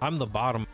I'm the bottom.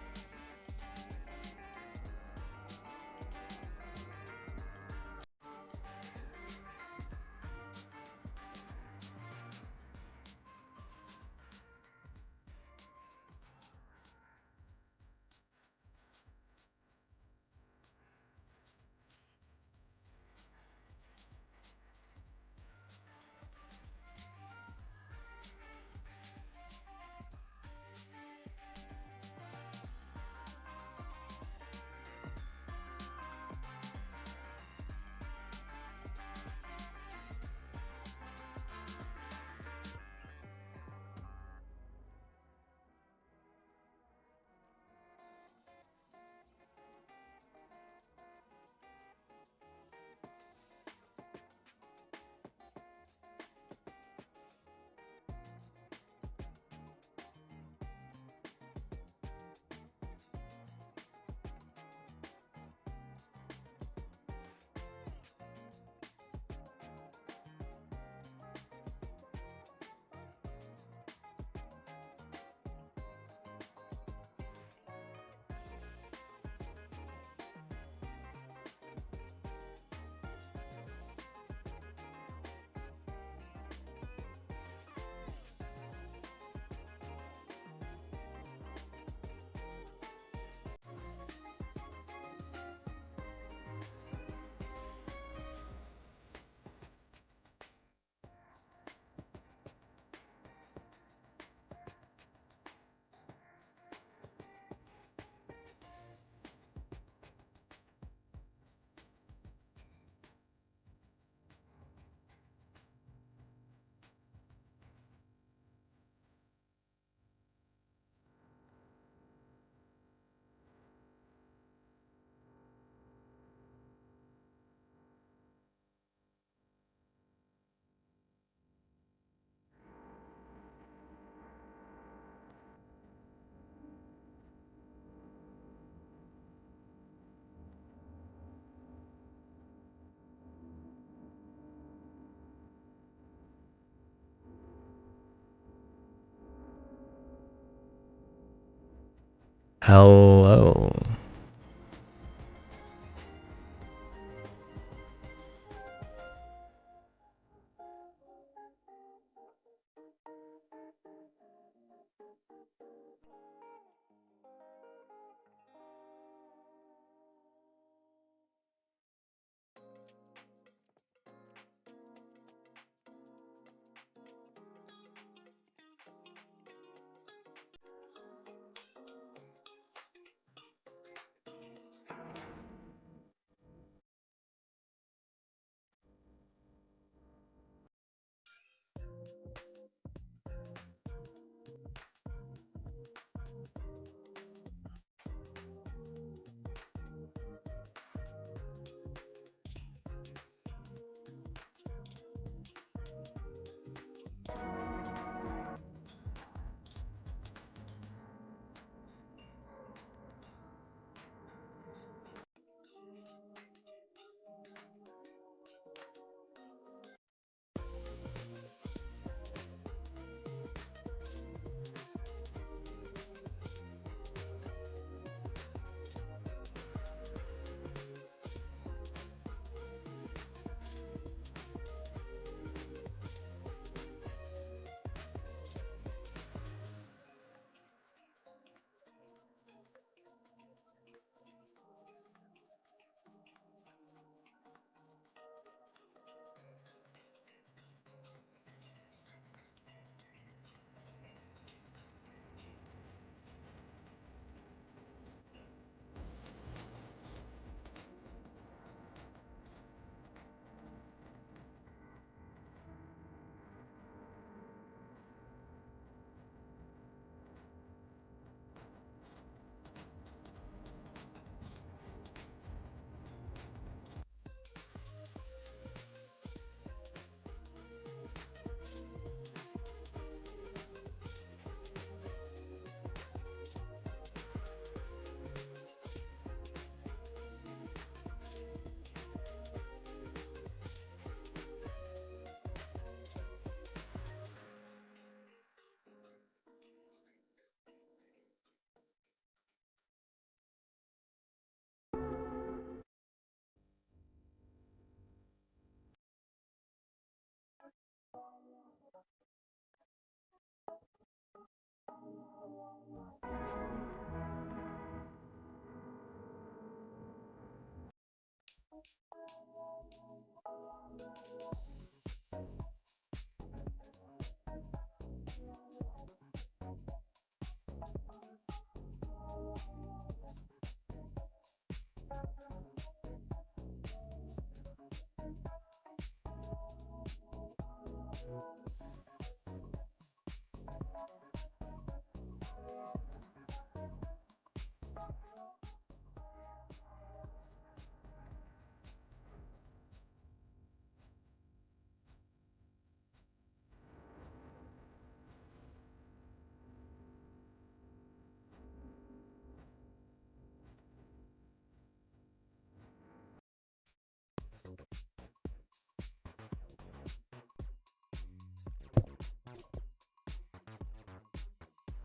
Hello.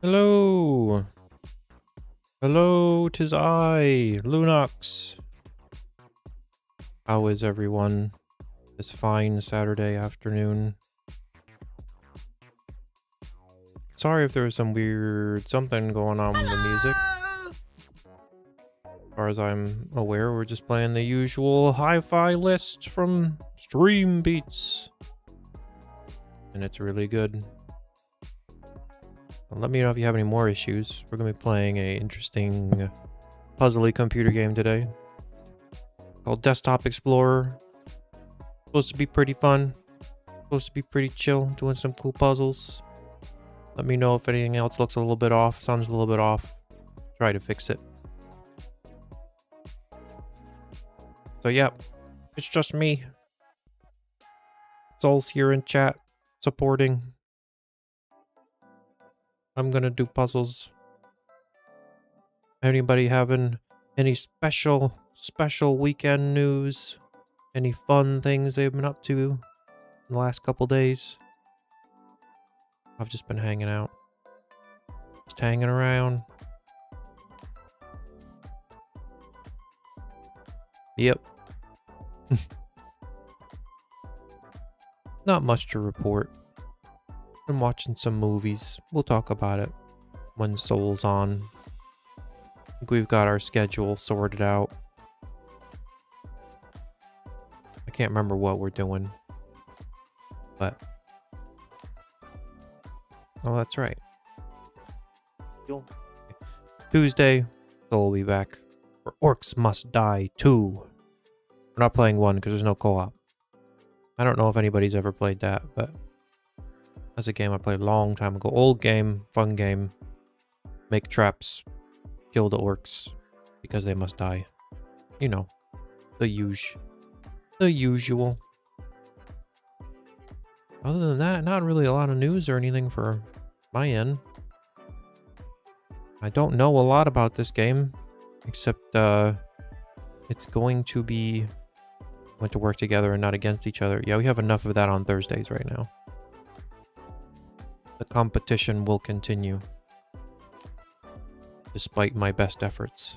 Hello. Hello, 'tis I, Lunox. How is everyone this fine Saturday afternoon? Sorry if there was some weird something going on with the music. As far as I'm aware, we're just playing the usual hi-fi list from Stream Beats. And it's really good. Well, let me know if you have any more issues. We're going to be playing a interesting puzzly computer game today called Desktop Explorer. Supposed to be pretty fun. Supposed to be pretty chill, doing some cool puzzles. Let me know if anything else looks a little bit off, sounds a little bit off. Try to fix it. So yeah, it's just me. Soul's here in chat, supporting. I'm gonna do puzzles. Anybody having any special weekend news? Any fun things they've been up to in the last couple days? I've just been hanging out. Just hanging around. Yep. Not much to report. Been watching some movies. We'll talk about it when Soul's on. I think we've got our schedule sorted out. I can't remember what we're doing. But... oh, that's right. Tuesday, Soul will be back for Orcs Must Die 2. We're not playing 1 because there's no co-op. I don't know if anybody's ever played that, but that's a game I played a long time ago. Old game, fun game. Make traps, kill the orcs because they must die. You know, the usual. Other than that, not really a lot of news or anything for my end. I don't know a lot about this game, except it's going to be to work together and not against each other. Yeah, we have enough of that on Thursdays right now. The competition will continue, despite my best efforts.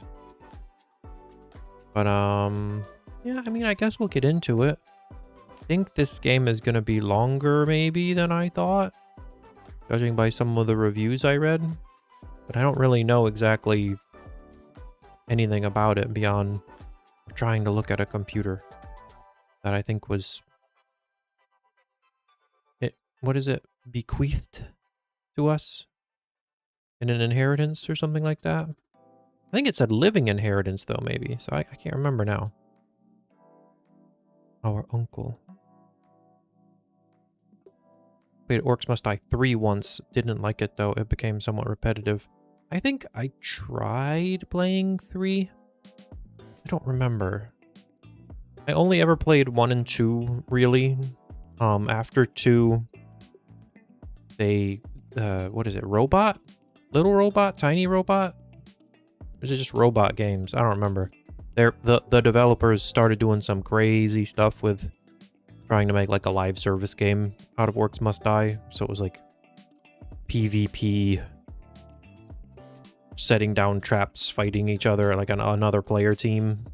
But yeah, I mean, I guess we'll get into it. I think this game is going to be longer maybe than I thought, judging by some of the reviews I read. But I don't really know exactly anything about it beyond trying to look at a computer that I think was... what is it? Bequeathed to us in an inheritance or something like that. I think it said living inheritance though, maybe. So I can't remember now. Our uncle. Played Orcs Must Die 3 once. Didn't like it though. It became somewhat repetitive. I think I tried playing 3. I don't remember. I only ever played 1 and 2, really. After 2, they, what is it, Robot? Little Robot? Tiny Robot? Or is it just robot games? I don't remember. The developers started doing some crazy stuff with trying to make like a live service game out of Orcs Must Die. So it was like PvP, setting down traps, fighting each other like another player team.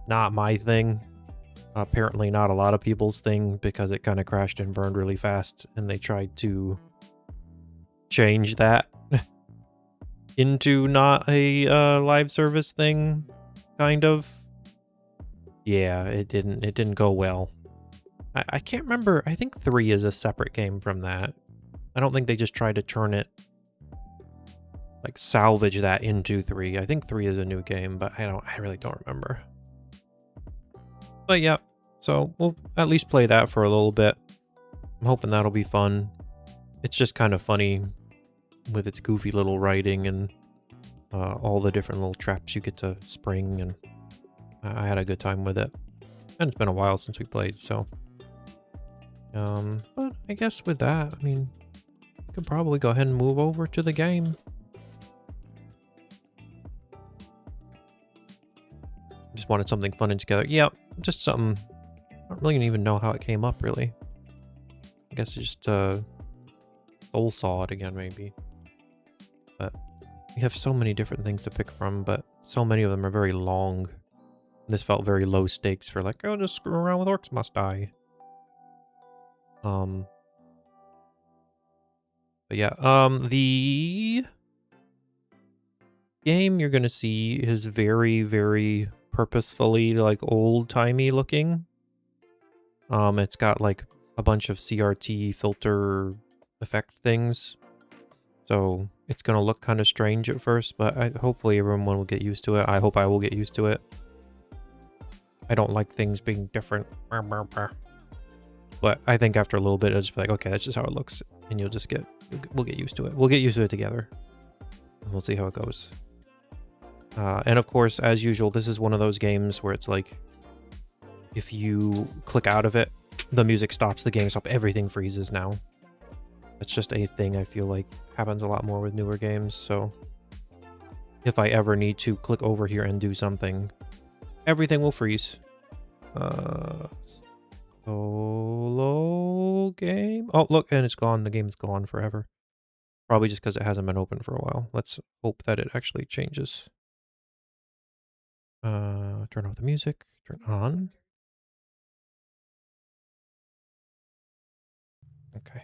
Not my thing. Apparently not a lot of people's thing because it kind of crashed and burned really fast, and they tried to change that into not a live service thing, kind of. Yeah, it didn't go well. I can't remember. I think 3 is a separate game from that. I don't think they just tried to turn it, like salvage that into 3. I think 3 is a new game, but I really don't remember. But yeah, so we'll at least play that for a little bit. I'm hoping that'll be fun. It's just kind of funny with its goofy little writing and all the different little traps you get to spring, and I had a good time with it. And it's been a while since we played, so. But I guess with that, I mean, we could probably go ahead and move over to the game. Just wanted something fun and together. Yep, just something. I don't really even know how it came up, really. I guess it just soul saw it again, maybe. But we have so many different things to pick from, but so many of them are very long. This felt very low stakes for like, oh, just screw around with orcs must die. But yeah, the game you're gonna see is very, very purposefully like old-timey looking. It's got like a bunch of CRT filter effect things. So it's gonna look kind of strange at first, but hopefully everyone will get used to it. I hope I will get used to it. I don't like things being different. But I think after a little bit, it'll just be like, okay, that's just how it looks. And we'll get used to it. We'll get used to it together. And we'll see how it goes. And of course, as usual, this is one of those games where it's like, if you click out of it, the music stops, the game stops, everything freezes now. It's just a thing I feel like happens a lot more with newer games, so if I ever need to click over here and do something, everything will freeze. Solo game? Oh, look, and it's gone. The game's gone forever. Probably just because it hasn't been open for a while. Let's hope that it actually changes. Turn off the music. Turn on. Okay.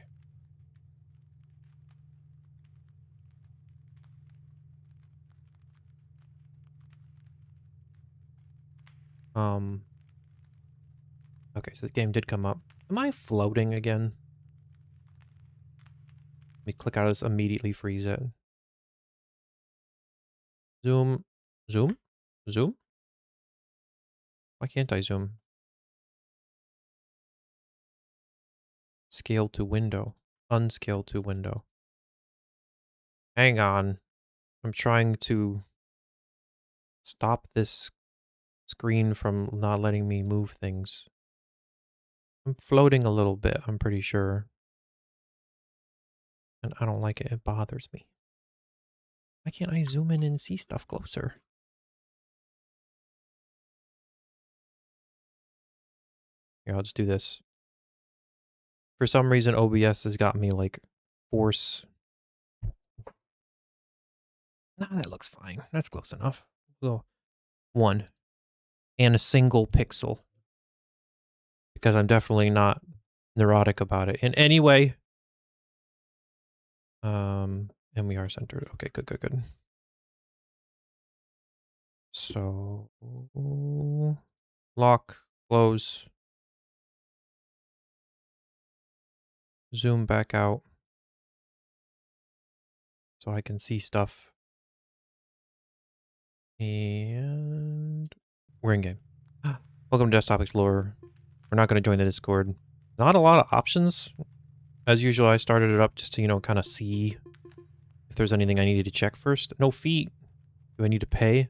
Okay, so the game did come up. Am I floating again? Let me click out of this, immediately freeze it. Zoom. Zoom? Zoom? Why can't I zoom? Scale to window. Unscale to window. Hang on. I'm trying to stop this screen from not letting me move things. I'm floating a little bit, I'm pretty sure. And I don't like it. It bothers me. Why can't I zoom in and see stuff closer? Here, I'll just do this. For some reason, OBS has got me, like, force. Nah, that looks fine. That's close enough. We'll go 1. And a single pixel. Because I'm definitely not neurotic about it in any way. And we are centered. Okay, good, good, good. So, lock, close, zoom back out so I can see stuff. And we're in game. Welcome to Desktop Explorer. We're not going to join the Discord. Not a lot of options. As usual, I started it up just to, you know, kind of see if there's anything I needed to check first. No feet. Do I need to pay?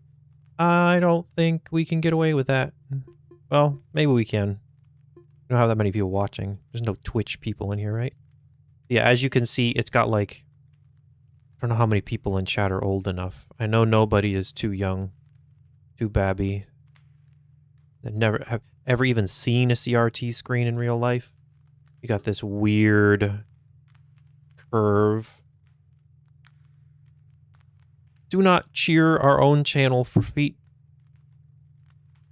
I don't think we can get away with that. Well, maybe we can. We don't have that many people watching. There's no Twitch people in here, right? Yeah, as you can see, it's got like... I don't know how many people in chat are old enough. I know nobody is too young. Too babby. That never have ever even seen a CRT screen in real life. You got this weird curve. Do not cheer our own channel for feet.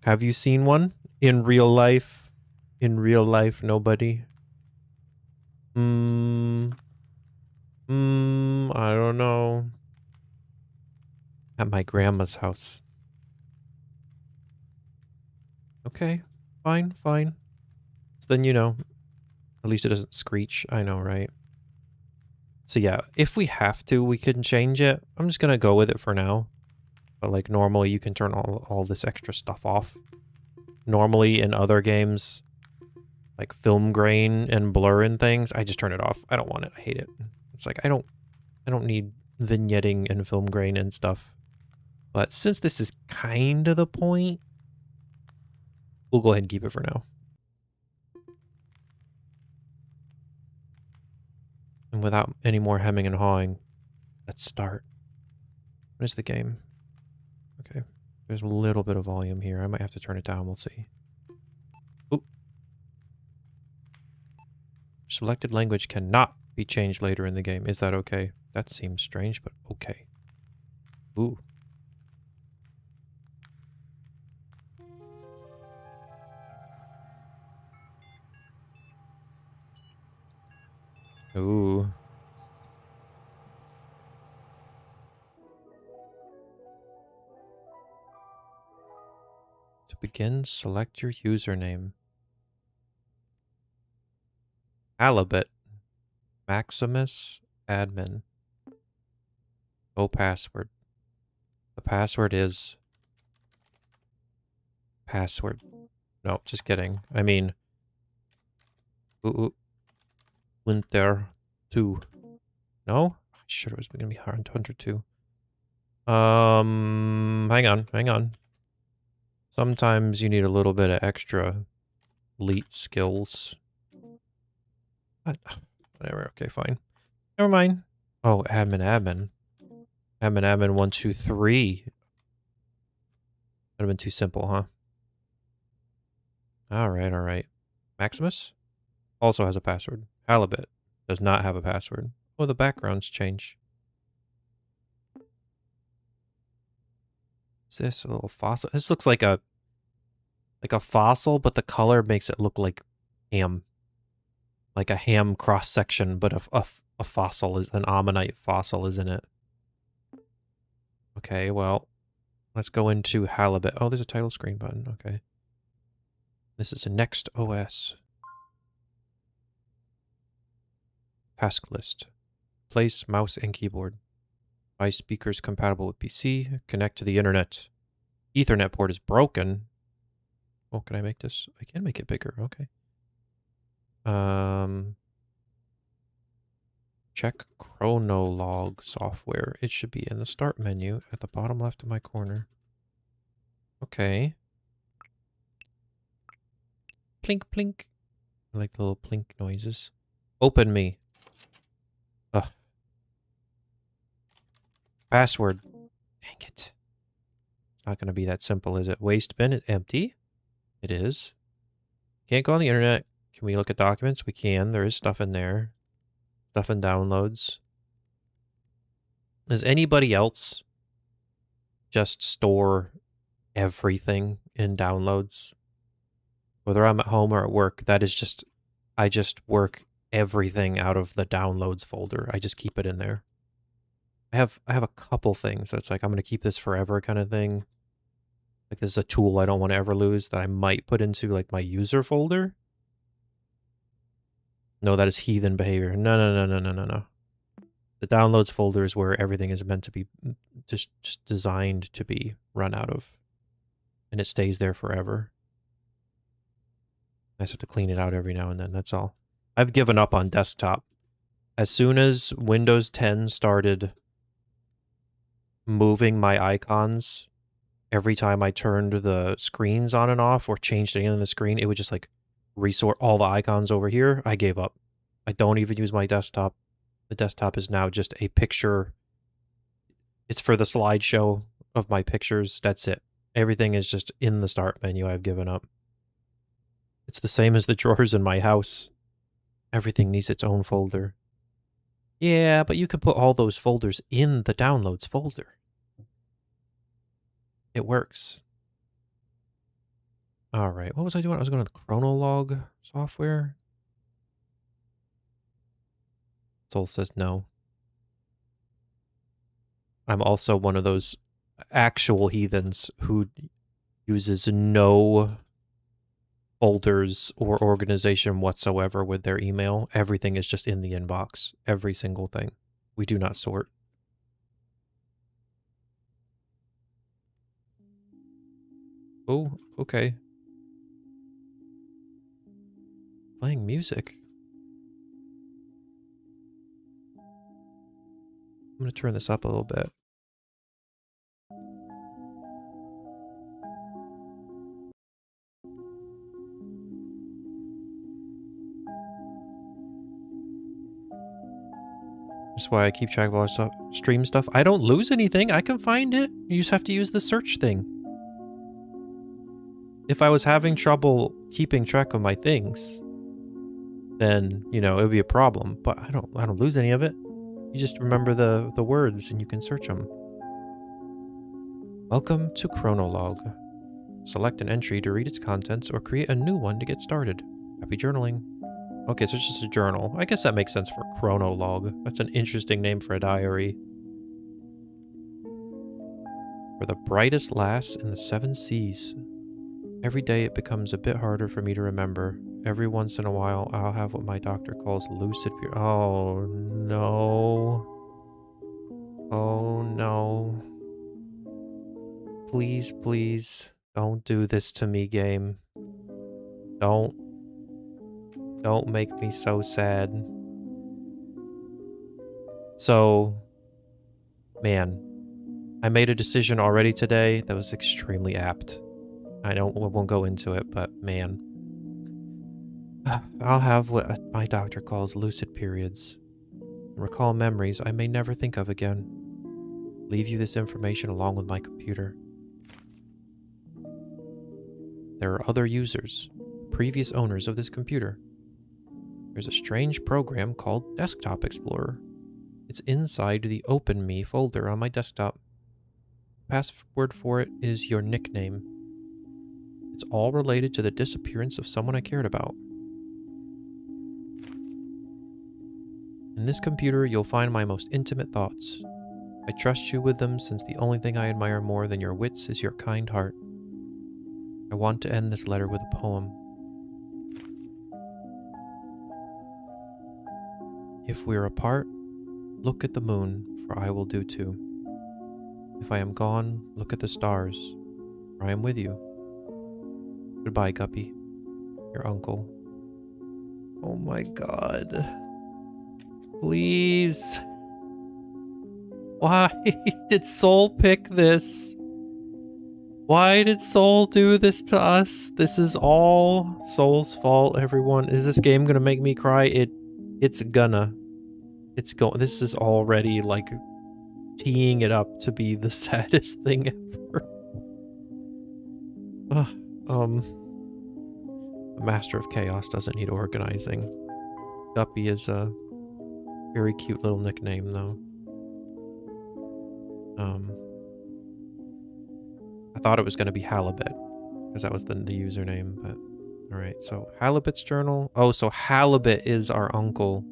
Have you seen one? In real life? In real life, nobody. I don't know. At my grandma's house. Okay, fine, fine. So then, you know, at least it doesn't screech. I know, right? So yeah, if we have to, we can change it. I'm just gonna go with it for now. But like normally you can turn all this extra stuff off. Normally in other games, like film grain and blur and things, I just turn it off. I don't want it. I hate it. It's like I don't need vignetting and film grain and stuff. But since this is kind of the point, we'll go ahead and keep it for now. And without any more hemming and hawing, let's start. What is the game? Okay. There's a little bit of volume here. I might have to turn it down. We'll see. Oop. Selected language cannot be changed later in the game. Is that okay? That seems strange, but okay. Ooh. Ooh. To begin, select your username. Halibut. Maximus. Admin. Oh, password. The password is... Password. No, just kidding. I mean... Winter 2. No? I sure it was going to be hard. Hunter 2. Hang on. Sometimes you need a little bit of extra elite skills. Whatever, okay, fine. Never mind. Oh, admin. Admin 1, 2, 3. Would have been too simple, huh? Alright. Maximus also has a password. Halibut does not have a password. Oh, the backgrounds change. Is this a little fossil? This looks like a fossil, but the color makes it look like ham. Like a ham cross section, but a fossil is an ammonite fossil, isn't it? Okay, well, let's go into halibut. Oh, there's a title screen button. Okay. This is a next OS. Task list. Place mouse and keyboard. Buy speakers compatible with PC. Connect to the internet. Ethernet port is broken. Oh, can I make this? I can make it bigger. Okay. Check chronolog software. It should be in the start menu at the bottom left of my corner. Okay. Plink, plink. I like the little plink noises. Open me. Ugh. Password. Dang it. It's not going to be that simple, is it? Waste bin is empty. It is. Can't go on the internet. Can we look at documents? We can. There is stuff in there. Stuff in downloads. Does anybody else just store everything in downloads? Whether I'm at home or at work, that is just... I just work everything out of the downloads folder. I just keep it in there. I have a couple things that's like, I'm going to keep this forever kind of thing. Like this is a tool I don't want to ever lose that I might put into like my user folder. No, that is heathen behavior. No. The downloads folder is where everything is meant to be just designed to be run out of. And it stays there forever. I just have to clean it out every now and then, that's all. I've given up on desktop. As soon as Windows 10 started moving my icons every time I turned the screens on and off or changed anything on the screen, it would just like resort all the icons over here. I gave up. I don't even use my desktop. The desktop is now just a picture. It's for the slideshow of my pictures. That's it. Everything is just in the start menu. I've given up. It's the same as the drawers in my house. Everything needs its own folder. Yeah, but you can put all those folders in the downloads folder. It works. All right, what was I doing? I was going to the chronolog software. Soul says no. I'm also one of those actual heathens who uses no folders or organization whatsoever with their email. Everything is just in the inbox. Every single thing. We do not sort. Oh, okay. Playing music. I'm going to turn this up a little bit. That's why I keep track of all stuff, stream stuff. I don't lose anything. I can find it. You just have to use the search thing. If I was having trouble keeping track of my things, then, you know, it would be a problem. But I don't lose any of it. You just remember the words and you can search them. Welcome to Chronologue. Select an entry to read its contents or create a new one to get started. Happy journaling. Okay, so it's just a journal. I guess that makes sense for Chronologue. That's an interesting name for a diary. For the brightest lass in the 7 seas. Every day it becomes a bit harder for me to remember. Every once in a while, I'll have what my doctor calls lucid period. Oh, no. Oh, no. Please, please, don't do this to me, game. Don't make me so sad. So, man, I made a decision already today that was extremely apt. I won't go into it, but man. I'll have what my doctor calls lucid periods. Recall memories I may never think of again. Leave you this information along with my computer. There are other users, previous owners of this computer. There's a strange program called Desktop Explorer. It's inside the Open Me folder on my desktop. The password for it is your nickname. It's all related to the disappearance of someone I cared about. In this computer, you'll find my most intimate thoughts. I trust you with them since the only thing I admire more than your wits is your kind heart. I want to end this letter with a poem. If we're apart, look at the moon, for I will do too. If I am gone, look at the stars, for I am with you. Goodbye, Guppy. Your uncle. Oh my god. Please. Why did Soul pick this? Why did Soul do this to us? This is all Soul's fault, everyone. Is this game gonna make me cry? It's gonna. This is already like teeing it up to be the saddest thing ever. The Master of Chaos doesn't need organizing. Guppy is a very cute little nickname, though. I thought it was going to be Halibut, because that was the username, but... Alright, so Halibut's journal. Oh, so Halibut is our uncle,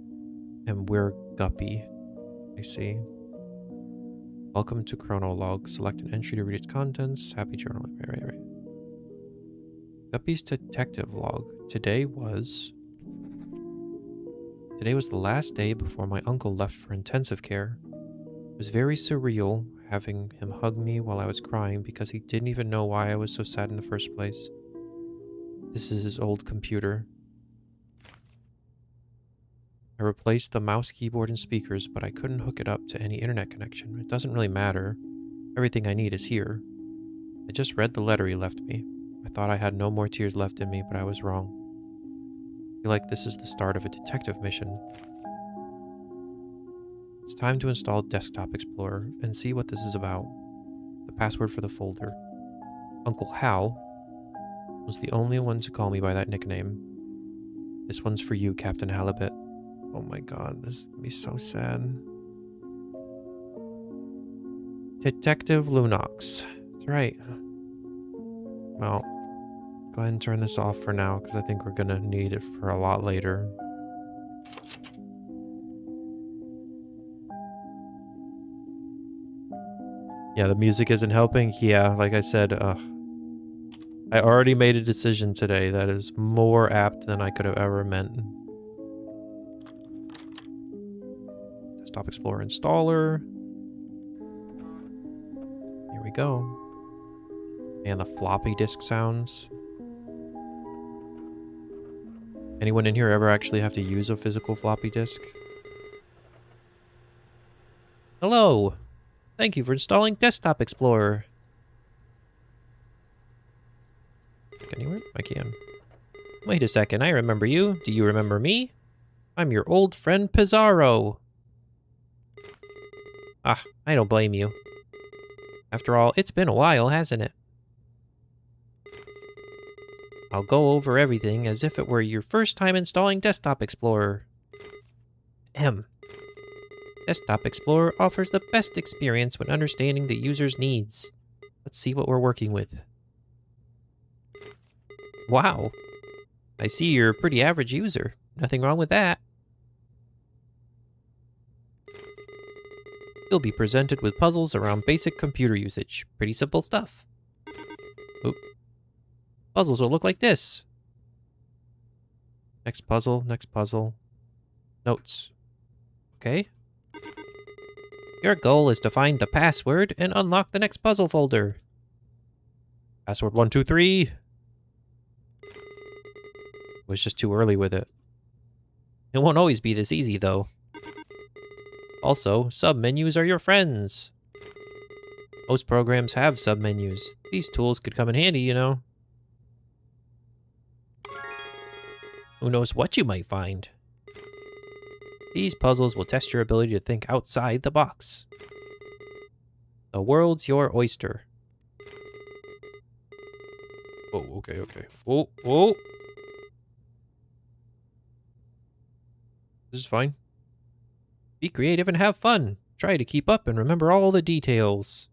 and we're Guppy. I see. Welcome to Chronologue. Select an entry to read its contents. Happy journaling. Right. Guppy's detective log. Today was the last day before my uncle left for intensive care. It was very surreal having him hug me while I was crying because he didn't even know why I was so sad in the first place. This is his old computer. I replaced the mouse, keyboard, and speakers, but I couldn't hook it up to any internet connection. It doesn't really matter. Everything I need is here. I just read the letter he left me. I thought I had no more tears left in me, but I was wrong. I feel like this is the start of a detective mission. It's time to install Desktop Explorer and see what this is about. The password for the folder. Uncle Hal was the only one to call me by that nickname. This one's for you, Captain Halibut. Oh my god, this is gonna be so sad. Detective Lunox. That's right. Well, go ahead and turn this off for now, because I think we're gonna need it for a lot later. Yeah, the music isn't helping. Yeah, like I said, I already made a decision today that is more apt than I could have ever meant. Desktop Explorer installer. Here we go. And the floppy disk sounds. Anyone in here ever actually have to use a physical floppy disk? Hello! Thank you for installing Desktop Explorer. Anywhere? I can. Wait a second, I remember you. Do you remember me? I'm your old friend Pizarro. Ah, I don't blame you. After all, it's been a while, hasn't it? I'll go over everything as if it were your first time installing Desktop Explorer. Desktop Explorer offers the best experience when understanding the user's needs. Let's see what we're working with. Wow. I see you're a pretty average user. Nothing wrong with that. You'll be presented with puzzles around basic computer usage. Pretty simple stuff. Oop. Puzzles will look like this. Next puzzle, next puzzle. Notes. Okay. Your goal is to find the password and unlock the next puzzle folder. Password 123. Was just too early with it. It won't always be this easy, though. Also, submenus are your friends. Most programs have submenus. These tools could come in handy, you know. Who knows what you might find? These puzzles will test your ability to think outside the box. The world's your oyster. Oh, okay, okay. Oh, oh! This is fine. Be creative and have fun. Try to keep up and remember all the details.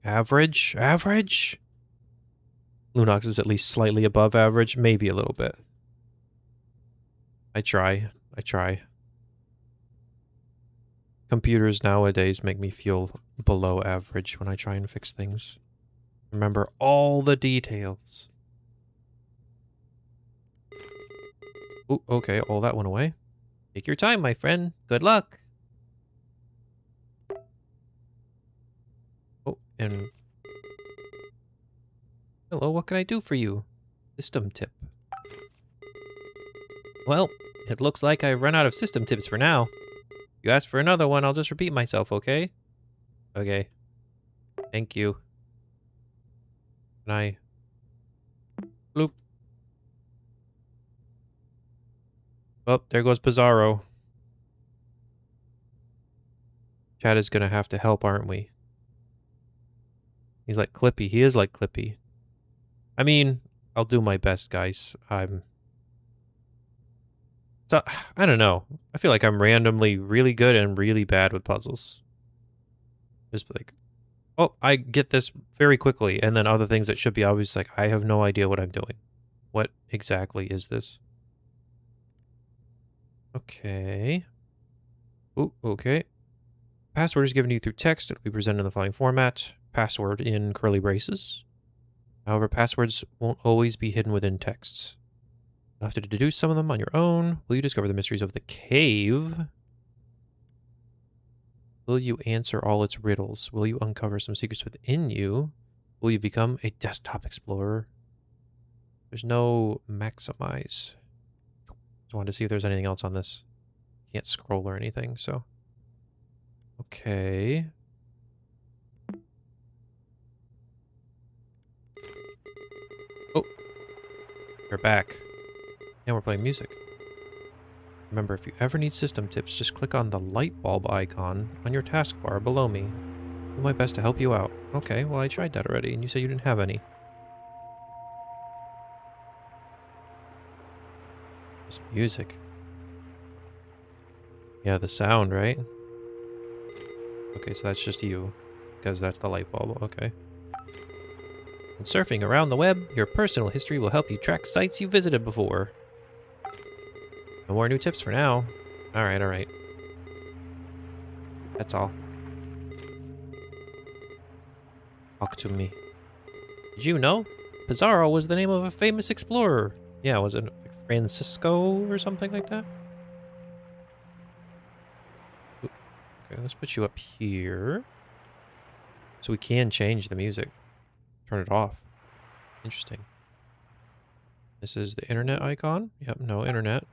Average? Average? Lunox is at least slightly above average, maybe a little bit. I try. Computers nowadays make me feel below average when I try and fix things. Remember all the details. Ooh, okay, all that went away. Take your time, my friend. Good luck. Oh, and... Hello, what can I do for you? System tip. Well, it looks like I've run out of system tips for now. If you ask for another one, I'll just repeat myself, okay? Okay. Thank you. Can I... Bloop. Oh, there goes Pizarro. Chad is gonna have to help, aren't we? He's like Clippy. He is like Clippy. I mean, I'll do my best, guys. I don't know. I feel like I'm randomly really good and really bad with puzzles. Just like, oh, I get this very quickly. And then other things that should be obvious, like, I have no idea what I'm doing. What exactly is this? Okay. Ooh, okay. Password is given to you through text. It'll be presented in the following format. Password in curly braces. However, passwords won't always be hidden within texts. You'll have to deduce some of them on your own. Will you discover the mysteries of the cave? Will you answer all its riddles? Will you uncover some secrets within you? Will you become a desktop explorer? There's no maximize. Just wanted to see if there's anything else on this. Can't scroll or anything, so. Okay. Oh. We're back. And we're playing music. Remember, if you ever need system tips, just click on the light bulb icon on your taskbar below me. I'll do my best to help you out. Okay, well I tried that already, and you said you didn't have any. This music. Yeah, the sound, right? Okay, so that's just you, because that's the light bulb, okay. When surfing around the web, your personal history will help you track sites you visited before. No more new tips for now. Alright, alright. That's all. Talk to me. Did you know? Pizarro was the name of a famous explorer. Yeah, was it like Francisco or something like that? Okay, let's put you up here. So we can change the music. Turn it off. Interesting. This is the internet icon? Yep, no internet.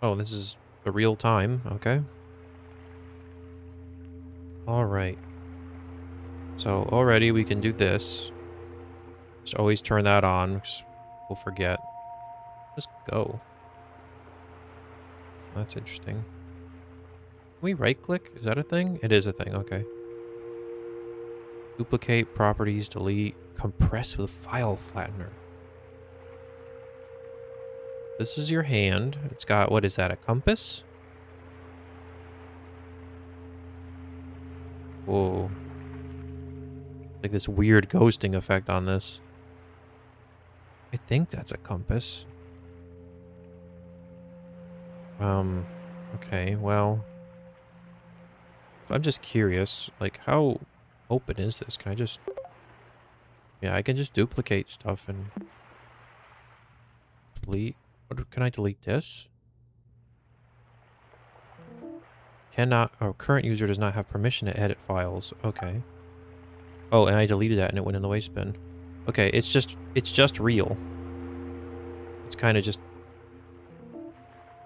Oh, this is the real time. Okay. Alright. So already we can do this. Just always turn that on, because we'll forget. Just go. That's interesting. Can we right click? Is that a thing? It is a thing, okay. Duplicate, properties, delete, compress with file flattener. This is your hand. It's got, what is that, a compass? Whoa. Like this weird ghosting effect on this. I think that's a compass. Okay, well. I'm just curious, like, how open is this? Can I just... Yeah, I can just duplicate stuff and... Delete. What, can I delete this? Cannot... Oh, current user does not have permission to edit files. Okay. Oh, and I deleted that and it went in the waste bin. Okay, it's just real. It's kind of just...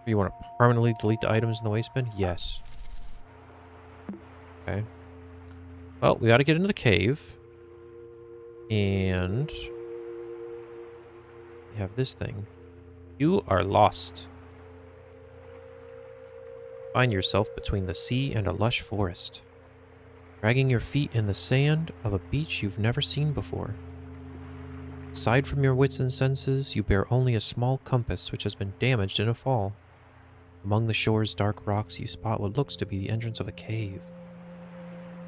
You want to permanently delete the items in the waste bin? Yes. Okay. Well, we got to get into the cave. And... We have this thing. You are lost. Find yourself between the sea and a lush forest. Dragging your feet in the sand of a beach you've never seen before. Aside from your wits and senses, you bear only a small compass which has been damaged in a fall. Among the shore's dark rocks, you spot what looks to be the entrance of a cave.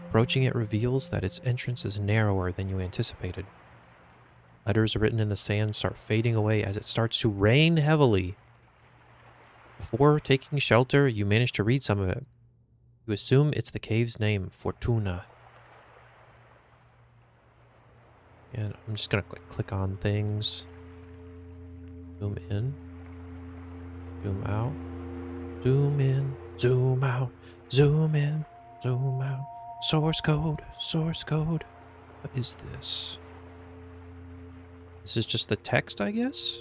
Approaching it reveals that its entrance is narrower than you anticipated. Letters written in the sand start fading away as it starts to rain heavily. Before taking shelter, you manage to read some of it. You assume it's the cave's name, Fortuna. And I'm just gonna click on things. Zoom in. Zoom out. Zoom in. Zoom out. Zoom in. Zoom out. Source code. Source code. What is this? This is just the text, I guess?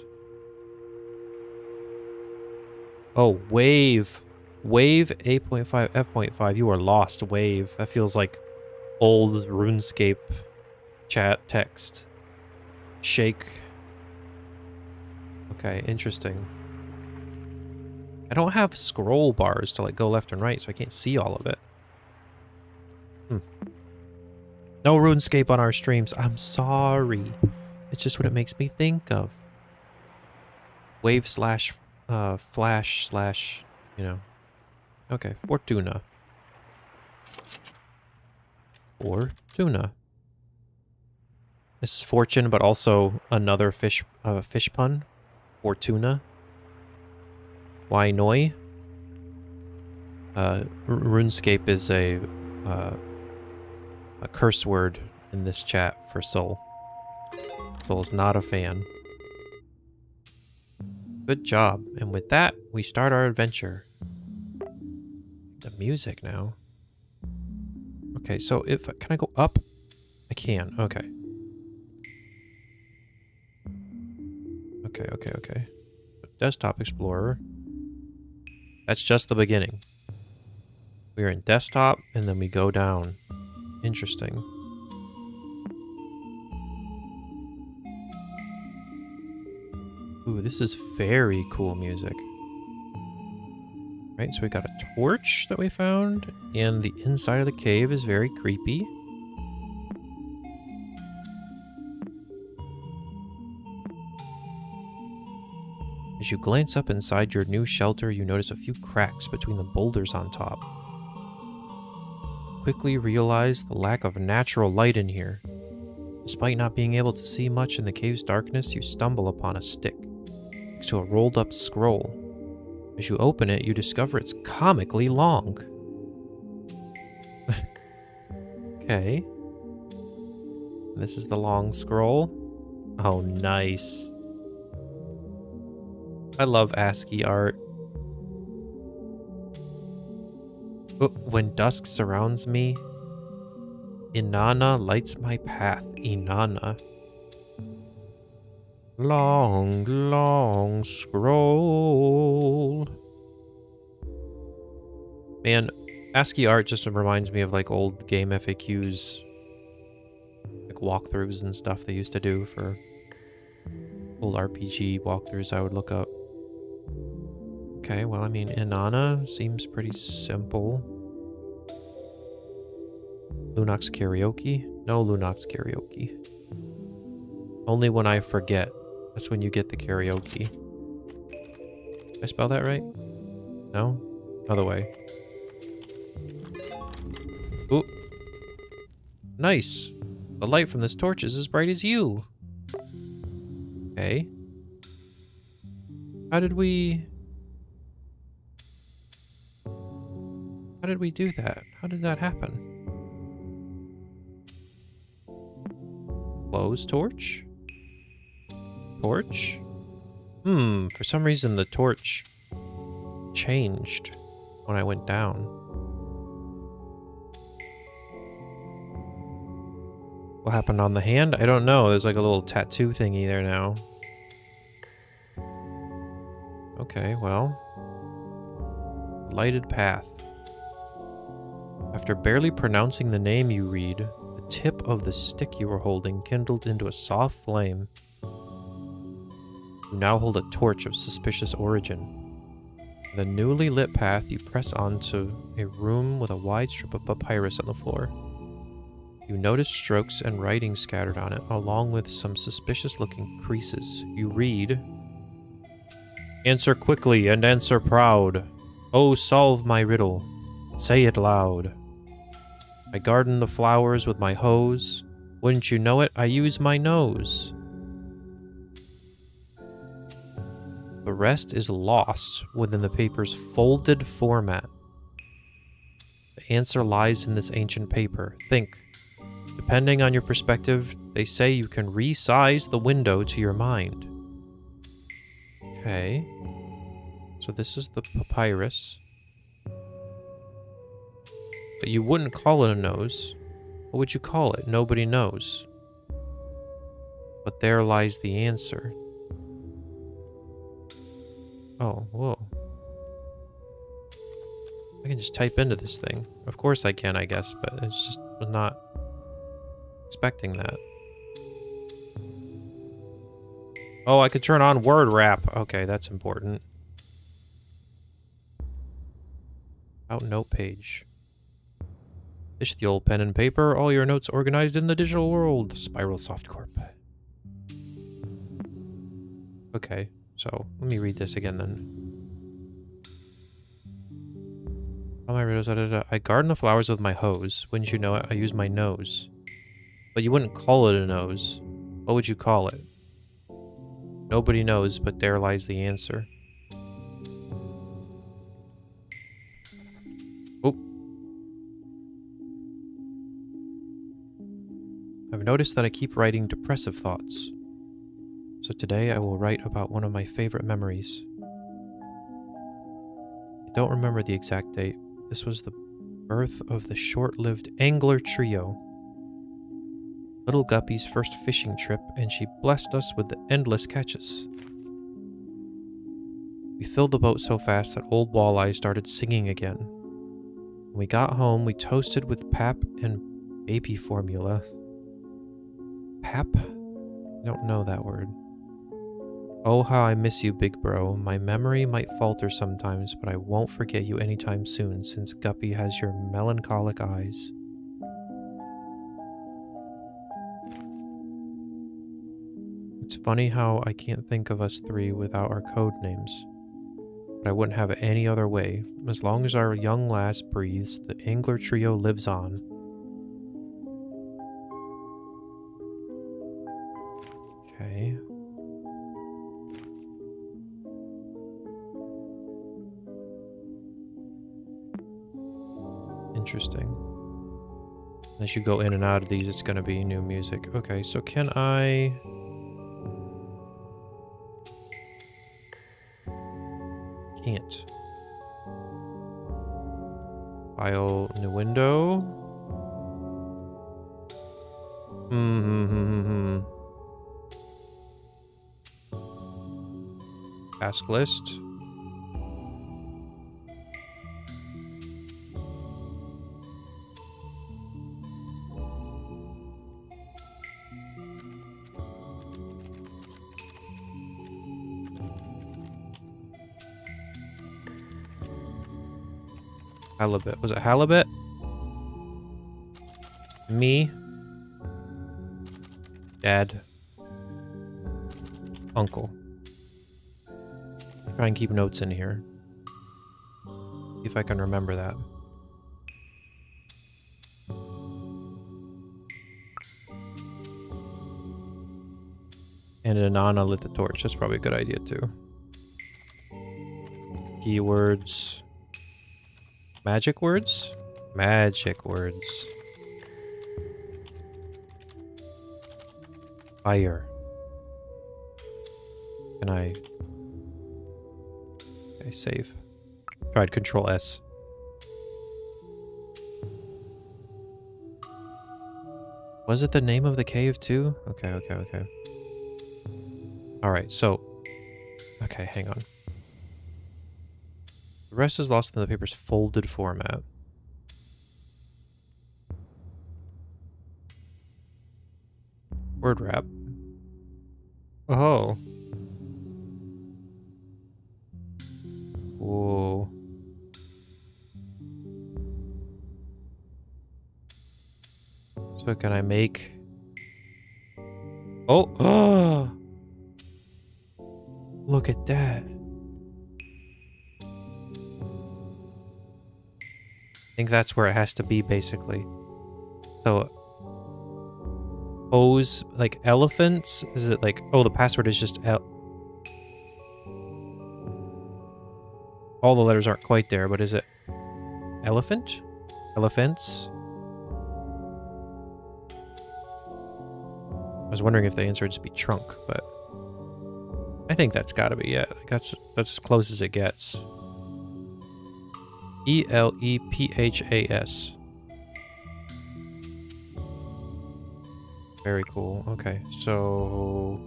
Oh, wave. Wave 8.5, F.5. You are lost, wave. That feels like old RuneScape chat text. Shake. Okay, interesting. I don't have scroll bars to like go left and right, so I can't see all of it. No RuneScape on our streams. I'm sorry. It's just what it makes me think of. Wave slash flash slash, you know. Okay, Fortuna. Fortuna. This is fortune, but also another fish pun. Fortuna. Why noi? RuneScape is a curse word in this chat for Soul. Soul is not a fan. Good job. And with that, we start our adventure. The music now. Okay, so can I go up? I can. Okay. Okay. Desktop Explorer. That's just the beginning. We are in desktop, and then we go down. Interesting. Ooh, this is very cool music. Right, so we got a torch that we found, and the inside of the cave is very creepy. As you glance up inside your new shelter, you notice a few cracks between the boulders on top. Quickly realize the lack of natural light in here. Despite not being able to see much in the cave's darkness, you stumble upon a stick next to a rolled up scroll. As you open it, you discover it's comically long. Okay. This is the long scroll. Oh, nice. I love ASCII art. When dusk surrounds me, Inanna lights my path. Inanna. Long, long scroll. Man, ASCII art just reminds me of like old game FAQs. Like walkthroughs and stuff they used to do for old RPG walkthroughs I would look up. Okay, well, I mean, Inanna seems pretty simple. Lunox karaoke? No Lunox karaoke. Only when I forget. That's when you get the karaoke. Did I spell that right? No? Other way. Ooh. Nice. The light from this torch is as bright as you. Okay. How did we do that? How did that happen? Close torch? Torch? For some reason the torch changed when I went down. What happened on the hand? I don't know. There's like a little tattoo thingy there now. Okay, well. Lighted path. After barely pronouncing the name you read, the tip of the stick you were holding kindled into a soft flame. You now hold a torch of suspicious origin. The newly lit path, you press onto a room with a wide strip of papyrus on the floor. You notice strokes and writing scattered on it, along with some suspicious-looking creases. You read, "Answer quickly and answer proud. Oh, solve my riddle. Say it loud. I garden the flowers with my hose. Wouldn't you know it, I use my nose." The rest is lost within the paper's folded format. The answer lies in this ancient paper. Think. Depending on your perspective, they say you can resize the window to your mind. Okay. So this is the papyrus. But you wouldn't call it a nose. What would you call it? Nobody knows. But there lies the answer. Oh, whoa. I can just type into this thing. Of course I can, I guess, but it's just not expecting that. Oh, I could turn on word wrap. Okay, that's important. Out note page. Dish the old pen and paper, all your notes organized in the digital world. Spiral Soft Corp. Okay, so let me read this again then. All my riddles, I garden the flowers with my hose. Wouldn't you know it? I use my nose. But you wouldn't call it a nose. What would you call it? Nobody knows, but there lies the answer. Oh. I've noticed that I keep writing depressive thoughts. So today I will write about one of my favorite memories. I don't remember the exact date. This was the birth of the short-lived angler trio. Little Guppy's first fishing trip, and she blessed us with the endless catches. We filled the boat so fast that old Walleye started singing again. When we got home, we toasted with pap and baby formula. Pap? I don't know that word. Oh, how I miss you, big bro. My memory might falter sometimes, but I won't forget you anytime soon, since Guppy has your melancholic eyes. It's funny how I can't think of us three without our code names. But I wouldn't have it any other way. As long as our young lass breathes, the angler trio lives on. Okay. Interesting. As you go in and out of these, it's going to be new music. Okay, so can I... Can't. File, new window. Task list. Halibut. Was it halibut? Me, Dad, Uncle. Try and keep notes in here. See if I can remember that. And Anana lit the torch. That's probably a good idea too. Keywords. Magic words? Magic words. Fire. Can I... Okay, save. Tried Control S. Was it the name of the cave too? Okay, okay, okay. Alright, so... Okay, hang on. The rest is lost in the paper's folded format. Word wrap. Oh. Whoa. So can I make... Oh! Oh! Look at that. I think that's where it has to be, basically. So... O's, like elephants? Is it like... Oh, the password is just... All the letters aren't quite there, but is it... Elephant? Elephants? I was wondering if the answer would just be trunk, but... I think that's gotta be it. Like that's as close as it gets. E-L-E-P-H-A-S. Very cool. Okay, so...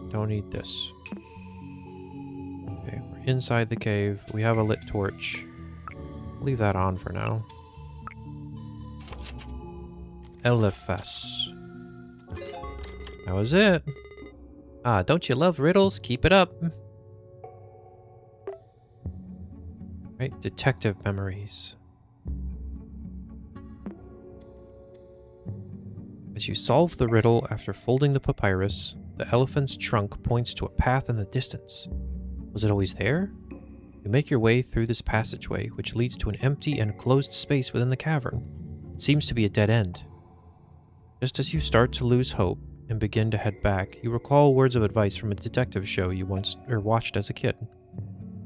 Don't need this. Okay, we're inside the cave. We have a lit torch. Leave that on for now. Eliphas. That was it. Ah, don't you love riddles? Keep it up. Right, detective memories. As you solve the riddle after folding the papyrus, the elephant's trunk points to a path in the distance. Was it always there? You make your way through this passageway, which leads to an empty and closed space within the cavern. It seems to be a dead end. Just as you start to lose hope and begin to head back, you recall words of advice from a detective show you once watched as a kid.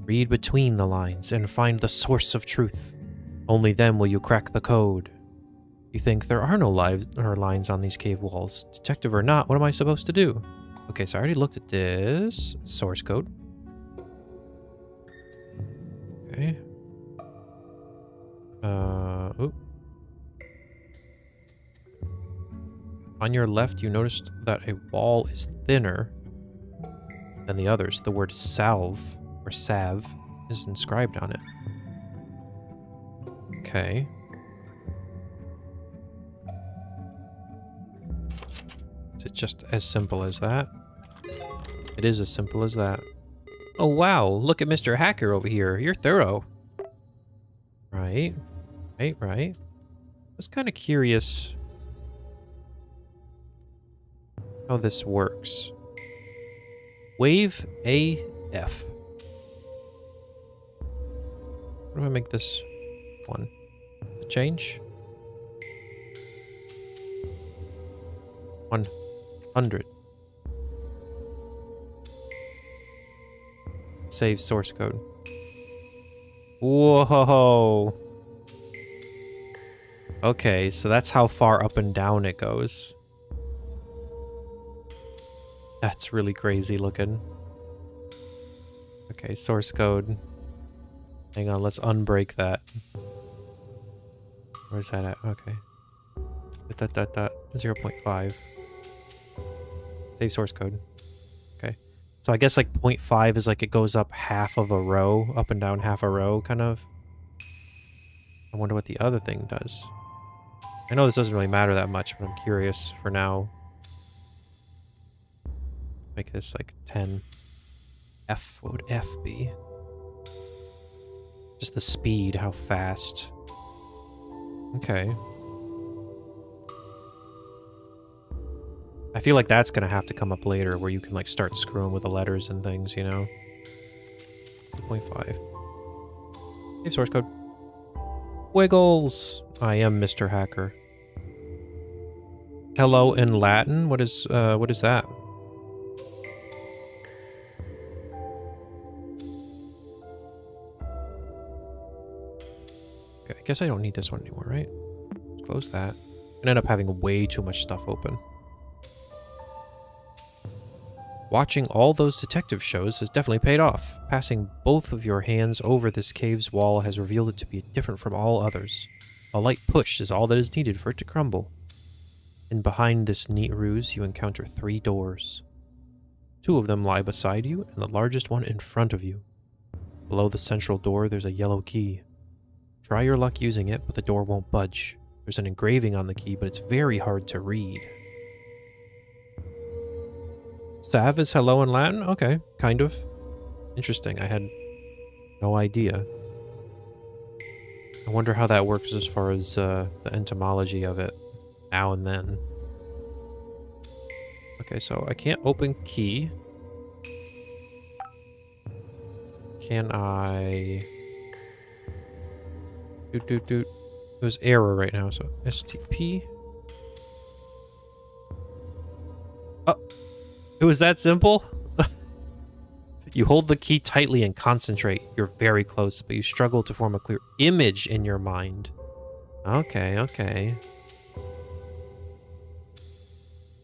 Read between the lines and find the source of truth. Only then will you crack the code. You think there are no lines on these cave walls. Detective or not, what am I supposed to do? Okay, so I already looked at this. Source code. Okay. Oop. On your left, you noticed that a wall is thinner than the others. The word salve, or salve, is inscribed on it. Okay. Is it just as simple as that? It is as simple as that. Oh wow, look at Mr. Hacker over here. You're thorough. Right. Right. I was kind of curious how this works. Wave AF. What do I make this one? Change? 100. Save source code. Whoa. Okay, so that's how far up and down it goes. That's really crazy looking. Okay, source code. Hang on, let's unbreak that. Where's that at? Okay. 0.5. Save source code. Okay. So I guess like 0.5 is like it goes up half of a row, up and down half a row, kind of. I wonder what the other thing does. I know this doesn't really matter that much, but I'm curious for now. Make this like 10. F, what would F be? Just the speed, how fast. Okay. I feel like that's gonna have to come up later, where you can like start screwing with the letters and things, you know? 2.5. Save source code. Wiggles! I am Mr. Hacker. Hello in Latin? What is that? Okay, I guess I don't need this one anymore, right? Close that. I end up having way too much stuff open. Watching all those detective shows has definitely paid off. Passing both of your hands over this cave's wall has revealed it to be different from all others. A light push is all that is needed for it to crumble. And behind this neat ruse, you encounter 3 doors. 2 of them lie beside you, and the largest one in front of you. Below the central door, there's a yellow key. Try your luck using it, but the door won't budge. There's an engraving on the key, but it's very hard to read. Sav is hello in Latin? Okay, kind of. Interesting, I had no idea. I wonder how that works as far as the etymology of it. Now and then. Okay, so I can't open key. Can I... It was error right now, so STP. Oh, it was that simple? You hold the key tightly and concentrate. You're very close, but you struggle to form a clear image in your mind. Okay, okay.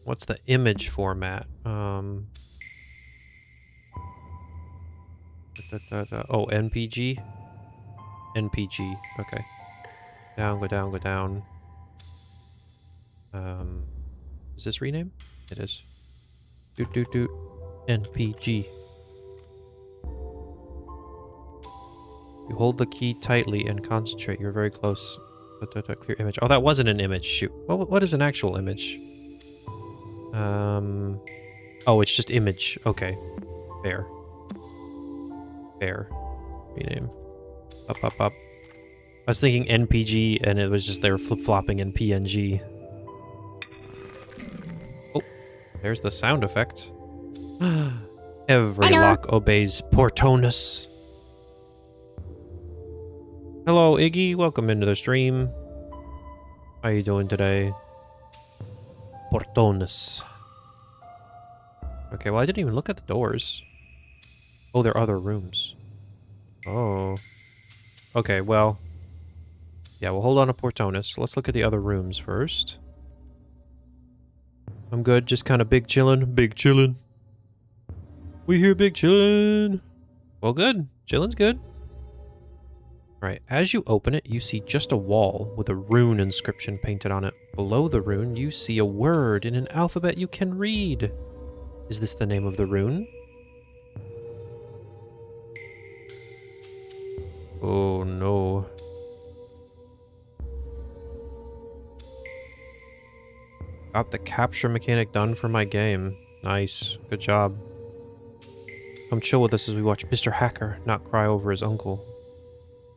What's the image format? Oh, NPG? NPG, okay. Down, go down, go down. Is this rename? It is. NPG. You hold the key tightly and concentrate. You're very close. Clear image. Oh, that wasn't an image. Shoot. What is an actual image? Oh, it's just image. Okay. Fair. Fair. Rename. Up. I was thinking NPG, and it was just they were flip-flopping in PNG. Oh, there's the sound effect. Every lock obeys Portonus. Hello, Iggy. Welcome into the stream. How you doing today? Portonus. Okay, well, I didn't even look at the doors. Oh, there are other rooms. Oh. Okay, well... Yeah, we'll hold on to Portonus. Let's look at the other rooms first. I'm good, just kind of big chillin'. Big chillin'. We here big chillin'. Well, good. Chillin's good. Alright, as you open it, you see just a wall with a rune inscription painted on it. Below the rune, you see a word in an alphabet you can read. Is this the name of the rune? Oh no. Got the capture mechanic done for my game. Nice. Good job. Come chill with us as we watch Mr. Hacker not cry over his uncle.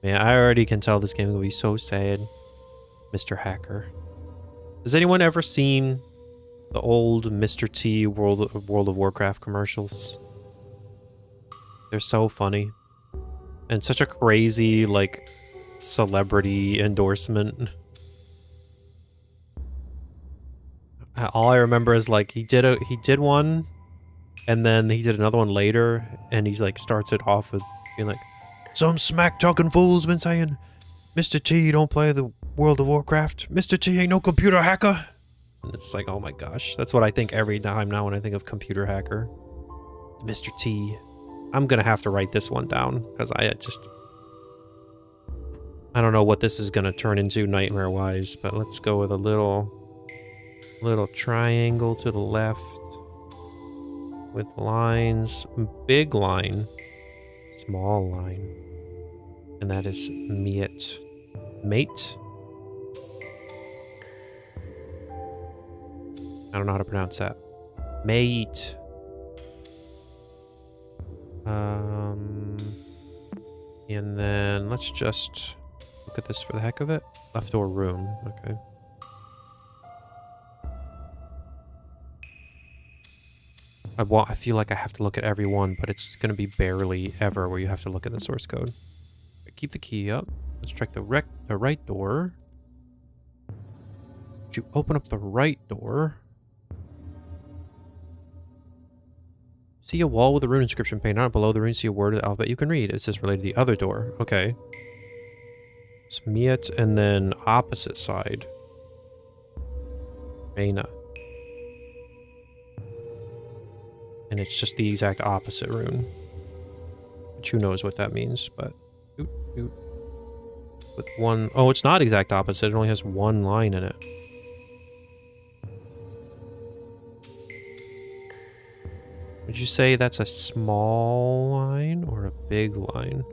Man, I already can tell this game will be so sad. Mr. Hacker. Has anyone ever seen the old Mr. T World of Warcraft commercials? They're so funny. And such a crazy, like, celebrity endorsement. All I remember is, like, he did one, and then he did another one later, and he, like, starts it off with being like, "Some smack-talking fool's been saying, Mr. T, you don't play the World of Warcraft. Mr. T ain't no computer hacker." And it's like, oh my gosh. That's what I think every time now when I think of computer hacker. Mr. T. I'm gonna have to write this one down, because I don't know what this is gonna turn into nightmare-wise, but let's go with a little triangle to the left with lines, big line, small line, and that is mate. I don't know how to pronounce that. Mate. And then let's just look at this for the heck of it. Left door room. Okay. I feel like I have to look at every one, but it's going to be barely ever where you have to look at the source code. Keep the key up. Let's check the right door. Did you open up the right door? See a wall with a rune inscription painted on it. Below the rune, see a word of the alphabet you can read. It says related to the other door. Okay. It's Miet and then opposite side. Mena. And it's just the exact opposite rune. Which who knows what that means, but... With one... Oh, it's not exact opposite. It only has one line in it. Would you say that's a small line or a big line?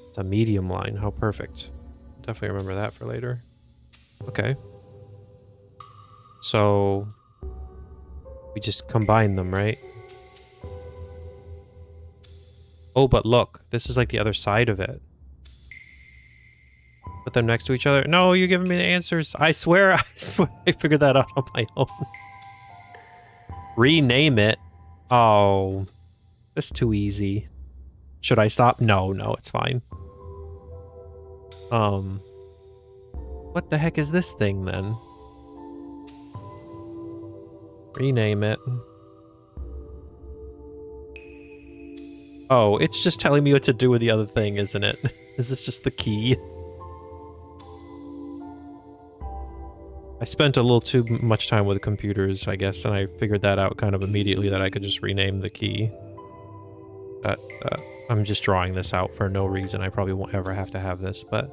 It's a medium line. How perfect. Definitely remember that for later. Okay. So... we just combine them, right? Oh, but look. This is like the other side of it. Put them next to each other. No, you're giving me the answers. I swear I figured that out on my own. Rename it. Oh, that's too easy. Should I stop? No, it's fine. What the heck is this thing then? Rename it. Oh, it's just telling me what to do with the other thing, isn't it? Is this just the key? I spent a little too much time with computers, I guess, and I figured that out kind of immediately that I could just rename the key. But I'm just drawing this out for no reason. I probably won't ever have to have this, but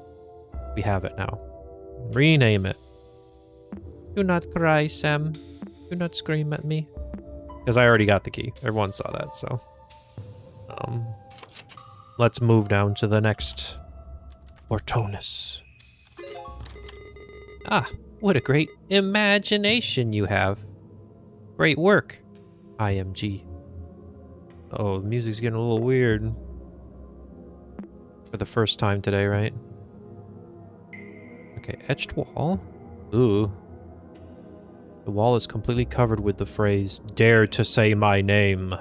we have it now. Rename it. Do not cry, Sam. Do not scream at me. Because I already got the key. Everyone saw that, so... let's move down to the next Ortonus. Ah, what a great imagination you have. Great work, IMG. Oh, the music's getting a little weird. For the first time today, right? Okay, etched wall. Ooh. The wall is completely covered with the phrase, "Dare to say my name."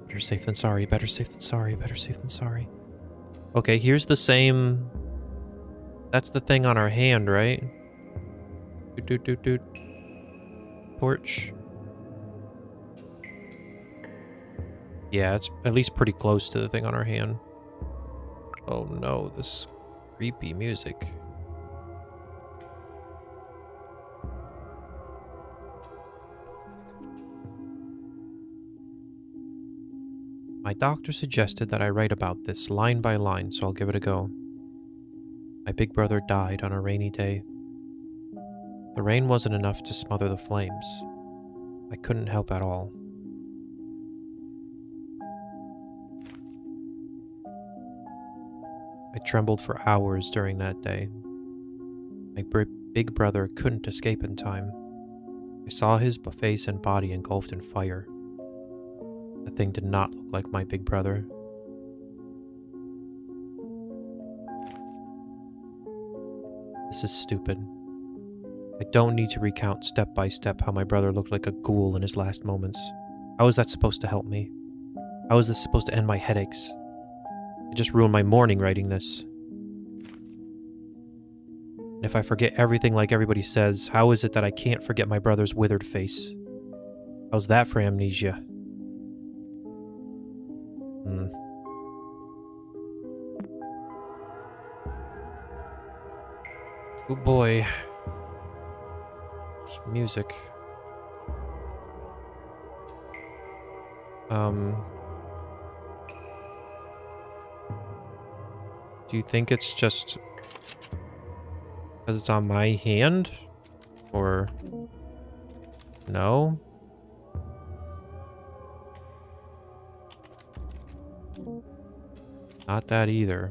Better safe than sorry, better safe than sorry, better safe than sorry. Okay, here's the same... That's the thing on our hand, right? Doot. Torch. Yeah, it's at least pretty close to the thing on our hand. Oh no, this creepy music. My doctor suggested that I write about this line by line, so I'll give it a go. My big brother died on a rainy day. The rain wasn't enough to smother the flames. I couldn't help at all. I trembled for hours during that day. My big brother couldn't escape in time. I saw his face and body engulfed in fire. The thing did not look like my big brother. This is stupid. I don't need to recount step by step how my brother looked like a ghoul in his last moments. How is that supposed to help me? How is this supposed to end my headaches? I just ruined my morning writing this. And if I forget everything like everybody says, how is it that I can't forget my brother's withered face? How's that for amnesia? Oh boy. Some music. Do you think it's just because it's on my hand? Or no? Not that either.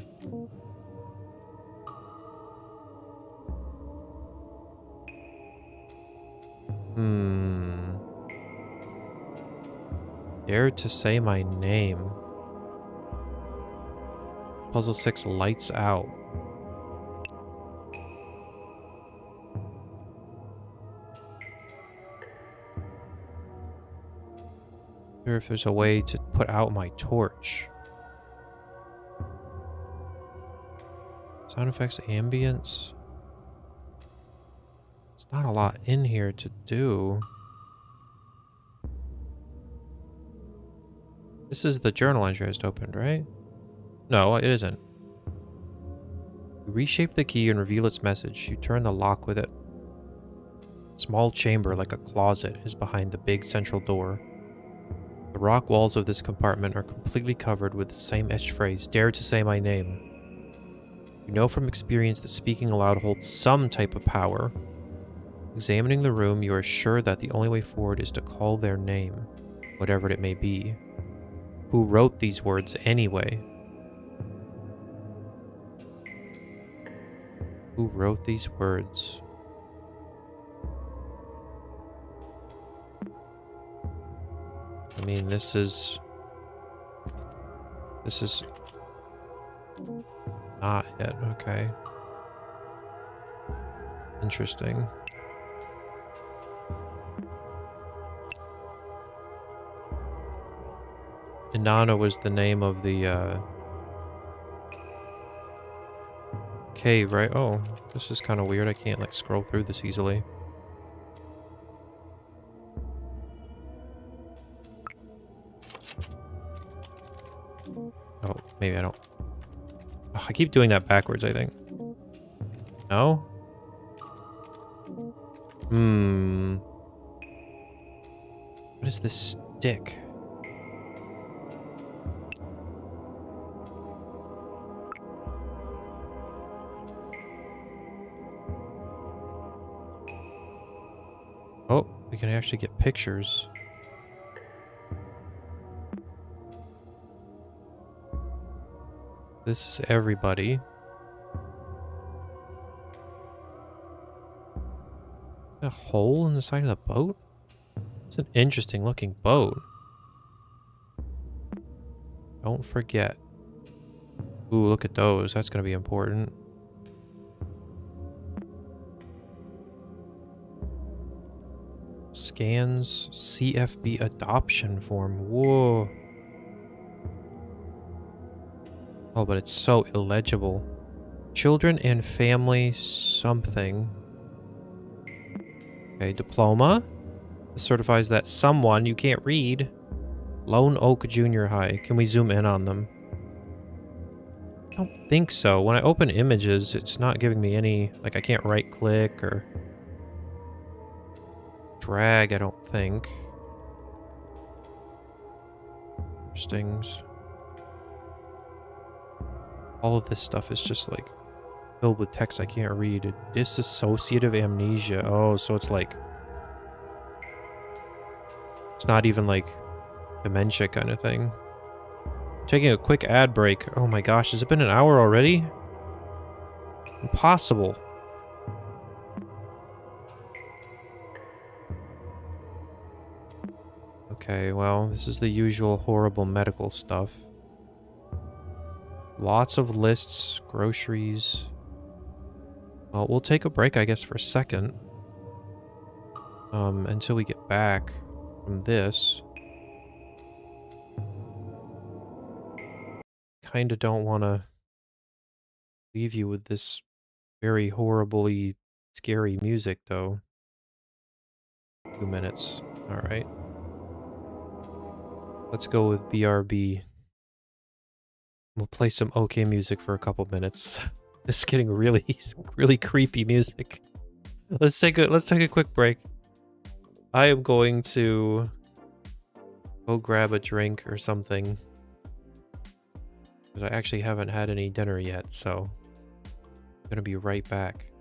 Dare to say my name. Puzzle 6 lights out. I wonder if there's a way to put out my torch. Sound effects, ambience. There's not a lot in here to do. This is the journal entry I just opened, right? No, it isn't. You reshape the key and reveal its message. You turn the lock with it. A small chamber like a closet is behind the big central door. The rock walls of this compartment are completely covered with the same etched phrase, "Dare to say my name." You know from experience that speaking aloud holds some type of power. Examining the room, you are sure that the only way forward is to call their name, whatever it may be. Who wrote these words anyway? Who wrote these words? I mean, this is not it. Okay. Interesting. Inanna was the name of the cave, right? Oh, this is kind of weird. I can't like scroll through this easily. Oh, maybe I don't. Oh, I keep doing that backwards, I think. No? What is this stick? Oh, we can actually get pictures. This is everybody. A hole in the side of the boat? It's an interesting looking boat. Don't forget. Ooh, look at those. That's going to be important. Scans CFB adoption form. Whoa. Oh, but it's so illegible. Children and family something. Okay, diploma. This certifies that someone you can't read. Lone Oak Junior High. Can we zoom in on them? I don't think so. When I open images, it's not giving me any... Like, I can't right-click or... drag, I don't think. Stings. All of this stuff is just, like, filled with text I can't read. Dissociative amnesia. Oh, so it's like... It's not even, like, dementia kind of thing. Taking a quick ad break. Oh my gosh, has it been an hour already? Impossible. Okay, well, this is the usual horrible medical stuff. Lots of lists, groceries. Well, we'll take a break, I guess, for a second. Until we get back from this. Kinda don't want to leave you with this very horribly scary music, though. 2 minutes. Alright. Let's go with BRB. We'll play some okay music for a couple minutes. This is getting really, really creepy music. Let's take a quick break. I am going to go grab a drink or something. Because I actually haven't had any dinner yet, so I'm gonna be right back.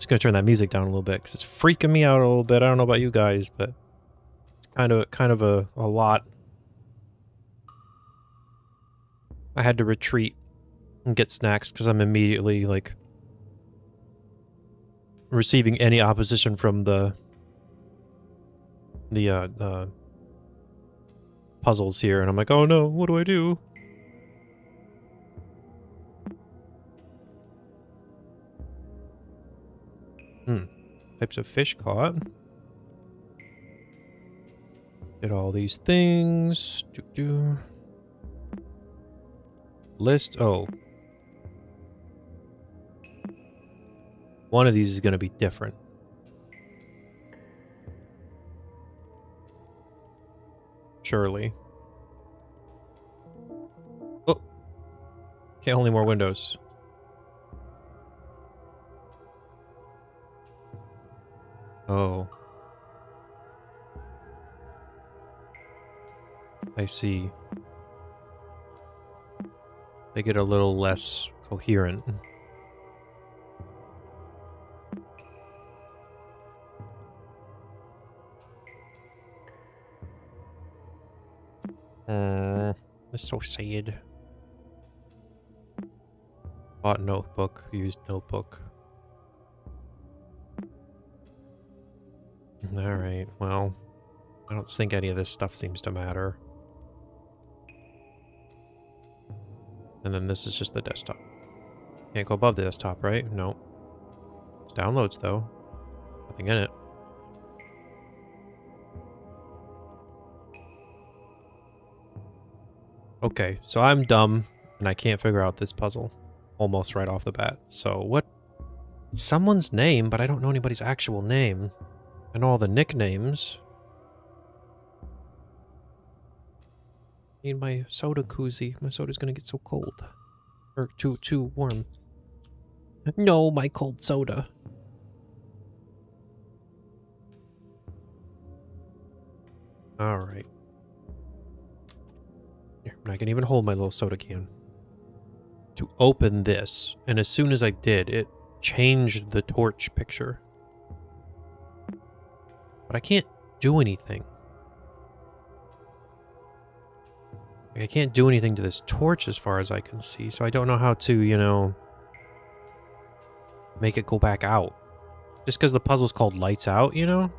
Just gonna turn that music down a little bit because it's freaking me out a little bit. I don't know about you guys, but it's kind of a lot. I had to retreat and get snacks because I'm immediately like receiving any opposition from the puzzles here, and I'm like, oh no, what do I do? Types of fish caught. Did all these things. List. Oh. One of these is going to be different. Surely. Oh. Okay, only more windows. Oh. I see. They get a little less coherent. That's so sad. Bought notebook, used notebook. Alright, well, I don't think any of this stuff seems to matter. And then this is just the desktop. Can't go above the desktop, right? No. It's downloads, though. Nothing in it. Okay, so I'm dumb, and I can't figure out this puzzle almost right off the bat. So what? Someone's name, but I don't know anybody's actual name. I know all the nicknames. Need my soda koozie. My soda's gonna get so cold. Or too warm. No, my cold soda. Alright. I can even hold my little soda can. To open this, and as soon as I did, it changed the torch picture. But I can't do anything. I can't do anything to this torch as far as I can see, so I don't know how to, you know, make it go back out. Just because the puzzle's called Lights Out, you know?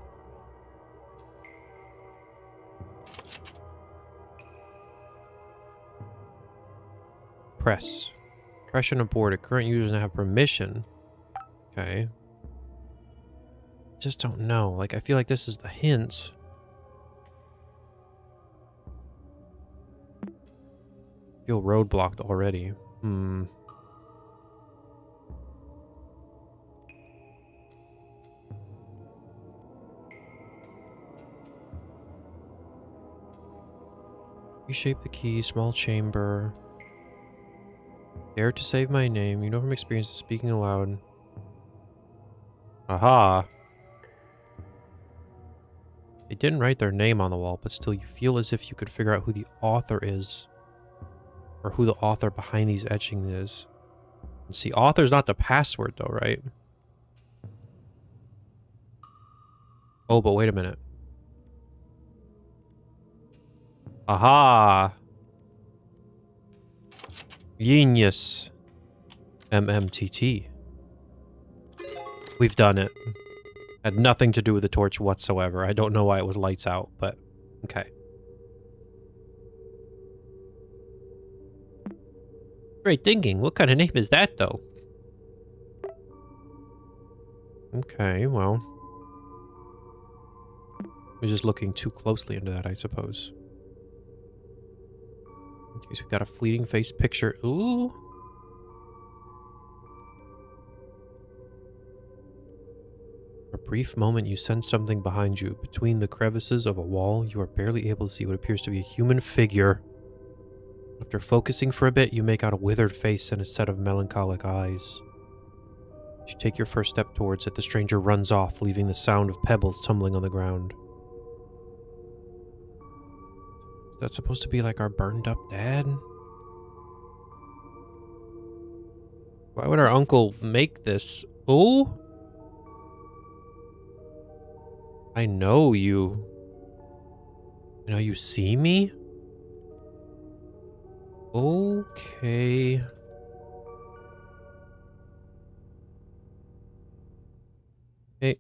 Press. Pressure aborted. Current user doesn't have permission. Okay. Just don't know. Like, I feel like this is the hint. Feel roadblocked already. Reshape the key, small chamber. Dare to save my name. You know from experience of speaking aloud. Aha! They didn't write their name on the wall, but still you feel as if you could figure out who the author is. Or who the author behind these etchings is. And see, author's not the password though, right? Oh, but wait a minute. Aha! Genius. MMTT. We've done it. Had nothing to do with the torch whatsoever. I don't know why it was lights out, but okay. Great thinking. What kind of name is that, though? Okay, well. We're just looking too closely into that, I suppose. Okay, so we've got a fleeting face picture. Ooh. For a brief moment, you sense something behind you. Between the crevices of a wall, you are barely able to see what appears to be a human figure. After focusing for a bit, you make out a withered face and a set of melancholic eyes. As you take your first step towards it, the stranger runs off, leaving the sound of pebbles tumbling on the ground. Is that supposed to be like our burned up dad? Why would our uncle make this? Oh? I know you. You know, you see me? Okay. Hey.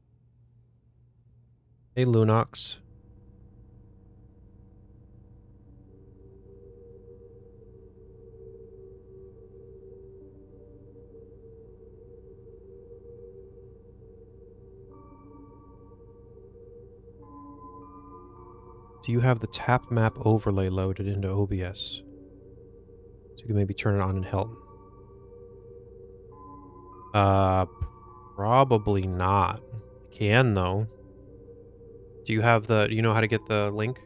Hey, Lunox. Do you have the tap map overlay loaded into OBS? So you can maybe turn it on and help. Probably not. Can though. Do you have the, do you know how to get the link?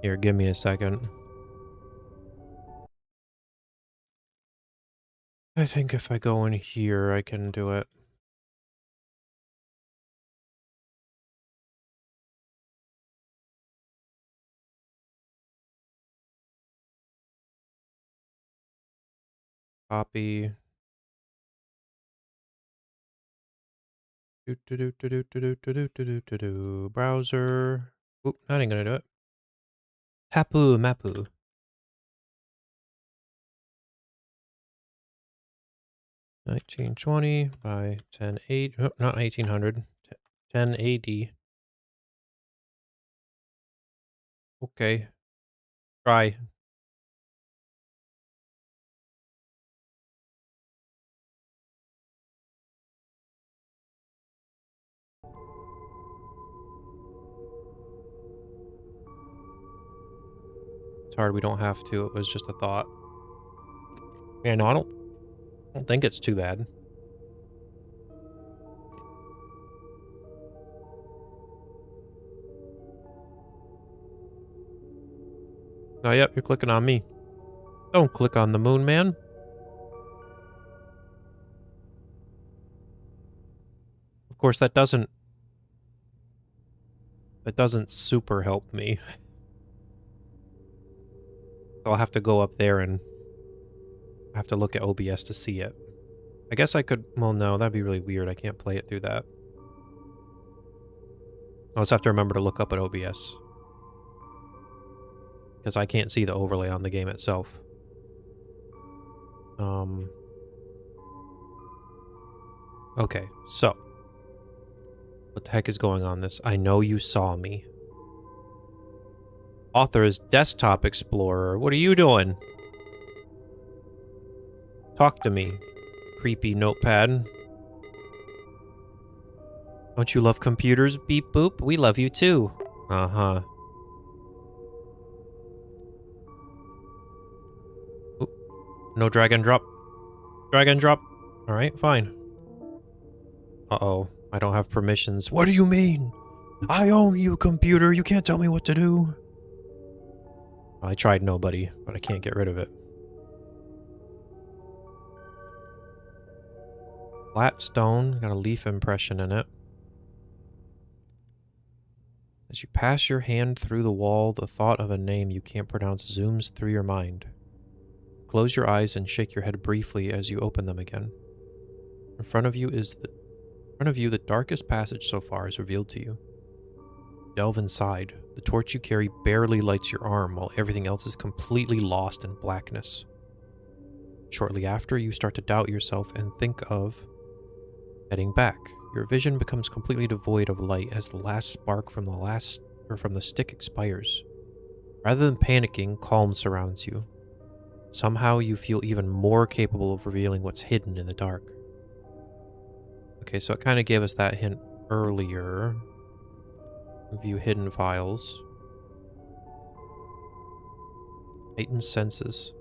Here, give me a second. I think if I go in here, I can do it. Copy. Browser. Oop, that ain't gonna do it. Tapu Mapu. 1920 by 1080. Oh, not 1800. 1080. Okay. Try. It's hard. We don't have to. It was just a thought. Yeah, no, I don't think it's too bad. Oh, yep, you're clicking on me. Don't click on the moon, man. Of course, that doesn't super help me. So I'll have to go up there and I have to look at OBS to see it. I guess I could, well, no, that'd be really weird. I can't play it through that. I'll just have to remember to look up at OBS. Because I can't see the overlay on the game itself. Okay, so. What the heck is going on this? I know you saw me. Author is Desktop Explorer. What are you doing? Talk to me, creepy notepad. Don't you love computers, beep boop? We love you too. Uh-huh. Oop. No drag and drop. Drag and drop. Alright, fine. Uh-oh. I don't have permissions. What do you mean? I own you, computer. You can't tell me what to do. I tried nobody, but I can't get rid of it. Flat stone. Got a leaf impression in it. As you pass your hand through the wall, the thought of a name you can't pronounce zooms through your mind. Close your eyes and shake your head briefly as you open them again. In front of you, the darkest passage so far is revealed to you. Delve inside. The torch you carry barely lights your arm, while everything else is completely lost in blackness. Shortly after, you start to doubt yourself and think of heading back. Your vision becomes completely devoid of light as the last spark from the stick expires. Rather than panicking, calm surrounds you. Somehow you feel even more capable of revealing what's hidden in the dark. Okay, so it kind of gave us that hint earlier. View hidden files. Heightened senses.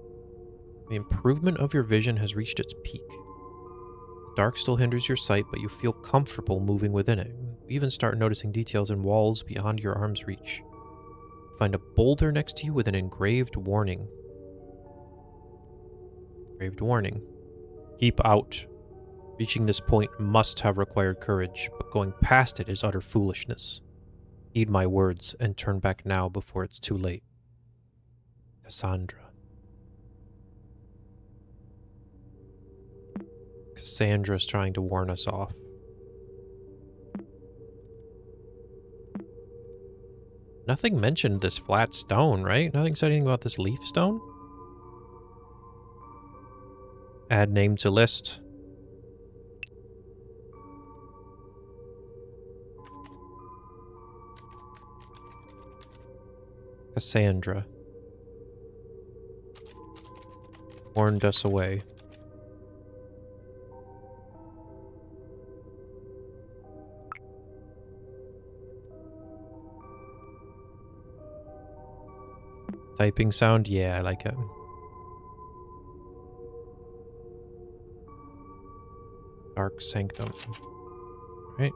The improvement of your vision has reached its peak. The dark still hinders your sight, but you feel comfortable moving within it. You even start noticing details in walls beyond your arm's reach. You find a boulder next to you with an engraved warning. Engraved warning. Keep out. Reaching this point must have required courage, but going past it is utter foolishness. Heed my words and turn back now before it's too late. Cassandra. Cassandra's trying to warn us off. Nothing mentioned this flat stone, right? Nothing said anything about this leaf stone? Add name to list. Cassandra. Warned us away. Typing sound? Yeah, I like it. Dark Sanctum. Right.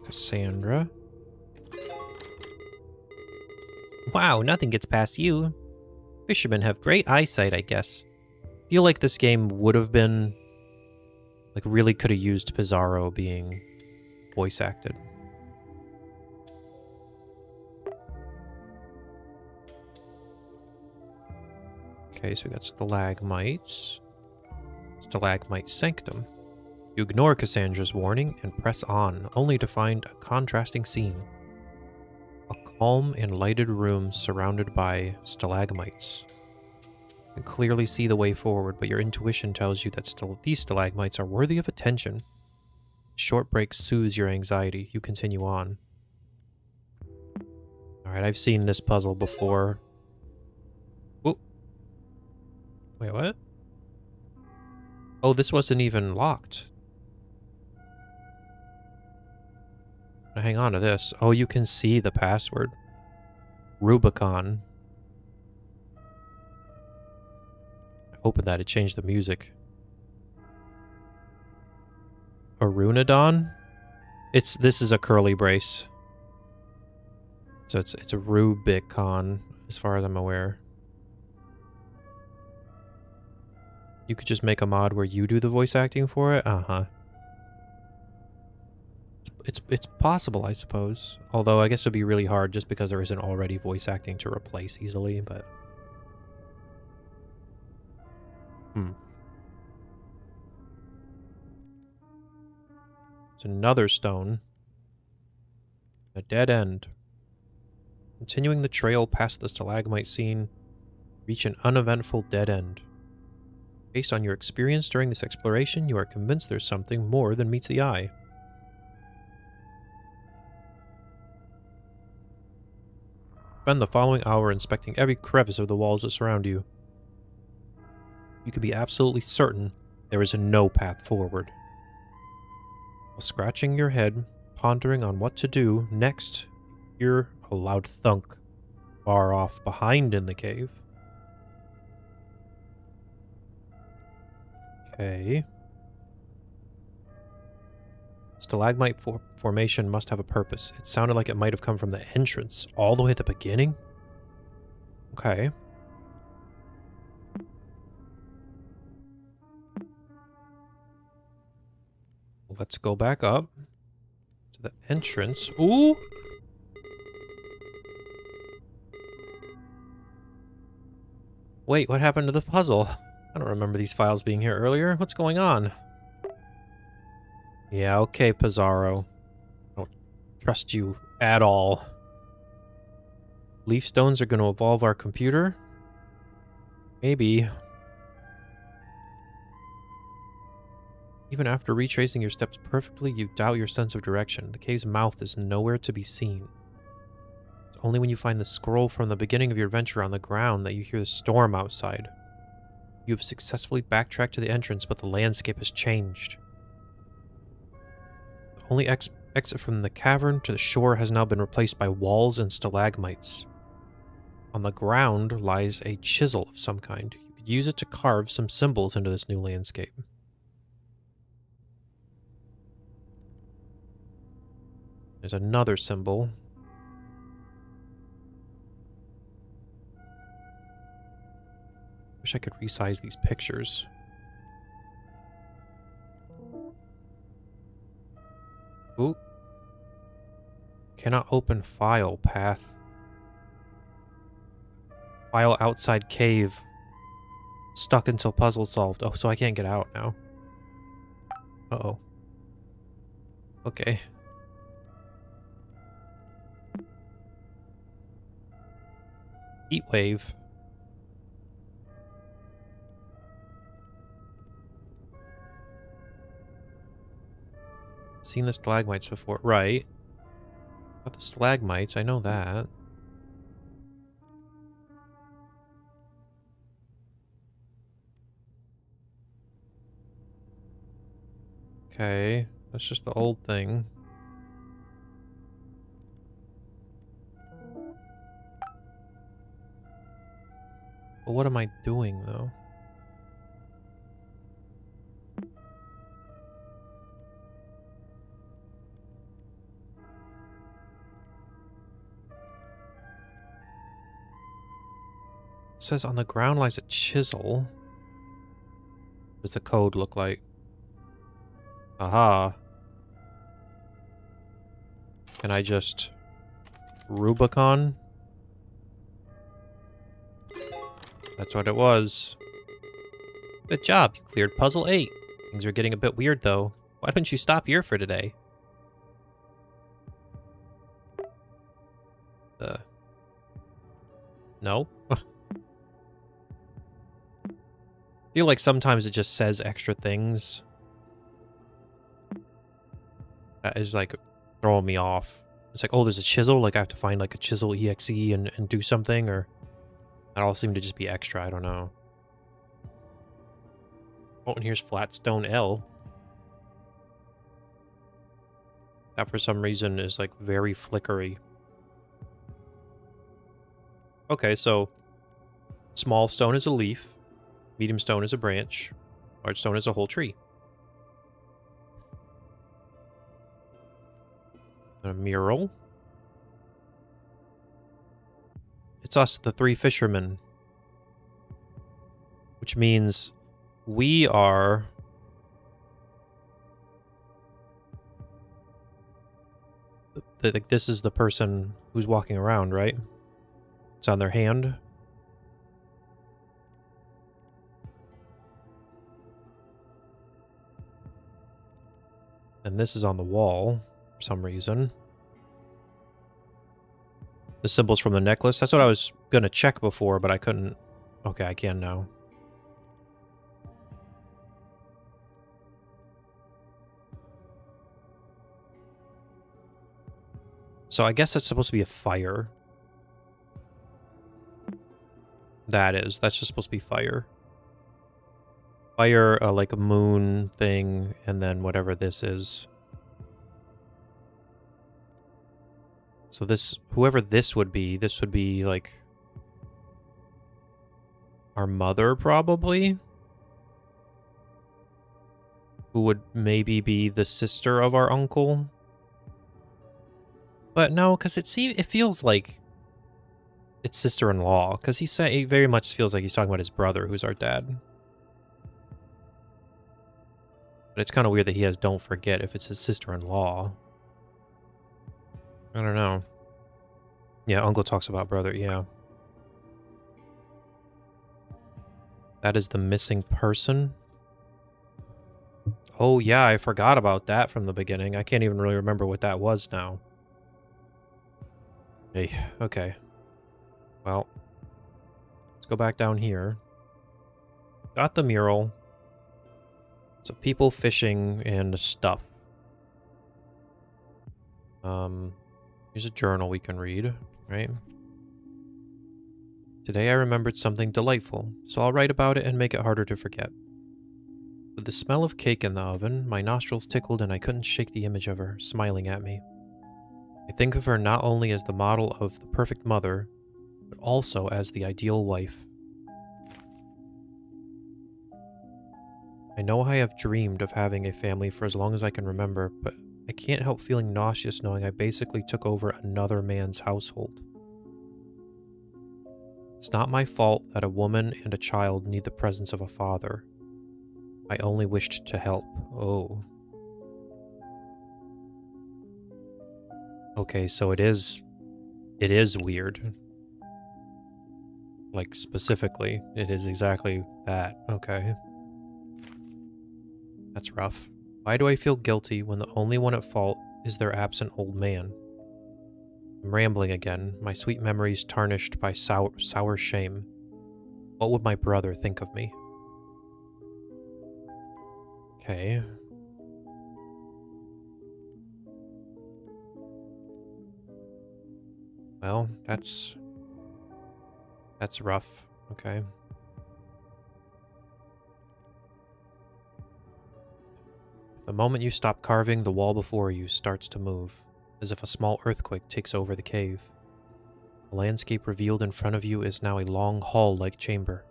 Cassandra. Wow, nothing gets past you. Fishermen have great eyesight, I guess. Feel like this game would have been... like, really could have used Pizarro being voice acted. Okay, so we got stalagmites. Stalagmite Sanctum. You ignore Cassandra's warning and press on, only to find a contrasting scene. A calm and lighted room surrounded by stalagmites. You can clearly see the way forward, but your intuition tells you that these stalagmites are worthy of attention. Short break soothes your anxiety. You continue on. Alright, I've seen this puzzle before. Whoa. Wait, what? Oh, this wasn't even locked. Now hang on to this. Oh, you can see the password. Rubicon. I opened that, it changed the music. Arunodon? This is a curly brace. So it's a Rubicon, as far as I'm aware. You could just make a mod where you do the voice acting for it? Uh-huh. It's possible, I suppose. Although I guess it'd be really hard just because there isn't already voice acting to replace easily, but... It's another stone. A dead end. Continuing the trail past the stalagmite scene, reach an uneventful dead end. Based on your experience during this exploration, you are convinced there's something more than meets the eye. Spend the following hour inspecting every crevice of the walls that surround you. You can be absolutely certain there is no path forward. While scratching your head, pondering on what to do next, you hear a loud thunk far off behind in the cave. Okay. Stalagmite formation must have a purpose. It sounded like it might have come from the entrance, all the way at the beginning? Okay. Let's go back up to the entrance. Ooh! Wait, what happened to the puzzle? I don't remember these files being here earlier. What's going on? Yeah, okay, Pizarro. I don't trust you at all. Leaf stones are going to evolve our computer? Maybe. Even after retracing your steps perfectly, you doubt your sense of direction. The cave's mouth is nowhere to be seen. It's only when you find the scroll from the beginning of your adventure on the ground that you hear the storm outside. You have successfully backtracked to the entrance, but the landscape has changed. The only exit from the cavern to the shore has now been replaced by walls and stalagmites. On the ground lies a chisel of some kind. You could use it to carve some symbols into this new landscape. There's another symbol. Wish I could resize these pictures. Ooh. Cannot open file path. While outside cave. Stuck until puzzle solved. Oh, so I can't get out now. Uh-oh. Okay. Heat wave. Seen the stalagmites before. Right. About the stalagmites, I know that. Okay. That's just the old thing. But what am I doing, though? It says on the ground lies a chisel. What does the code look like? Aha. Can I just Rubicon? That's what it was. Good job, you cleared puzzle 8. Things are getting a bit weird, though. Why don't you stop here for today? No? I feel like sometimes it just says extra things. That is, like, throwing me off. It's like, oh, there's a chisel? Like, I have to find, like, a chisel EXE and do something? Or that all seemed to just be extra. I don't know. Oh, and here's Flatstone L. That, for some reason, is, like, very flickery. Okay, so small stone is a leaf, medium stone is a branch, large stone is a whole tree. A mural. It's us, the three fishermen. Which means we are... Like, this is the person who's walking around, right? It's on their hand. And this is on the wall for some reason. The symbols from the necklace. That's what I was going to check before, but I couldn't. Okay, I can now. So I guess that's supposed to be a fire. That's just supposed to be fire. Fire, like a moon thing, and then whatever this is. So this, whoever this would be like our mother, probably? Who would maybe be the sister of our uncle? But no, because it feels like it's sister-in-law, because he very much feels like he's talking about his brother, who's our dad. But it's kind of weird that he has don't forget if it's his sister-in-law. I don't know. Yeah, uncle talks about brother, yeah. That is the missing person. Oh yeah, I forgot about that from the beginning. I can't even really remember what that was now. Hey, okay. Well, let's go back down here. Got the mural. So people fishing and stuff. Here's a journal we can read, right? Today I remembered something delightful, so I'll write about it and make it harder to forget. With the smell of cake in the oven, my nostrils tickled and I couldn't shake the image of her, smiling at me. I think of her not only as the model of the perfect mother, but also as the ideal wife. I know I have dreamed of having a family for as long as I can remember, but I can't help feeling nauseous knowing I basically took over another man's household. It's not my fault that a woman and a child need the presence of a father. I only wished to help. Oh. Okay, so it is weird. Like, specifically, it is exactly that. Okay. That's rough. Why do I feel guilty when the only one at fault is their absent old man? I'm rambling again, my sweet memories tarnished by sour shame. What would my brother think of me? Okay. Well, that's rough. Okay. The moment you stop carving, the wall before you starts to move, as if a small earthquake takes over the cave. The landscape revealed in front of you is now a long hall-like chamber.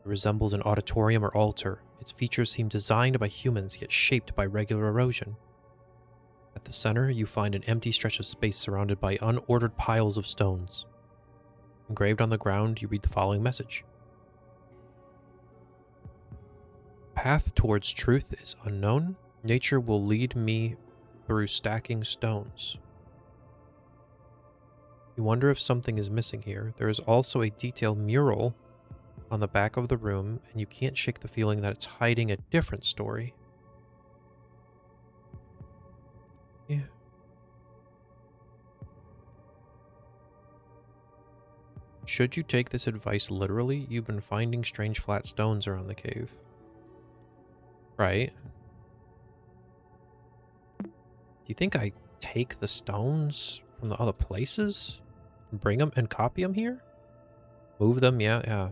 It resembles an auditorium or altar. Its features seem designed by humans, yet shaped by regular erosion. At the center, you find an empty stretch of space surrounded by unordered piles of stones. Engraved on the ground, you read the following message. Path towards truth is unknown. Nature will lead me through stacking stones. You wonder if something is missing here. There is also a detailed mural on the back of the room, and you can't shake the feeling that it's hiding a different story. Yeah. Should you take this advice literally, you've been finding strange flat stones around the cave. Right. Do you think I take the stones from the other places? Bring them and copy them here? Move them? Yeah.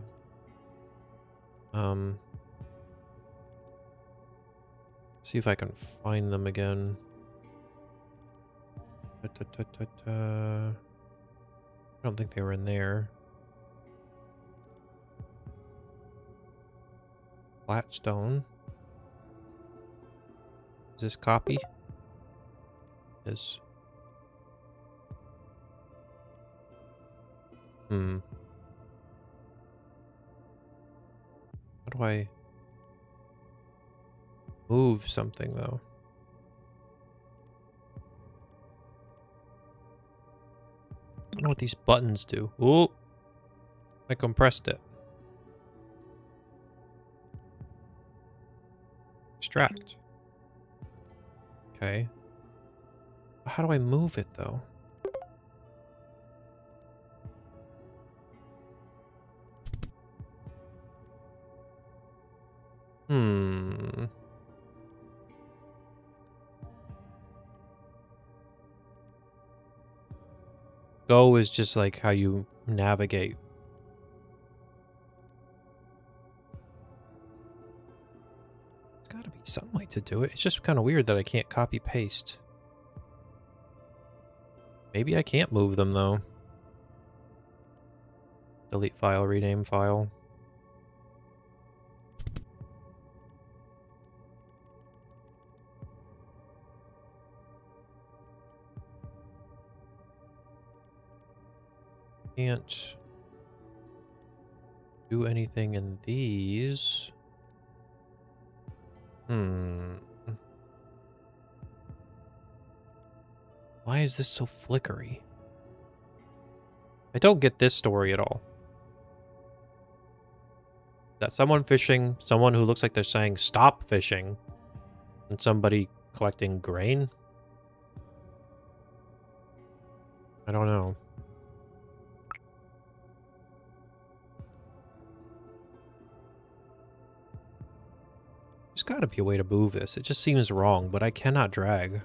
See if I can find them again. I don't think they were in there. Flat stone. Is this copy? Is. How do I move something though? I don't know what these buttons do. Ooh, I compressed it. Extract. Okay. How do I move it though? Go is just like how you navigate. There's gotta be some way to do it. It's just kind of weird that I can't copy paste. Maybe I can't move them though. Delete file, rename file. Can't do anything in these. Why is this so flickery? I don't get this story at all. That someone fishing, someone who looks like they're saying stop fishing, and somebody collecting grain? I don't know. There's gotta be a way to move this. It just seems wrong, but I cannot drag.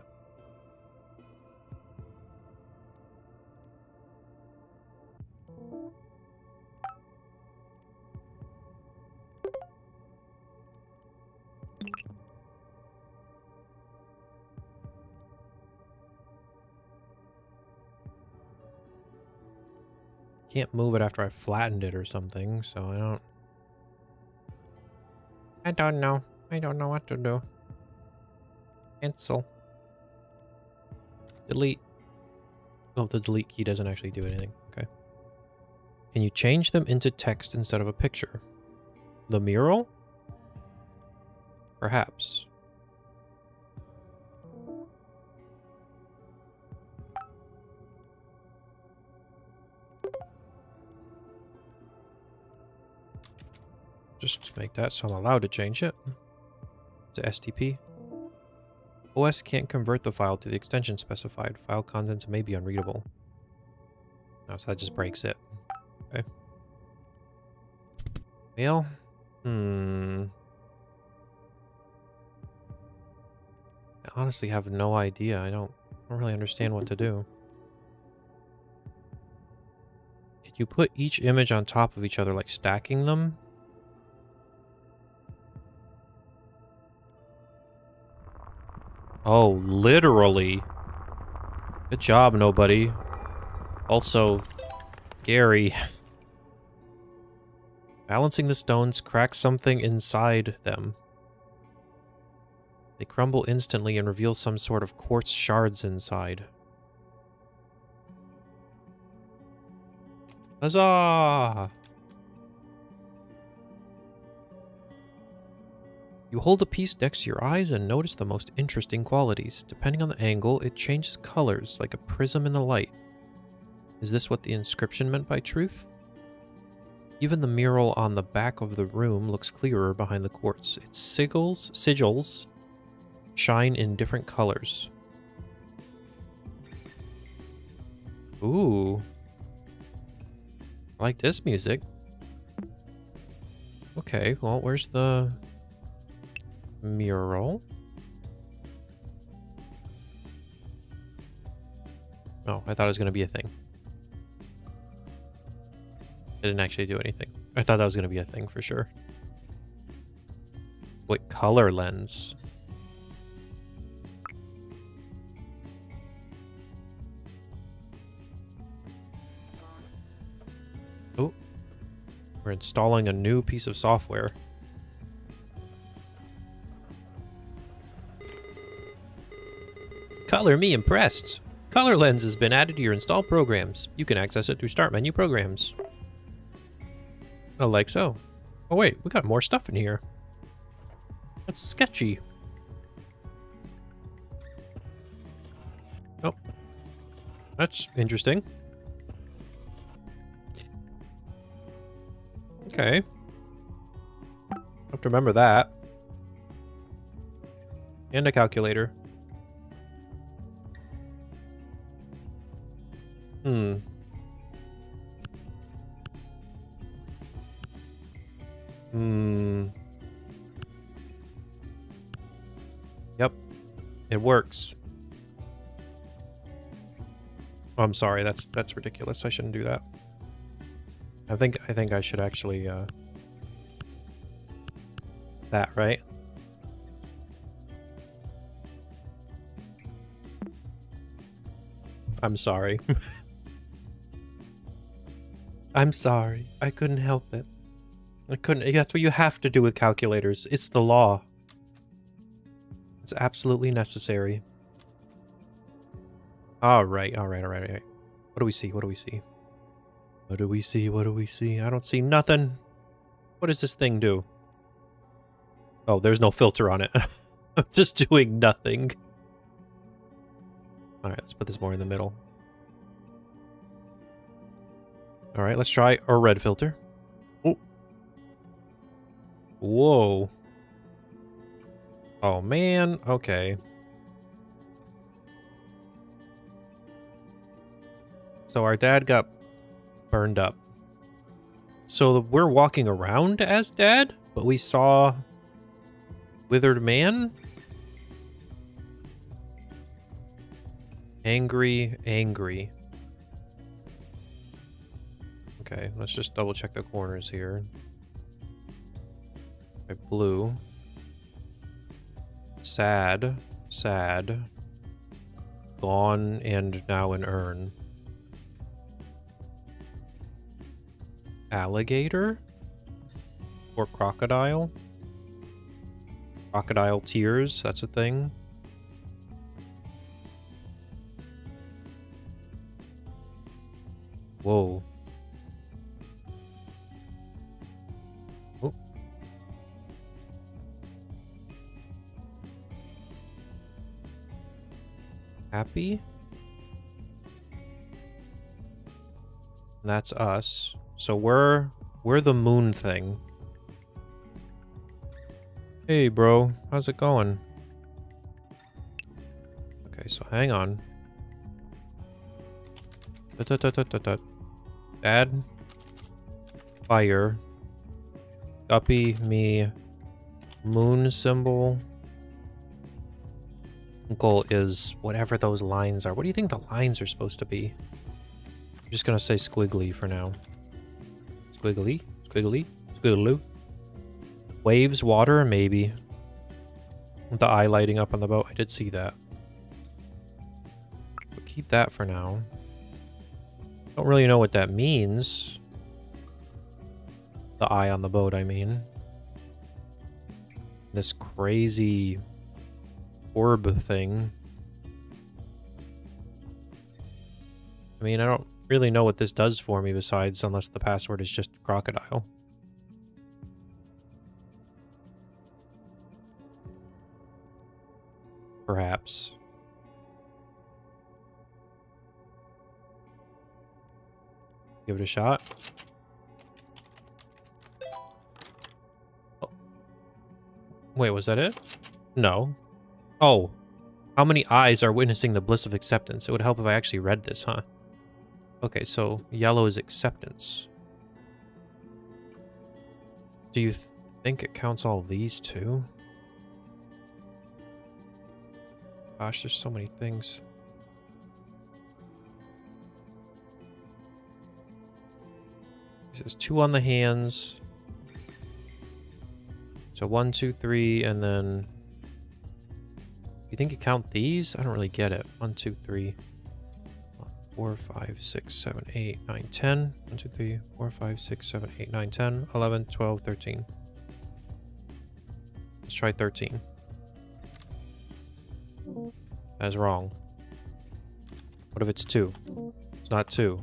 Can't move it after I flattened it or something, so I don't know. I don't know what to do. Cancel. Delete. Oh, the delete key doesn't actually do anything. Okay. Can you change them into text instead of a picture? The mural? Perhaps. just make that so I'm allowed to change it to STP. OS can't convert the file to the extension specified. File contents may be unreadable. Oh, so that just breaks it. Okay. Well, I honestly have no idea. I don't really understand what to do. Can you put each image on top of each other, like stacking them? Oh, literally. Good job, nobody. Also, Gary. Balancing the stones cracks something inside them. They crumble instantly and reveal some sort of quartz shards inside. Huzzah! You hold a piece next to your eyes and notice the most interesting qualities. Depending on the angle, it changes colors like a prism in the light. Is this what the inscription meant by truth? Even the mural on the back of the room looks clearer behind the quartz. Its sigils shine in different colors. Ooh. I like this music. Okay, well, where's the mural? Oh, I thought it was going to be a thing. It didn't actually do anything. I thought that was going to be a thing for sure. What color lens? Oh, we're installing a new piece of software. Color me impressed. Color lens has been added to your installed programs. You can access it through Start Menu Programs. Oh, like so. Oh wait, we got more stuff in here. That's sketchy. Oh. That's interesting. Okay. Have to remember that. And a calculator. Yep. It works. Oh, I'm sorry. That's ridiculous. I shouldn't do that. I think I should actually that, right? I'm sorry. I'm sorry. I couldn't help it. I couldn't. That's what you have to do with calculators. It's the law. It's absolutely necessary. All right. What do we see? What do we see? What do we see? What do we see? I don't see nothing. What does this thing do? Oh, there's no filter on it. I'm just doing nothing. All right, let's put this more in the middle. All right, let's try a red filter. Oh. Whoa. Oh, man. Okay. So our dad got burned up. So we're walking around as dad, but we saw withered man? Angry. Okay, let's just double check the corners here. Okay, blue. Sad. Gone and now an urn. Alligator? Or crocodile? Crocodile tears, that's a thing. Whoa. Oh. Happy? That's us. So we're the moon thing. Hey, bro. How's it going? Okay, so hang on. Dad. Fire. Guppy, me. Moon symbol. Uncle is whatever those lines are. What do you think the lines are supposed to be? I'm just gonna say squiggly for now. Squiggly? Squiggly? Squiggloo? Waves, water, maybe. With the eye lighting up on the boat. I did see that. But keep that for now. Don't really know what that means. The eye on the boat, I mean. This crazy orb thing. I mean, I don't really know what this does for me besides, unless the password is just crocodile. Perhaps. Give it a shot. Oh. Wait, was that it? No. Oh. How many eyes are witnessing the bliss of acceptance? It would help if I actually read this, huh? Okay, so yellow is acceptance. Do you think it counts all these too? Gosh, there's so many things. It says 2 on the hands. So 1, 2, 3, and then... You think you count these? I don't really get it. 1, 2, 3, 4, 5, 6, 7, 8, 9, 10. 1, 2, 3, 4, 5, 6, 7, 8, 9, 10, 11, 12, 13. Let's try 13. That is wrong. What if it's 2? It's not 2.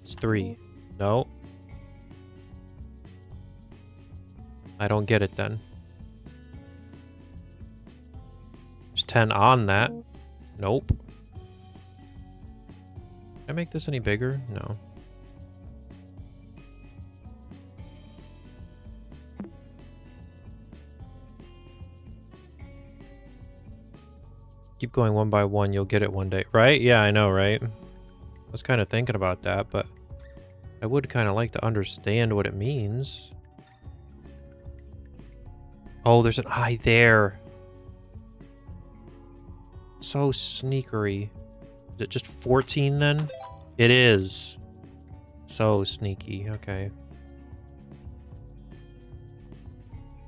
It's 3. No. I don't get it then. There's 10 on that. Nope. Can I make this any bigger? No. Keep going one by one, you'll get it one day. Right? Yeah, I know, right? I was kind of thinking about that, but I would kind of like to understand what it means. Oh, there's an eye there. So sneakery. Is it just 14 then? It is. So sneaky. Okay.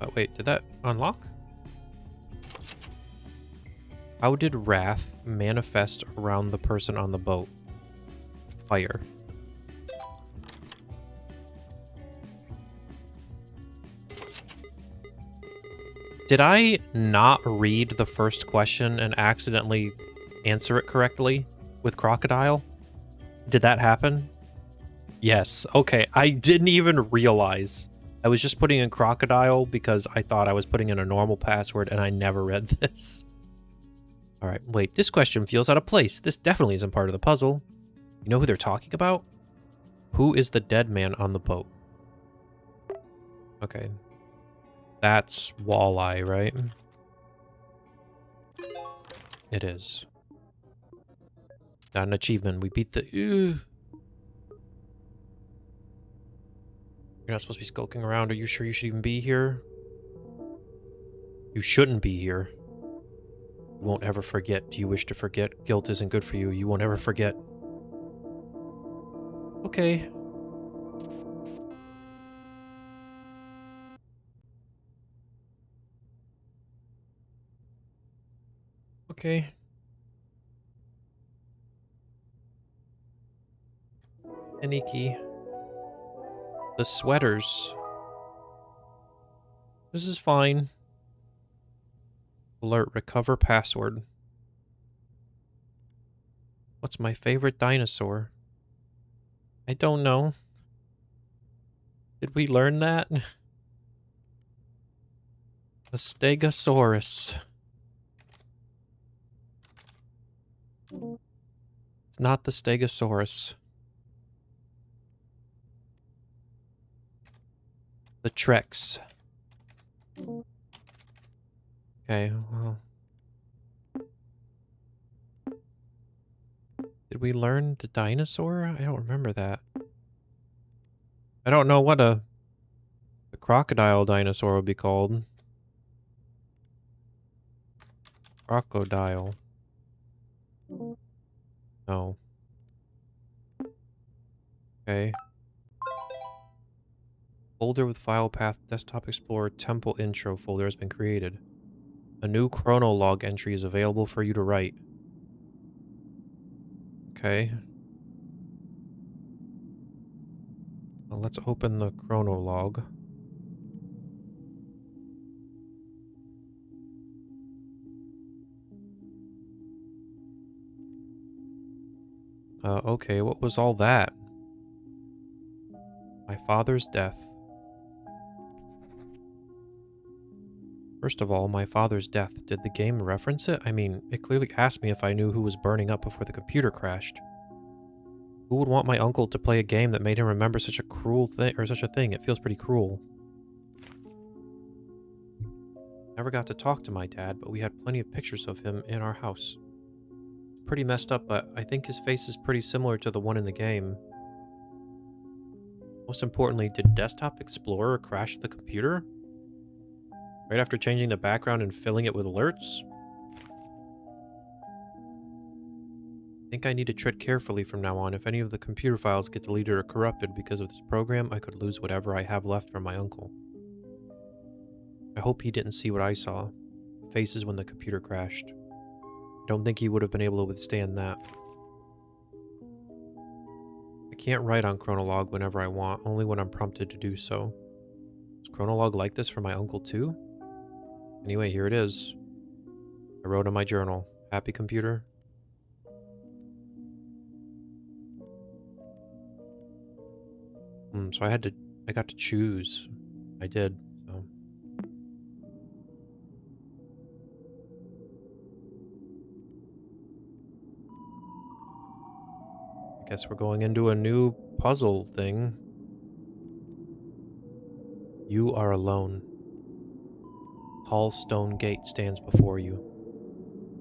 Oh, wait, did that unlock? How did wrath manifest around the person on the boat? Fire. Did I not read the first question and accidentally answer it correctly with crocodile? Did that happen? Yes. Okay. I didn't even realize. I was just putting in crocodile because I thought I was putting in a normal password and I never read this. All right. Wait, this question feels out of place. This definitely isn't part of the puzzle. You know who they're talking about? Who is the dead man on the boat? Okay. That's walleye, right? It is. Got an achievement. We beat the... You're not supposed to be skulking around. Are you sure you should even be here? You shouldn't be here. You won't ever forget. Do you wish to forget? Guilt isn't good for you. You won't ever forget. Okay. Okay. Aniki. The sweaters. This is fine. Alert, recover password. What's my favorite dinosaur? I don't know. Did we learn that? A stegosaurus. It's not the stegosaurus. The Trex. Okay, well. Did we learn the dinosaur? I don't remember that. I don't know what a crocodile dinosaur would be called. Crocodile. No. Okay. Folder with file path, desktop explorer, temple intro folder has been created. A new chronolog entry is available for you to write. Okay. Well, let's open the chronolog. Okay, what was all that? My father's death. First of all, my father's death. Did the game reference it? I mean, it clearly asked me if I knew who was burning up before the computer crashed. Who would want my uncle to play a game that made him remember such a cruel thing, or such a thing? It feels pretty cruel. Never got to talk to my dad, but we had plenty of pictures of him in our house. It's pretty messed up, but I think his face is pretty similar to the one in the game. Most importantly, did Desktop Explorer crash the computer? Right after changing the background and filling it with alerts? I think I need to tread carefully from now on. If any of the computer files get deleted or corrupted because of this program, I could lose whatever I have left from my uncle. I hope he didn't see what I saw. Faces when the computer crashed. I don't think he would have been able to withstand that. I can't write on chronolog whenever I want, only when I'm prompted to do so. Is chronolog like this for my uncle too? Anyway, here it is. I wrote in my journal. Happy computer? So I got to choose. I did, so. I guess we're going into a new puzzle thing. You are alone. Tall stone gate stands before you.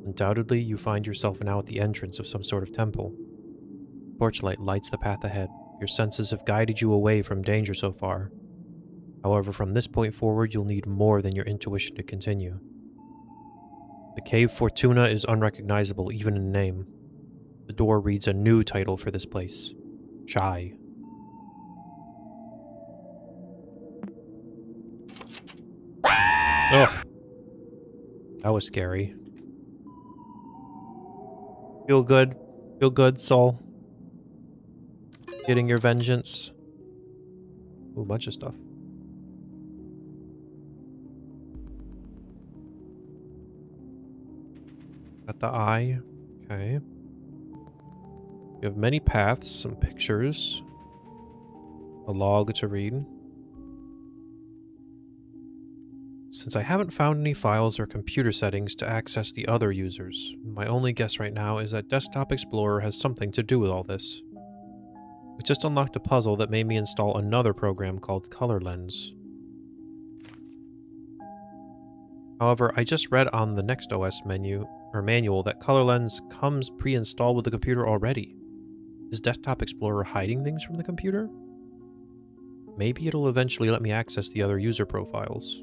Undoubtedly, you find yourself now at the entrance of some sort of temple. Torchlight lights the path ahead. Your senses have guided you away from danger so far. However, from this point forward, you'll need more than your intuition to continue. The Cave Fortuna is unrecognizable, even in name. The door reads a new title for this place. Shy. Ugh. That was scary. Feel good. Feel good, Sol. Getting your vengeance. Ooh, a bunch of stuff. Got the eye. Okay. You have many paths, some pictures. A log to read. Since I haven't found any files or computer settings to access the other users, my only guess right now is that Desktop Explorer has something to do with all this. We just unlocked a puzzle that made me install another program called Color Lens. However, I just read on the Next OS manual that Color Lens comes pre-installed with the computer already. Is Desktop Explorer hiding things from the computer? Maybe it'll eventually let me access the other user profiles.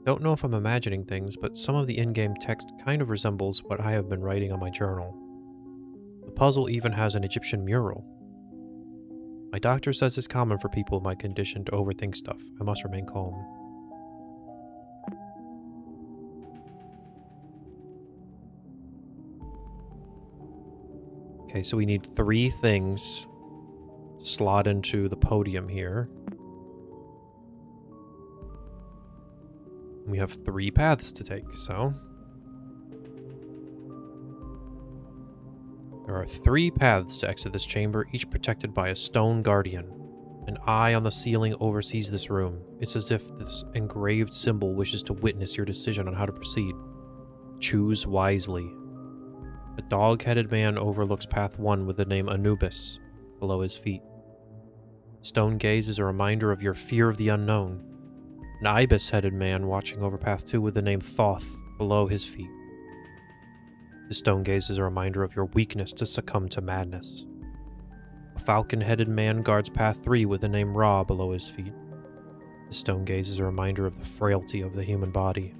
Don't know if I'm imagining things, but some of the in-game text kind of resembles what I have been writing on my journal. The puzzle even has an Egyptian mural. My doctor says it's common for people in my condition to overthink stuff. I must remain calm. Okay, so we need 3 things slot into the podium here. We have 3 paths to take, so... There are 3 paths to exit this chamber, each protected by a stone guardian. An eye on the ceiling oversees this room. It's as if this engraved symbol wishes to witness your decision on how to proceed. Choose wisely. A dog-headed man overlooks path 1 with the name Anubis below his feet. Stone gaze is a reminder of your fear of the unknown. An ibis-headed man watching over path 2 with the name Thoth below his feet. His stone gaze is a reminder of your weakness to succumb to madness. A falcon-headed man guards path 3 with the name Ra below his feet. His stone gaze is a reminder of the frailty of the human body.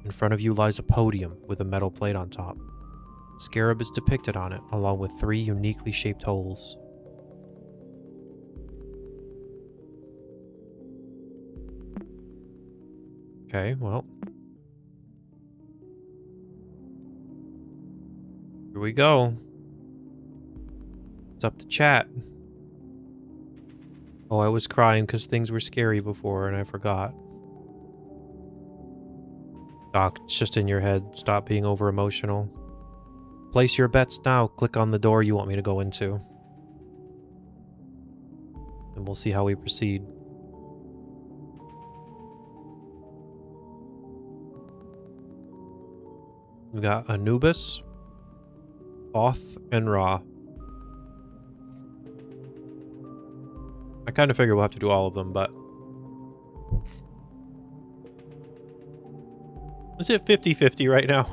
In front of you lies a podium with a metal plate on top. A scarab is depicted on it, along with 3 uniquely shaped holes. Okay, well. Here we go. It's up to chat. Oh, I was crying because things were scary before and I forgot. Doc, it's just in your head. Stop being over emotional. Place your bets now. Click on the door you want me to go into. And we'll see how we proceed. We've got Anubis, Thoth, and Ra. I kind of figure we'll have to do all of them, but... Is it 50-50 right now?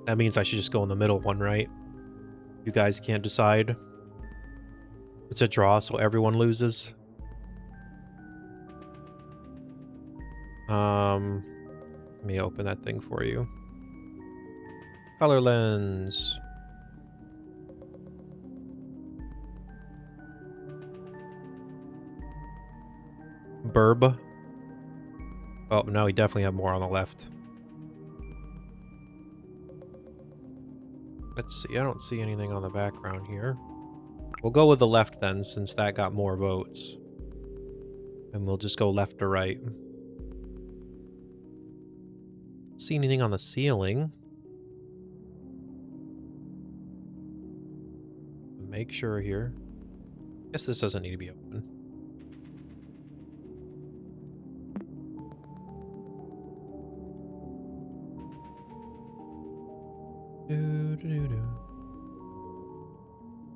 That means I should just go in the middle one, right? You guys can't decide. It's a draw, so everyone loses. Let me open that thing for you. Color lens. Burb. Oh, no, we definitely have more on the left. Let's see, I don't see anything on the background here. We'll go with the left then, since that got more votes. And we'll just go left to right. See anything on the ceiling? Make sure here. Guess this doesn't need to be open.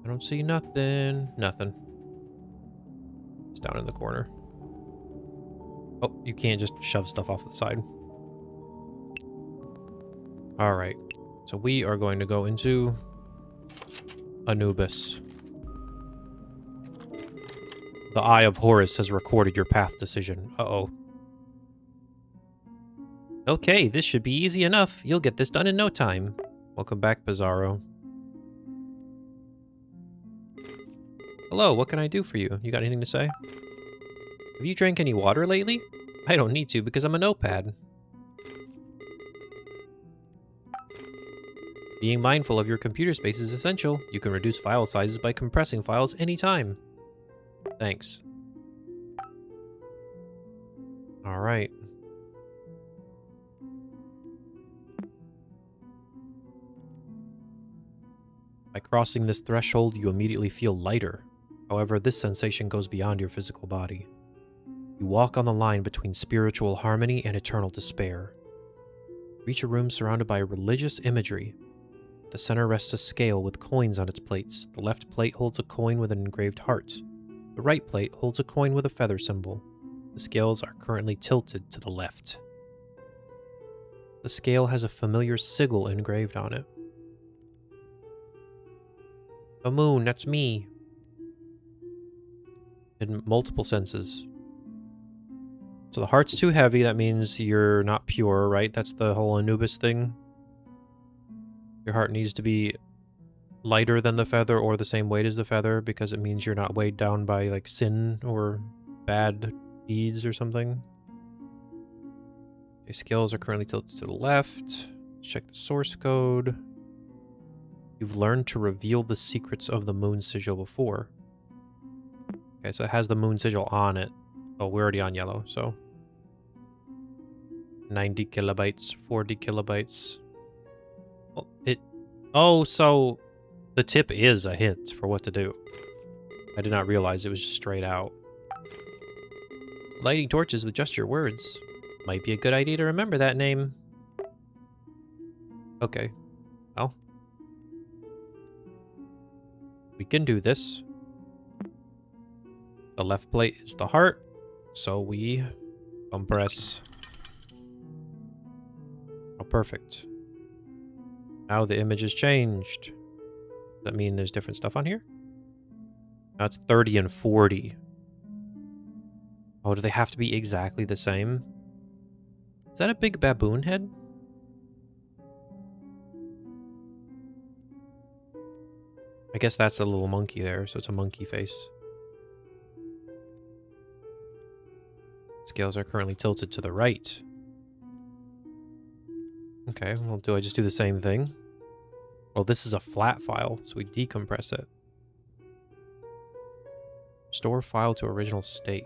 I don't see nothing. Nothing. It's down in the corner. Oh, you can't just shove stuff off the side. Alright. So we are going to go into Anubis. The Eye of Horus has recorded your path decision. Uh-oh. Okay, this should be easy enough. You'll get this done in no time. Welcome back, Bizarro. Hello, what can I do for you? You got anything to say? Have you drank any water lately? I don't need to because I'm a notepad. Being mindful of your computer space is essential. You can reduce file sizes by compressing files anytime. Thanks. Alright. By crossing this threshold, you immediately feel lighter. However, this sensation goes beyond your physical body. You walk on the line between spiritual harmony and eternal despair. Reach a room surrounded by religious imagery. At the center rests a scale with coins on its plates. The left plate holds a coin with an engraved heart. The right plate holds a coin with a feather symbol. The scales are currently tilted to the left. The scale has a familiar sigil engraved on it. The moon, that's me. In multiple senses. So the heart's too heavy, that means you're not pure, right? That's the whole Anubis thing. Your heart needs to be lighter than the feather or the same weight as the feather because it means you're not weighed down by like sin or bad deeds or something. Okay, scales are currently tilted to the left. Let's check the source code. You've learned to reveal the secrets of the moon sigil before. Okay, so it has the moon sigil on it. Oh, we're already on yellow, so 90 kilobytes, 40 kilobytes. Well, oh, so the tip is a hint for what to do. I did not realize it was just straight out. Lighting torches with just your words. Might be a good idea to remember that name. Okay. Well. We can do this. The left plate is the heart, so we compress. Oh, perfect. Now the image is changed. Does that mean there's different stuff on here? Now it's 30 and 40. Oh, do they have to be exactly the same? Is that a big baboon head? I guess that's a little monkey there, so it's a monkey face. Scales are currently tilted to the right. Okay, well, do I just do the same thing? Well, this is a flat file, so we decompress it. Restore file to original state.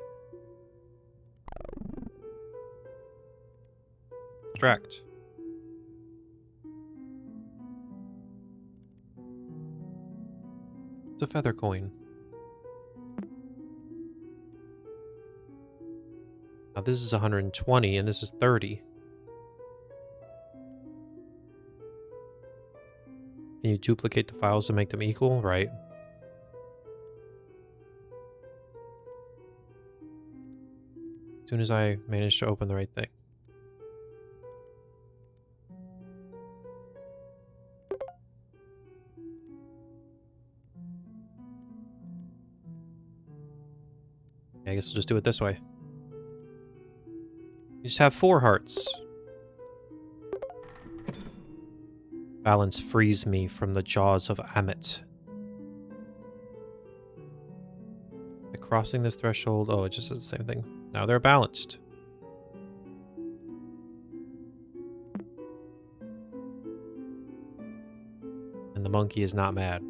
Extract. It's a feather coin. Now this is 120 and this is 30. Can you duplicate the files to make them equal? Right. As soon as I manage to open the right thing. I guess we'll just do it this way. You just have 4 hearts. Balance frees me from the jaws of Amit. By crossing this threshold... Oh, it just says the same thing. Now they're balanced. And the monkey is not mad.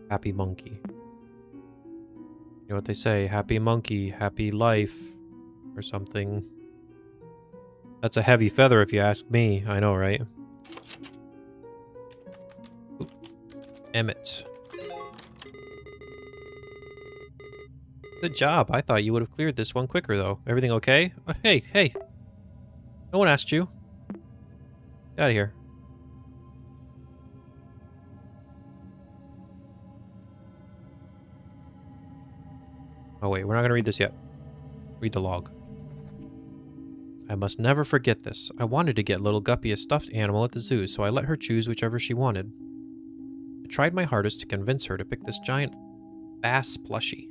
Happy monkey. You know what they say? Happy monkey, happy life. Or something. That's a heavy feather if you ask me. I know, right? Emmett. Good job. I thought you would have cleared this one quicker, though. Everything okay? Oh, hey, hey. No one asked you. Get out of here. Oh, wait. We're not going to read this yet. Read the log. I must never forget this. I wanted to get little Guppy a stuffed animal at the zoo, so I let her choose whichever she wanted. I tried my hardest to convince her to pick this giant bass plushie.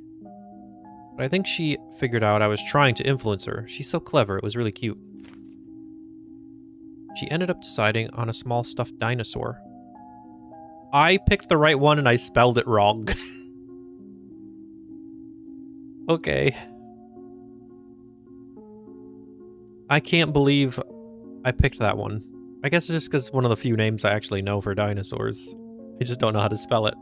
But I think she figured out I was trying to influence her. She's so clever, it was really cute. She ended up deciding on a small stuffed dinosaur. I picked the right one and I spelled it wrong. Okay. I can't believe I picked that one. I guess it's just because one of the few names I actually know for dinosaurs. I just don't know how to spell it.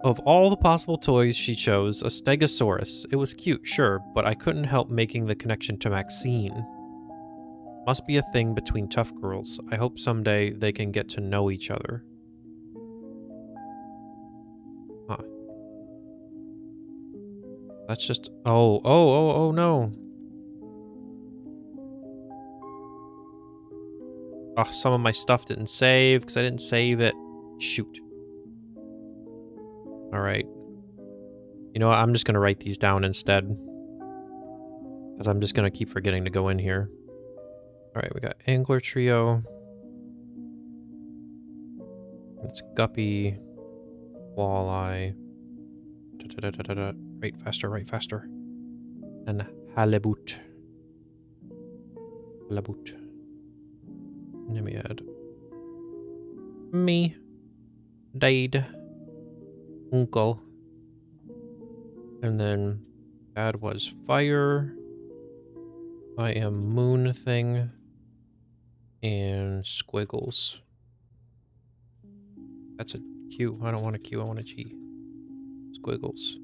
Of all the possible toys she chose, a Stegosaurus. It was cute, sure, but I couldn't help making the connection to Maxine. Must be a thing between tough girls. I hope someday they can get to know each other. Huh. That's just... Oh, no. Oh, some of my stuff didn't save because I didn't save it. Shoot. Alright. You know what? I'm just going to write these down instead. Because I'm just going to keep forgetting to go in here. Alright, we got Angler Trio. It's Guppy. Walleye. Right faster, right faster. And Halibut. Halibut. Nimiad. Me. Dade. Uncle. And then Dad was Fire. I am Moon Thing. And Squiggles. That's a Q. I don't want a Q, I want a G. Squiggles.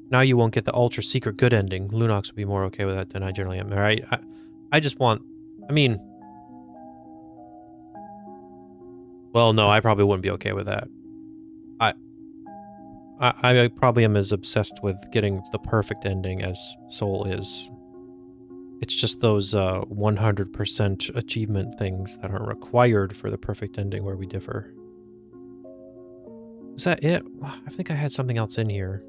Now you won't get the ultra secret good ending. Lunox would be more okay with that than I generally am. Alright, I just want... I mean... Well, no, I probably wouldn't be okay with that. I probably am as obsessed with getting the perfect ending as Soul is. It's just those 100% achievement things that are required for the perfect ending where we differ. Is that it? I think I had something else in here.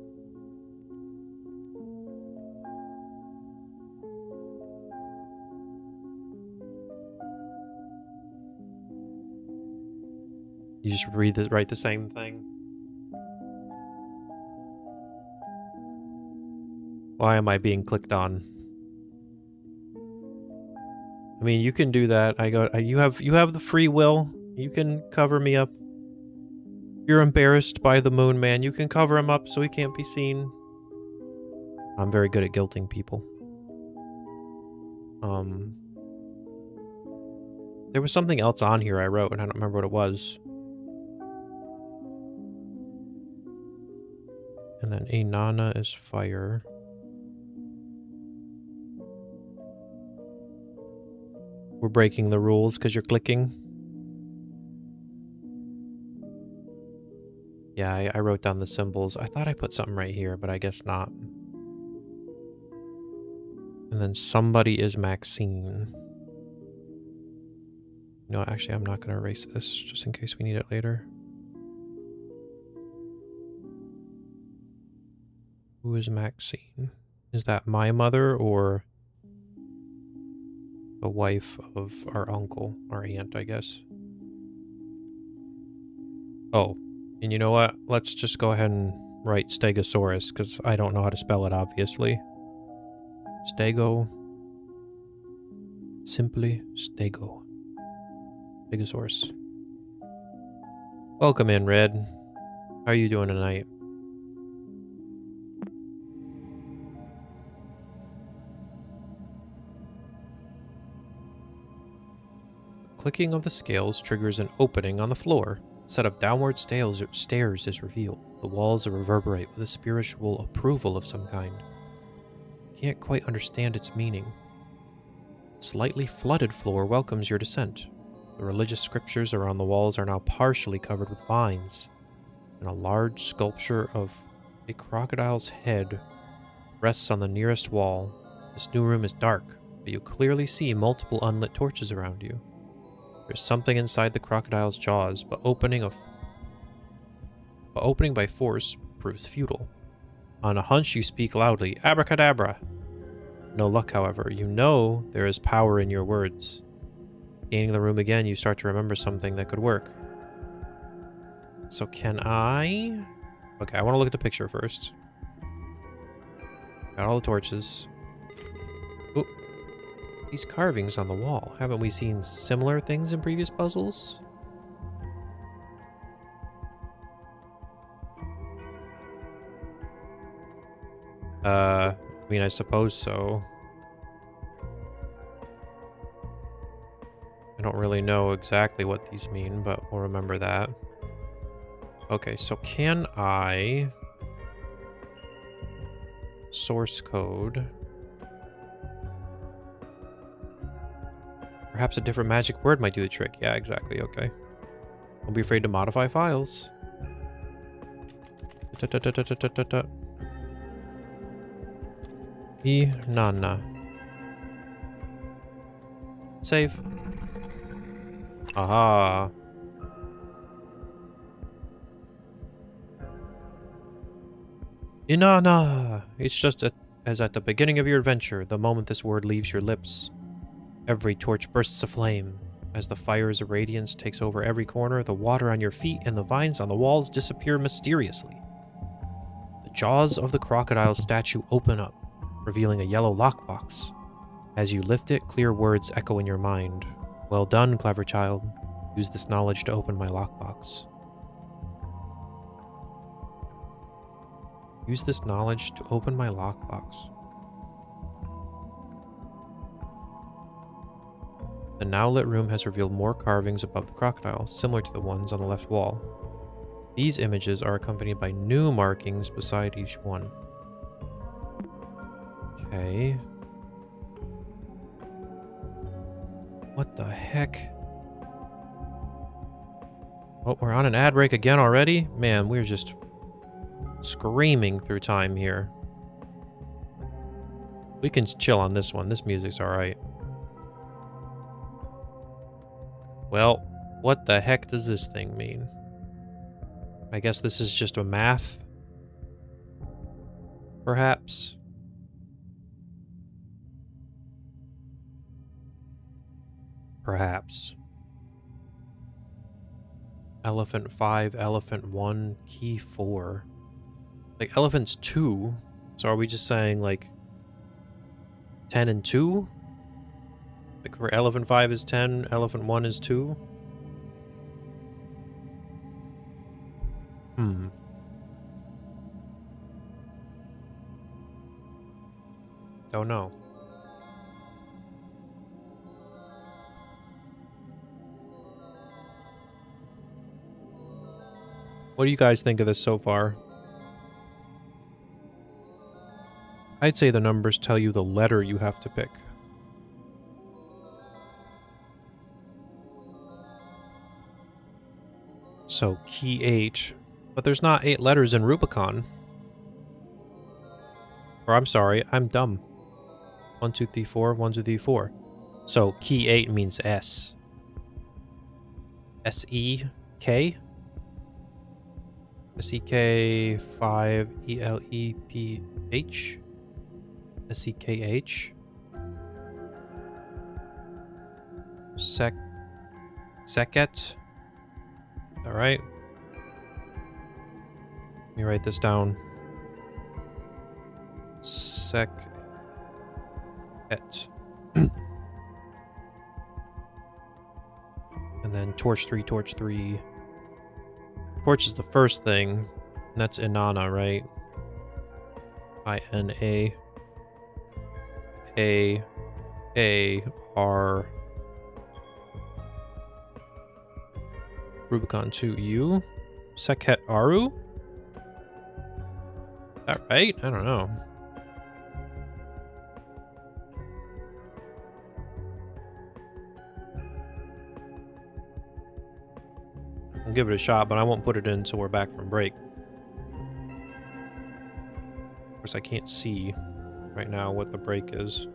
You just write the same thing. Why am I being clicked on? I mean, you can do that. You have the free will. You can cover me up. You're embarrassed by the moon man. You can cover him up so he can't be seen. I'm very good at guilting people. There was something else on here I wrote and I don't remember what it was. And then Inanna is fire. We're breaking the rules because you're clicking. Yeah, I wrote down the symbols. I thought I put something right here, but I guess not. And then somebody is Maxine. No, actually, I'm not going to erase this just in case we need it later. Who is Maxine? Is that my mother or the wife of our uncle, our aunt, I guess? Oh, and you know what? Let's just go ahead and write Stegosaurus, because I don't know how to spell it, obviously. Stego. Simply Stego. Stegosaurus. Welcome in, Red. How are you doing tonight? Clicking of the scales triggers an opening on the floor. A set of downward stairs is revealed. The walls reverberate with a spiritual approval of some kind. Can't quite understand its meaning. A slightly flooded floor welcomes your descent. The religious scriptures around the walls are now partially covered with vines, and a large sculpture of a crocodile's head rests on the nearest wall. This new room is dark, but you clearly see multiple unlit torches around you. There's something inside the crocodile's jaws, but opening by force proves futile. On a hunch, you speak loudly, "Abracadabra!" No luck, however. You know there is power in your words. Gaining the room again, you start to remember something that could work. So can I... Okay, I want to look at the picture first. Got all the torches. Ooh. These carvings on the wall. Haven't we seen similar things in previous puzzles? I mean, I suppose so. I don't really know exactly what these mean, but we'll remember that. Okay, so can I... Source code... Perhaps a different magic word might do the trick. Yeah, exactly. Okay. Don't be afraid to modify files. Inanna. Save. Aha. Inanna! It's just as at the beginning of your adventure, the moment this word leaves your lips. Every torch bursts aflame. As the fire's radiance takes over every corner, the water on your feet and the vines on the walls disappear mysteriously. The jaws of the crocodile statue open up, revealing a yellow lockbox. As you lift it, clear words echo in your mind. Well done, clever child. Use this knowledge to open my lockbox. Use this knowledge to open my lockbox. The now lit room has revealed more carvings above the crocodile, similar to the ones on the left wall. These images are accompanied by new markings beside each one. Okay. What the heck? Oh, we're on an ad break again already? Man, we're just screaming through time here. We can chill on this one. This music's alright. Well, what the heck does this thing mean? I guess this is just a math. Perhaps. Perhaps. Elephant 5, elephant 1, key 4. Like, elephant's 2. So are we just saying, like, 10 and 2? Like, for elephant 5 is 10, elephant 1 is 2? Don't know. What do you guys think of this so far? I'd say the numbers tell you the letter you have to pick. So, key 8. But there's not 8 letters in Rubicon. Or I'm sorry, I'm dumb. 1, 2, 3, 4, 1, 2, 3, 4. So, key 8 means S. S-E-K? S-E-K 5 E-L-E-P-H? S-E-K-H? Seket? Alright. Let me write this down. Seket. And then torch 3, torch 3. Torch is the first thing. And that's Inanna, right? I-N-A. A-A-R. Rubicon 2U. Seket Aru? Is that right? I don't know. I'll give it a shot, but I won't put it in until we're back from break. Of course, I can't see right now what the break is.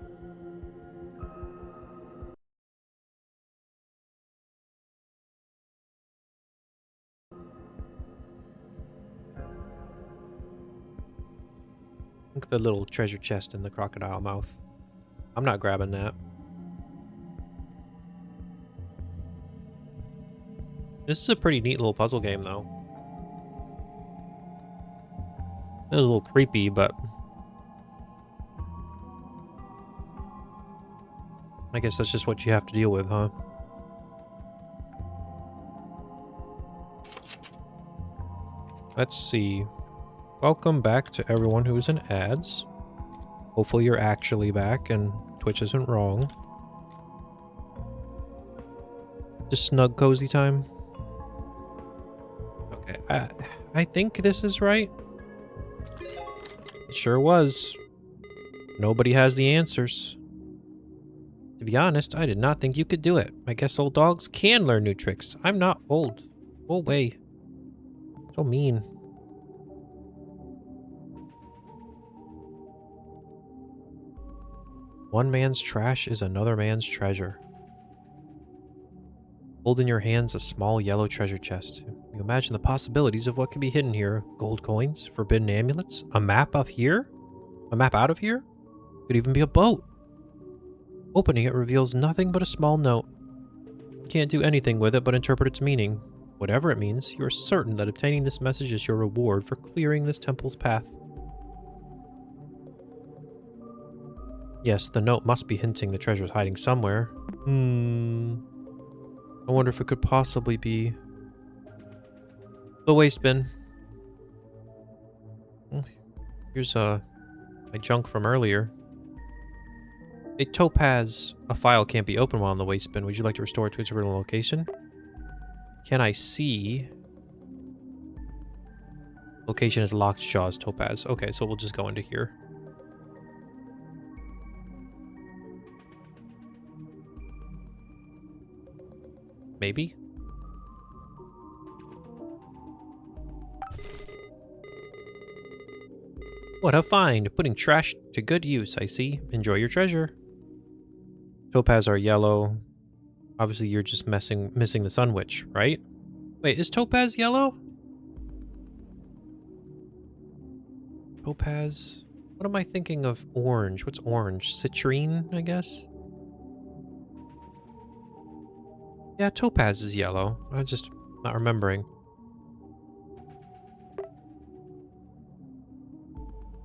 Look at the little treasure chest in the crocodile mouth. I'm not grabbing that. This is a pretty neat little puzzle game, though. It was a little creepy, but I guess that's just what you have to deal with, huh? Let's see. Welcome back to everyone who's in ads. Hopefully you're actually back and Twitch isn't wrong. Just snug cozy time. Okay, I think this is right. It sure was. Nobody has the answers. To be honest, I did not think you could do it. I guess old dogs can learn new tricks. I'm not old. Go away. So mean. One man's trash is another man's treasure. Hold in your hands a small yellow treasure chest. You imagine the possibilities of what could be hidden here. Gold coins, forbidden amulets, a map of here? A map out of here? Could even be a boat. Opening it reveals nothing but a small note. You can't do anything with it but interpret its meaning. Whatever it means, you are certain that obtaining this message is your reward for clearing this temple's path. Yes, the note must be hinting the treasure is hiding somewhere. I wonder if it could possibly be the waste bin. Here's my junk from earlier. A topaz. A file can't be opened while in the waste bin. Would you like to restore it to its original location? Can I see? Location is locked jaws topaz. Okay, so we'll just go into here. Maybe? What a find! Putting trash To good use, I see. Enjoy your treasure. Topaz are yellow. Obviously, you're just missing the Sun Witch, right? Wait, is Topaz yellow? Topaz... What am I thinking of orange? What's orange? Citrine, I guess? Yeah, Topaz is yellow. I'm just not remembering.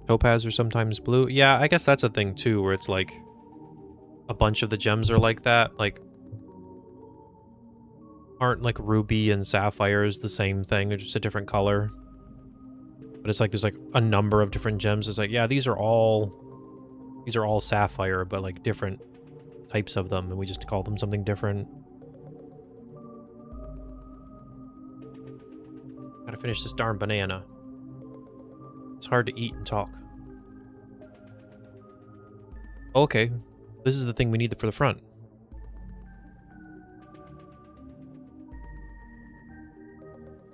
Topaz are sometimes blue. Yeah, I guess that's a thing too, where it's like a bunch of the gems are like that. Like, aren't like ruby and sapphire is the same thing, they're just a different color. But it's like there's like a number of different gems. It's like, yeah, these are all sapphire, but like different types of them, and we just call them something different. Gotta finish this darn banana. It's hard to eat and talk. Okay, this is the thing we need for the front.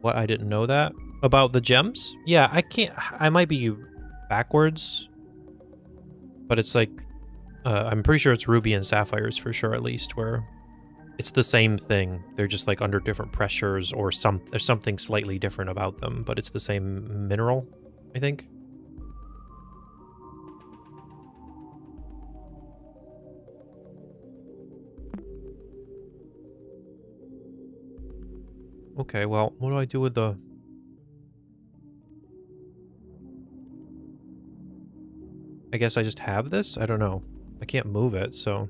What, I didn't know that? About the gems? Yeah, I might be backwards. But it's like, I'm pretty sure it's ruby and sapphires for sure, at least, where it's the same thing. They're just like under different pressures, or there's something slightly different about them, but it's the same mineral, I think. Okay, well, what do I do with the... I guess I just have this? I don't know. I can't move it, so...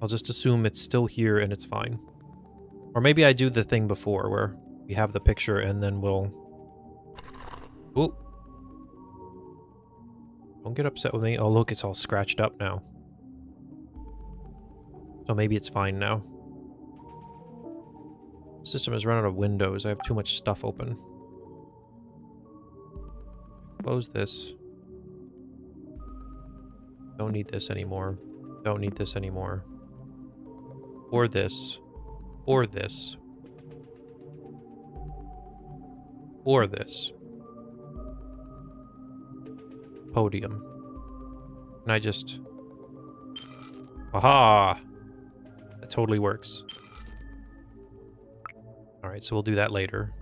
I'll just assume it's still here and it's fine. Or maybe I do the thing before, where we have the picture and then we'll... Ooh. Don't get upset with me. Oh, look, it's all scratched up now. So maybe it's fine now. System has run out of windows. I have too much stuff open. Close this. Don't need this anymore. Don't need this anymore. Or this. Or this. Or this. Podium. And I just... Aha! That totally works. Alright, so we'll do that later.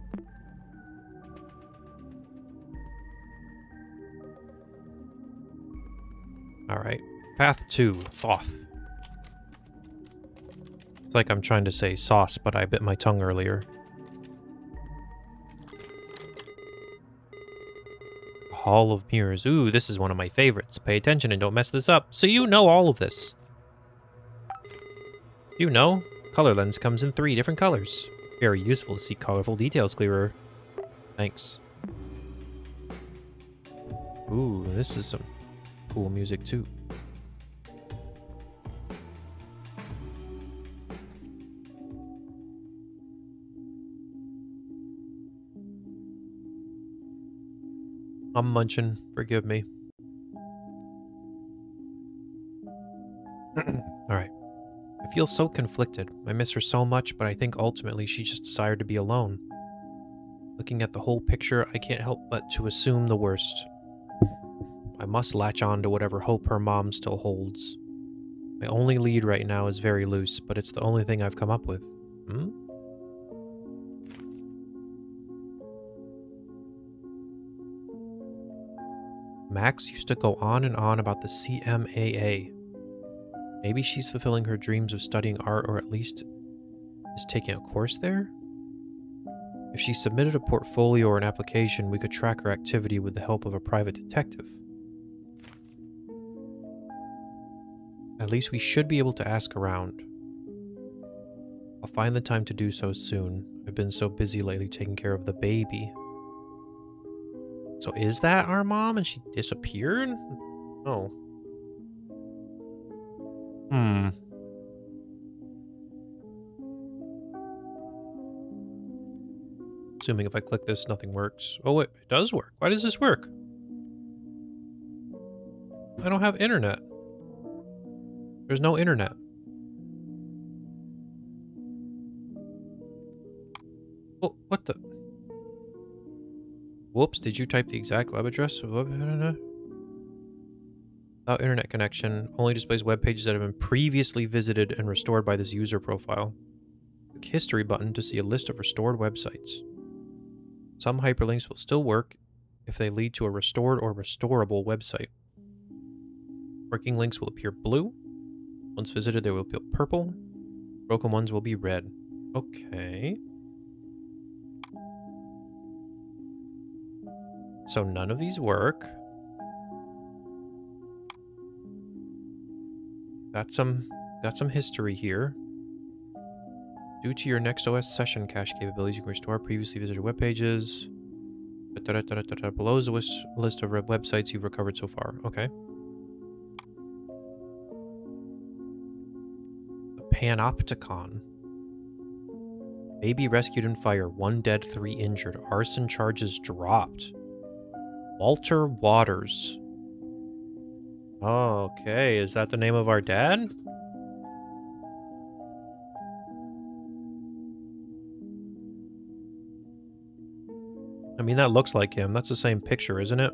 Alright. Path 2. Thoth. It's like I'm trying to say sauce, but I bit my tongue earlier. Hall of Mirrors. Ooh, this is one of my favorites. Pay attention and don't mess this up. So you know all of this. You know, color lens comes in 3 different colors. Very useful to see colorful details clearer. Thanks. Ooh, this is some cool music too. I'm munching. Forgive me. Alright. I feel so conflicted. I miss her so much, but I think ultimately she just desired to be alone. Looking at the whole picture, I can't help but to assume the worst. I must latch on to whatever hope her mom still holds. My only lead right now is very loose, but it's the only thing I've come up with. Hmm? Max used to go on and on about the CMAA. Maybe she's fulfilling her dreams of studying art, or at least is taking a course there? If she submitted a portfolio or an application, we could track her activity with the help of a private detective. At least we should be able to ask around. I'll find the time to do so soon. I've been so busy lately taking care of the baby. So is that our mom and she disappeared? Oh. Hmm. Assuming if I click this, nothing works. Oh, wait, it does work. Why does this work? I don't have internet. There's no internet. Oh, what the? Whoops, did you type the exact web address? Without internet connection, only displays web pages that have been previously visited and restored by this user profile. Click History button to see a list of restored websites. Some hyperlinks will still work if they lead to a restored or restorable website. Working links will appear blue. Once visited, they will appear purple. Broken ones will be red. Okay. So none of these work. Got some history here. Due to your NextOS session cache capabilities, you can restore previously visited web pages. Below is a list of websites you've recovered so far. Okay. The Panopticon. Baby rescued in fire. 1 dead, 3 injured. Arson charges dropped. Walter Waters. Oh, okay. Is that the name of our dad? I mean, that looks like him. That's the same picture, isn't it?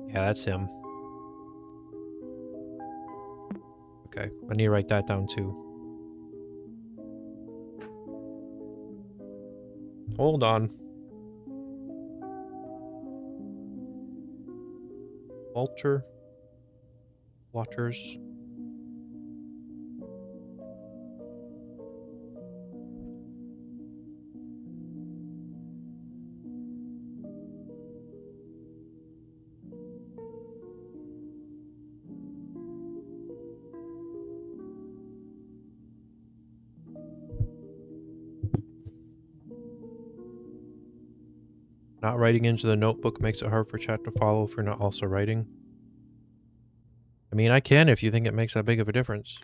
Yeah, that's him. Okay, I need to write that down too. Hold on. Walter Waters. Not writing into the notebook makes it hard for chat to follow if you're not also writing. I mean, I can if you think it makes that big of a difference.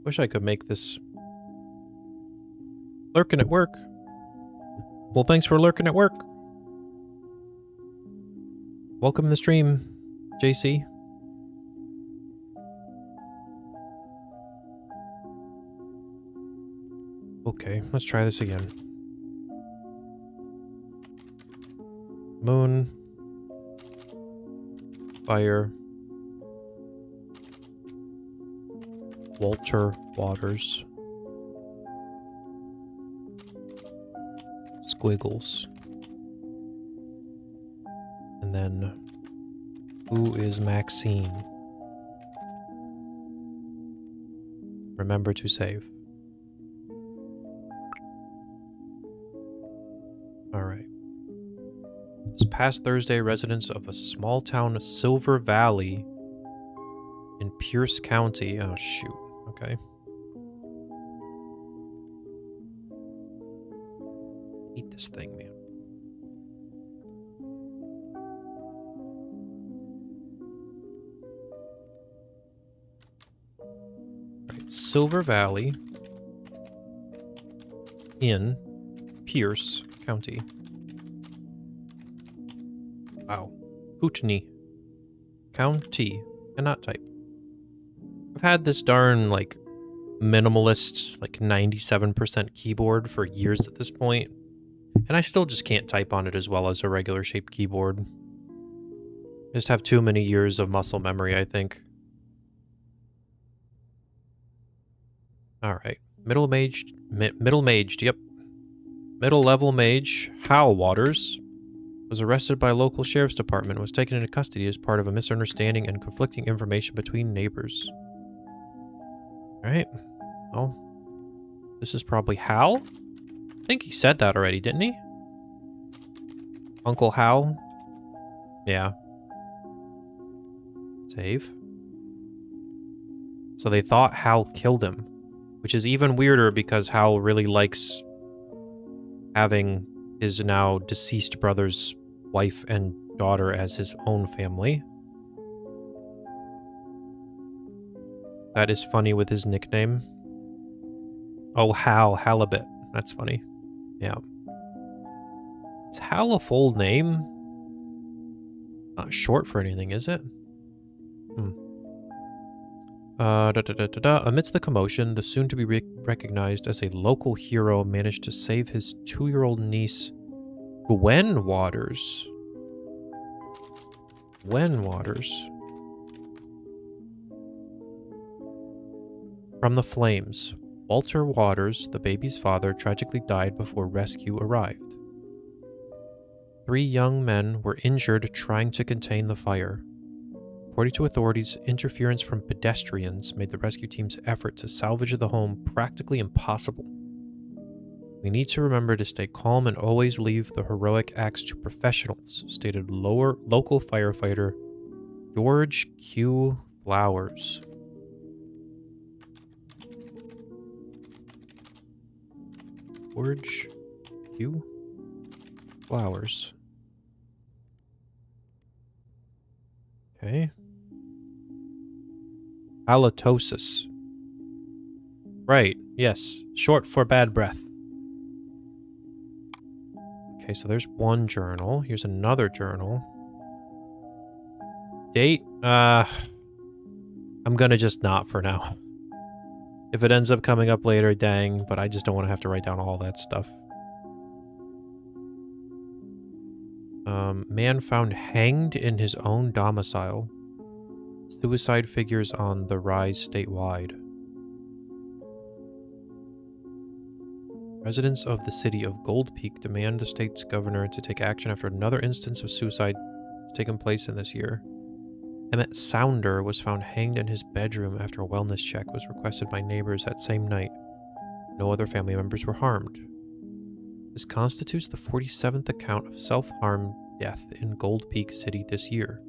Wish I could make this lurking at work. Well, thanks for lurking at work. Welcome to the stream, JC. Okay, let's try this again. Moon. Fire. Walter Waters. Squiggles. And then, who is Maxine? Remember to save. Alright. This past Thursday, residents of a small town, Silver Valley, in Pierce County. Oh, shoot. Okay. Eat this thing, man. Right. Silver Valley in Pierce County. Wow. Kootenai County. Cannot type. I've had this darn, like, minimalist, like, 97% keyboard for years at this point, and I still just can't type on it as well as a regular shaped keyboard. Just have too many years of muscle memory, I think. Alright. Middle-aged, yep. Middle-level mage, Hal Waters, was arrested by a local sheriff's department and was taken into custody as part of a misunderstanding and conflicting information between neighbors. Alright. Well, this is probably Hal? I think he said that already, didn't he? Uncle Hal? Yeah. Save. So they thought Hal killed him, which is even weirder because Hal really likes having his now deceased brother's wife and daughter as his own family. That is funny with his nickname. Oh, Hal, Halibut. That's funny. Yeah. Is Hal a full name? Not short for anything, is it? Amidst the commotion, the soon-to-be recognized as a local hero managed to save his 2-year-old niece, Gwen Waters. Gwen Waters. From the flames. Walter Waters, the baby's father, tragically died before rescue arrived. 3 young men were injured trying to contain the fire. According to authorities, interference from pedestrians made the rescue team's effort to salvage the home practically impossible. We need to remember to stay calm and always leave the heroic acts to professionals, stated local firefighter George Q. Flowers. George Q. Flowers. Okay. Halitosis. Right, yes. Short for bad breath. Okay, so there's one journal. Here's another journal. Date? I'm gonna just not for now. If it ends up coming up later, dang, but I just don't want to have to write down all that stuff. Man found hanged in his own domicile. Suicide figures on the rise statewide. Residents of the city of Gold Peak demand the state's governor to take action after another instance of suicide has taken place in this year. Emmett Sounder was found hanged in his bedroom after a wellness check was requested by neighbors that same night. No other family members were harmed. This constitutes the 47th account of self-harm death in Gold Peak City this year.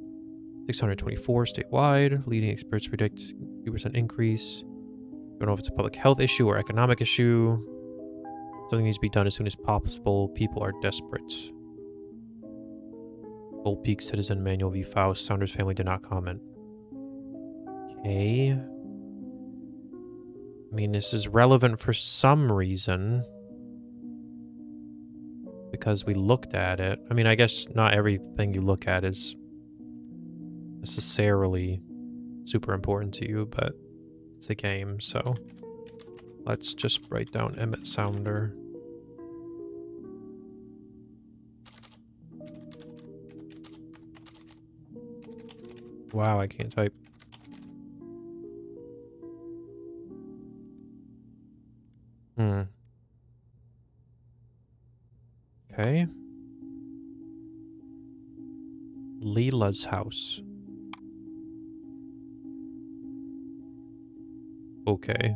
624 statewide. Leading experts predict 2% increase. Don't know if it's a public health issue or economic issue. Something needs to be done as soon as possible. People are desperate. Gold Peak citizen Manuel V. Faust. Saunders family did not comment. Okay. I mean, this is relevant for some reason. Because we looked at it. I mean, I guess not everything you look at is necessarily super important to you, but it's a game, so let's just write down Emmett Sounder. Wow, I can't type. Okay. Leela's house. Okay.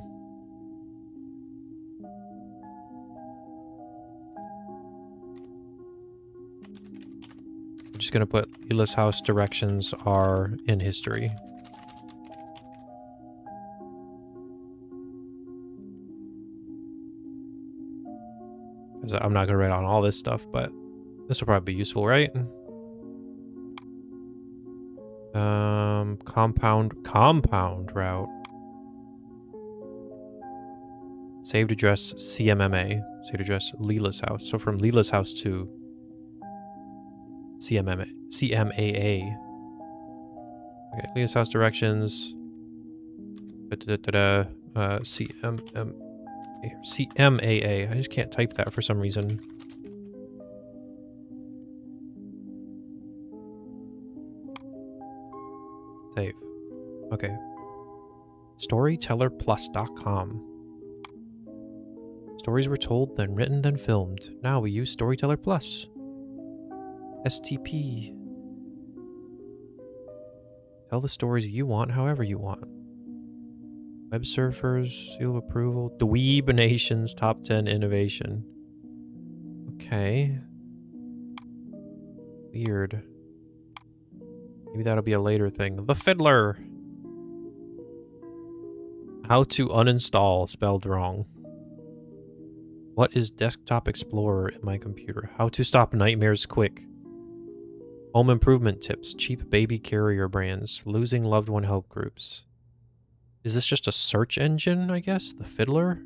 I'm just gonna put Leela's house directions are in history. I'm not gonna write on all this stuff, but this will probably be useful, right? Compound route. Saved address CMMA. Saved address Leela's house. So from Leela's house to CMMA. CMAA. Okay, Leela's house directions. CMAA. I just can't type that for some reason. Save. Okay. Storytellerplus.com. Stories were told, then written, then filmed. Now we use Storyteller Plus. STP. Tell the stories you want however you want. Web surfers, seal of approval. Dweeb Nation's top 10 innovation. Okay. Weird. Maybe that'll be a later thing. The Fiddler. How to uninstall, spelled wrong. What is Desktop Explorer in my computer? How to stop nightmares quick. Home improvement tips. Cheap baby carrier brands. Losing loved one help groups. Is this just a search engine, I guess? The Fiddler?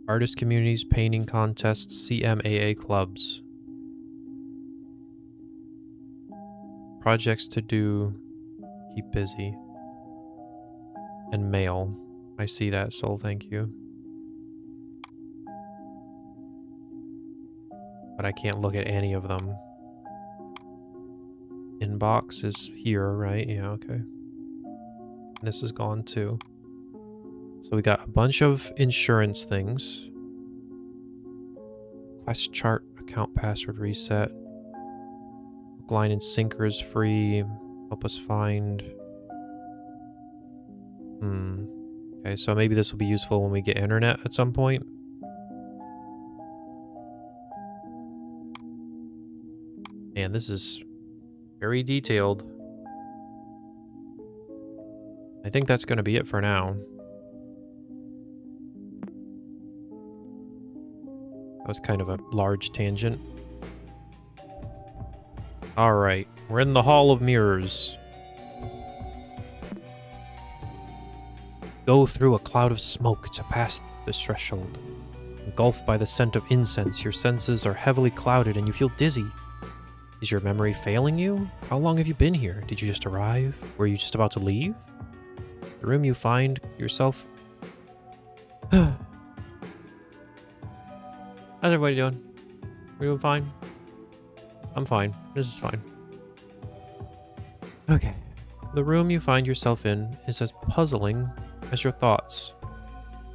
Artist communities, painting contests, CMAA clubs. Projects to do. Keep busy. And mail. I see that, Soul, thank you. But I can't look at any of them. Inbox is here, right? Yeah, okay. This is gone too. So we got a bunch of insurance things. Quest chart, account password reset. Line and sinker is free. Help us find. Okay, so maybe this will be useful when we get internet at some point. Man, this is very detailed. I think that's going to be it for now. That was kind of a large tangent. Alright, we're in the Hall of Mirrors. Go through a cloud of smoke to pass this threshold. Engulfed by the scent of incense, your senses are heavily clouded and you feel dizzy. Is your memory failing you? How long have you been here? Did you just arrive? Were you just about to leave? The room you find yourself... How's everybody doing? We doing fine? I'm fine. This is fine. Okay. The room you find yourself in is as puzzling as your thoughts.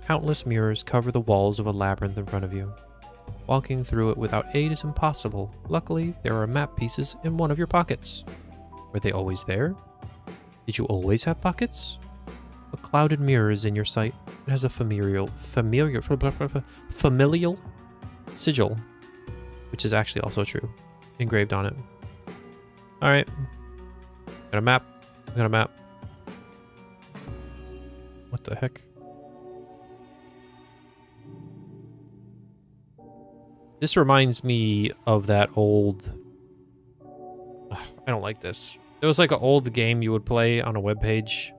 Countless mirrors cover the walls of a labyrinth in front of you. Walking through it without aid is impossible. Luckily, there are map pieces in one of your pockets. Were they always there? Did you always have pockets? A clouded mirror is in your sight. It has a familial sigil, which is actually also true, engraved on it. Alright. Got a map. Got a map. What the heck? This reminds me of that old... Ugh, I don't like this. There was like an old game you would play on a webpage,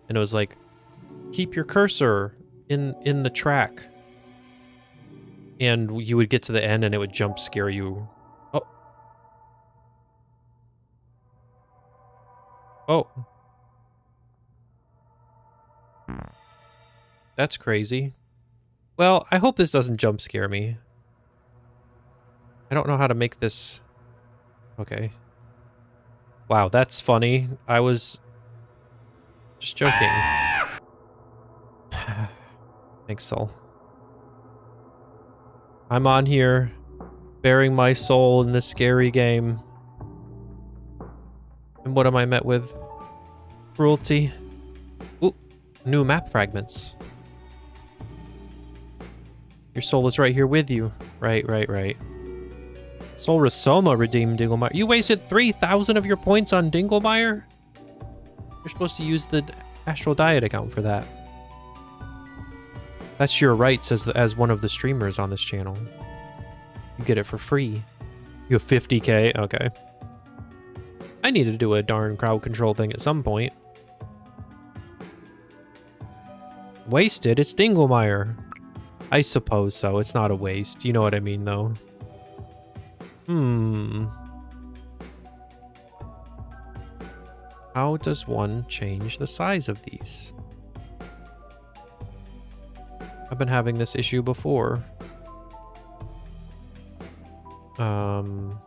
and it was like, keep your cursor in the track. And you would get to the end and it would jump scare you. Oh. Oh. That's crazy. Well, I hope this doesn't jump scare me. I don't know how to make this... Okay. Wow, that's funny. I was... just joking. Thanks, Soul. I'm on here, bearing my soul in this scary game. And what am I met with? Cruelty. Ooh, new map fragments. Your soul is right here with you. Right. Solrosoma redeemed Dinglemeyer. You wasted 3,000 of your points on Dinglemeyer? You're supposed to use the AstralDyad account for that. That's your rights as one of the streamers on this channel. You get it for free. You have 50k? Okay. I need to do a darn crowd control thing at some point. Wasted? It's Dinglemeyer. I suppose so. It's not a waste. You know what I mean, though. How does one change the size of these? I've been having this issue before. Okay,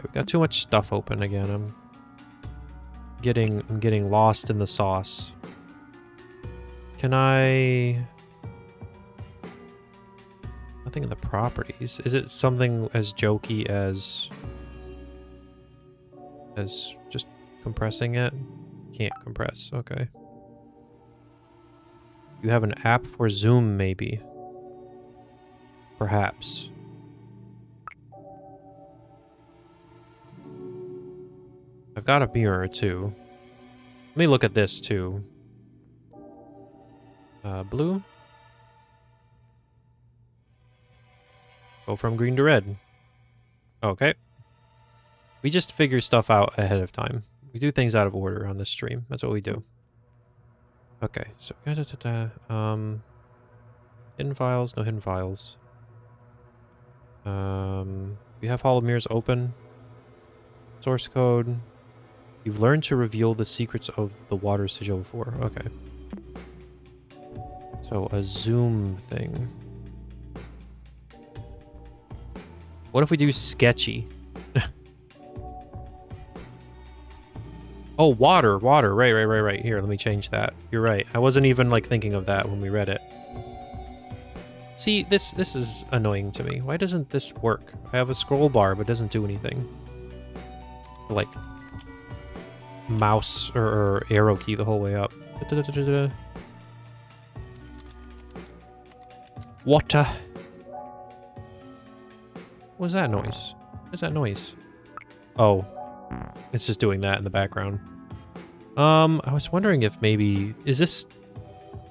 we got too much stuff open again. I'm getting lost in the sauce. Can I... Nothing in the properties. Is it something as jokey as just compressing it? Can't compress. Okay. You have an app for Zoom, maybe. Perhaps. I've got a mirror, too. Let me look at this, too. Blue? Go from green to red. Okay. We just figure stuff out ahead of time. We do things out of order on this stream. That's what we do. Okay, so hidden files, no hidden files. We have Hall of Mirrors open. Source code. You've learned to reveal the secrets of the water sigil before. Okay. So a zoom thing. What if we do sketchy? Oh, water. Right. Here, let me change that. You're right. I wasn't even like thinking of that when we read it. See, this is annoying to me. Why doesn't this work? I have a scroll bar, but it doesn't do anything. Like mouse or arrow key the whole way up. Water. What was that noise? What is that noise? Oh, it's just doing that in the background. I was wondering if maybe, is this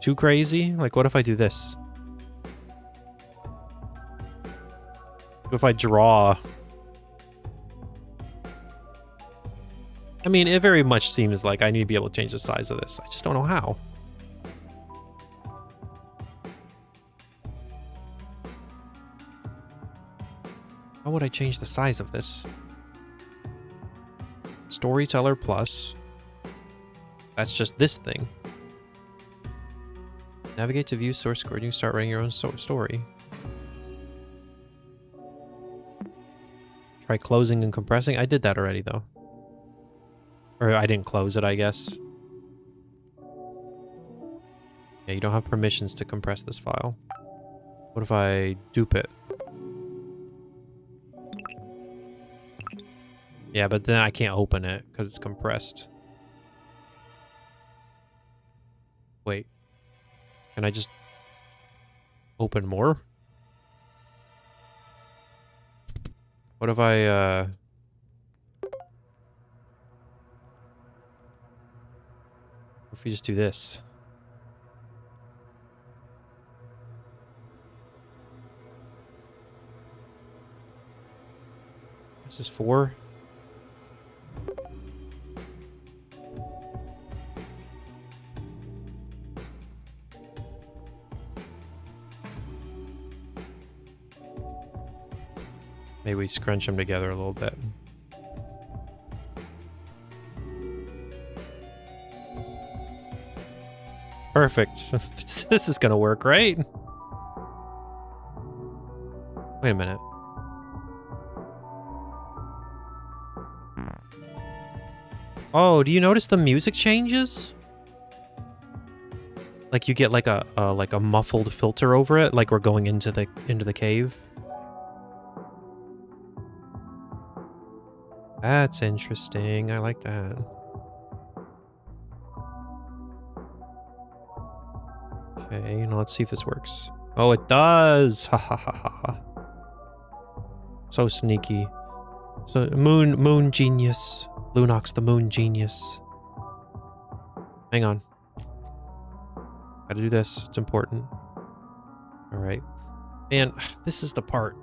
too crazy? Like, what if I do this? What if I draw? I mean, it very much seems like I need to be able to change the size of this. I just don't know how. How would I change the size of this? Storyteller plus. That's just this thing. Navigate to view source code. You start writing your own story. Try closing and compressing. I did that already, though. Or I didn't close it, I guess. Yeah, you don't have permissions to compress this file. What if I dupe it? Yeah, but then I can't open it because it's compressed. Wait. Can I just open more? What if I, if we just do this? This is 4. Maybe we scrunch them together a little bit. Perfect. This is gonna work, right? Wait a minute. Oh, do you notice the music changes? Like you get like a muffled filter over it, like we're going into the cave. That's interesting. I like that. Okay, now let's see if this works. Oh, it does! Ha ha ha ha. So sneaky. So, moon genius. Lunox, the moon genius. Hang on. Gotta do this. It's important. Alright. Man, this is the part.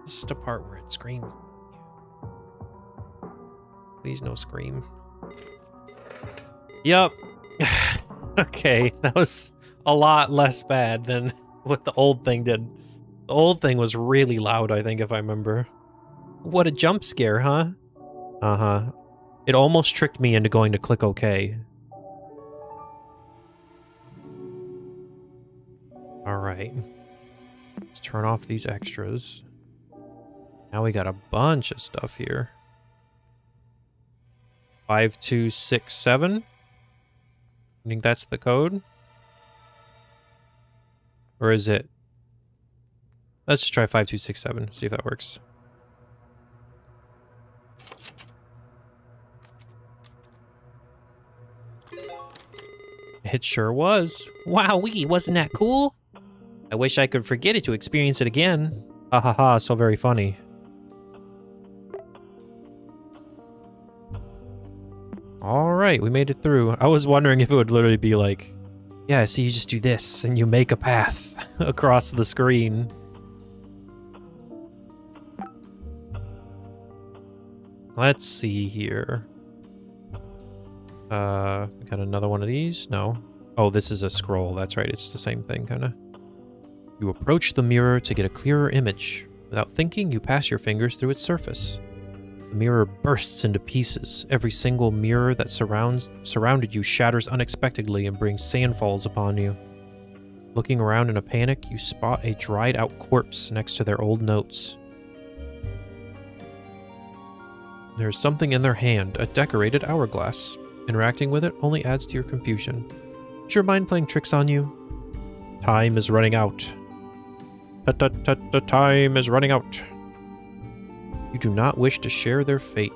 This is the part where it screams. Please no scream. Yup. Okay, that was a lot less bad than what the old thing did. The old thing was really loud, I think, if I remember. What a jump scare, huh? Uh-huh. It almost tricked me into going to click OK. Alright. Let's turn off these extras. Now we got a bunch of stuff here. 5267. I think that's the code. Or is it? Let's try 5267, see if that works. It sure was. Wowee, wasn't that cool? I wish I could forget it to experience it again. Ha ha ha, so very funny. Alright, we made it through. I was wondering if it would literally be like, yeah, so you just do this and you make a path across the screen. Let's see here. We got another one of these? No. Oh, this is a scroll. That's right. It's the same thing, kind of. You approach the mirror to get a clearer image. Without thinking, you pass your fingers through its surface. The mirror bursts into pieces. Every single mirror that surrounded you shatters unexpectedly and brings sandfalls upon you. Looking around in a panic, you spot a dried-out corpse next to their old notes. There is something in their hand, a decorated hourglass. Interacting with it only adds to your confusion. Is your mind playing tricks on you? Time is running out. Time is running out. You do not wish to share their fate,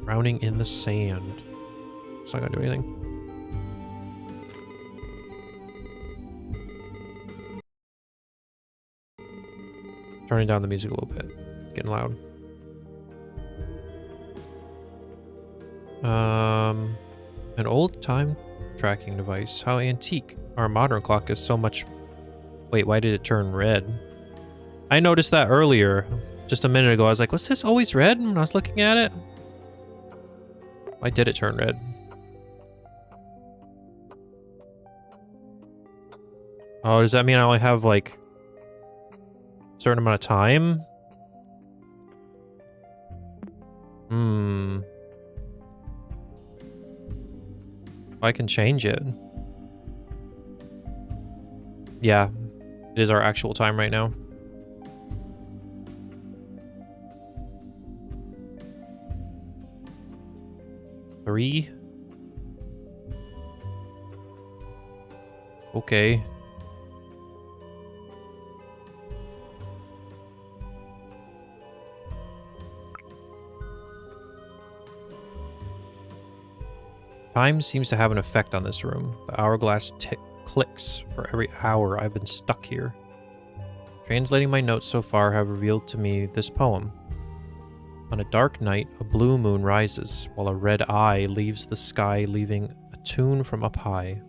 drowning in the sand. It's not gonna do anything. Turning down the music a little bit. It's getting loud. An old time tracking device. How antique. Our modern clock is so much... Wait, why did it turn red? I noticed that earlier. Just a minute ago, I was like, was this always red when I was looking at it? Why did it turn red? Oh, does that mean I only have, like, a certain amount of time? I can change it. Yeah, it is our actual time right now. Three. Okay. Time seems to have an effect on this room. The hourglass clicks for every hour I've been stuck here. Translating my notes so far have revealed to me this poem. On a dark night, a blue moon rises, while a red eye leaves the sky, leaving a tune from up high.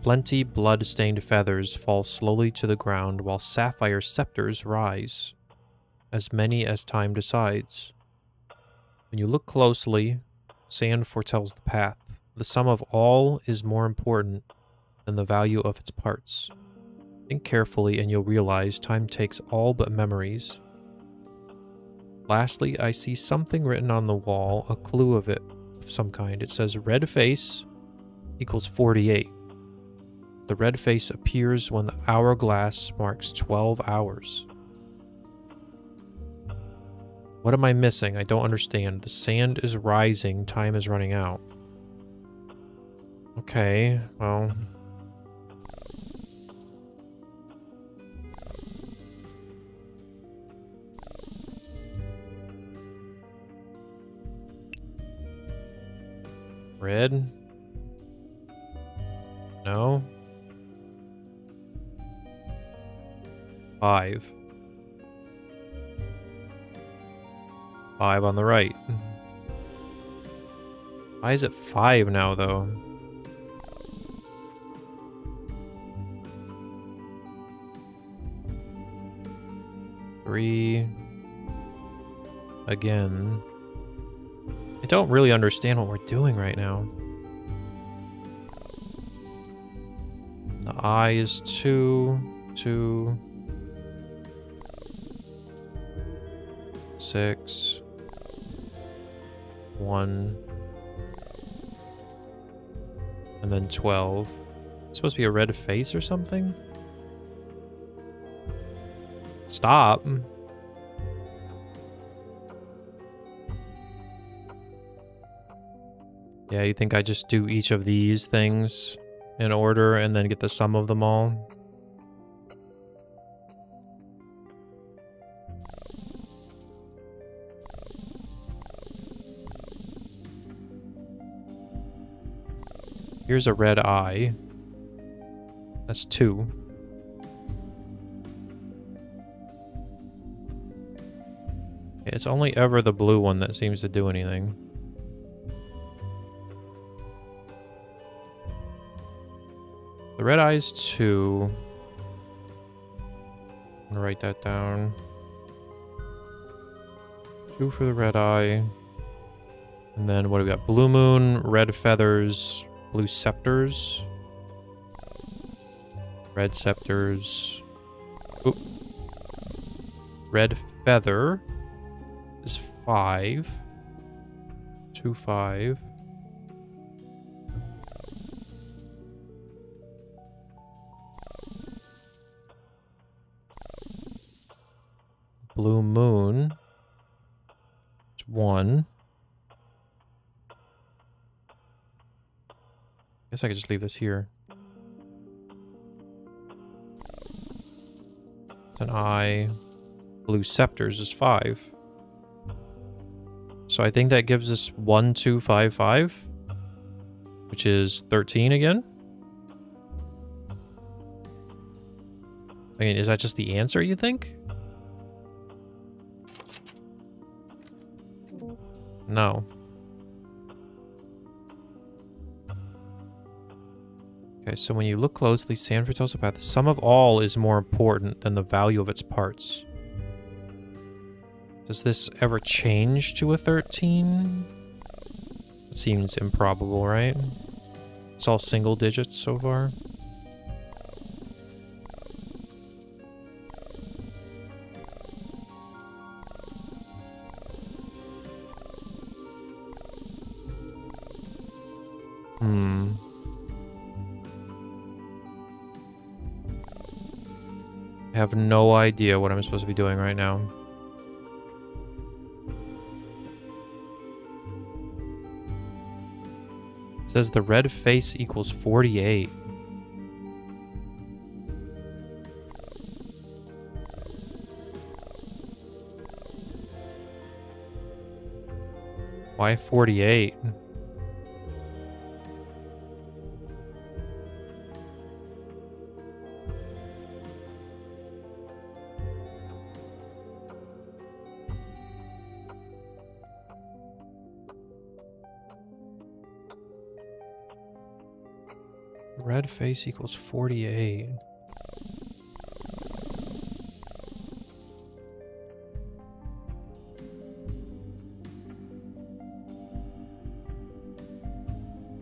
Plenty blood-stained feathers fall slowly to the ground, while sapphire scepters rise, as many as time decides. When you look closely, sand foretells the path. The sum of all is more important than the value of its parts. Think carefully and you'll realize time takes all but memories. Lastly, I see something written on the wall, a clue of some kind. It says red face equals 48. The red face appears when the hourglass marks 12 hours. What am I missing? I don't understand. The sand is rising. Time is running out. Okay, well... Red? No? 5. 5 on the right. Why is it 5 now, though? Three. Again. I don't really understand what we're doing right now. The eye is 2, 2, 6, 1, and then 12. It's supposed to be a red face or something? Stop. Yeah, you think I just do each of these things in order and then get the sum of them all? Here's a red eye. That's 2. It's only ever the blue one that seems to do anything. The red eye is 2. I'm gonna write that down. 2 for the red eye. And then what do we got? Blue moon, red feathers, blue scepters. Red scepters. Oop. Red feather is 5. 2, 5. Blue moon. It's 1. Guess I could just leave this here. It's an I. Blue scepters is 5. So I think that gives us 1, 2, 5, 5, which is 13 again. I mean, is that just the answer, you think? No. Okay, so when you look closely, sand tells about the sum of all is more important than the value of its parts. Does this ever change to a 13? It seems improbable, right? It's all single digits so far. I have no idea what I'm supposed to be doing right now. It says the red face equals 48. Why 48? Red face equals 48.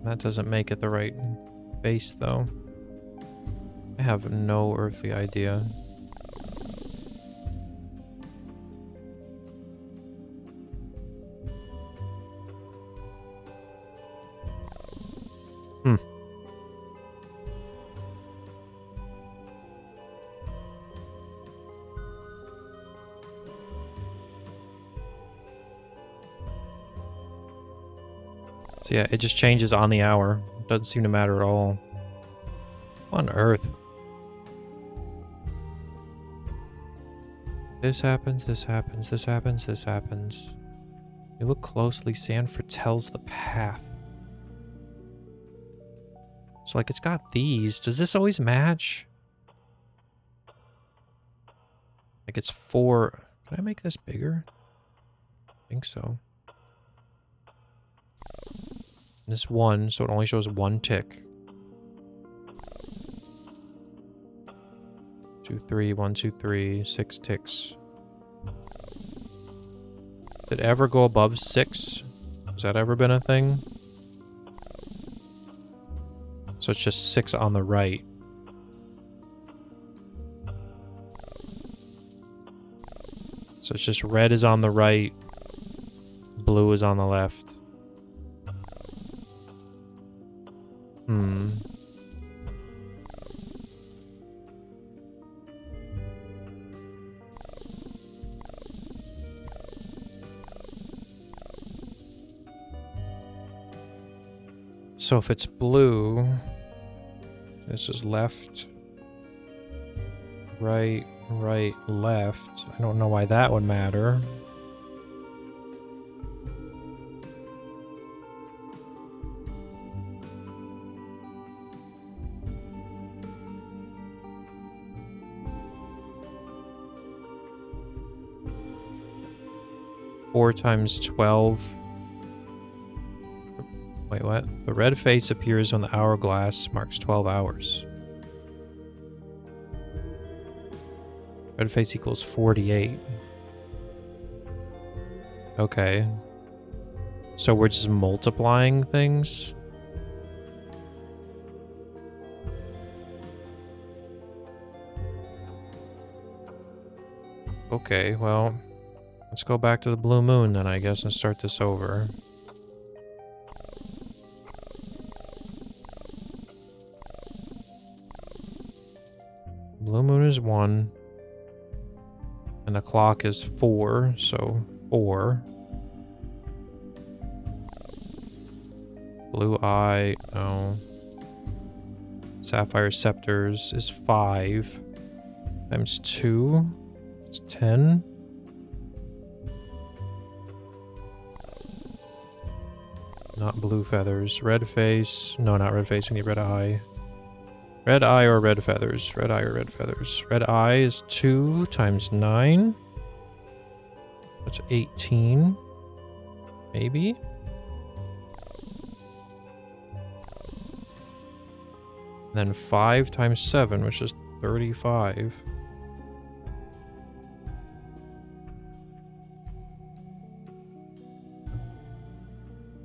That doesn't make it the right face, though. I have no earthly idea. So yeah, it just changes on the hour. It doesn't seem to matter at all. What on earth? This happens, this happens, this happens, this happens. You look closely, sand foretells the path. So like it's got these. Does this always match? Like it's 4. Can I make this bigger? I think so. This 1, so it only shows 1 tick. 2, 3, 1, 2, 3, 6 ticks. Did it ever go above 6? Has that ever been a thing? So it's just 6 on the right. So it's just red is on the right, blue is on the left. So if it's blue, this is left, right, right, left. I don't know why that would matter. Four times 12. Wait, what? The red face appears when the hourglass marks 12 hours. Red face equals 48. Okay. So we're just multiplying things? Okay, well, Let's go back to the blue moon then, I guess, and start this over. Blue moon is 1. And the clock is 4, so 4. Blue eye, no. Sapphire scepters is 5. Times 2. It's 10. Not blue feathers. Red face. No, not red face. We need red eye. Red eye or red feathers. Red eye or red feathers. Red eye is 2 times 9. That's 18. Maybe. Then 5 times 7, which is 35.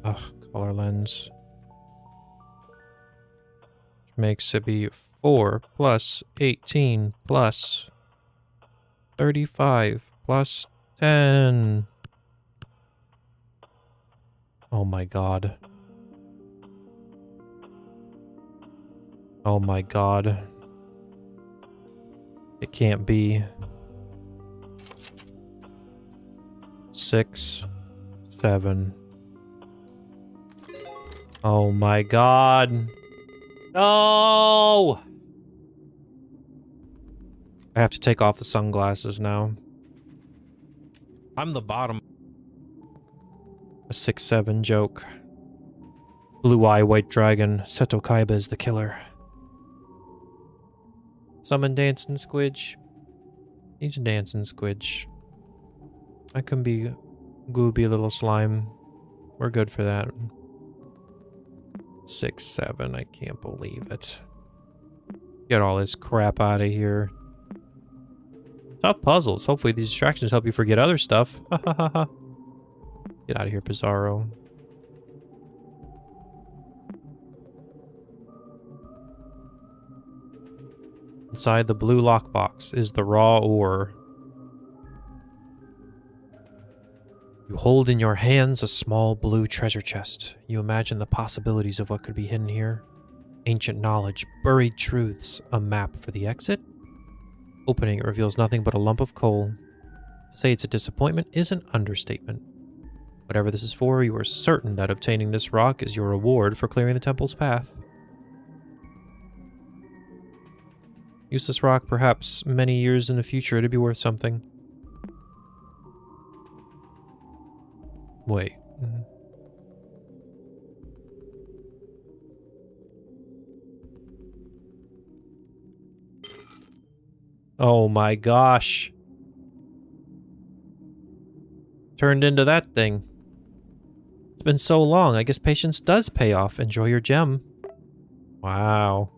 Ugh, color lens. Makes it be 4 plus 18 plus 35 plus 10. Oh my god. Oh my god. It can't be. 6, 7. Oh my god. No! I have to take off the sunglasses now. I'm the bottom. A 6-7 joke. Blue eye, white dragon. Seto Kaiba is the killer. Summon dancing squidge. He's a dancing squidge. I can be gooby little slime. We're good for that. 6, 7. I can't believe it. Get all this crap out of here. Tough puzzles. Hopefully these distractions help you forget other stuff. Get out of here, Pizarro. Inside the blue lockbox is the raw ore. You hold in your hands a small blue treasure chest. You imagine the possibilities of what could be hidden here. Ancient knowledge, buried truths, a map for the exit. Opening it reveals nothing but a lump of coal. To say it's a disappointment is an understatement. Whatever this is for, you are certain that obtaining this rock is your reward for clearing the temple's path. Use this rock perhaps many years in the future to be worth something. Wait. Oh my gosh. Turned into that thing. It's been so long. I guess patience does pay off. Enjoy your gem. Wow.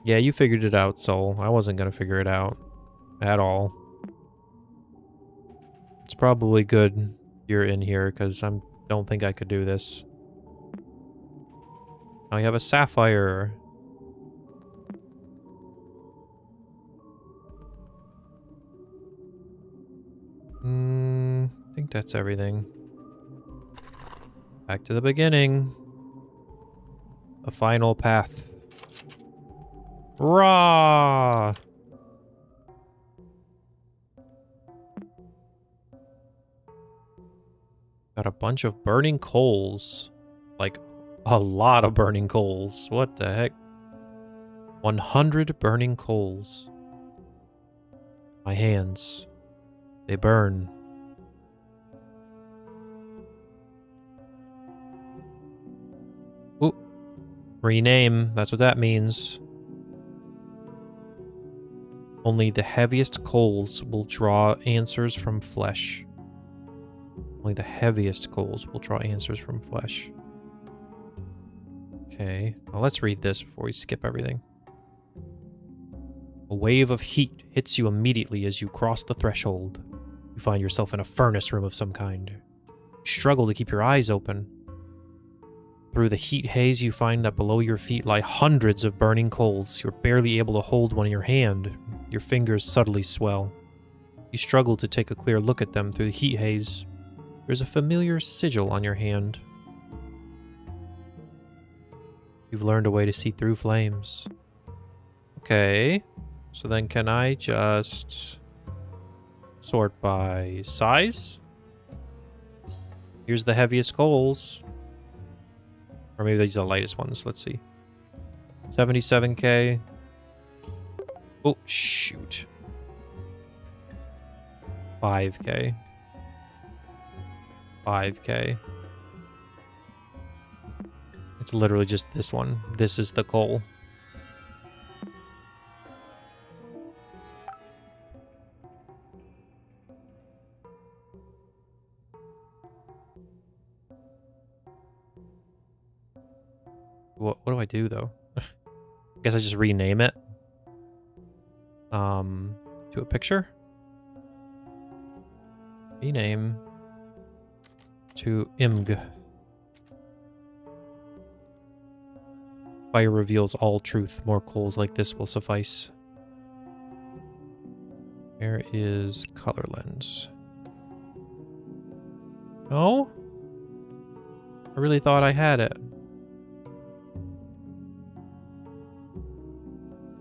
Yeah, you figured it out, Soul. I wasn't gonna figure it out. At all. It's probably good you're in here, because I don't think I could do this. Now we have a sapphire. I think that's everything. Back to the beginning. The final path. Raw! Got a bunch of burning coals. Like, a lot of burning coals. What the heck? 100 burning coals. My hands. They burn. Ooh. Rename. That's what that means. Only the heaviest coals will draw answers from flesh. Only the heaviest coals will draw answers from flesh. Okay, well, let's read this before we skip everything. A wave of heat hits you immediately as you cross the threshold. You find yourself in a furnace room of some kind. You struggle to keep your eyes open. Through the heat haze, you find that below your feet lie hundreds of burning coals. You're barely able to hold one in your hand. Your fingers subtly swell. You struggle to take a clear look at them through the heat haze. There's a familiar sigil on your hand. You've learned a way to see through flames. Okay. So then can I just sort by size? Here's the heaviest coals. Or maybe these are the lightest ones. Let's see. 77k. Oh, shoot. 5k. 5k. It's literally just this one. This is the coal. What do I do though? I guess I just rename it. To a picture. Rename to Img. Fire reveals all truth. More coals like this will suffice. Where is color lens? No? I really thought I had it.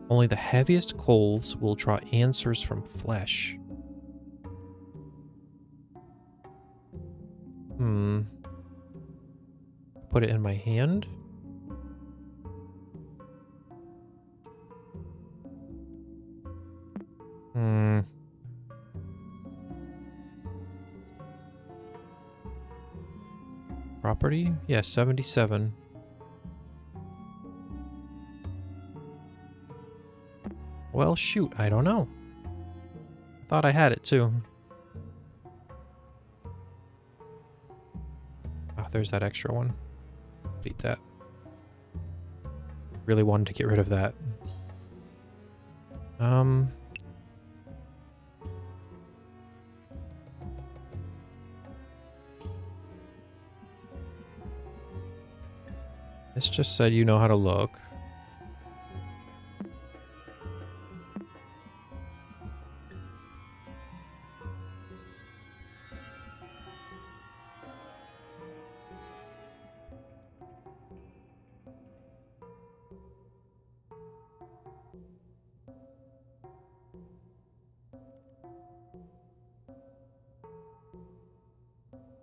Only the heaviest coals will draw answers from flesh. Put it in my hand? Property? Yeah, 77. Well, shoot, I don't know. I thought I had it too. Oh, there's that extra one. Beat that. Really wanted to get rid of that. This just said you know how to look.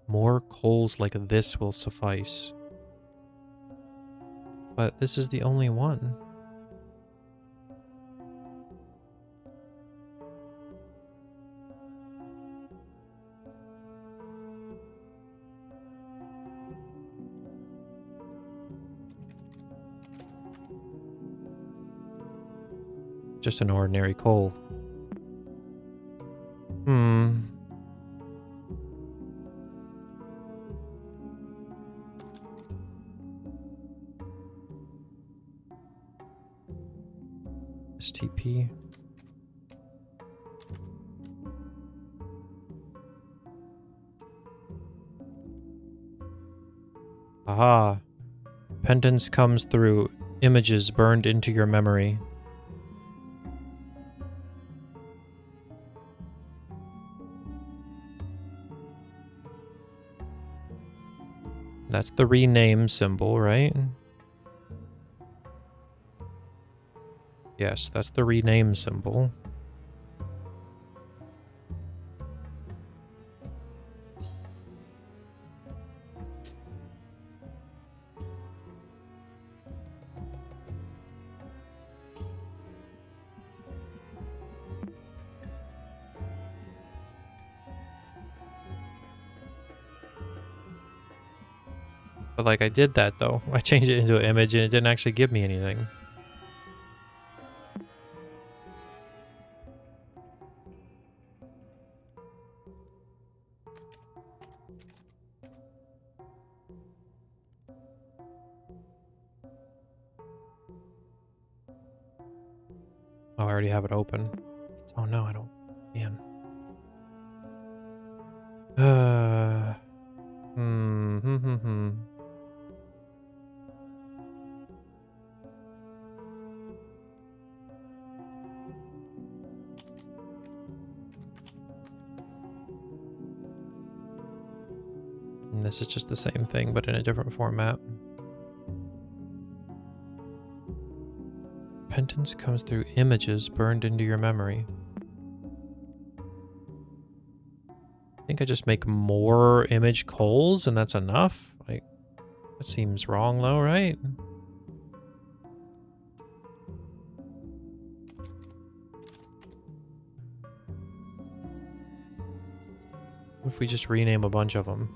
More coals like this will suffice. But this is the only one. Just an ordinary coal. STP. Aha. Repentance comes through images burned into your memory. That's the rename symbol, right? Yes, that's the rename symbol. But like I did that though. I changed it into an image and it didn't actually give me anything. Oh, I already have it open. Oh no, I don't. Man. this is just the same thing, but in a different format. Repentance comes through images burned into your memory. I think I just make more image coals and that's enough? Like, that seems wrong though, right? What if we just rename a bunch of them?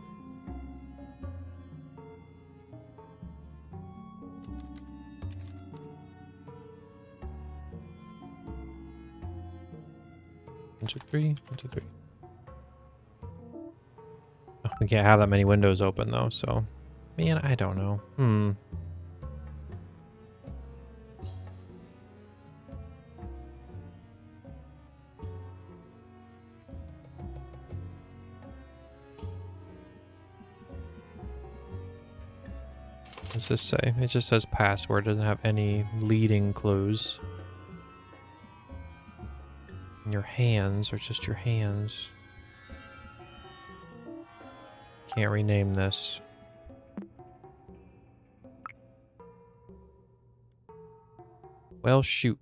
One, two, three. One, two, three. Oh, we can't have that many windows open though, so... Man, I don't know. What's this say? It just says password. It doesn't have any leading clues. Your hands are just your hands. Can't rename this. Well, shoot.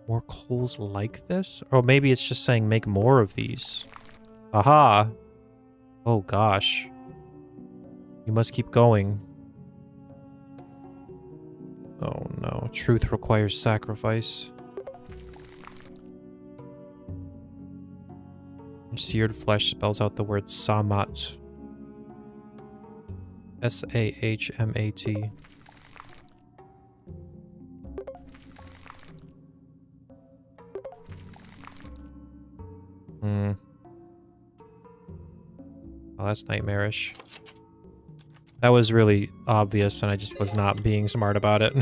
More coals like this? Or maybe it's just saying make more of these. Aha! Oh gosh. You must keep going. Oh no, truth requires sacrifice. Seared flesh spells out the word Samat. S-A-H-M-A-T. Oh, that's nightmarish. That was really obvious, and I just was not being smart about it.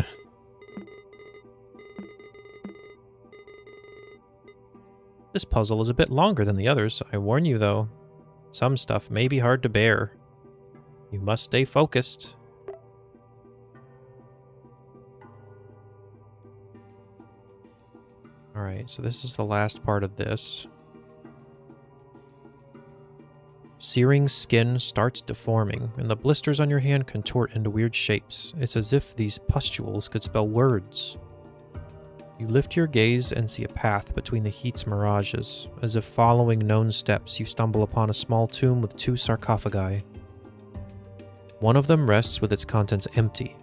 This puzzle is a bit longer than the others. I warn you, though. Some stuff may be hard to bear. You must stay focused. Alright, so this is the last part of this. Searing skin starts deforming, and the blisters on your hand contort into weird shapes. It's as if these pustules could spell words. You lift your gaze and see a path between the heat's mirages. As if following known steps, you stumble upon a small tomb with 2 sarcophagi. One of them rests with its contents empty.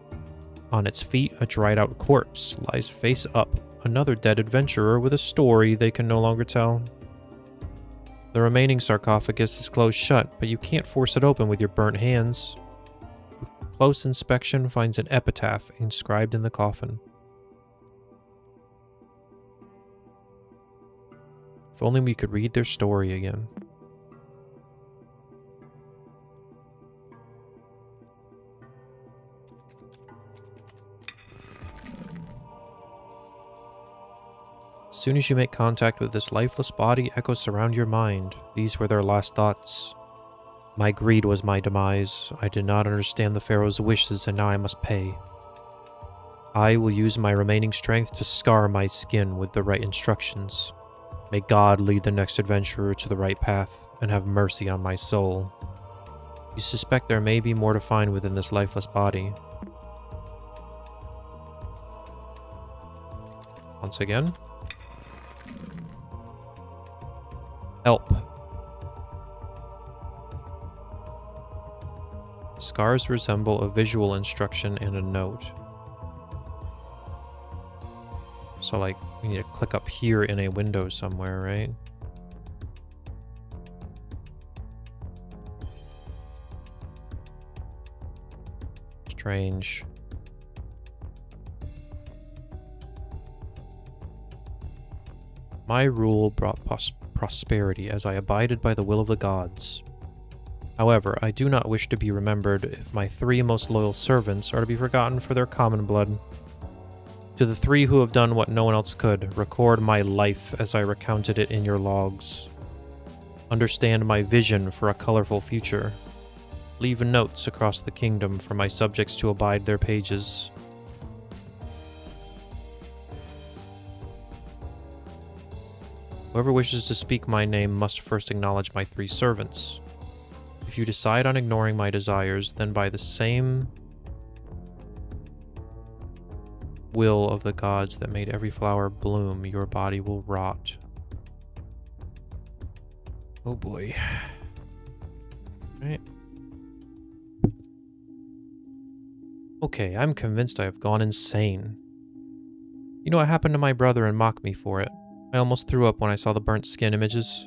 On its feet, a dried-out corpse lies face up, another dead adventurer with a story they can no longer tell. The remaining sarcophagus is closed shut, but you can't force it open with your burnt hands. Close inspection finds an epitaph inscribed in the coffin. If only we could read their story again. As soon as you make contact with this lifeless body, echoes surround your mind. These were their last thoughts. My greed was my demise. I did not understand the Pharaoh's wishes, and now I must pay. I will use my remaining strength to scar my skin with the right instructions. May God lead the next adventurer to the right path, and have mercy on my soul. You suspect there may be more to find within this lifeless body. Once again. Help. Scars resemble a visual instruction and a note. So, like, we need to click up here in a window somewhere, right? Strange. My rule brought prosperity as I abided by the will of the gods. However, I do not wish to be remembered if my 3 most loyal servants are to be forgotten for their common blood. To the 3 who have done what no one else could, record my life as I recounted it in your logs. Understand my vision for a colorful future. Leave notes across the kingdom for my subjects to abide their pages. Whoever wishes to speak my name must first acknowledge my 3 servants. If you decide on ignoring my desires, then by the same will of the gods that made every flower bloom, your body will rot. Oh boy. Right. Okay, I'm convinced I have gone insane. You know what happened to my brother and mocked me for it? I almost threw up when I saw the burnt skin images.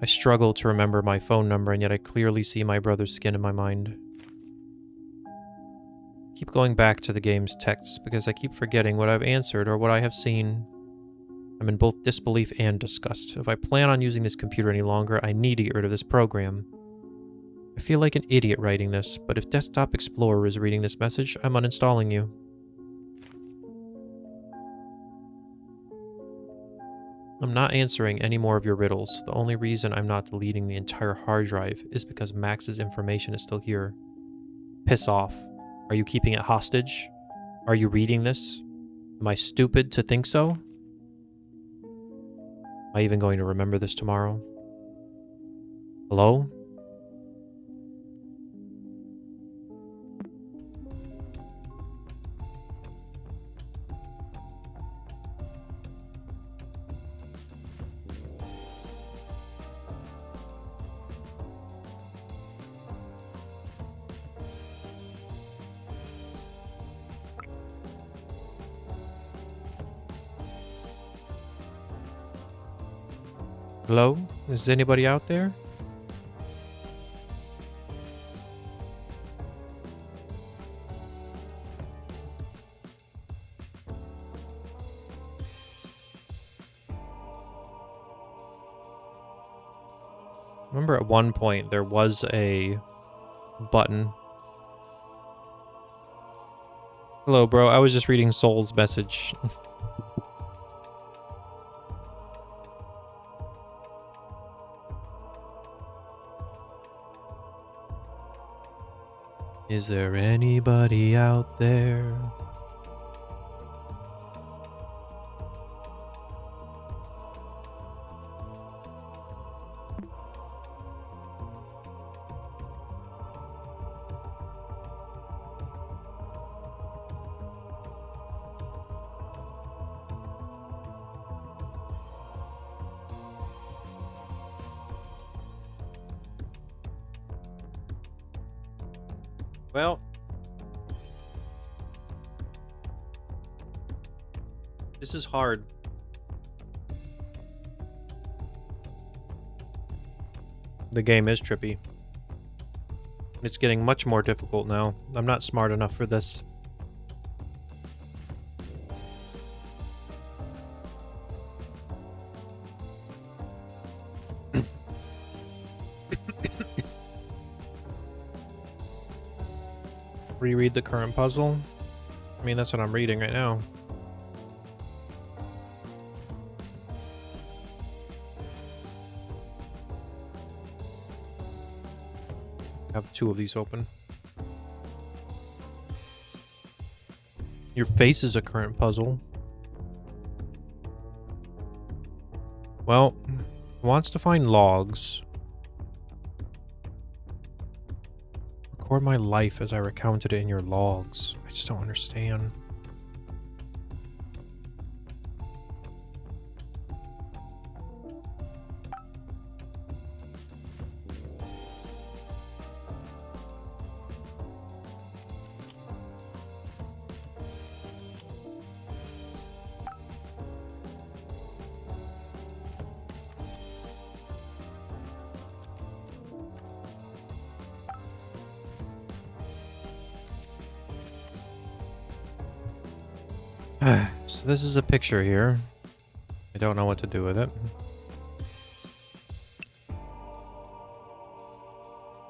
I struggle to remember my phone number, and yet I clearly see my brother's skin in my mind. I keep going back to the game's texts because I keep forgetting what I've answered or what I have seen. I'm in both disbelief and disgust. If I plan on using this computer any longer, I need to get rid of this program. I feel like an idiot writing this, but if Desktop Explorer is reading this message, I'm uninstalling you. I'm not answering any more of your riddles. The only reason I'm not deleting the entire hard drive is because Max's information is still here. Piss off. Are you keeping it hostage? Are you reading this? Am I stupid to think so? Am I even going to remember this tomorrow? Hello? Hello? Is anybody out there? Remember at one point there was a button. Hello, bro. I was just reading Soul's message. Is there anybody out there? Well, this is hard. The game is trippy. It's getting much more difficult now. I'm not smart enough for this. Reread the current puzzle? I mean, that's what I'm reading right now. I have 2 of these open. Your face is a current puzzle. Well, it wants to find logs. Record my life as I recounted it in your logs. I just don't understand. So this is a picture here. I don't know what to do with it.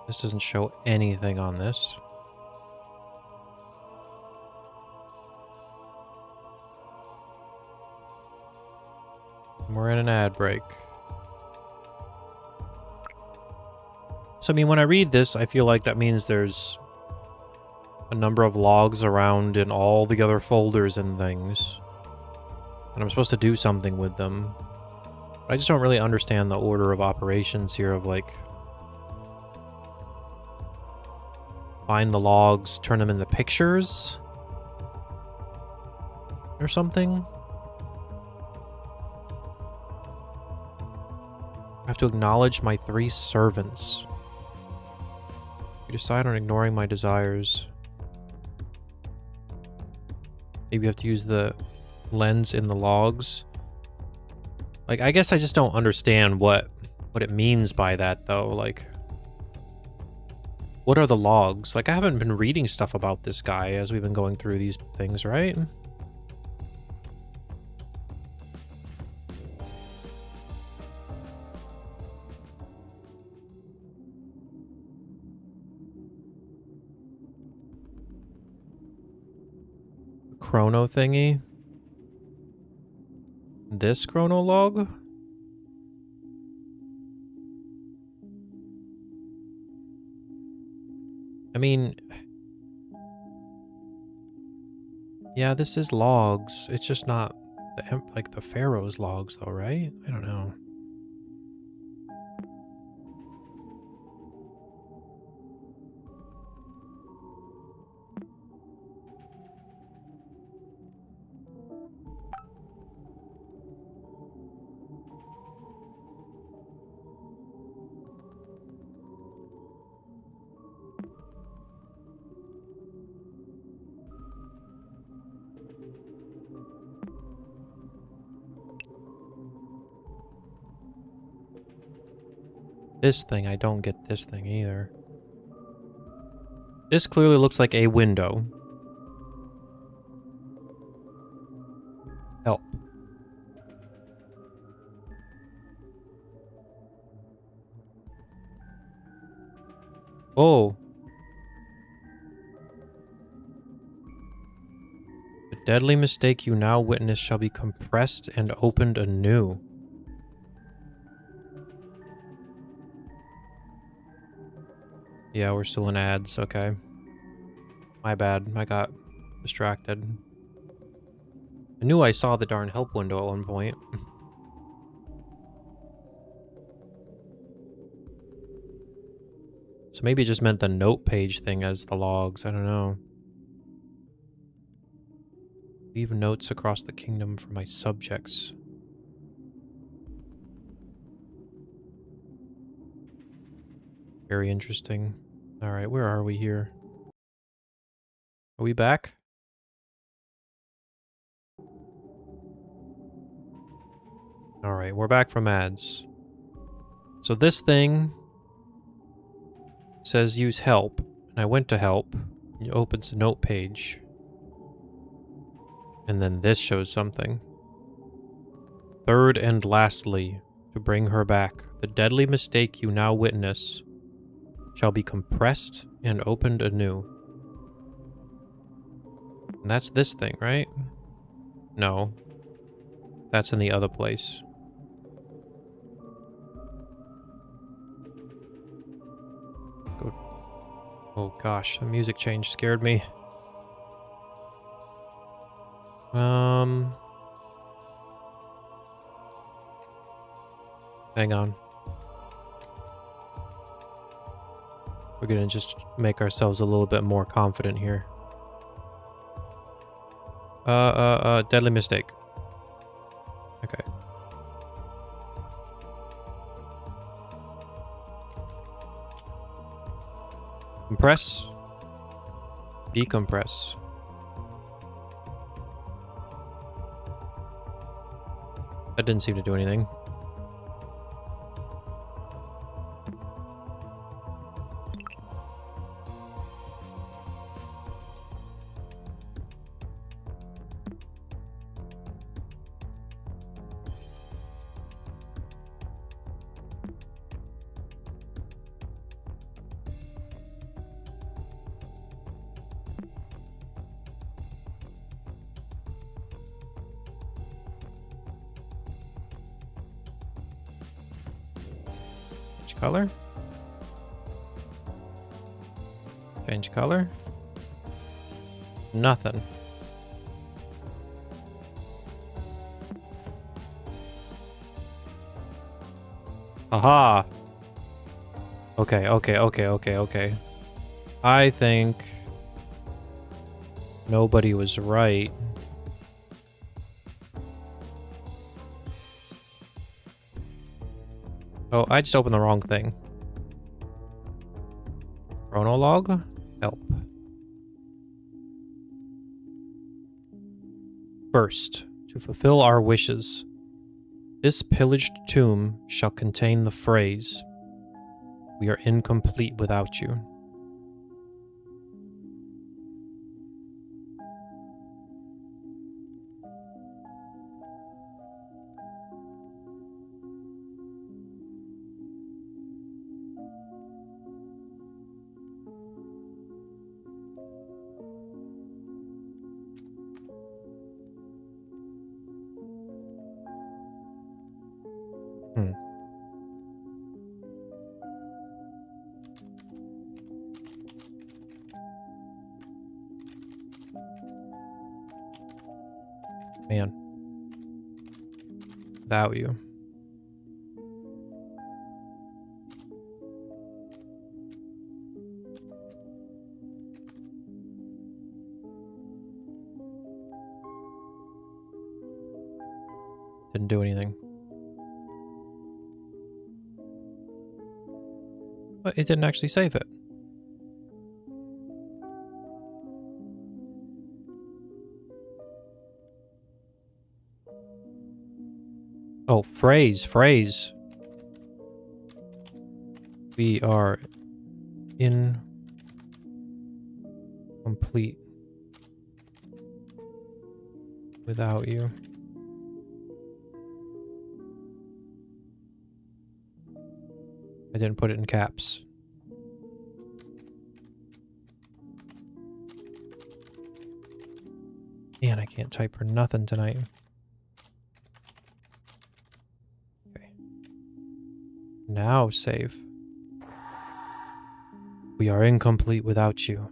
This doesn't show anything on this. We're in an ad break. So, I mean, when I read this, I feel like that means there's a number of logs around in all the other folders and things. And I'm supposed to do something with them. But I just don't really understand the order of operations here of, like, find the logs, turn them into pictures or something. I have to acknowledge my 3 servants. You decide on ignoring my desires. Maybe you have to use the lens in the logs. Like, I guess I just don't understand what it means by that, though. Like, what are the logs? Like, I haven't been reading stuff about this guy as we've been going through these things, right? Chrono thingy. This chrono log? I mean, yeah, this is logs. It's just not like the Pharaoh's logs, though, right? I don't know. This thing, I don't get this thing either. This clearly looks like a window. Help. Oh. The deadly mistake you now witness shall be compressed and opened anew. Yeah, we're still in ads, okay. My bad, I got distracted. I knew I saw the darn help window at one point. So maybe it just meant the note page thing as the logs, I don't know. Leave notes across the kingdom for my subjects. Very interesting. Alright, where are we here? Are we back? Alright, we're back from ads. So this thing says use help, and I went to help. It opens the note page. And then this shows something. Third and lastly, to bring her back, the deadly mistake you now witness shall be compressed and opened anew. And that's this thing, right? No. That's in the other place. Go. Oh gosh, the music change scared me. Hang on. We're gonna just make ourselves a little bit more confident here. Deadly mistake. Okay. Compress. Decompress. That didn't seem to do anything. Color? Change color. Nothing. Aha! Okay. I think nobody was right. Oh, I just opened the wrong thing. Chronolog? Help. First, to fulfill our wishes, this pillaged tomb shall contain the phrase, "We are incomplete without you." Man. Without you. Didn't do anything. But it didn't actually save it. Oh, phrase. We are incomplete without you. I didn't put it in caps. Man, I can't type for nothing tonight. Okay. Now save. We are incomplete without you.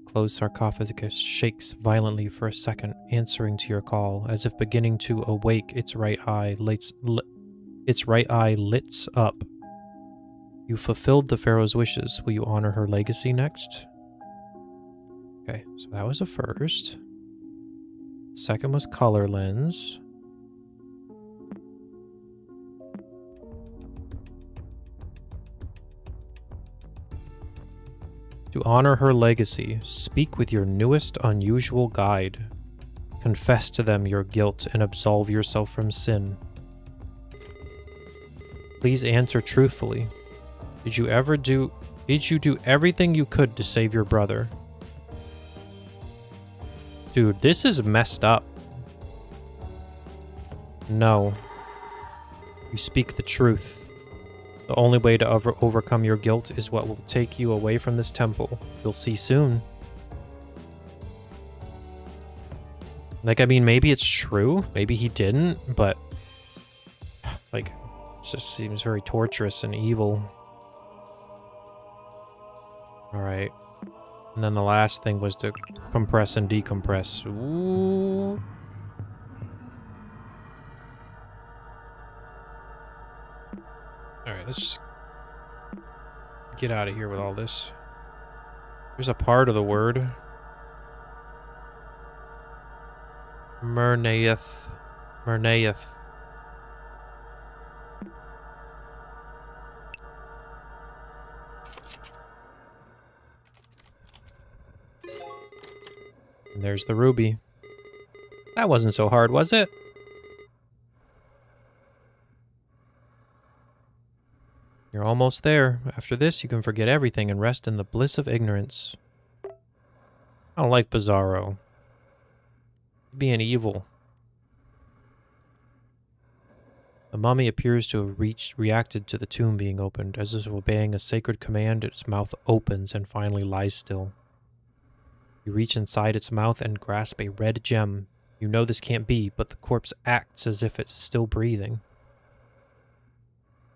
Closed sarcophagus shakes violently for a second, answering to your call, as if beginning to awake. Its right eye lights up. You fulfilled the pharaoh's wishes. Will you honor her legacy next? Okay, so that was a first. Second was color lens. To honor her legacy, speak with your newest unusual guide. Confess to them your guilt and absolve yourself from sin. Please answer truthfully. Did you do everything you could to save your brother? Dude, this is messed up. No. You speak the truth. The only way to overcome your guilt is what will take you away from this temple. You'll see soon. Like, I mean, maybe it's true. Maybe he didn't, but... like, it just seems very torturous and evil. Alright. And then the last thing was to compress and decompress. Ooh. Alright, let's just get out of here with all this. There's a part of the word. Merneith. And there's the ruby. That wasn't so hard, was it? You're almost there. After this, you can forget everything and rest in the bliss of ignorance. I don't like Bizarro. Being evil. The mummy appears to have reacted to the tomb being opened. As if obeying a sacred command, its mouth opens and finally lies still. You reach inside its mouth and grasp a red gem. You know this can't be, but the corpse acts as if it's still breathing.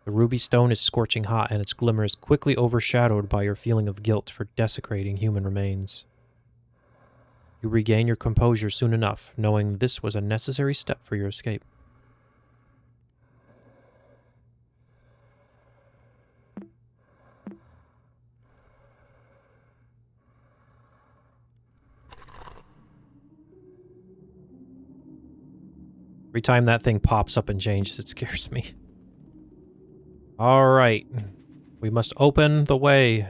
The ruby stone is scorching hot, and its glimmer is quickly overshadowed by your feeling of guilt for desecrating human remains. You regain your composure soon enough, knowing this was a necessary step for your escape. Every time that thing pops up and changes, it scares me. Alright. We must open the way.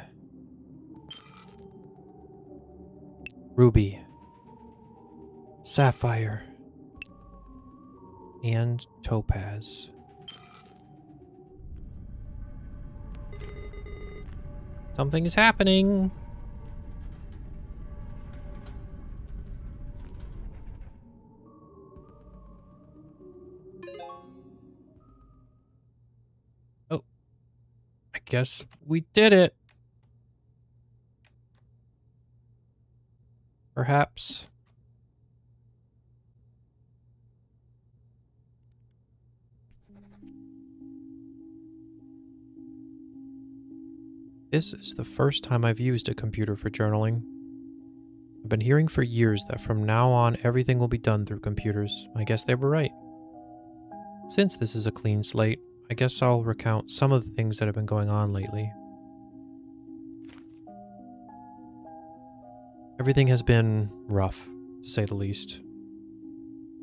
Ruby. Sapphire. And topaz. Something is happening. Oh. I guess we did it. Perhaps. This is the first time I've used a computer for journaling. I've been hearing for years that from now on everything will be done through computers. I guess they were right. Since this is a clean slate, I guess I'll recount some of the things that have been going on lately. Everything has been rough, to say the least.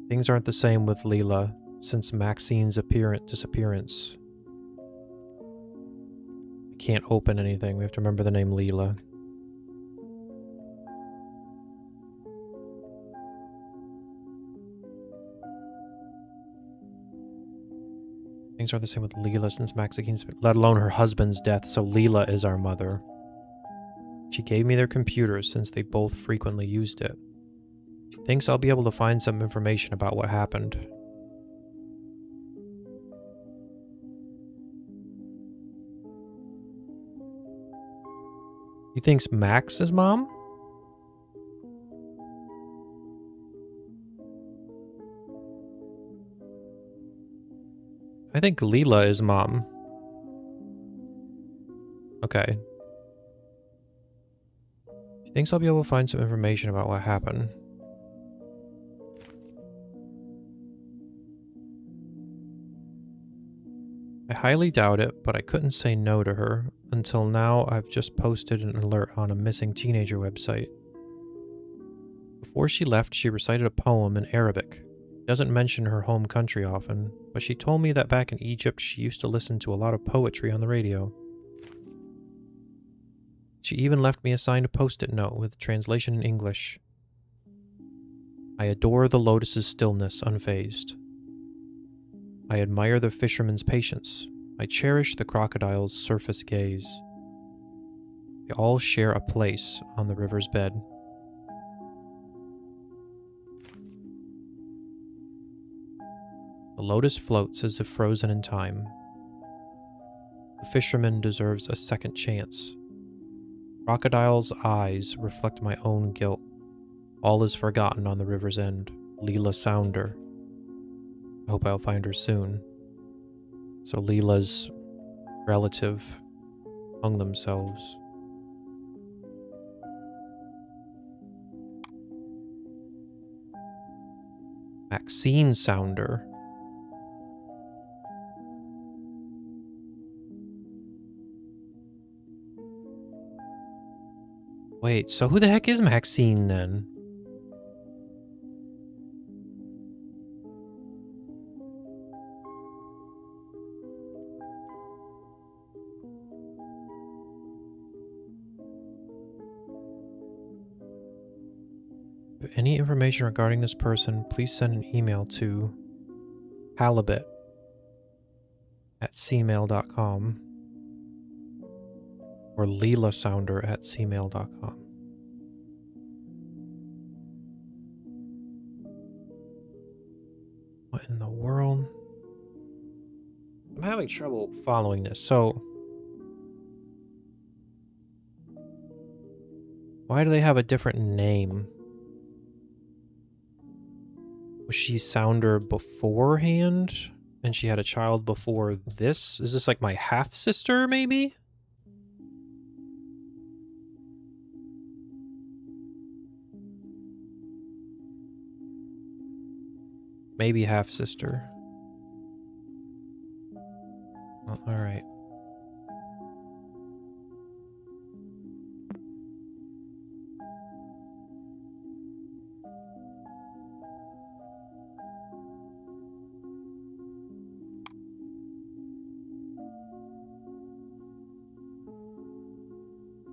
Things aren't the same with Leela since Maxine's disappearance. I can't open anything. We have to remember the name Leela. Things aren't the same with Leela since Maxine's, let alone her husband's death, so Leela is our mother. She gave me their computers since they both frequently used it. She thinks I'll be able to find some information about what happened. He thinks Max is mom? I think Leela is mom. Okay. She thinks I'll be able to find some information about what happened. I highly doubt it, but I couldn't say no to her. Until now, I've just posted an alert on a missing teenager website. Before she left, she recited a poem in Arabic. She doesn't mention her home country often, but she told me that back in Egypt she used to listen to a lot of poetry on the radio. She even left me a signed post-it note with a translation in English. I adore the lotus's stillness unfazed. I admire the fisherman's patience. I cherish the crocodile's surface gaze. They all share a place on the river's bed. The lotus floats as if frozen in time. The fisherman deserves a second chance. Crocodile's eyes reflect my own guilt. All is forgotten on the river's end. Leela Sounder. I hope I'll find her soon. So Leela's relative hung themselves. Maxine Sounder. Wait, so who the heck is Maxine then? If any information regarding this person, please send an email to halibut@cmail.com or leelasounder@cmail.com. What in the world? I'm having trouble following this, so why do they have a different name? Was she Sounder beforehand? and she had a child before this. Is this like my half-sister, maybe? Maybe half-sister. Well, alright.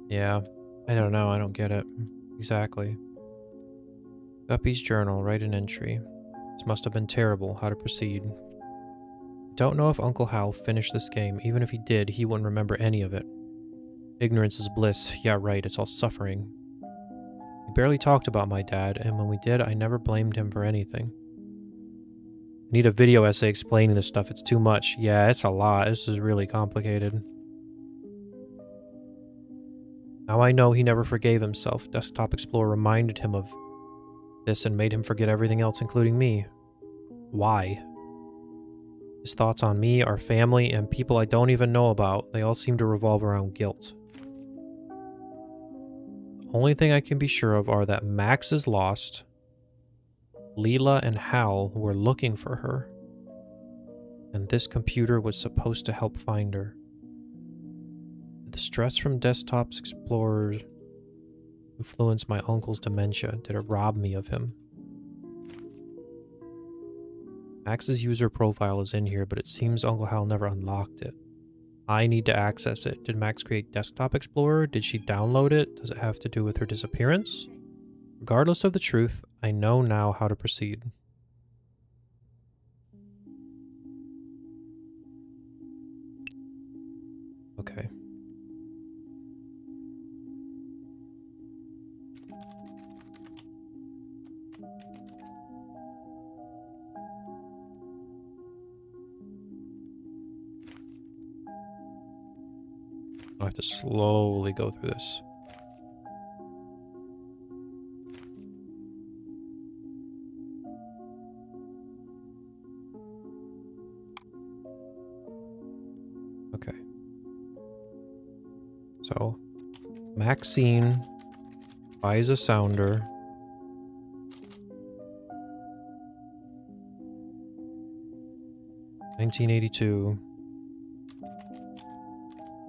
Yeah, I don't know. I don't get it. Exactly. Guppy's journal. Write an entry. This must have been terrible. How to proceed. Don't know if Uncle Hal finished this game. Even if he did, he wouldn't remember any of it. Ignorance is bliss. Yeah, right. It's all suffering. We barely talked about my dad, and when we did, I never blamed him for anything. I need a video essay explaining this stuff. It's too much. Yeah, it's a lot. This is really complicated. Now I know he never forgave himself. Desktop Explorer reminded him of this and made him forget everything else, including me. Why? His thoughts on me, our family, and people I don't even know about, they all seem to revolve around guilt. The only thing I can be sure of are that Max is lost, Leela and Hal were looking for her, and this computer was supposed to help find her. Did the stress from Desktop Explorer influence my uncle's dementia? Did it rob me of him? Max's user profile is in here, but it seems Uncle Hal never unlocked it. I need to access it. Did Max create Desktop Explorer? Did she download it? Does it have to do with her disappearance? Regardless of the truth, I know now how to proceed. Okay. I have to slowly go through this. Okay. So, Maxine buys a sounder. $1982.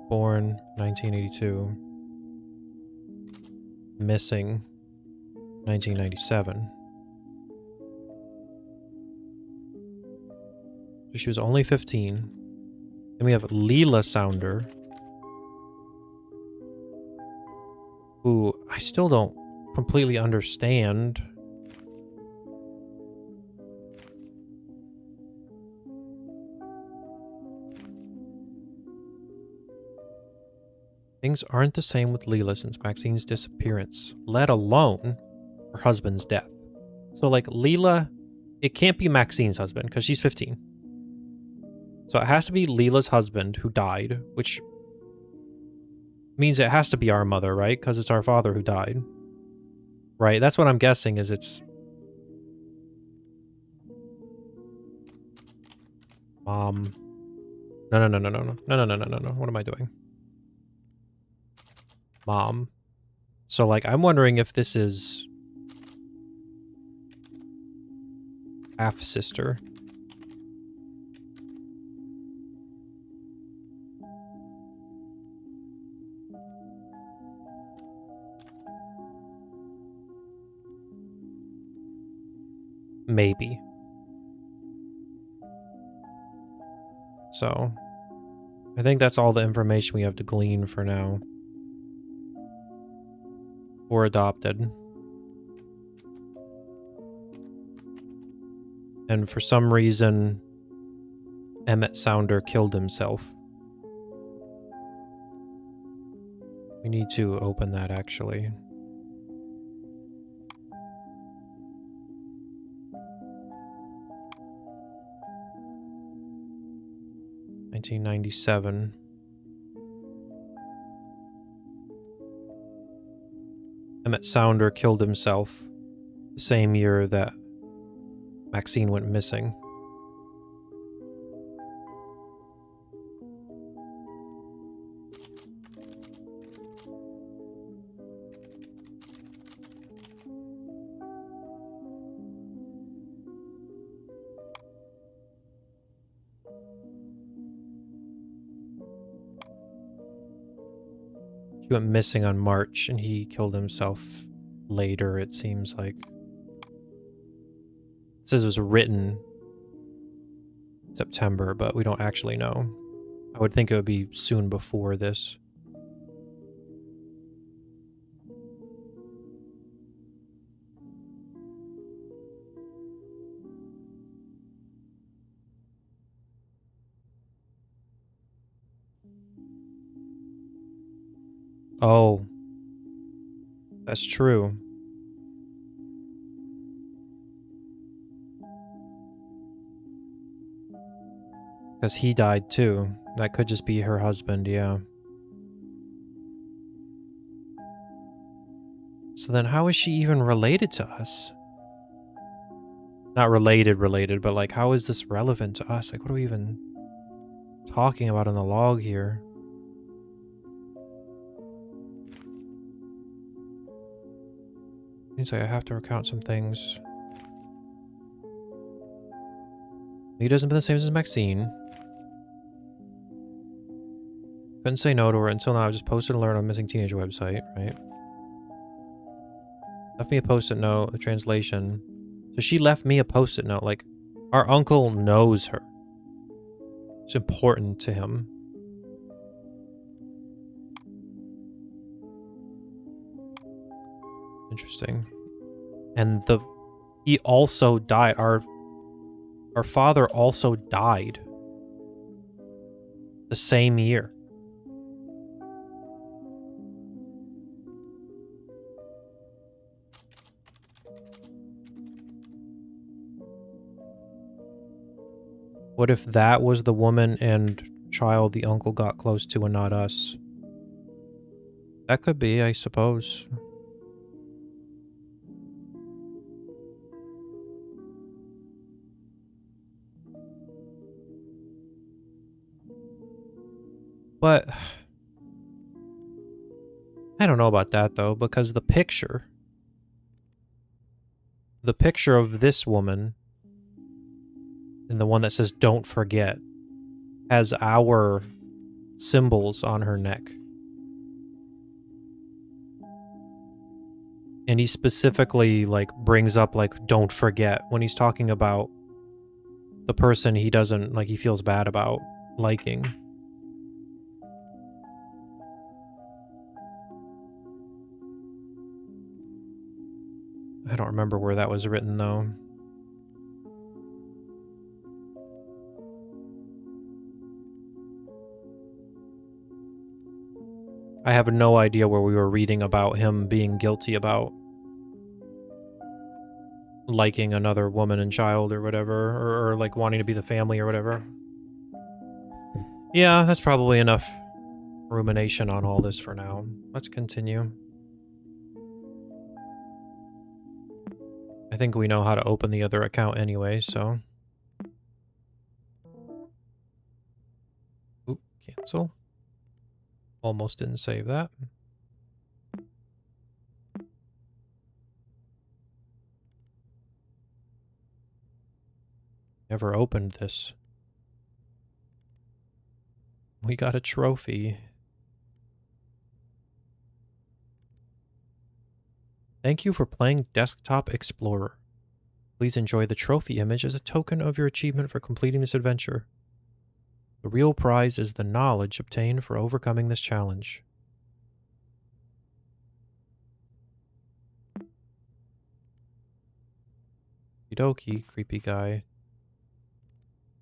Born 1982. Missing 1997. So she was only 15. Then we have Leela Sounder, who I still don't completely understand. Things aren't the same with Leela since Maxine's disappearance, let alone her husband's death. So, like, Leela, it can't be Maxine's husband because she's 15. So it has to be Leela's husband who died, which means it has to be our mother, right? Because it's our father who died. Right, that's what I'm guessing is it's... Mom. No. What am I doing? Mom. So, like, I'm wondering if this is half-sister. Maybe. So, I think that's all the information we have to glean for now. Or adopted. And for some reason, Emmett Sounder killed himself. We need to open that, actually. $1997. Emmett Sounder killed himself the same year that Maxine went missing. She went missing on March, and he killed himself later, it seems like. It says it was written September, but we don't actually know. I would think it would be soon before this. Oh, that's true. Because he died too. That could just be her husband, yeah. So then how is she even related to us? Not related, but like how is this relevant to us? Like what are we even talking about in the log here? Seems like I have to recount some things. He doesn't been the same as Maxine. Couldn't say no to her until now. I just posted an alert on missing teenager website, right? Left me a post-it note, a translation. So she left me a post-it note. Like, our uncle knows her. It's important to him. Interesting. And he also died. Our father also died the same year. What if that was the woman and child the uncle got close to and not us? That could be, I suppose. But I don't know about that though, because the picture of this woman and the one that says "Don't forget" has our symbols on her neck. And he specifically like brings up like "Don't forget" when he's talking about the person he doesn't like, he feels bad about liking. I don't remember where that was written though. I have no idea where we were reading about him being guilty about liking another woman and child or whatever, or like wanting to be the family or whatever. Yeah, that's probably enough rumination on all this for now. Let's continue. I think we know how to open the other account anyway, so. Oop, cancel. Almost didn't save that. Never opened this. We got a trophy. Thank you for playing Desktop Explorer. Please enjoy the trophy image as a token of your achievement for completing this adventure. The real prize is the knowledge obtained for overcoming this challenge. Okie dokie, creepy guy.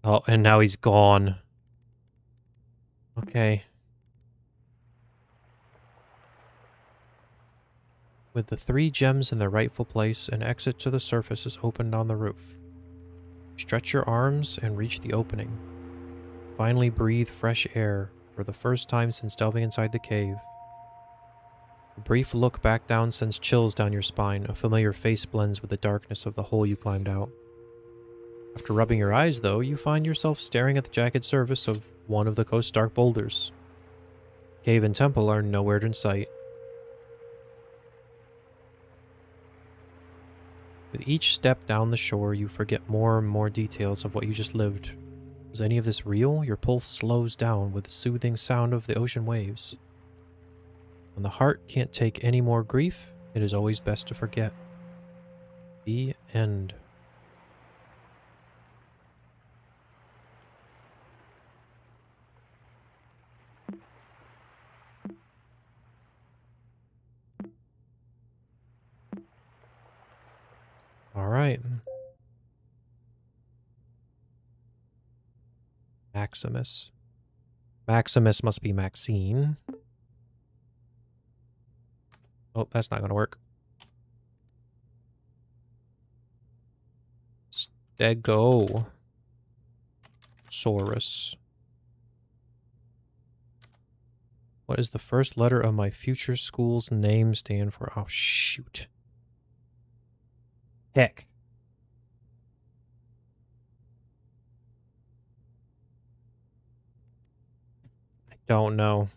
Oh, and now he's gone. Okay. With the 3 gems in their rightful place, an exit to the surface is opened on the roof. Stretch your arms and reach the opening. Finally breathe fresh air for the first time since delving inside the cave. A brief look back down sends chills down your spine. A familiar face blends with the darkness of the hole you climbed out. After rubbing your eyes, though, you find yourself staring at the jagged surface of one of the coast's dark boulders. Cave and temple are nowhere in sight. With each step down the shore, you forget more and more details of what you just lived. Was any of this real? Your pulse slows down with the soothing sound of the ocean waves. When the heart can't take any more grief, it is always best to forget. The end. All right. Maximus. Maximus must be Maxine. Oh, that's not going to work. Stego. Saurus. What does the first letter of my future school's name stand for? Oh, shoot. Heck. I don't know.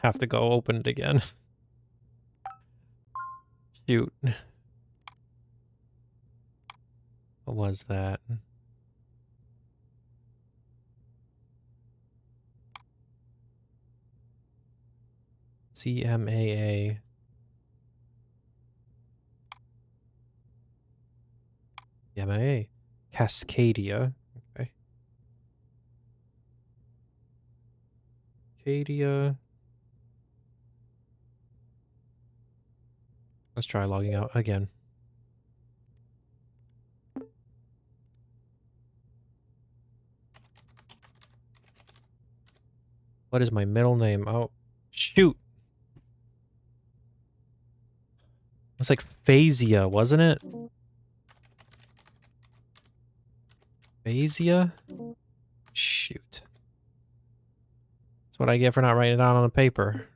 Have to go open it again. Shoot. What was that? CMAA. CMAA. Cascadia. Okay. Cascadia. Let's try logging out again. What is my middle name? Oh, shoot. It's like Phasia, wasn't it? Phasia? Shoot. That's what I get for not writing it down on the paper.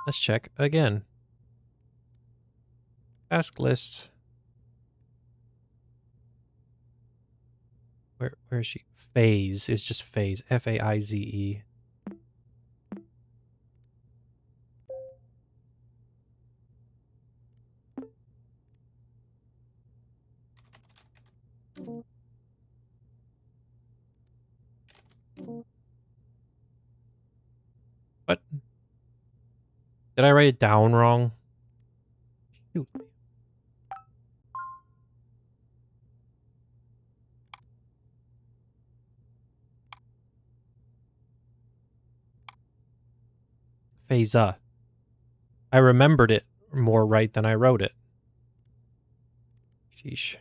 Let's check again. Task list. Where is she? Phase. It's just phase. F-A-I-Z-E. What? Did I write it down wrong? Shoot. Phasa. I remembered it more right than I wrote it. Sheesh.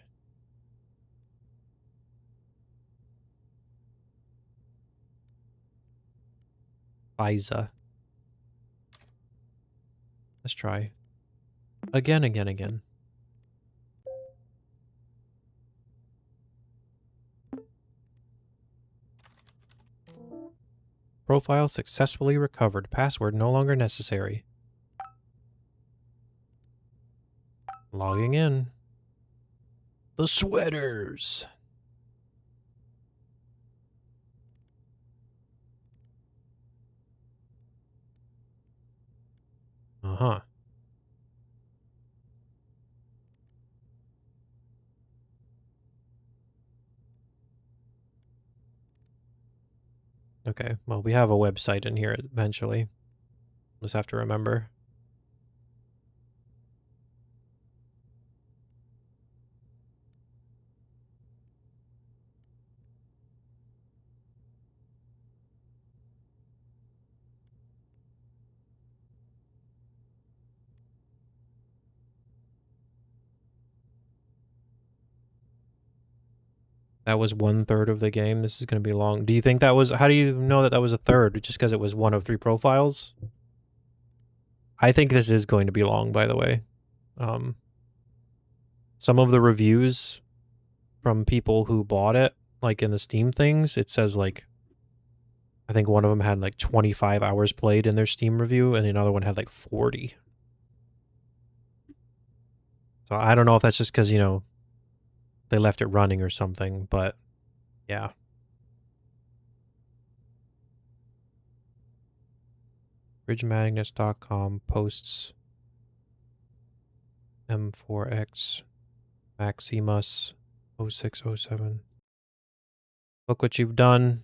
Phasa. Let's try. Again. Profile successfully recovered. Password no longer necessary. Logging in. The sweaters. Uh-huh. Okay, well, we have a website in here eventually. Just have to remember. That was 1/3 of the game. This is going to be long. Do you think that was... How do you know that that was a third? Just because it was 1 of 3 profiles? I think this is going to be long, by the way. Some of the reviews from people who bought it, like in the Steam things, it says like... I think one of them had like 25 hours played in their Steam review, and another one had like 40. So I don't know if that's just because, you know, they left it running or something, but yeah. Bridgemagnets.com posts M4X Maximus 0607. Look what you've done.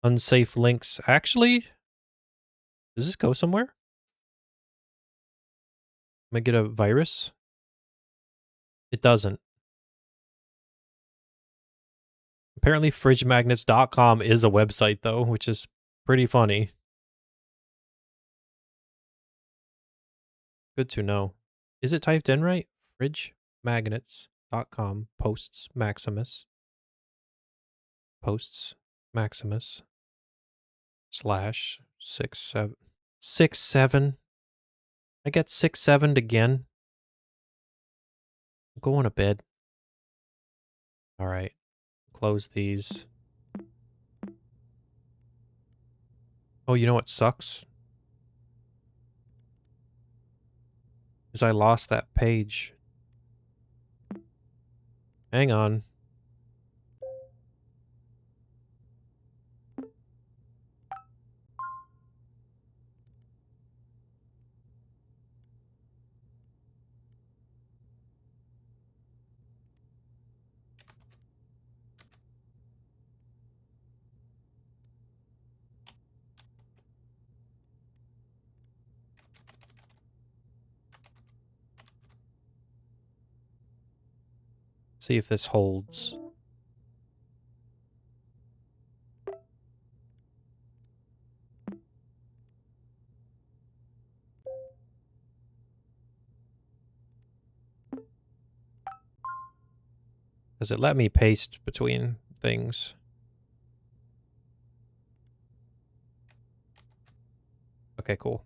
Unsafe links. Actually, Does this go somewhere? Am I get a virus? It doesn't. Apparently fridgemagnets.com is a website though, which is pretty funny. Good to know. Is it typed in right? Fridgemagnets.com posts Maximus. Posts Maximus slash 67. 67. I get 6-7'd again. I'm going to bed. All right. Close these. Oh, you know what sucks? Is I lost that page. Hang on. See if this holds. Does it let me paste between things? Okay, cool.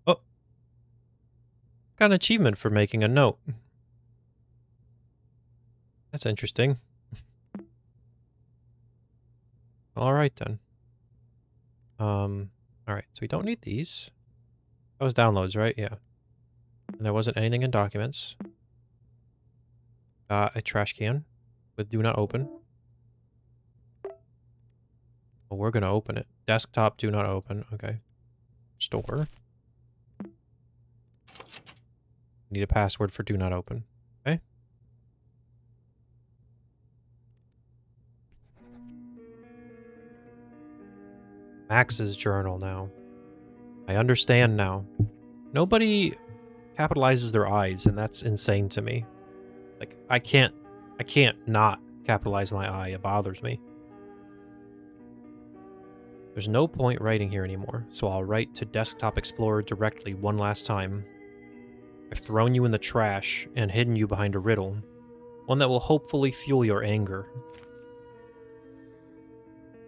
Oh. Got an achievement for making a note. That's interesting. Alright then. Alright, so we don't need these. That was downloads, right? Yeah. And there wasn't anything in documents. Got a trash can with do not open. Well, we're gonna open it. Desktop, do not open. Okay. Store. Need a password for do not open. Okay. Max's journal now. I understand now. Nobody capitalizes their eyes, and that's insane to me. Like, I can't not capitalize my eye. It bothers me. There's no point writing here anymore, so I'll write to Desktop Explorer directly one last time. I've thrown you in the trash and hidden you behind a riddle, one that will hopefully fuel your anger.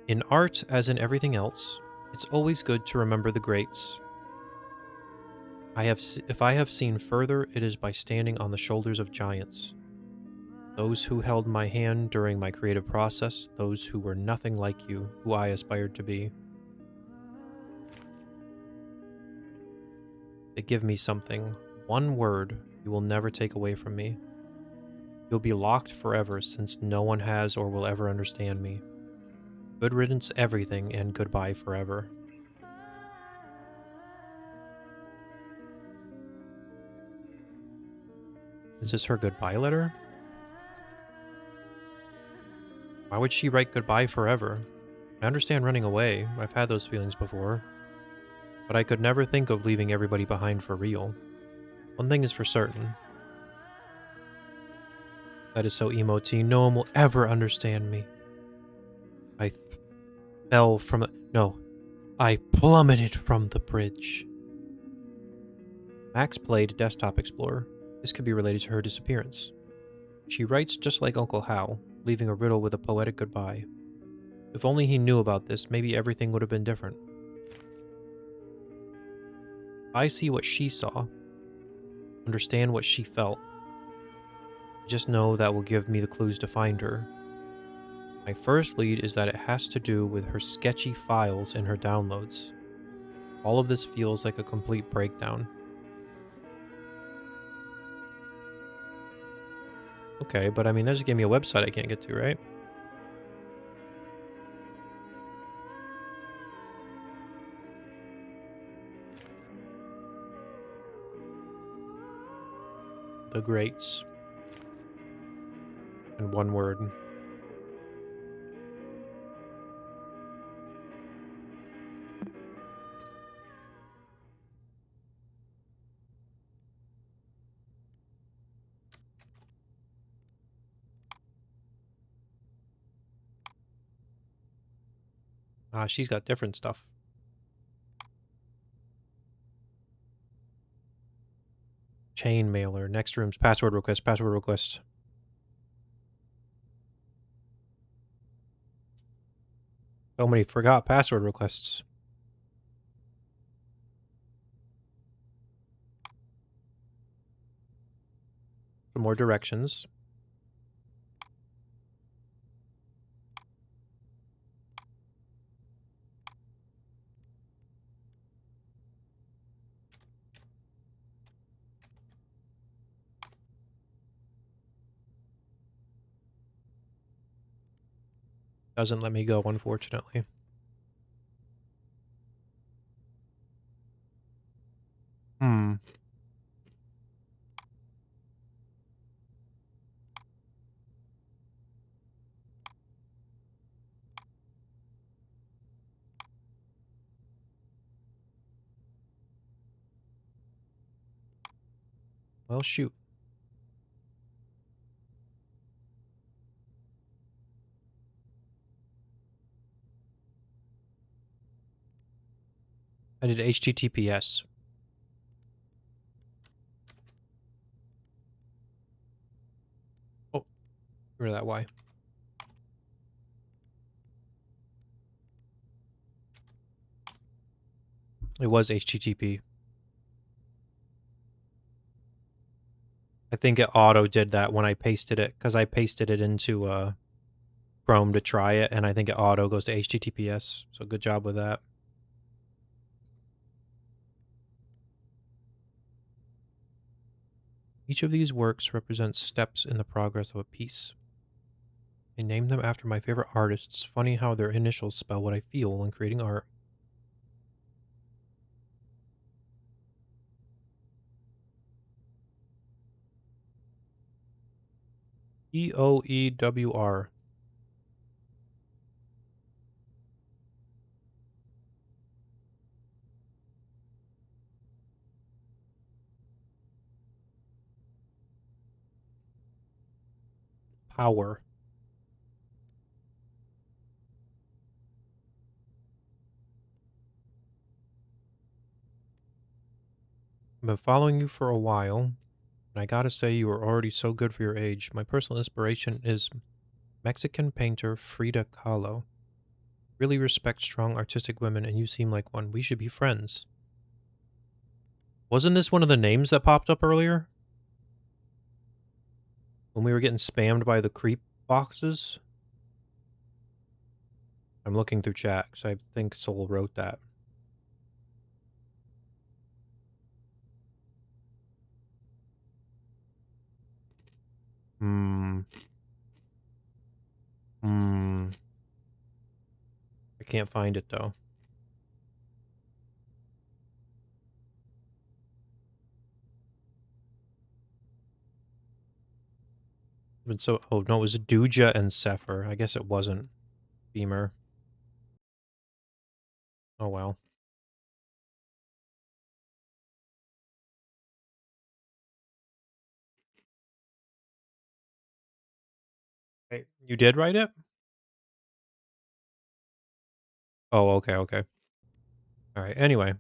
In art, as in everything else, it's always good to remember the greats. If I have seen further, it is by standing on the shoulders of giants. Those who held my hand during my creative process, those who were nothing like you, who I aspired to be. They give me something, one word you will never take away from me. You'll be locked forever since no one has or will ever understand me. Good riddance everything and goodbye forever. Is this her goodbye letter? Why would she write goodbye forever? I understand running away. I've had those feelings before. But I could never think of leaving everybody behind for real. One thing is for certain. That is so emo-teen. No one will ever understand me. I fell from the... No. I plummeted from the bridge. Max played Desktop Explorer. This could be related to her disappearance. She writes just like Uncle Hal, leaving a riddle with a poetic goodbye. If only he knew about this, maybe everything would have been different. I see what she saw, understand what she felt. I just know that will give me the clues to find her. My first lead is that it has to do with her sketchy files in her downloads. All of this feels like a complete breakdown. Okay, but I mean, that just gave me a website I can't get to, right? the greats. In one word. Ah, she's got different stuff. Chain mailer. Next room's password request. Password request. So many forgot password requests. Some more directions. Doesn't let me go, unfortunately. Well, shoot. I did HTTPS. Oh, rid of that Y. It was HTTP. I think it auto did that when I pasted it, because I pasted it into Chrome to try it, and I think it auto goes to HTTPS. So good job with that. Each of these works represents steps in the progress of a piece. I named them after my favorite artists. Funny how their initials spell what I feel when creating art. EOEWR. Power. I've been following you for a while, and I gotta say you are already so good for your age. My personal inspiration is Mexican painter Frida Kahlo. Really respect strong artistic women, and you seem like one. We should be friends. Wasn't this one of the names that popped up earlier? When we were getting spammed by the creep boxes? I'm looking through chat, because I think Soul wrote that. I can't find it, though. But so, oh no, it was Duja and Sepher. I guess it wasn't Beamer. Oh well. Hey, you did write it? Oh, okay, okay. Alright, anyway.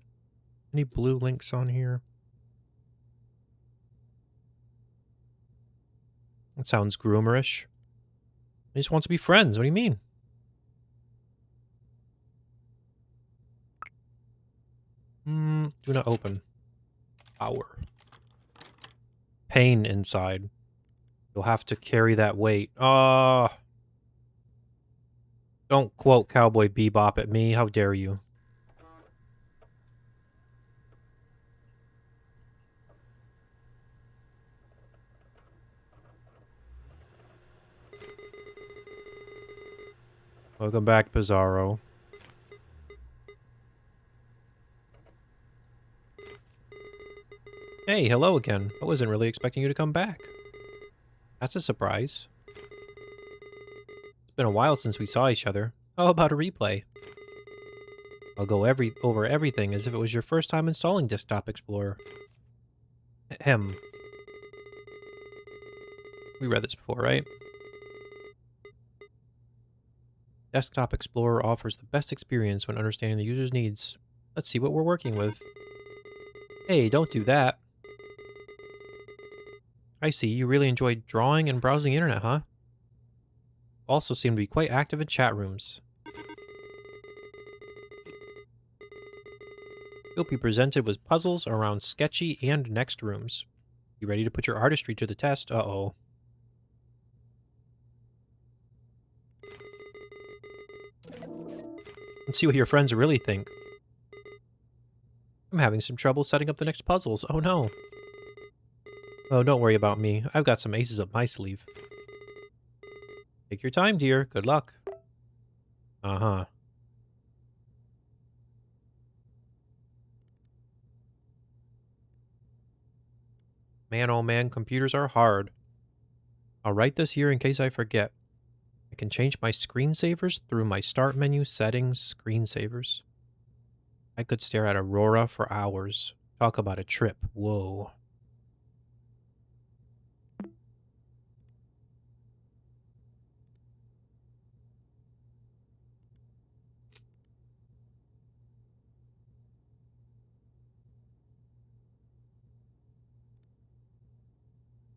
Any blue links on here? That sounds groomerish. He just wants to be friends. What do you mean? Do not open. Power. Pain inside. You'll have to carry that weight. Don't quote Cowboy Bebop at me. How dare you? Welcome back, Pizarro. Hey, hello again. I wasn't really expecting you to come back. That's a surprise. It's been a while since we saw each other. How about a replay? I'll go over everything as if it was your first time installing Desktop Explorer. Ahem. We read this before, right? Desktop Explorer offers the best experience when understanding the user's needs. Let's see what we're working with. Hey, don't do that. I see, you really enjoyed drawing and browsing the internet, huh? Also seem to be quite active in chat rooms. You'll be presented with puzzles around sketchy and next rooms. You ready to put your artistry to the test? Uh-oh. Let's see what your friends really think. I'm having some trouble setting up the next puzzles. Oh no. Oh, don't worry about me. I've got some aces up my sleeve. Take your time, dear. Good luck. Uh-huh. Man, oh man, computers are hard. I'll write this here in case I forget. I can change my screensavers through my start menu settings screensavers. I could stare at Aurora for hours. Talk about a trip. Whoa.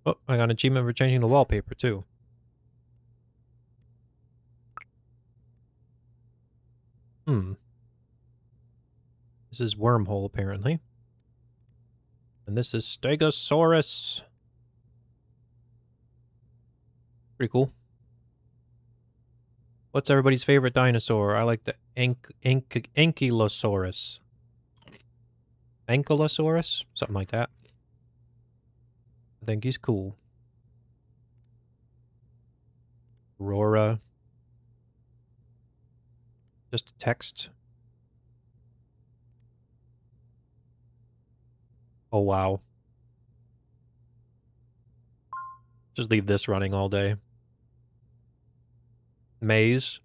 Oh, I got an achievement for changing the wallpaper, too. This is Wormhole, apparently. And this is Stegosaurus. Pretty cool. What's everybody's favorite dinosaur? I like the Ankylosaurus. Ankylosaurus? Something like that. I think he's cool. Aurora. Just text. Oh, wow. Just leave this running all day. Maze.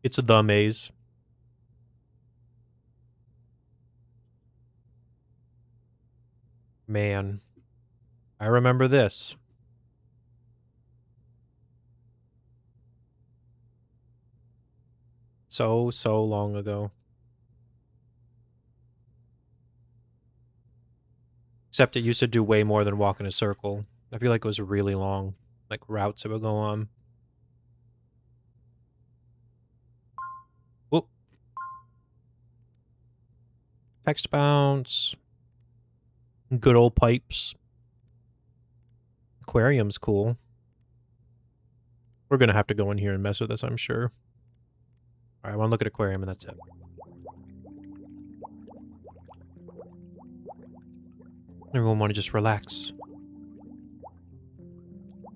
It's the maze. Man. I remember this. So long ago. Except it used to do way more than walk in a circle. I feel like it was really long. Like routes that would go on. Whoop. Text bounce. Good old pipes. Aquarium's cool. We're gonna have to go in here and mess with this, I'm sure. Alright, I want to look at aquarium and that's it. Everyone want to just relax.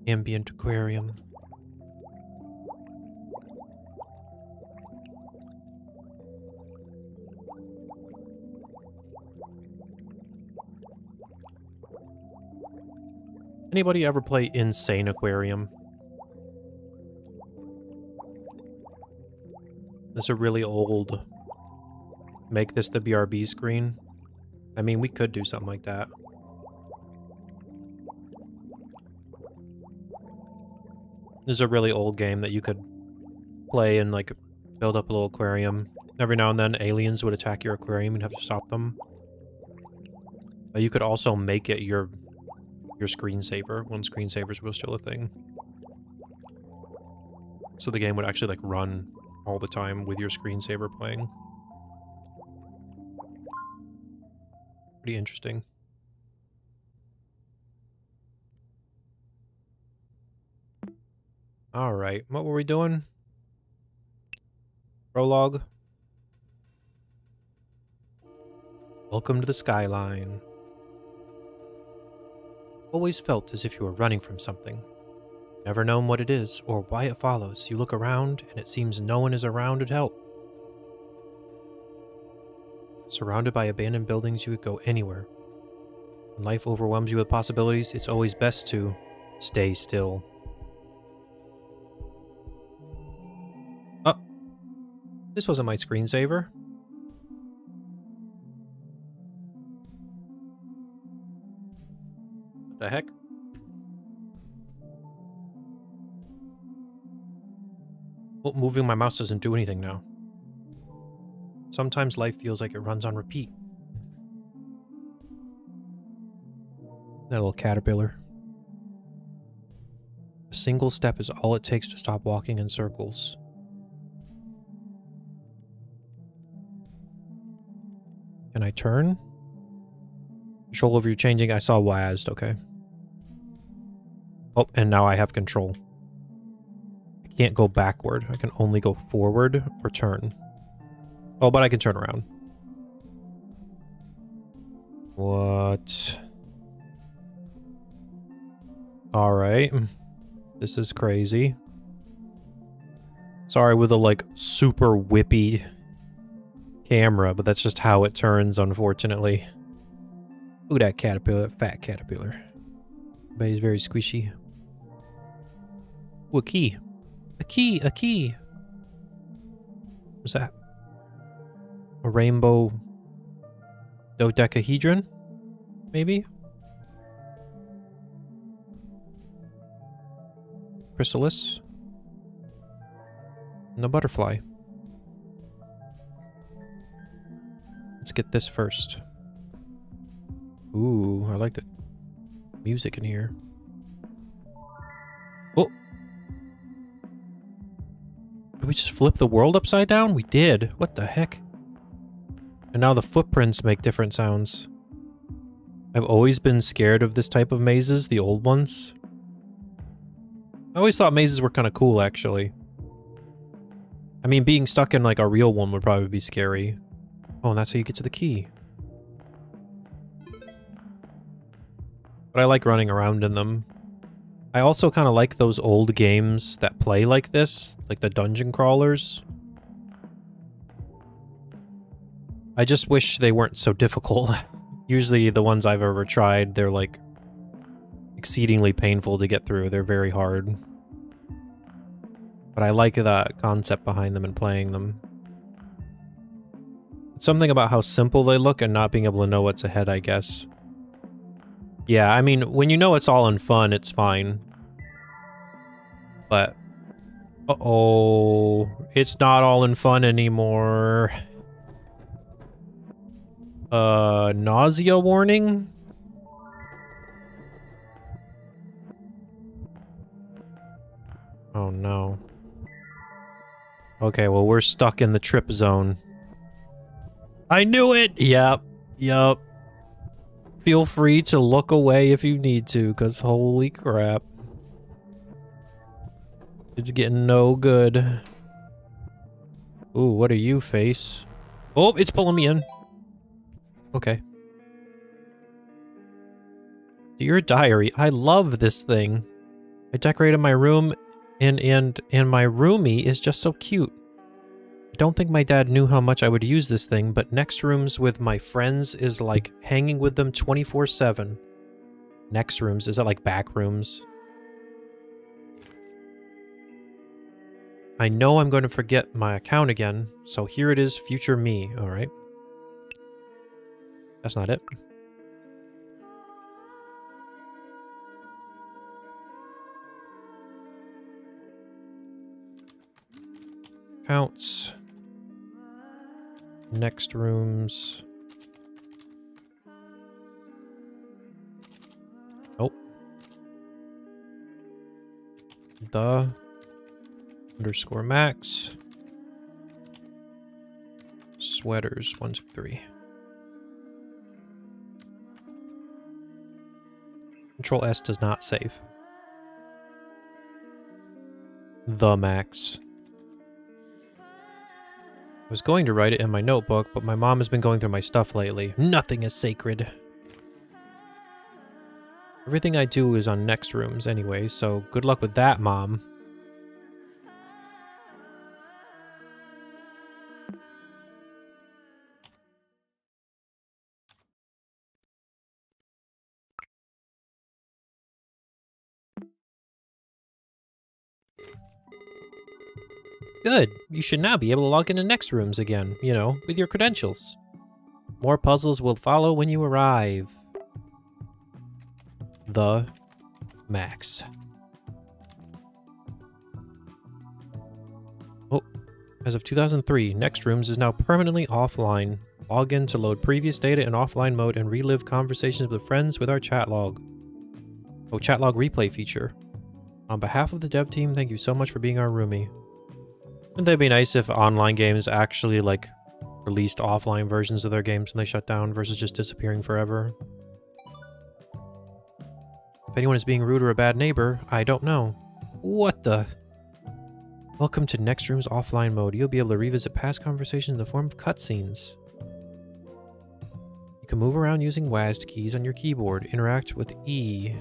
Ambient aquarium. Anybody ever play Insane Aquarium? This is a really old... Make this the BRB screen. I mean, we could do something like that. This is a really old game that you could play and, like, build up a little aquarium. Every now and then, aliens would attack your aquarium and you'd have to stop them. But you could also make it your screensaver, when screensavers were still a thing. So the game would actually, like, run all the time with your screensaver playing. Pretty interesting. Alright, what were we doing? Prologue. Welcome to the skyline. Always felt as if you were running from something. Never known what it is or why it follows. You look around and it seems no one is around to help. Surrounded by abandoned buildings, you could go anywhere. When life overwhelms you with possibilities, it's always best to stay still. Oh, this wasn't my screensaver. What the heck? Oh, moving my mouse doesn't do anything now. Sometimes life feels like it runs on repeat. That little caterpillar. A single step is all it takes to stop walking in circles. Can I turn? Control over you changing. I saw WASD, okay. Oh, and now I have control. I can't go backward. I can only go forward or turn. Oh, but I can turn around. What? Alright. This is crazy. Sorry with a, like, super whippy camera, but that's just how it turns, unfortunately. Look at that caterpillar, that fat caterpillar. But he's very squishy. Ooh, a key. A key, a key. What's that? A rainbow dodecahedron? Maybe? Chrysalis? No butterfly. Let's get this first. Ooh, I like the music in here. Oh! Did we just flip the world upside down? We did. What the heck? And now the footprints make different sounds. I've always been scared of this type of mazes, the old ones. I always thought mazes were kind of cool, actually. I mean, being stuck in, like, a real one would probably be scary. Oh, and that's how you get to the key. But I like running around in them. I also kind of like those old games that play like this, like the dungeon crawlers. I just wish they weren't so difficult. Usually the ones I've ever tried, they're like exceedingly painful to get through. They're very hard. But I like the concept behind them and playing them. It's something about how simple they look and not being able to know what's ahead, I guess. Yeah, I mean, when you know it's all in fun, it's fine. But... uh-oh. It's not all in fun anymore. Nausea warning? Oh no. Okay, well we're stuck in the trip zone. I knew it! Yep. Yep. Feel free to look away if you need to, because holy crap. It's getting no good. Ooh, what are you, face? Oh, it's pulling me in. Okay. Dear diary, I love this thing. I decorated my room and my roomie is just so cute. I don't think my dad knew how much I would use this thing, but next rooms with my friends is like hanging with them 24/7. Next rooms, is that like back rooms? I know I'm going to forget my account again, so here it is, future me, alright. That's not it. Accounts. Next rooms. Nope. The underscore max. Sweaters 1, 2, 3. Control S does not save. The max. I was going to write it in my notebook, but my mom has been going through my stuff lately. Nothing is sacred. Everything I do is on next rooms anyway, so good luck with that, Mom. Good. You should now be able to log into next rooms again, you know, with your credentials. More puzzles will follow when you arrive. The Max. Oh, as of 2003, Next Rooms is now permanently offline. Log in to load previous data in offline mode and relive conversations with friends with our chat log. Oh, chat log replay feature. On behalf of the dev team, thank you so much for being our roomie. Wouldn't that be nice if online games actually, like, released offline versions of their games when they shut down versus just disappearing forever? If anyone is being rude or a bad neighbor, I don't know. What the? Welcome to Next Room's offline mode. You'll be able to revisit past conversations in the form of cutscenes. You can move around using WASD keys on your keyboard. Interact with E.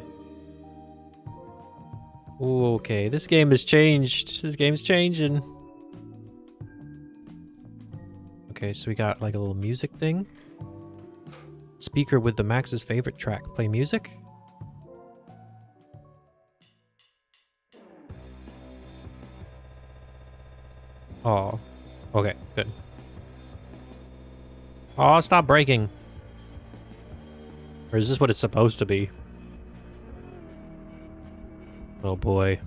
Ooh, okay, this game has changed. This game's changing. Okay, so we got like a little music thing. Speaker with the Max's favorite track. Play music. Oh, okay, good. Oh, stop breaking. Or is this what it's supposed to be? Oh boy.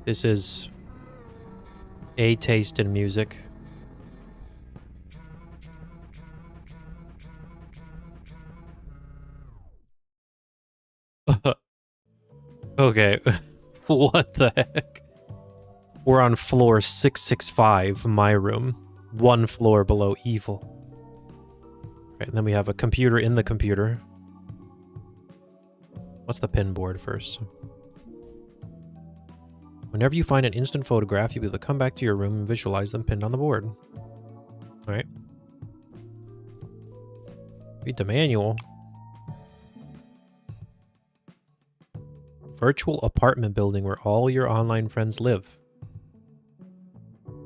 This is a taste in music. Okay. What the heck? We're on floor 665, my room. One floor below evil. Right, and then we have a computer in the computer. What's the pin board first? Whenever you find an instant photograph, you'll be able to come back to your room and visualize them pinned on the board. Alright. Read the manual. Virtual apartment building where all your online friends live.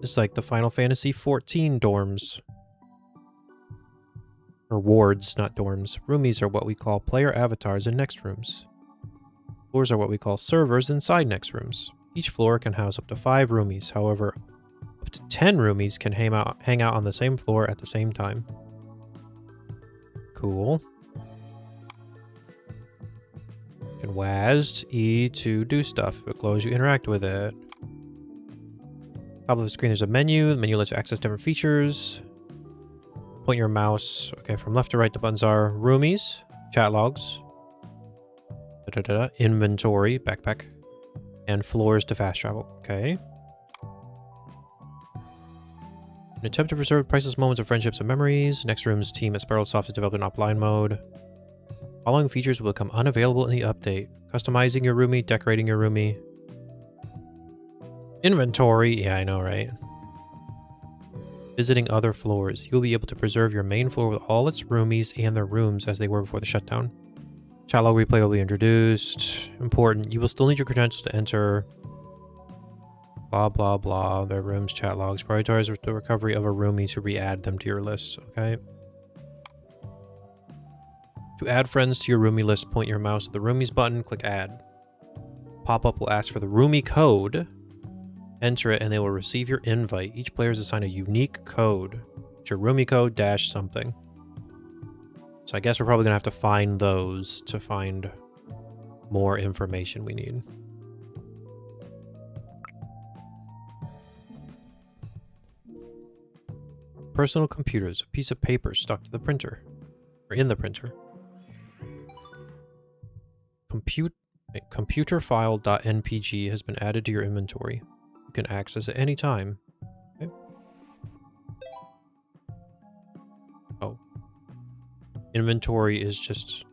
It's like the Final Fantasy XIV dorms. Or wards, not dorms. Roomies are what we call player avatars in Next Rooms. Floors are what we call servers inside Next Rooms. Each floor can house up to 5 roomies. However, up to 10 roomies can hang out on the same floor at the same time. Cool. You can WASD E to do stuff. If it glows, you interact with it. Top of the screen, there's a menu. The menu lets you access different features. Point your mouse. Okay, from left to right, the buttons are roomies, chat logs, inventory, backpack, and floors to fast travel. Okay. An attempt to preserve priceless moments of friendships and memories. Next Room's team at Sparrowsoft has developed an offline mode. Following features will become unavailable in the update. Customizing your roomie, decorating your roomie. Inventory. Yeah, I know, right? Visiting other floors. You'll be able to preserve your main floor with all its roomies and their rooms as they were before the shutdown. Chat log replay will be introduced. Important. You will still need your credentials to enter. Blah, blah, blah. Their rooms, chat logs. Prioritize the recovery of a roomie to re-add them to your list. Okay. To add friends to your roomie list, point your mouse at the roomies button, click add. Pop-up will ask for the roomie code. Enter it and they will receive your invite. Each player is assigned a unique code. It's your roomie code dash something. So I guess we're probably going to have to find those to find more information we need. Personal computers, a piece of paper stuck to the printer. Or in the printer. Computerfile.npg has been added to your inventory. You can access it anytime. Okay. Oh. Inventory is just...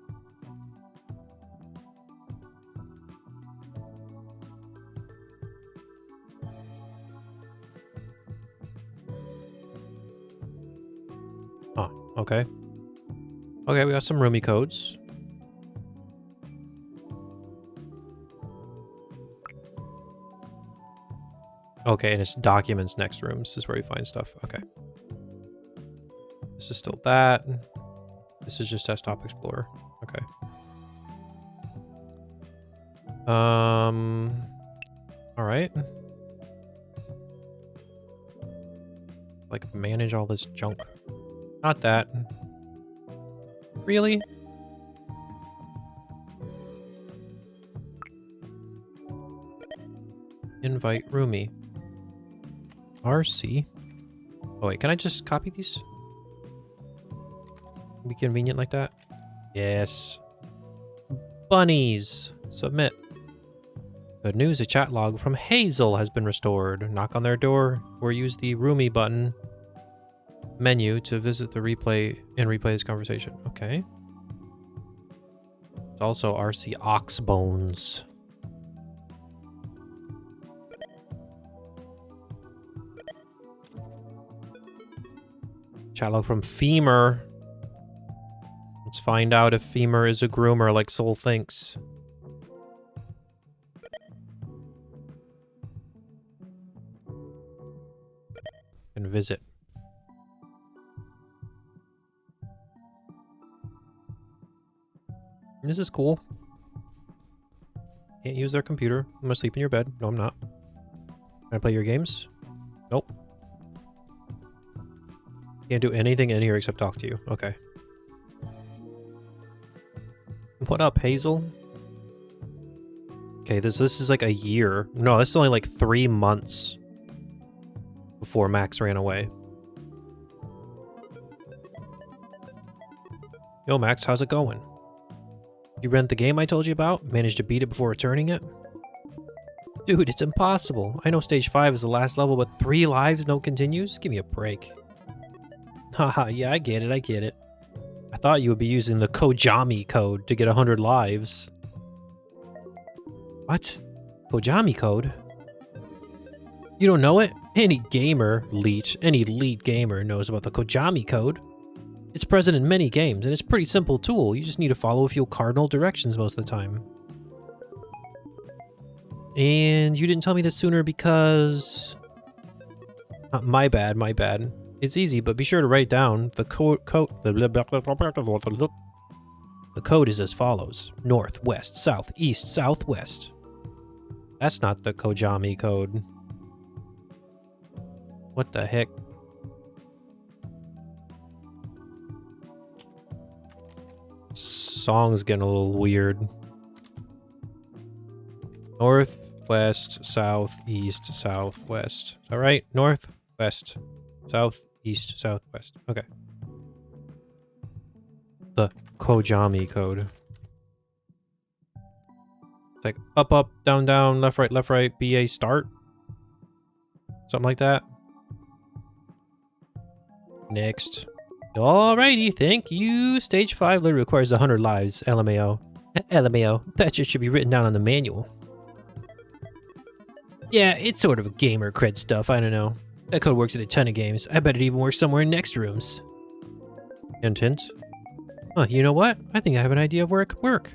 Oh, okay. Okay, we got some roomie codes. Okay, and it's documents next rooms is where you find stuff. Okay. This is still that. This is just Desktop Explorer. Okay. All right. like manage all this junk. Not that. Really? Invite roomie. RC. Oh wait, can I just copy these? Be convenient like that? Yes. Bunnies. Submit. Good news, a chat log from Hazel has been restored. Knock on their door or use the roomie button menu to visit the replay and replay this conversation. Okay. It's also RC Oxbones. Chat log from Femur. Let's find out if Femur is a groomer like Soul thinks. And visit. This is cool. Can't use their computer. I'm gonna sleep in your bed. No, I'm not. Can I play your games? Nope. Can't do anything in here except talk to you. Okay. What up, Hazel? Okay, this is like a year. No, this is only like 3 months before Max ran away. Yo, Max, how's it going? You rent the game I told you about? Managed to beat it before returning it? Dude, it's impossible. I know stage 5 is the last level, but 3 lives, no continues? Give me a break. Haha, yeah, I get it. I thought you would be using the Kojami code to get 100 lives. What? Kojami code? You don't know it? Any elite gamer knows about the Kojami code. It's present in many games, and it's a pretty simple tool. You just need to follow a few cardinal directions most of the time. And you didn't tell me this sooner because... my bad. It's easy, but be sure to write down the The code is as follows. North, west, south, east, southwest. That's not the Kojami code. What the heck? Song's getting a little weird. North, west, south, east, southwest. Is that right? North, west, south, east, southwest. Okay. The Kojami code. It's like up, up, down, down, left, right, BA, start. Something like that. Next. Alrighty, thank you. Stage 5 literally requires 100 lives. LMAO. LMAO. That just should be written down on the manual. Yeah, it's sort of a gamer cred stuff. I don't know. That code works in a ton of games. I bet it even works somewhere in next rooms. Hint, hint. Oh, you know what? I think I have an idea of where it could work.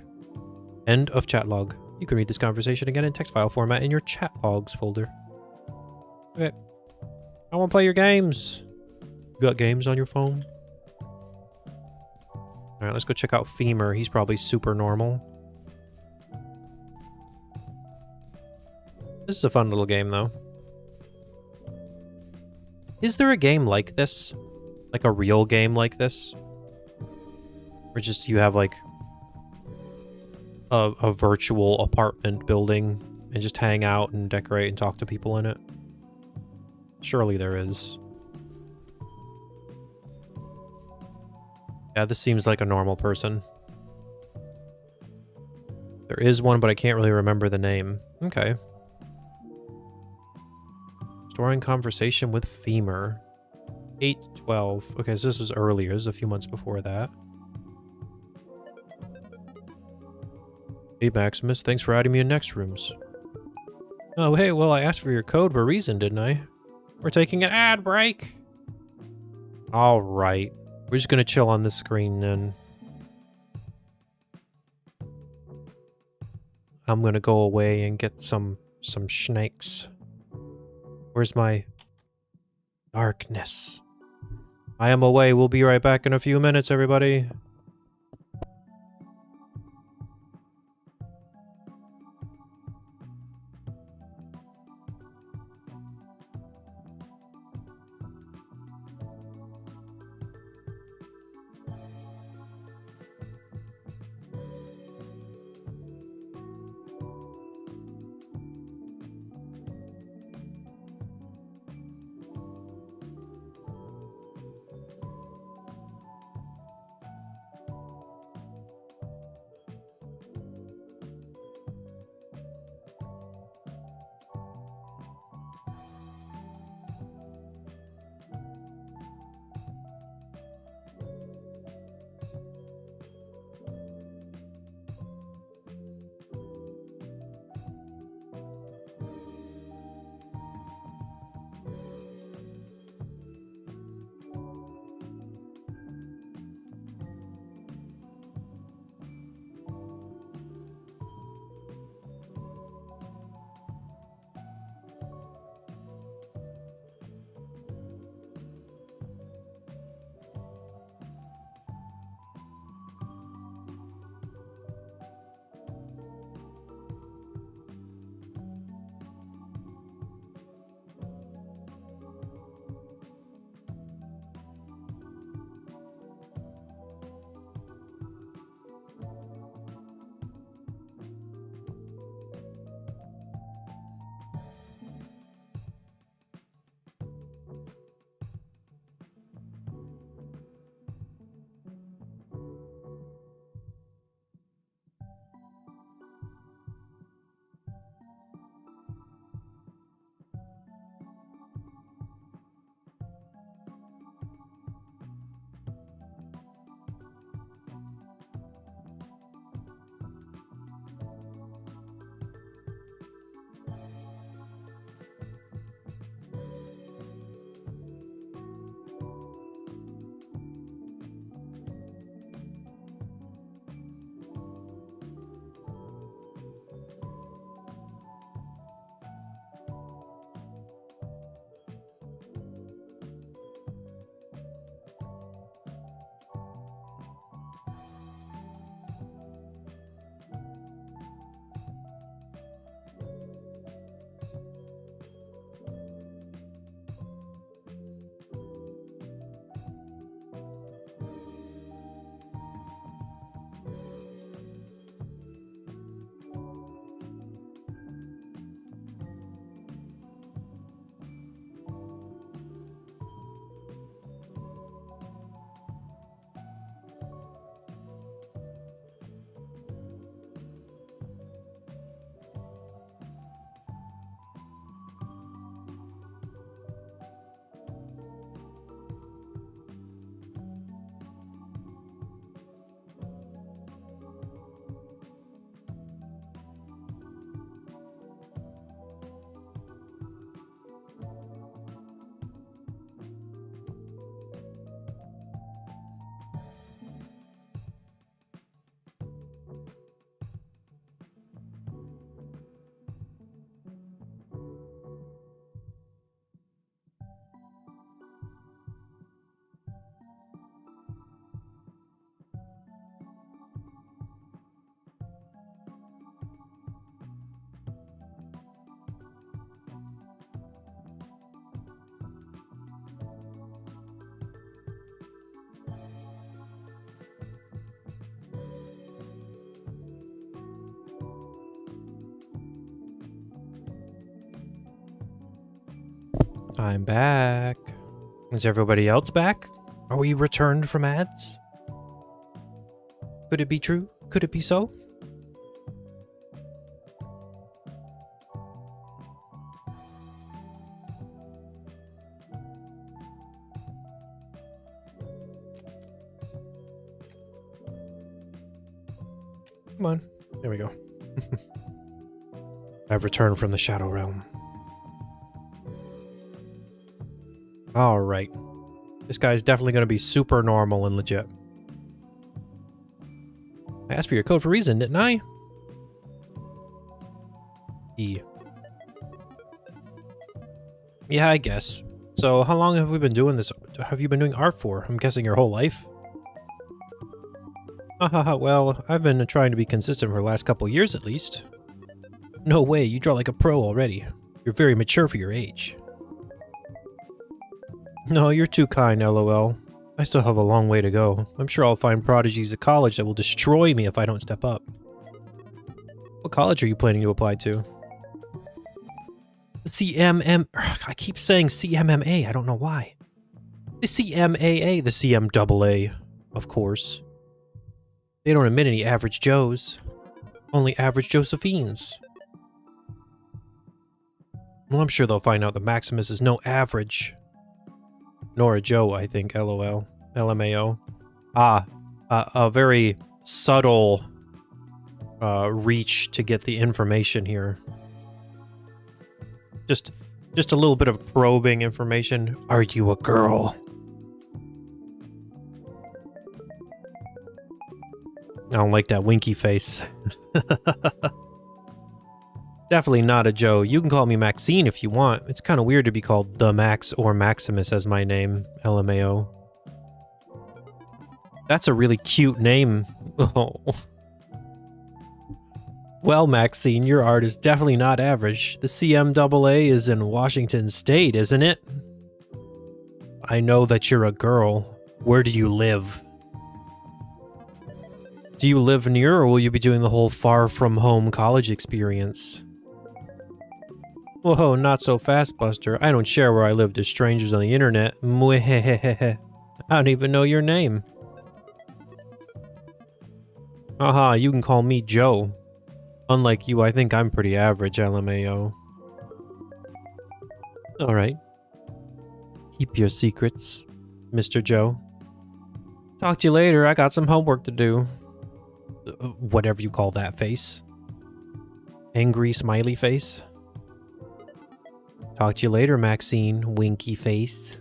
End of chat log. You can read this conversation again in text file format in your chat logs folder. Okay. I want to play your games. You got games on your phone? Alright, let's go check out Femur. He's probably super normal. This is a fun little game, though. Is there a game like this? Like a real game like this? Or just you have, like, a virtual apartment building and just hang out and decorate and talk to people in it? Surely there is. Yeah, this seems like a normal person. There is one, but I can't really remember the name. Okay. Storing conversation with Femur. 8/12. Okay, so this was earlier. This was a few months before that. Hey, Maximus. Thanks for adding me in next rooms. Oh, hey, well, I asked for your code for a reason, didn't I? We're taking an ad break. All right. We're just gonna chill on this screen then. I'm gonna go away and get some snakes. Where's my darkness? I am away. We'll be right back in a few minutes, everybody. I'm back. Is everybody else back? Are we returned from ads? Could it be true? Could it be so? Come on. There we go. I've returned from the Shadow Realm. Alright. This guy's definitely going to be super normal and legit. I asked for your code for a reason, didn't I? E. Yeah, I guess. So, how long have we been doing this? Have you been doing art for? I'm guessing your whole life? Haha, well, I've been trying to be consistent for the last couple years at least. No way, you draw like a pro already. You're very mature for your age. No, you're too kind, lol. I still have a long way to go. I'm sure I'll find prodigies at college that will destroy me if I don't step up. What college are you planning to apply to? CMM... I keep saying CMMA, I don't know why. The CMAA, the CMAA, of course. They don't admit any average Joes. Only average Josephines. Well, I'm sure they'll find out that Maximus is no average. Nor a Joe, I think, LOL. LMAO. A very subtle reach to get the information here. Just a little bit of probing information. Are you a girl? I don't like that winky face. Definitely not a Joe. You can call me Maxine if you want. It's kind of weird to be called The Max or Maximus as my name. LMAO. That's a really cute name. Oh. Well, Maxine, your art is definitely not average. The CMAA is in Washington State, isn't it? I know that you're a girl. Where do you live? Do you live near, or will you be doing the whole far-from-home college experience? Whoa, not so fast, Buster. I don't share where I live to strangers on the internet. Mwehehehe. I don't even know your name. Haha, you can call me Joe. Unlike you, I think I'm pretty average, LMAO. Alright. Keep your secrets, Mr. Joe. Talk to you later, I got some homework to do. Whatever you call that face. Angry smiley face. Talk to you later, Maxine. Winky face.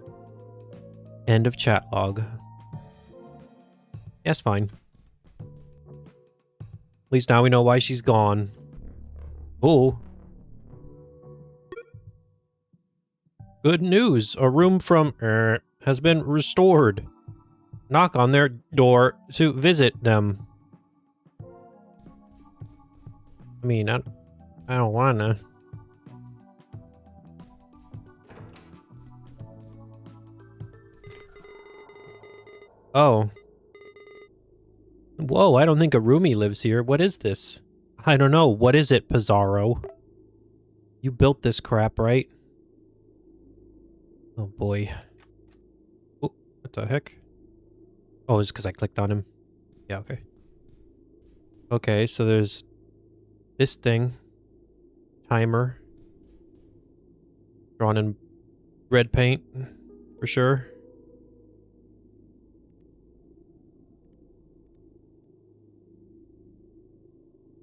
End of chat log. Yes, fine. At least now we know why she's gone. Oh. Good news. A room from has been restored. Knock on their door to visit them. I mean, I don't wanna. Oh. Whoa, I don't think a roomie lives here. What is this? I don't know. What is it, Pizarro? You built this crap, right? Oh boy. Oh, what the heck? Oh, it's because I clicked on him. Yeah, okay. Okay, so there's this thing. Timer. Drawn in red paint, for sure.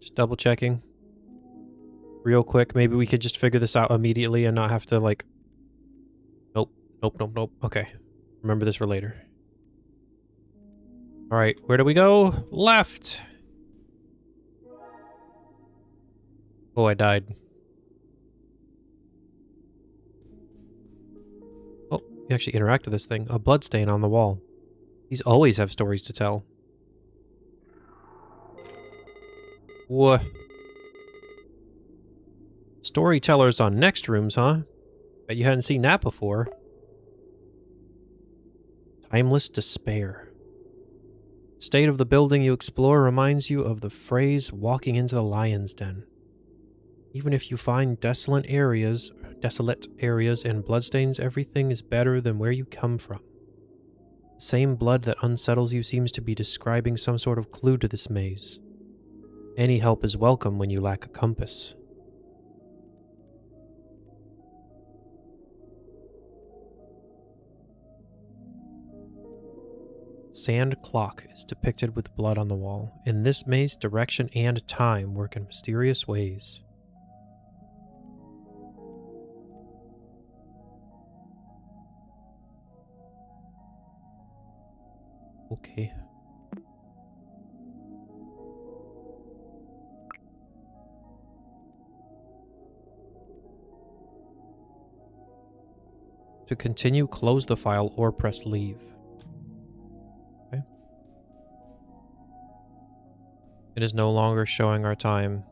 Just double checking. Real quick, maybe we could just figure this out immediately and not have to, like... Nope, nope, nope, nope. Okay. Remember this for later. Alright, where do we go? Left! Oh, I died. Oh, you actually interact with this thing. A bloodstain on the wall. These always have stories to tell. What? Storytellers on next rooms, huh? Bet you hadn't seen that before. Timeless despair. State of the building you explore reminds you of the phrase walking into the lion's den. Even if you find desolate areas and bloodstains, everything is better than where you come from. The same blood that unsettles you seems to be describing some sort of clue to this maze. Any help is welcome when you lack a compass. Sand clock is depicted with blood on the wall. In this maze, direction and time work in mysterious ways. Okay. To continue, close the file or press leave. Okay. It is no longer showing our time.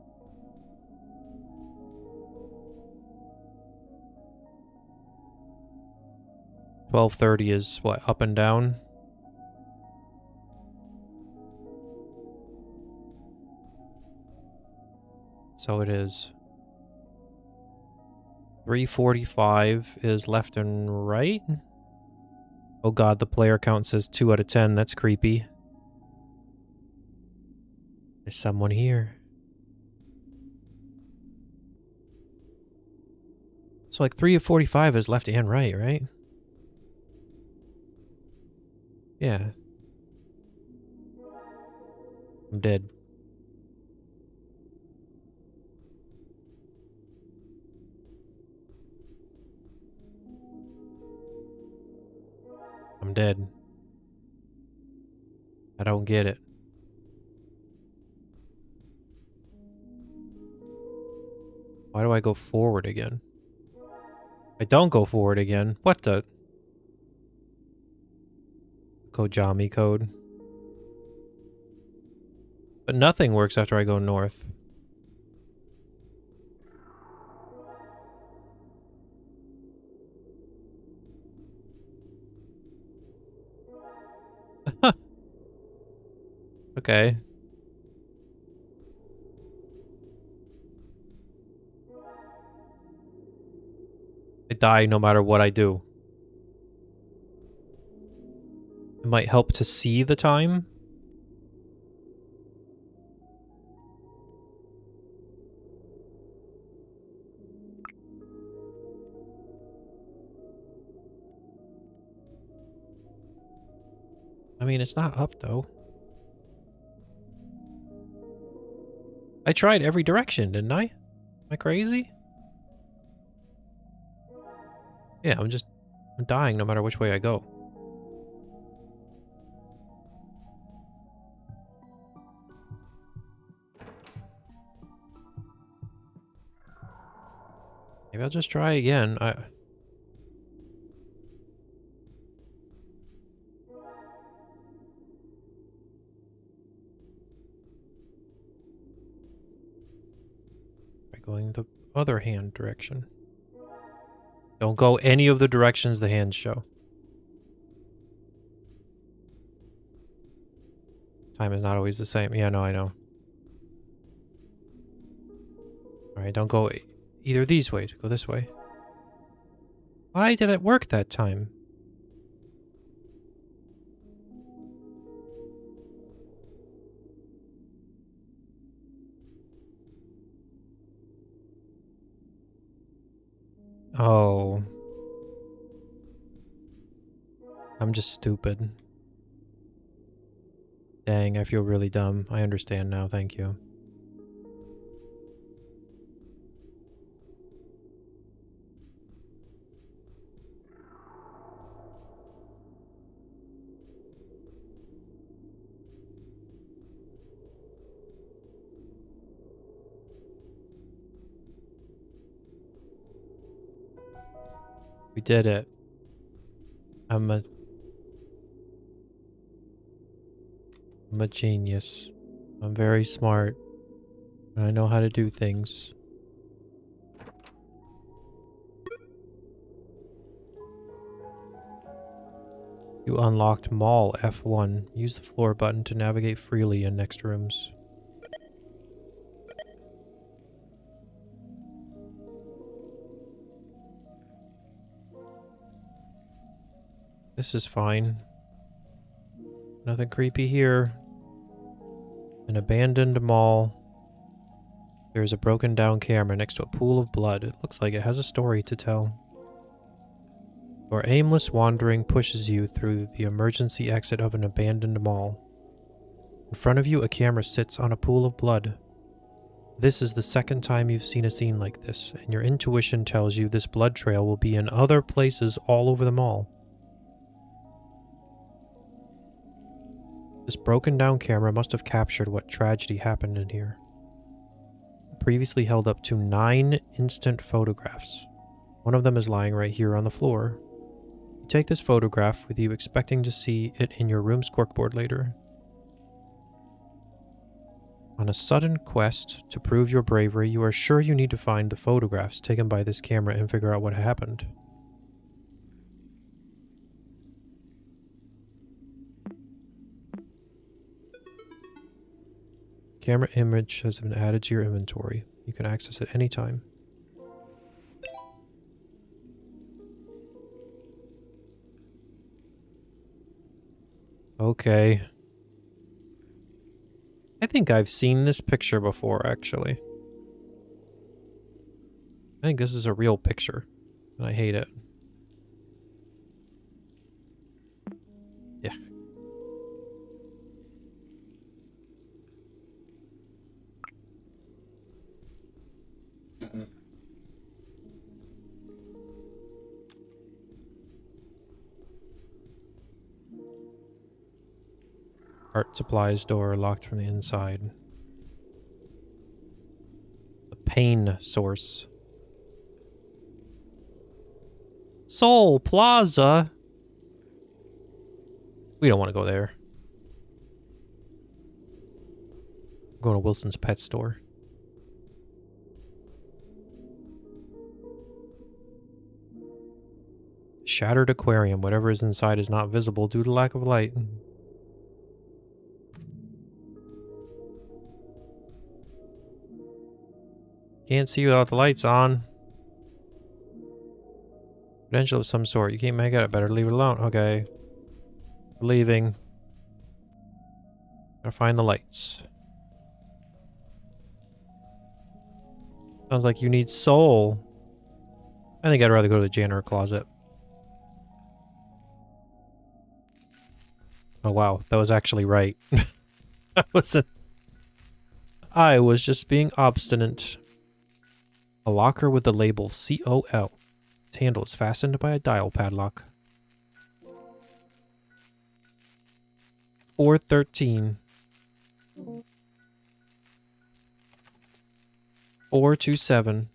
$12:30 is what, up and down? So it is. 3:45 is left and right. Oh god, the player count says 2 out of 10. That's creepy. There's someone here. So like 3:45 is left and right, right? Yeah. I'm dead. I'm dead. I don't get it. Why do I go forward again? I don't go forward again. What the? Kojami code. But nothing works after I go north. Okay. I die no matter what I do. It might help to see the time. I mean, it's not up though. I tried every direction, didn't I? Am I crazy? Yeah, I'm dying no matter which way I go. Maybe I'll just try again. By going the other hand direction. Don't go any of the directions the hands show. Time is not always the same. Yeah, no, I know. Alright, don't go either of these ways. Go this way. Why did it work that time? Oh. I'm just stupid. Dang, I feel really dumb. I understand now, thank you. We did it. I'm a genius. I'm very smart. And I know how to do things. You unlocked Mall F1. Use the floor button to navigate freely in next rooms. This is fine. Nothing creepy here. An abandoned mall. There's a broken down camera next to a pool of blood. It looks like it has a story to tell. Your aimless wandering pushes you through the emergency exit of an abandoned mall. In front of you, a camera sits on a pool of blood. This is the second time you've seen a scene like this, and your intuition tells you this blood trail will be in other places all over the mall. This broken down camera must have captured what tragedy happened in here. It previously held up to 9 instant photographs. One of them is lying right here on the floor. You take this photograph with you expecting to see it in your room's corkboard later. On a sudden quest to prove your bravery, you are sure you need to find the photographs taken by this camera and figure out what happened. Camera image has been added to your inventory. You can access it anytime. Okay. I think I've seen this picture before, actually. I think this is a real picture, and I hate it. Yeah. Art supplies door locked from the inside. The pain source. Soul Plaza. We don't want to go there. I'm going to Wilson's pet store. Shattered aquarium. Whatever is inside is not visible due to lack of light. Can't see without the lights on. Potential of some sort. You can't make it. Better leave it alone. Okay. We're leaving. Gotta find the lights. Sounds like you need soul. I think I'd rather go to the janitor closet. Oh wow, that was actually right. I was just being obstinate. A locker with the label COL. Its handle is fastened by a dial padlock. 413. 427.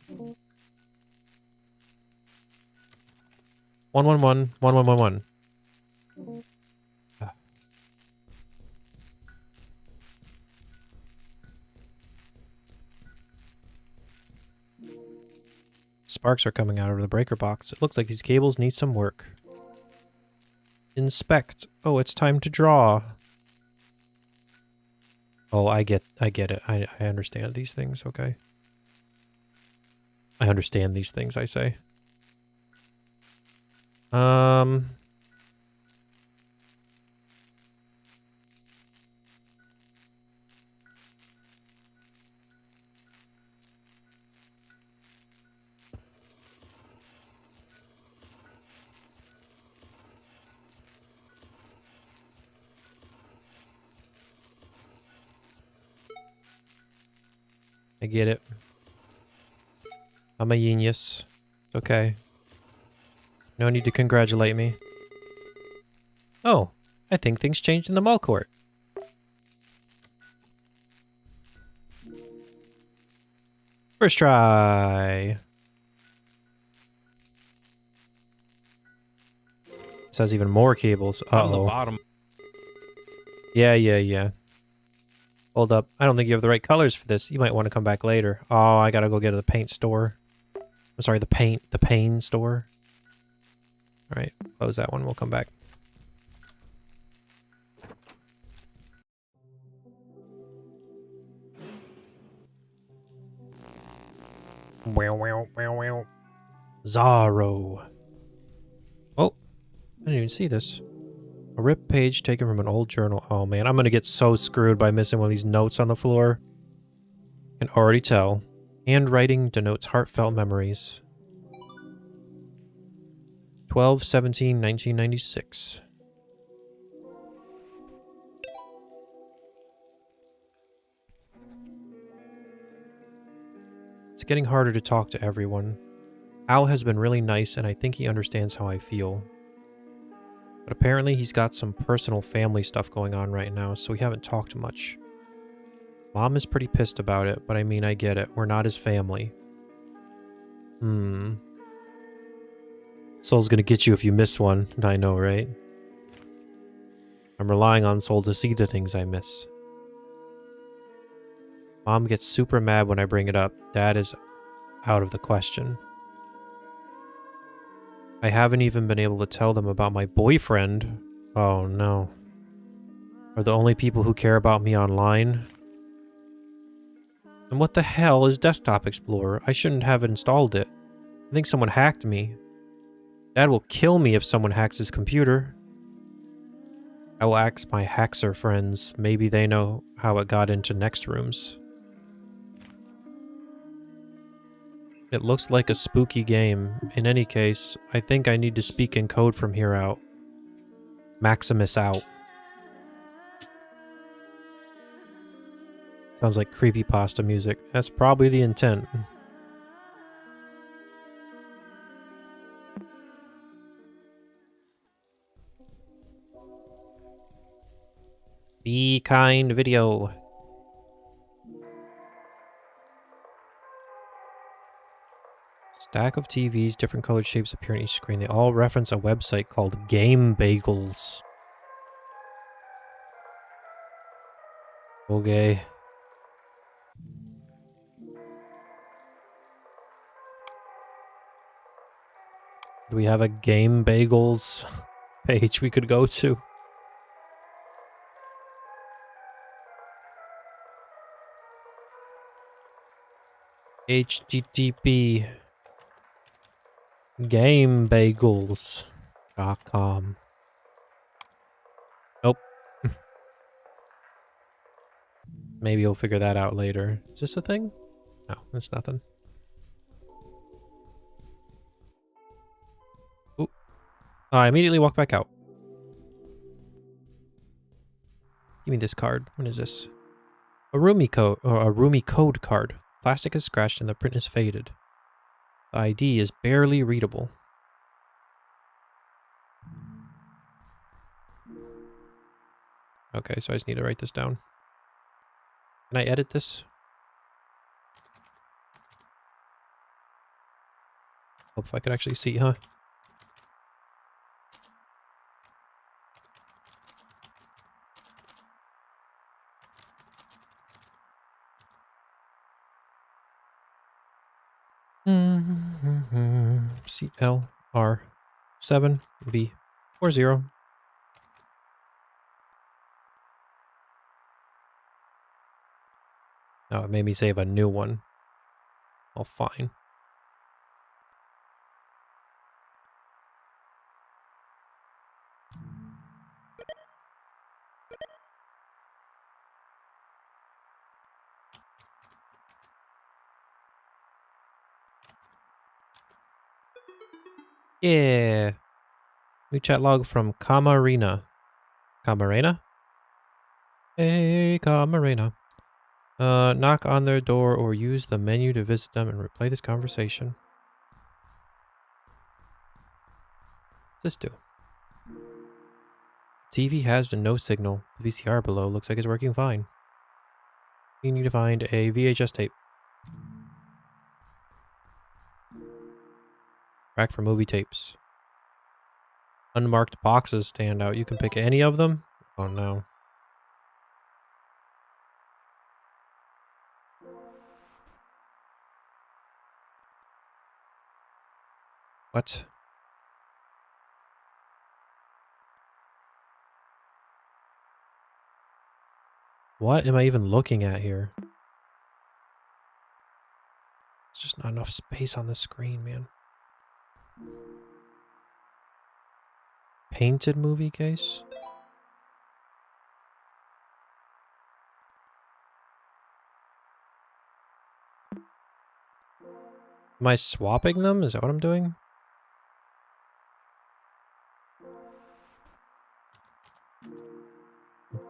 111. 1111. Sparks are coming out of the breaker box. It looks like these cables need some work. Inspect. Oh, it's time to draw. Oh, I get it. I understand these things, okay. I understand these things, I say. I get it. I'm a genius. It's okay. No need to congratulate me. Oh, I think things changed in the mall court. First try. This has even more cables. Uh-oh. On the bottom. Yeah. Hold up. I don't think you have the right colors for this. You might want to come back later. Oh, I gotta go get to the paint store. I'm sorry, the pain store. Alright, close that one. We'll come back. Wow. Zaro. Oh, I didn't even see this. A ripped page taken from an old journal. Oh man, I'm gonna get so screwed by missing one of these notes on the floor. Can already tell. Handwriting denotes heartfelt memories. 12/17/1996. It's getting harder to talk to everyone. Al has been really nice and I think he understands how I feel. But apparently he's got some personal family stuff going on right now, so we haven't talked much. Mom is pretty pissed about it, but I mean, I get it. We're not his family. Soul's gonna get you if you miss one. I know, right? I'm relying on Soul to see the things I miss. Mom gets super mad when I bring it up. Dad is out of the question. I haven't even been able to tell them about my boyfriend. Oh no. Are the only people who care about me online? And what the hell is Desktop Explorer? I shouldn't have installed it. I think someone hacked me. Dad will kill me if someone hacks his computer. I will ask my hacker friends. Maybe they know how it got into next rooms. It looks like a spooky game. In any case, I think I need to speak in code from here out. Maximus out. Sounds like creepypasta music. That's probably the intent. Be kind video. Stack of TVs, different colored shapes appear on each screen. They all reference a website called Game Bagels. Okay. Do we have a Game Bagels page we could go to? HTTP GameBagels.com. Nope. Maybe you'll figure that out later. Is this a thing? No, it's nothing. Ooh. I immediately walk back out. Give me this card. What is this? A Roomy code card. Plastic is scratched and the print is faded. The ID is barely readable. Okay, so I just need to write this down. Can I edit this? Hope if I could actually see, huh? CLR7B40. No, it made me save a new one. Oh, fine. Yeah. New chat log from Camarena. Camarena? Hey, Camarena. Knock on their door or use the menu to visit them and replay this conversation. What's this do? TV has no signal. The VCR below looks like it's working fine. You need to find a VHS tape. Rack for movie tapes. Unmarked boxes stand out. You can pick any of them? Oh no. What? What am I even looking at here? It's just not enough space on the screen, man. painted movie case? Am I swapping them? Is that what I'm doing?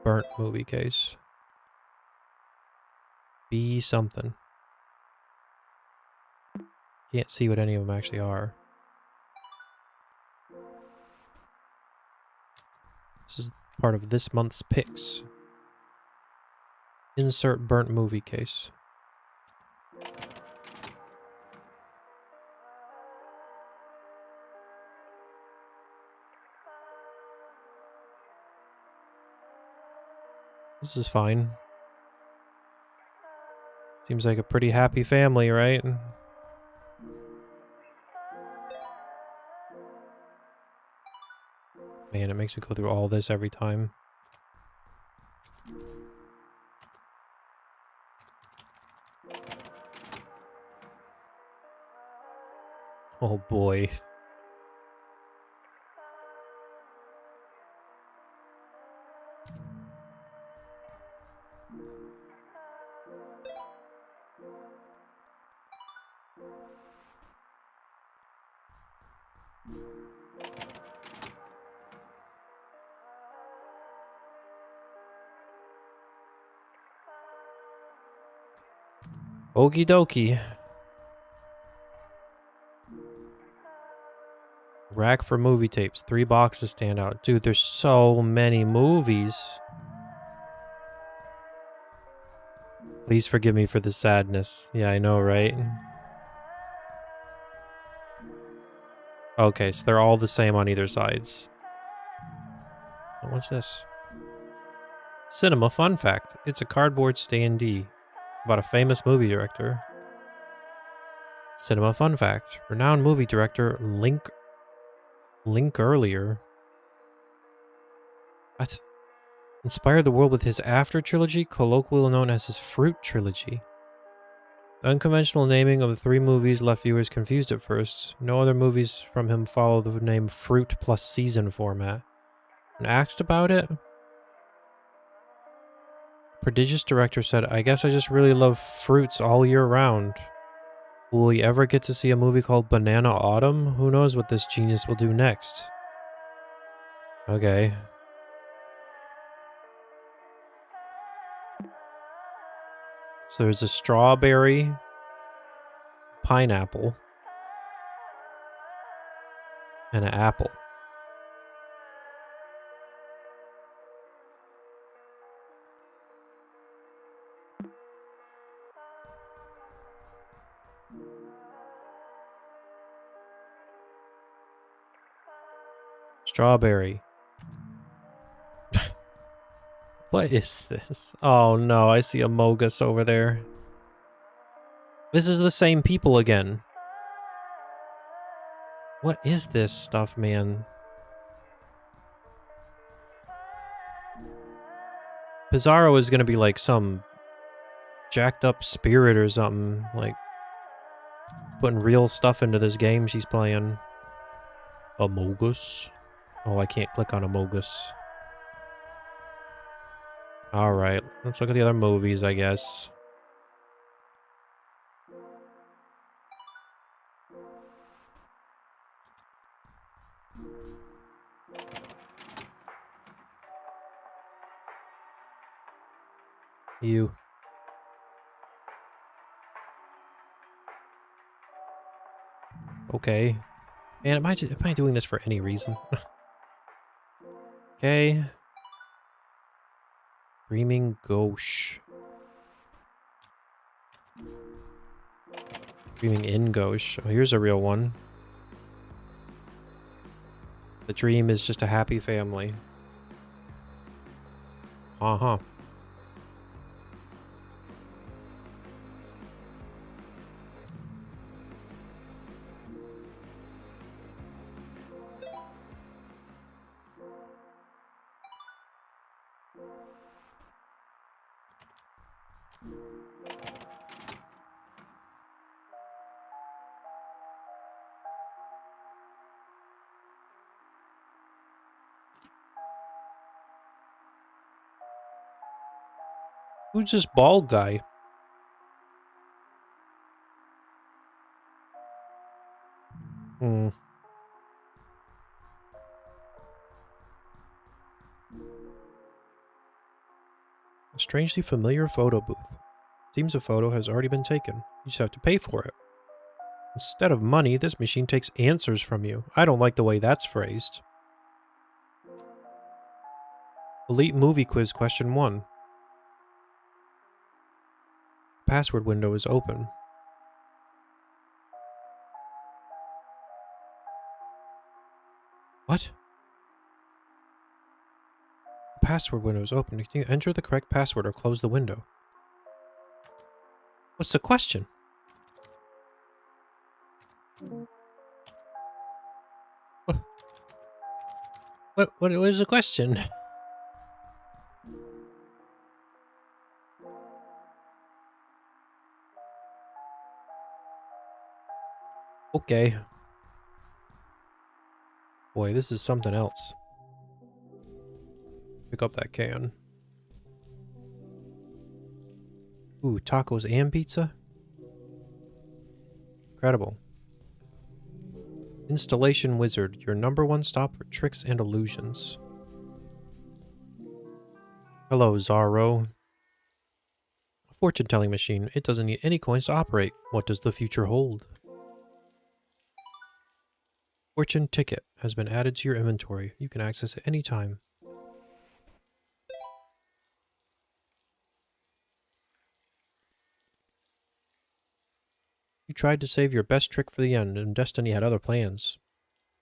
Burnt movie case. Be something. Can't see what any of them actually are. This is part of this month's picks. Insert burnt movie case. This is fine. Seems like a pretty happy family, right? Man, it makes me go through all this every time. Oh boy. Okie dokie. Rack for movie tapes. 3 boxes stand out. Dude, there's so many movies. Please forgive me for the sadness. Yeah, I know, right? Okay, so they're all the same on either sides. What's this? Cinema fun fact. It's a cardboard standee about a famous movie director. Cinema fun fact. Renowned movie director Link Earlier. What? Inspired the world with his After trilogy, colloquially known as his Fruit trilogy. The unconventional naming of the 3 movies left viewers confused at first. No other movies from him follow the name Fruit plus Season format. When asked about it, prodigious director said, "I guess I just really love fruits all year round. Will we ever get to see a movie called Banana Autumn? Who knows what this genius will do next?" Okay. So there's a strawberry, pineapple, and an apple. Strawberry. What is this? Oh no, I see a Mogus over there. This is the same people again. What is this stuff, man? Pizarro is gonna be like some jacked up spirit or something, like putting real stuff into this game she's playing. Amogus? Oh, I can't click on Amogus. Alright, let's look at the other movies, I guess. You. Okay. Man, am I doing this for any reason? Okay. Dreaming Gauche. Dreaming in Gauche. Oh, here's a real one. The dream is just a happy family. Uh-huh. Who's this bald guy? Hmm. A strangely familiar photo booth. Seems a photo has already been taken. You just have to pay for it. Instead of money, this machine takes answers from you. I don't like the way that's phrased. Elite Movie Quiz Question 1. Password window is open. What? The password window is open. Can you enter the correct password or close the window? What's the question? What is the question? Okay. Boy, this is something else. Pick up that can. Ooh, tacos and pizza? Incredible. Installation Wizard, your #1 stop for tricks and illusions. Hello, Zorro. A fortune-telling machine. It doesn't need any coins to operate. What does the future hold? Fortune ticket has been added to your inventory. You can access it anytime. You tried to save your best trick for the end, and Destiny had other plans.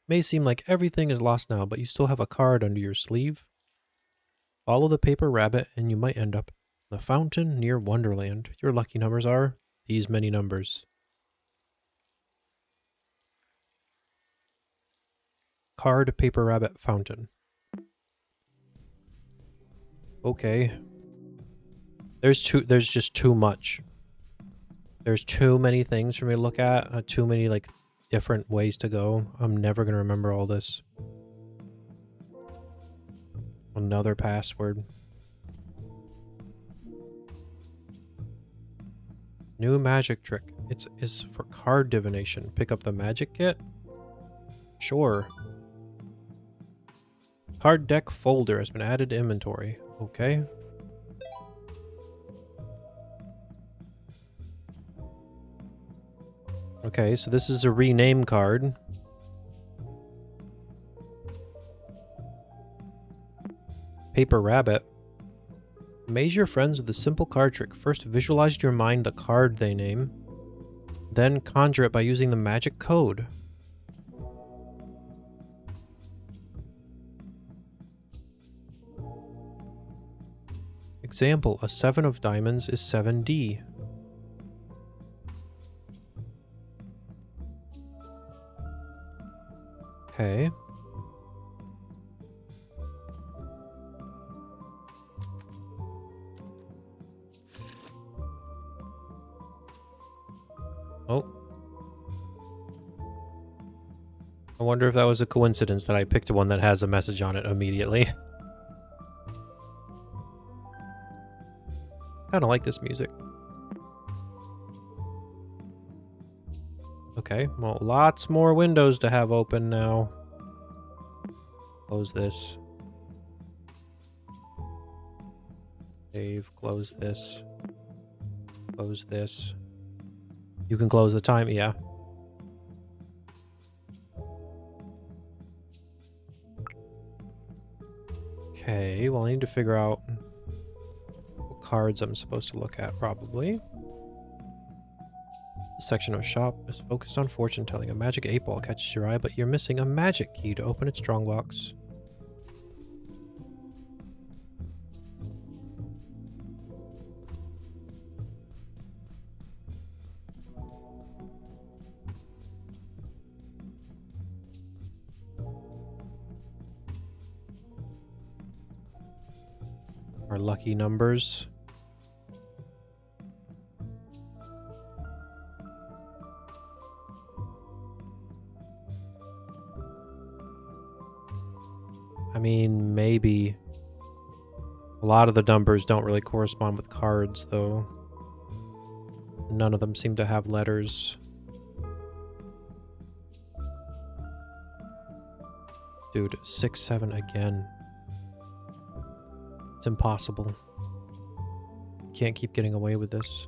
It may seem like everything is lost now, but you still have a card under your sleeve. Follow the paper rabbit, and you might end up in the fountain near Wonderland. Your lucky numbers are these many numbers. Card, paper rabbit, fountain. Okay. There's just too much. There's too many things for me to look at. Too many, like, different ways to go. I'm never going to remember all this. Another password. New magic trick. It's for card divination. Pick up the magic kit? Sure. Card deck folder has been added to inventory. Okay. Okay, so this is a rename card. Paper rabbit. Amaze your friends with a simple card trick. First, visualize in your mind the card they name. Then conjure it by using the magic code. Example, a 7 of diamonds is 7D. Okay. Oh. I wonder if that was a coincidence that I picked one that has a message on it immediately. Kinda like this music. Okay, well, lots more windows to have open now. Close this. Save, close this. Close this. You can close the time, yeah. Okay, well, I need to figure out what cards I'm supposed to look at, probably. This section of shop is focused on fortune telling. A magic 8-ball catches your eye, but you're missing a magic key to open its strongbox. Our lucky numbers. I mean, maybe A lot of the numbers don't really correspond with cards, though. None of them seem to have letters. Dude, 6, 7 again. It's impossible. Can't keep getting away with this.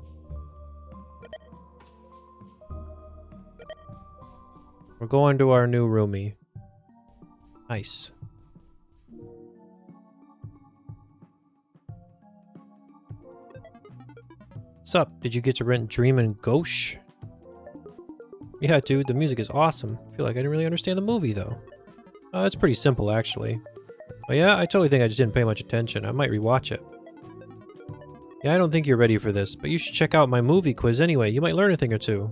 We're going to our new roomie. Nice. What's up? Did you get to rent Dreamin' Ghosh? Yeah, dude, the music is awesome. I feel like I didn't really understand the movie, though. It's pretty simple, actually. But yeah, I totally think I just didn't pay much attention. I might rewatch it. Yeah, I don't think you're ready for this, but you should check out my movie quiz anyway. You might learn a thing or two.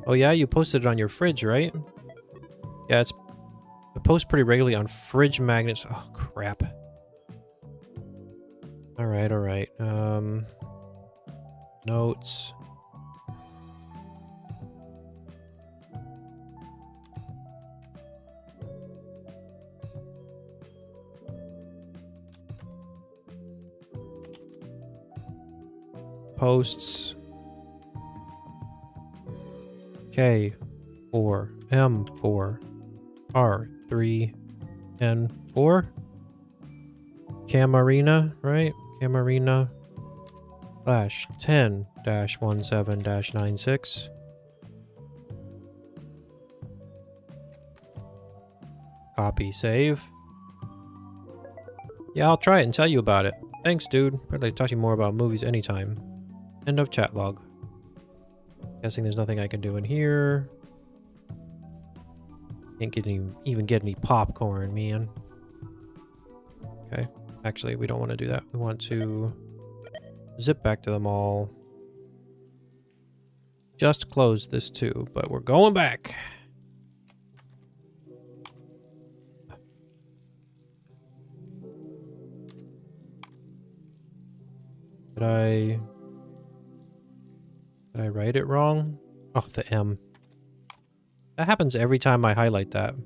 Oh yeah, you posted it on your fridge, right? Yeah, I post pretty regularly on fridge magnets. Oh, crap. Alright, alright. Notes. Posts. K4, M4, R3, N4. Camarina, right? Camarina /10-17-96. Copy, save. Yeah, I'll try it and tell you about it. Thanks, dude. I'd like to talk to you more about movies anytime. End of chat log. Guessing there's nothing I can do in here. Can't get even get any popcorn, man. Okay. Actually, we don't want to do that. We want to zip back to the mall. Just close this too, but we're going back. Did I write it wrong? Oh, the M. That happens every time I highlight that.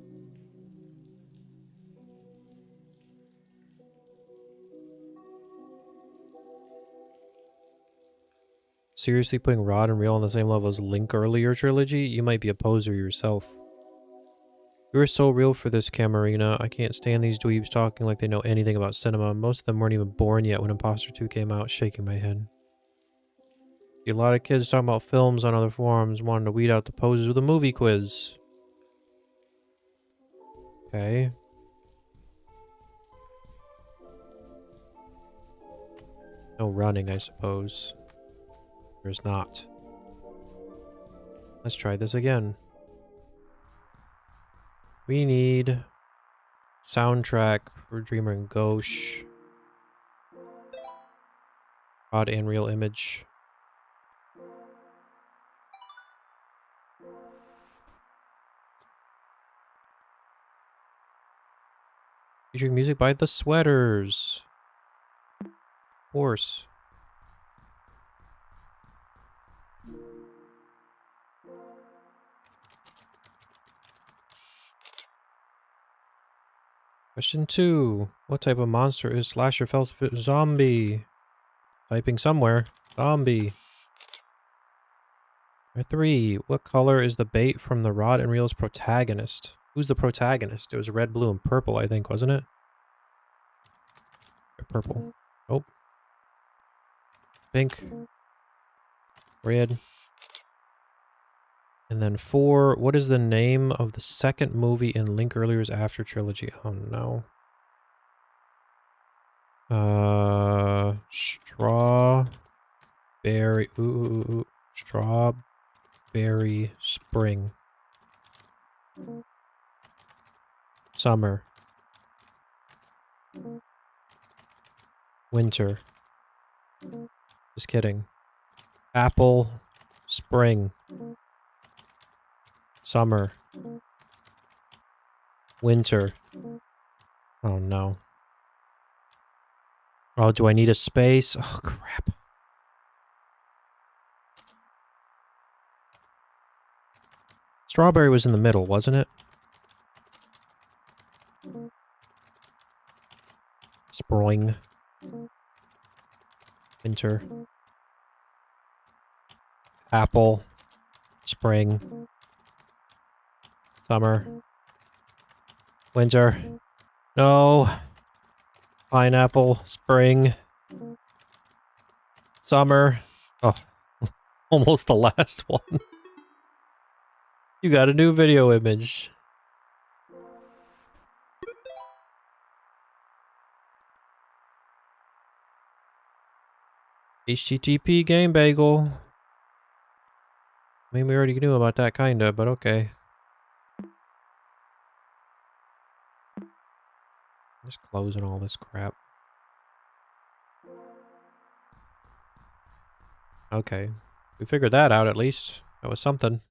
Seriously putting Rod and Reel on the same level as Link earlier trilogy? You might be a poser yourself. You were so real for this, Camarina. I can't stand these dweebs talking like they know anything about cinema. Most of them weren't even born yet when Imposter 2 came out, shaking my head. A lot of kids talking about films on other forums, wanting to weed out the poses with a movie quiz. Okay. No running, I suppose. There's not. Let's try this again. We need soundtrack for Dreamin' Ghosh. Odd and real image. Featuring music by The Sweaters. Of course. Question 2. What type of monster is Slasher Felt Zombie? Typing somewhere. Zombie. 3. What color is the bait from the Rod and Reel's protagonist? Who's the protagonist? It was red, blue, and purple, I think, wasn't it? Purple. Oh. Pink. Red. And then 4. What is the name of the second movie in Link Earlier's After trilogy? Oh no. Strawberry. Ooh. Strawberry Spring. Summer. Winter. Just kidding. Apple. Spring. Summer. Winter. Oh no. Oh, do I need a space? Oh crap. Strawberry was in the middle, wasn't it? Spring. winter, apple, spring, summer, winter, no, pineapple, spring, summer. Oh, almost the last one. You got a new video image. HTTP game bagel. I mean, we already knew about that kinda, but okay. Just closing all this crap. Okay. We figured that out at least. That was something.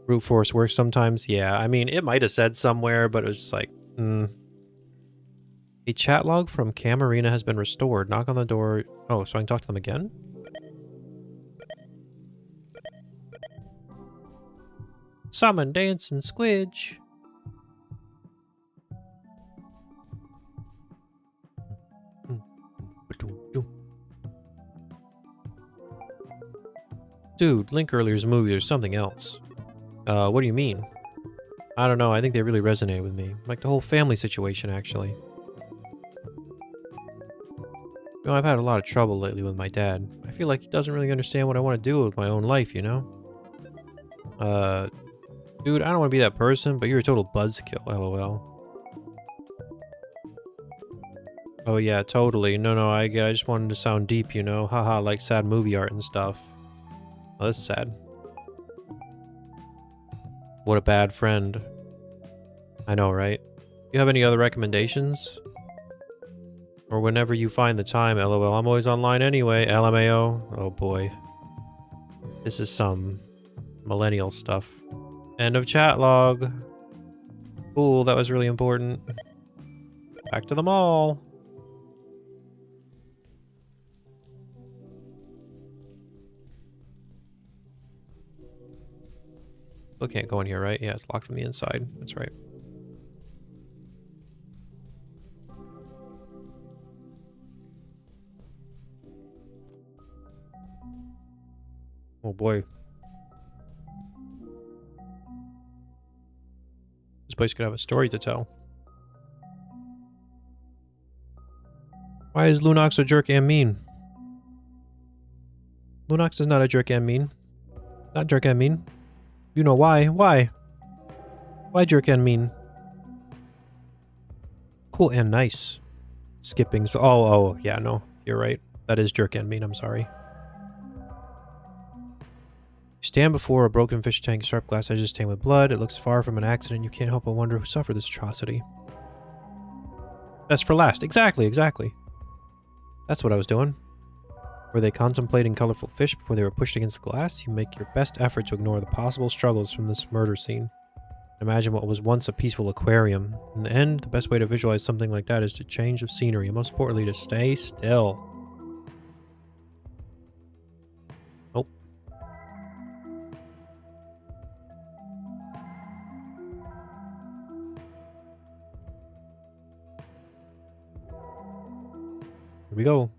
Brute force works sometimes. Yeah, I mean, it might have said somewhere, but it was like, A chat log from Cam Arena has been restored. Knock on the door. Oh, so I can talk to them again? Summon dancing squidge. Dude, Link earlier's movie or something else. What do you mean? I don't know, I think they really resonated with me. Like the whole family situation, actually. You know, I've had a lot of trouble lately with my dad. I feel like he doesn't really understand what I want to do with my own life, you know? Dude, I don't want to be that person, but you're a total buzzkill, lol. Oh yeah, totally. No, I get. I just wanted to sound deep, you know? Haha, like sad movie art and stuff. Oh, that's sad. What a bad friend. I know, right? You have any other recommendations? Or whenever you find the time, lol. I'm always online anyway, LMAO. Oh boy. This is some millennial stuff. End of chat log. Cool, that was really important. Back to the mall. Still can't go in here, right? Yeah, it's locked from the inside. That's right. Oh boy. This place could have a story to tell. Why is Lunox a jerk and mean? Lunox is not a jerk and mean. Not jerk and mean. You know why. Why? Why jerk and mean? Cool and nice. Skipping. So, oh, yeah, no. You're right. That is jerk and mean. I'm sorry. You stand before a broken fish tank, sharp glass edges stained with blood. It looks far from an accident. You can't help but wonder who suffered this atrocity. Best for last. Exactly. That's what I was doing. Were they contemplating colorful fish before they were pushed against the glass? You make your best effort to ignore the possible struggles from this murder scene. Imagine what was once a peaceful aquarium. In the end, the best way to visualize something like that is to change of scenery, and most importantly, to stay still. Nope. Here we go.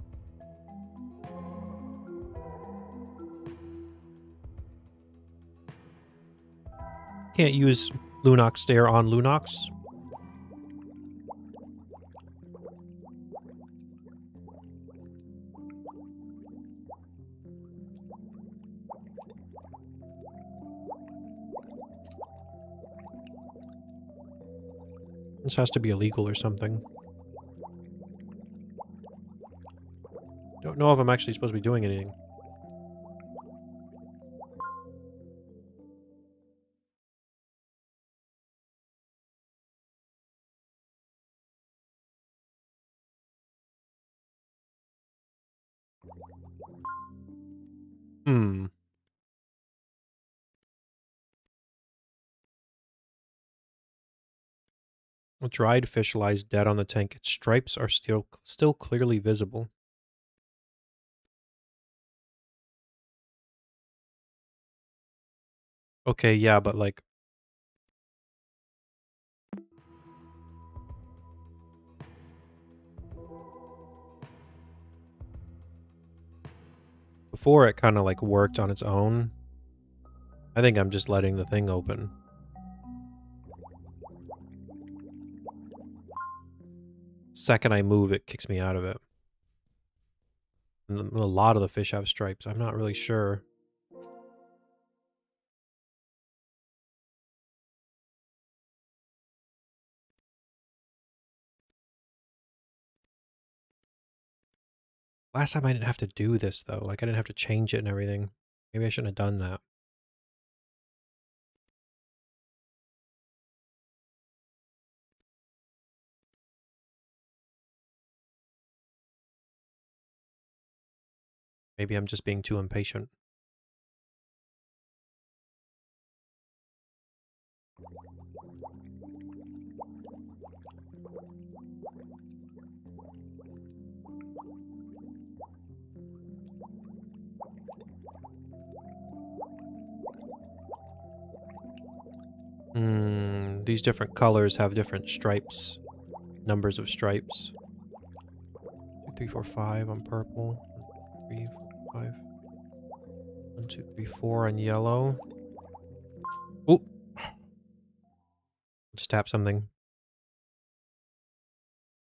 Can't use Lunox stare on Lunox. This has to be illegal or something. Don't know if I'm actually supposed to be doing anything. A dried fish lies dead on the tank. Its stripes are still clearly visible. Okay, yeah, but like... before it kind of like worked on its own. I think I'm just letting the thing open. Second I move, it kicks me out of it. And a lot of the fish have stripes. I'm not really sure. Last time I didn't have to do this, though. Like, I didn't have to change it and everything. Maybe I shouldn't have done that. Maybe I'm just being too impatient. These different colors have different stripes. Numbers of stripes. 2, 3, 4, 5 on purple. 3, 4, 5. 1, 2, 3, 4 on yellow. Oh! Just tap something.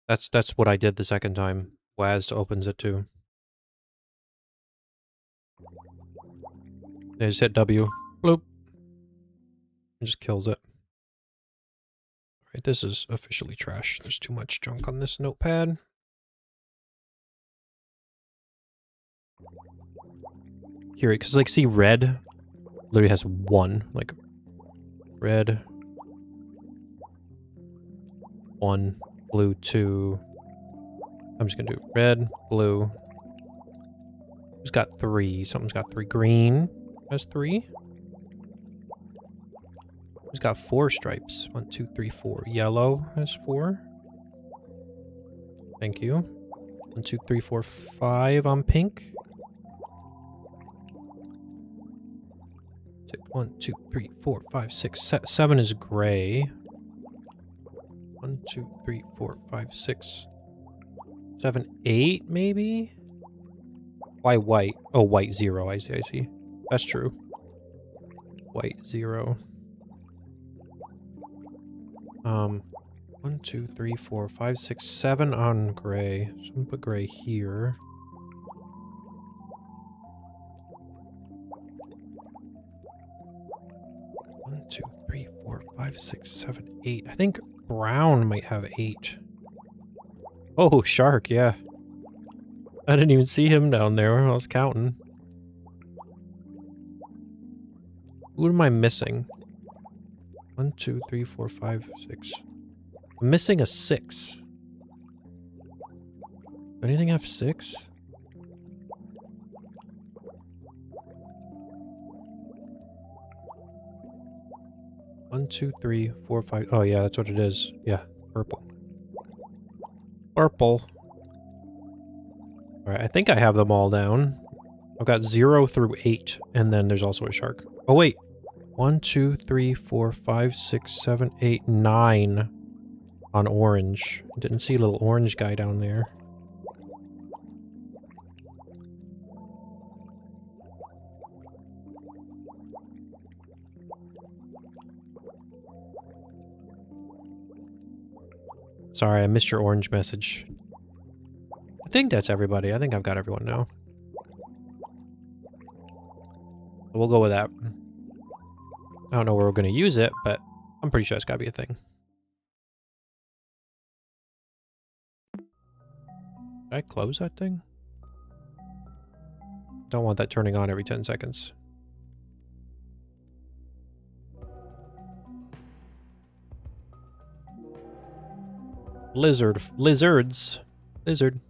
That's what I did the second time. Waz opens it too. I just hit W. Bloop. It just kills it. Alright, this is officially trash. There's too much junk on this notepad. Here, because like, see, red literally has 1. Like, red. 1. Blue, 2. I'm just gonna do red, blue. Who's got 3? Something's got 3. Green has 3. Who's got 4 stripes? 1, 2, 3, 4. Yellow has 4. Thank you. 1, 2, 3, 4, 5 on pink. 1, 2, 3, 4, 5, 6, 7 is gray. 1, 2, 3, 4, 5, 6, 7, 8 maybe? Why white? Oh, white 0. I see. That's true. White 0. 1, 2, 3, 4, 5, 6, 7 on gray. So I'm gonna put gray here. One, 2, 3, 4, 5, 6, 7, 8. I think brown might have 8. Oh, shark, yeah. I didn't even see him down there when I was counting. Who am I missing? 1, 2, 3, 4, 5, 6. I'm missing a 6. Does anything have 6? One, 2, 3, 4, 5. Oh yeah, that's what it is. Yeah, purple. Purple. Alright, I think I have them all down. I've got 0 through 8, and then there's also a shark. Oh wait. 1, 2, 3, 4, 5, 6, 7, 8, 9 on orange. Didn't see a little orange guy down there. Sorry, I missed your orange message. I think that's everybody. I think I've got everyone now. We'll go with that. I don't know where we're going to use it, but I'm pretty sure it's got to be a thing. Did I close that thing? Don't want that turning on every 10 seconds. Lizards. Lizard.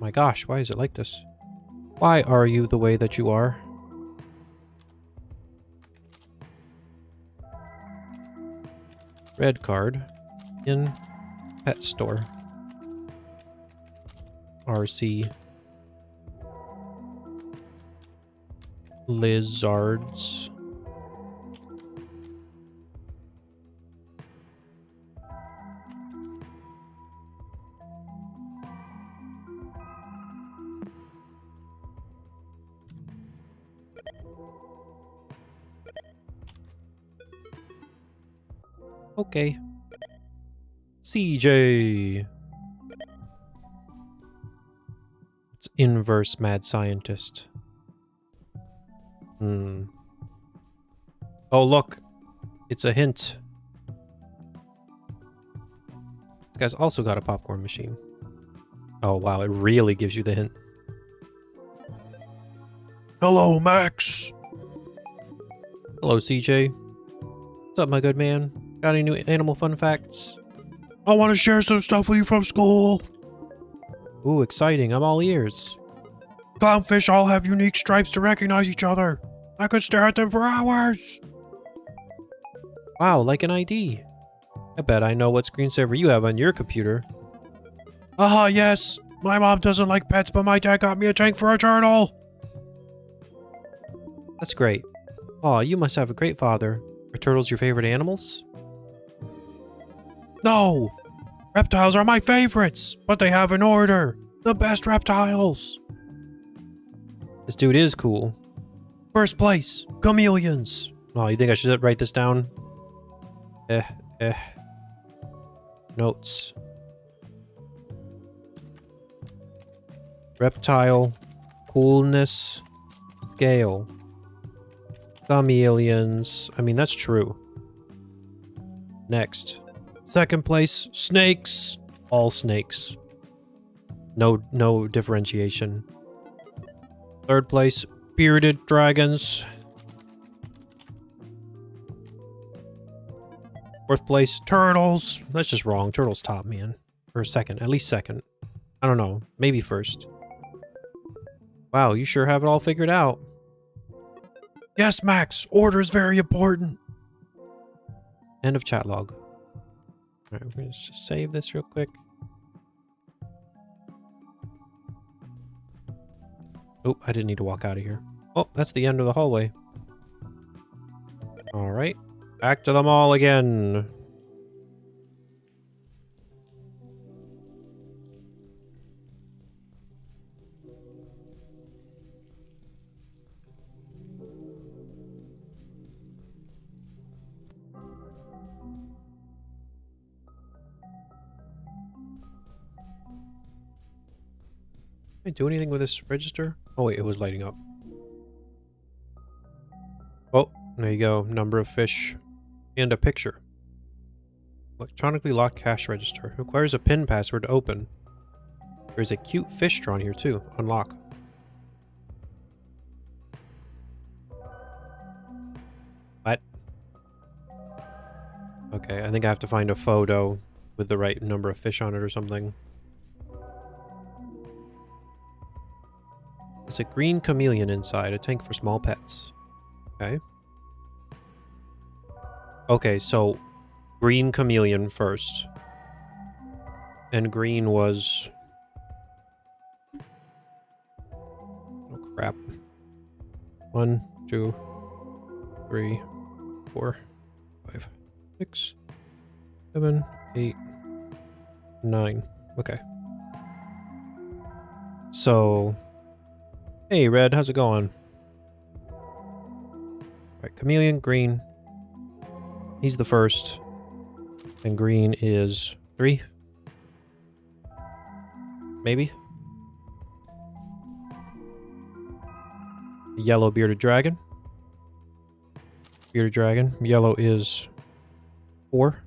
My gosh, why is it like this? Why are you the way that you are? Red card. In pet store. RC. Lizards. Okay. CJ. It's inverse mad scientist. Hmm. Oh, look. It's a hint. This guy's also got a popcorn machine. Oh, wow. It really gives you the hint. Hello, Max. Hello, CJ. What's up, my good man? Got any new animal fun facts? I want to share some stuff with you from school. Ooh, exciting. I'm all ears. Clownfish all have unique stripes to recognize each other. I could stare at them for hours. Wow, like an ID. I bet I know what screensaver you have on your computer. Aha, yes. My mom doesn't like pets, but my dad got me a tank for a turtle. That's great. Aw, you must have a great father. Are turtles your favorite animals? No! Reptiles are my favorites, but they have an order. The best reptiles. This dude is cool. First place, chameleons. Oh, you think I should write this down? Notes. Reptile, coolness, scale. Chameleons. I mean, that's true. Next. Second place, snakes. All snakes. No differentiation. Third place, bearded dragons. Fourth place, turtles. That's just wrong. Turtles top, man. Or second. At least second. I don't know. Maybe first. Wow, you sure have it all figured out. Yes, Max. Order is very important. End of chat log. Alright, we're going to save this real quick. Oh, I didn't need to walk out of here. Oh, that's the end of the hallway. Alright. Back to the mall again. Can I do anything with this register? Oh wait, it was lighting up. Oh, there you go. Number of fish and a picture. Electronically locked cash register. Requires a PIN password to open. There's a cute fish drawn here too. Unlock. What? Okay, I think I have to find a photo with the right number of fish on it or something. It's a green chameleon inside, a tank for small pets. Okay. Okay, so green chameleon first. And green was... Oh, crap. 1, 2, 3, 4, 5, 6, 7, 8, 9. Okay. So... Hey, Red, how's it going? Alright, chameleon, green. He's the first. And green is 3. Maybe? Yellow bearded dragon. Bearded dragon. Yellow is 4.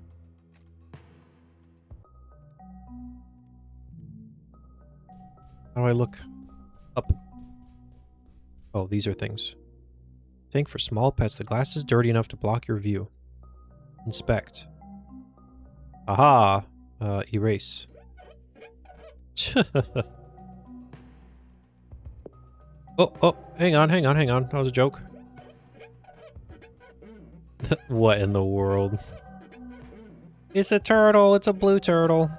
How do I look up? Oh, these are things. Tank for small pets. The glass is dirty enough to block your view. Inspect. Aha! Erase. Oh, hang on. That was a joke. What in the world? It's a turtle. It's a blue turtle.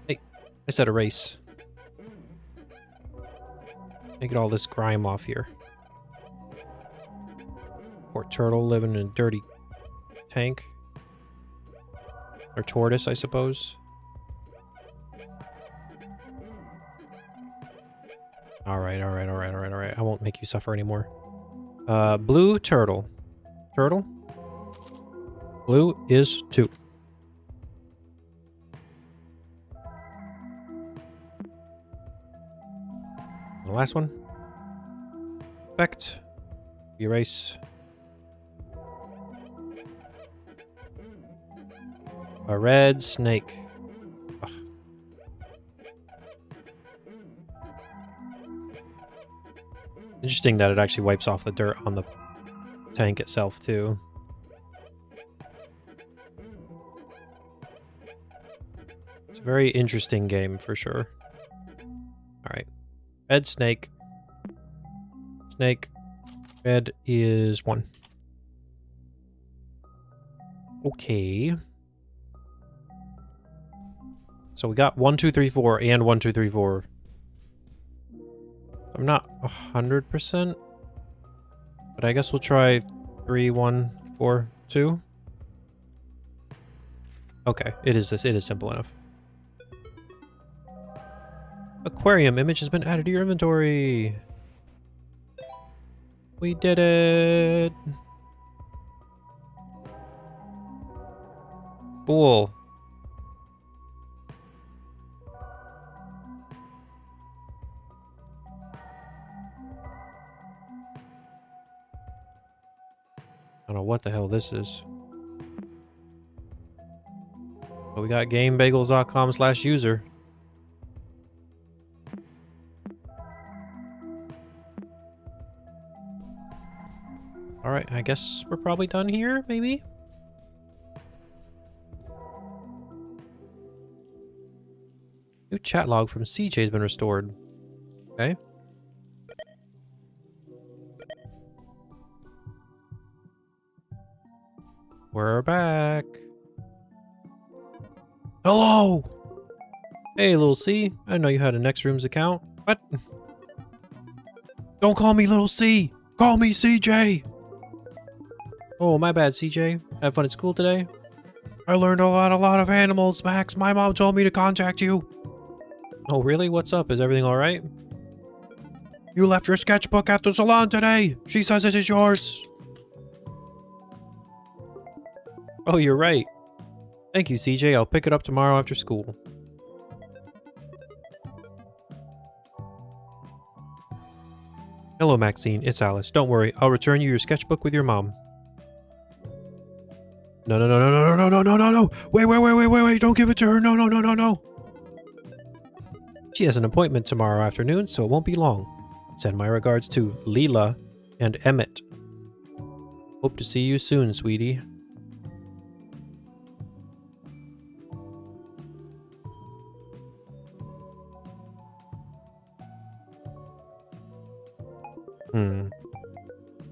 Hey, I said erase. Get all this grime off here. Poor turtle living in a dirty tank. Or tortoise, I suppose. Alright. I won't make you suffer anymore. Blue turtle. Turtle? Blue is 2. The last one. Effect. Erase. A red snake. Ugh. Interesting that it actually wipes off the dirt on the tank itself, too. It's a very interesting game, for sure. Alright. Red snake. Snake. Red is 1. Okay. So we got 1, 2, 3, 4 and 1, 2, 3, 4. I'm not 100%, but I guess we'll try 3, 1, 4, 2. Okay, it is this. It is simple enough. Aquarium image has been added to your inventory. We did it. Cool. I don't know what the hell this is. But we got gamebagels.com/user. Alright, I guess we're probably done here, maybe? New chat log from CJ has been restored. Okay. We're back. Hello! Hey, little C. I didn't know you had a Next Rooms account. What? Don't call me little C! Call me CJ! Oh, my bad, CJ. Have fun at school today? I learned a lot of animals, Max. My mom told me to contact you. Oh, really? What's up? Is everything alright? You left your sketchbook at the salon today. She says it is yours. Oh, you're right. Thank you, CJ. I'll pick it up tomorrow after school. Hello, Maxine. It's Alice. Don't worry. I'll return you your sketchbook with your mom. No. Wait. Don't give it to her. No. She has an appointment tomorrow afternoon, so it won't be long. Send my regards to Leela and Emmett. Hope to see you soon, sweetie.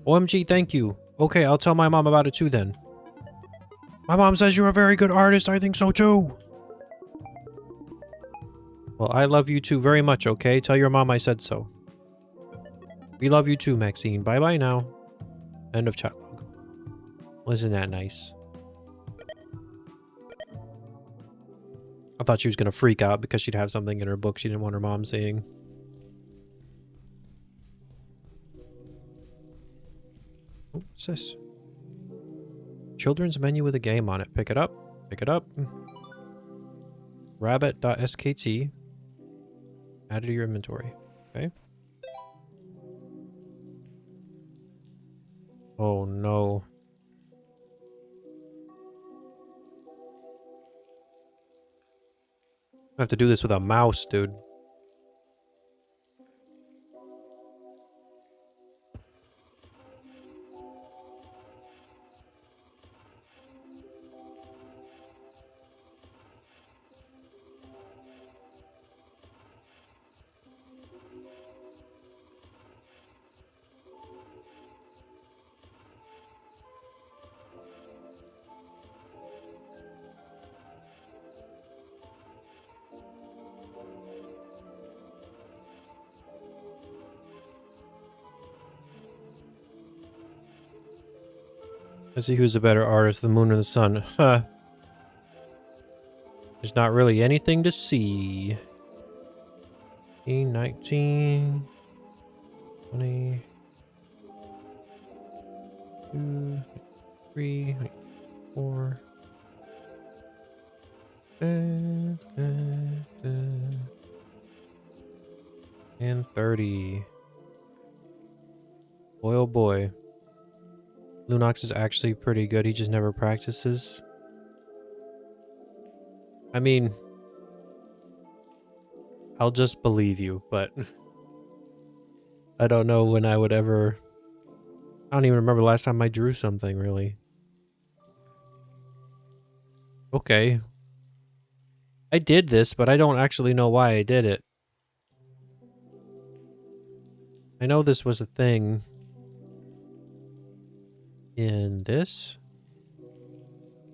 OMG, thank you. Okay, I'll tell my mom about it too then. My mom says you're a very good artist. I think so too. Well, I love you too very much, okay? Tell your mom I said so. We love you too, Maxine. Bye-bye now. End of chat log. Wasn't that nice? I thought she was going to freak out because she'd have something in her book she didn't want her mom seeing. Oh, what's this? Children's menu with a game on it. Pick it up. Pick it up. Rabbit.skt. Add it to your inventory. Okay. Oh no. I have to do this with a mouse, dude. Let's see who's the better artist, the moon or the sun. Huh. There's not really anything to see. 19, 20, 2, 3, 4. And 30. Boy, oh boy. Lunox is actually pretty good. He just never practices. I mean, I'll just believe you, but I don't know when I would ever... I don't even remember the last time I drew something, really. Okay. I did this, but I don't actually know why I did it. I know this was a thing in this.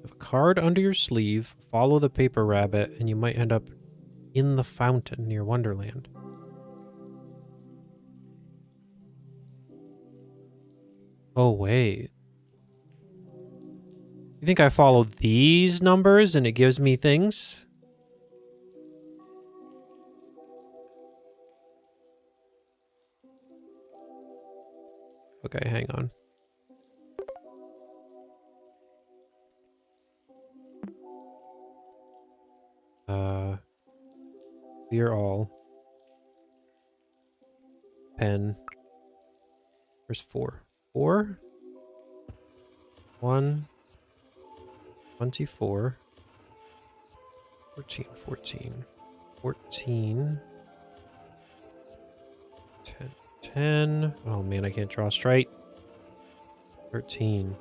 Have a card under your sleeve, follow the paper rabbit, and you might end up in the fountain near Wonderland. Oh, wait. You think I follow these numbers and it gives me things? Okay, hang on. Clear all. Pen. Where's 4? 4? 1. 24. 14, 14. 14. 10. 10. Oh man, I can't draw straight. 13.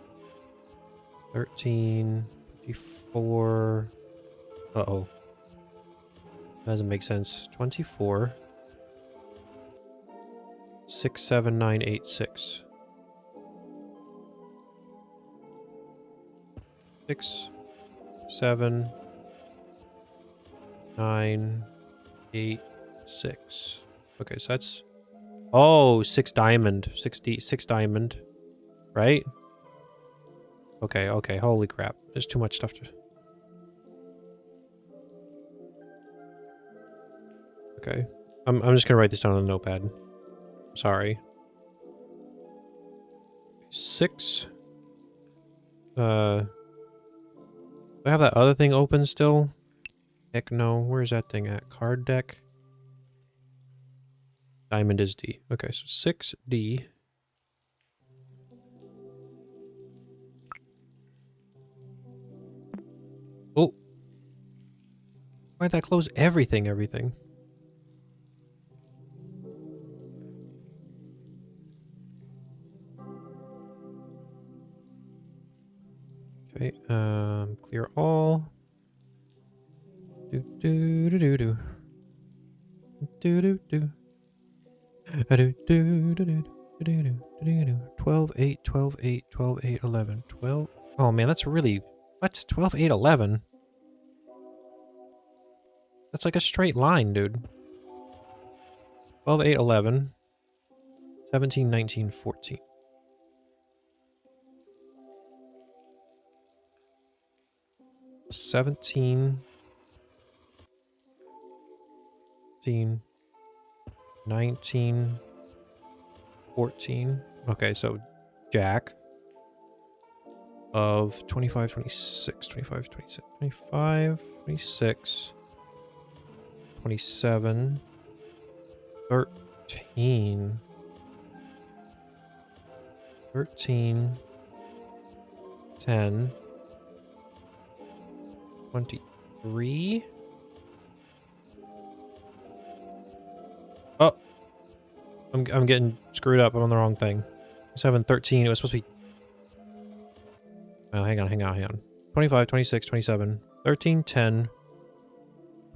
13. 24. Uh-oh. Doesn't make sense. 24. 6, 7, 9, 8, 6. 6, 7, 9, 8, 6. Okay, so that's... Oh, 6 diamond. 6 diamond. Right? Okay, okay. Holy crap. There's too much stuff to... Okay. I'm just gonna write this down on a notepad. Sorry. 6. Do I have that other thing open still? Heck no. Where's that thing at? Card deck? Diamond is D. Okay, so 6D. Oh! Why'd that close everything? Okay, clear all. Do do do do do. Do do do. Do do do do do do do. 12, 8, 12, 8, 12, 8, 11, 12. Oh man, that's really... What? 12, 8, 11? That's like a straight line, dude. 12, 8, 11. 17, 19, 14. 17, 18, 19, 14. Okay, so Jack of 25, 26, 25, 26, 25, 26, 27, 13, 13, 10, 23. Oh, I'm getting screwed up. I'm on the wrong thing. 7, 13. It was supposed to be... Oh, hang on. 25, 26, 27, 13, 10,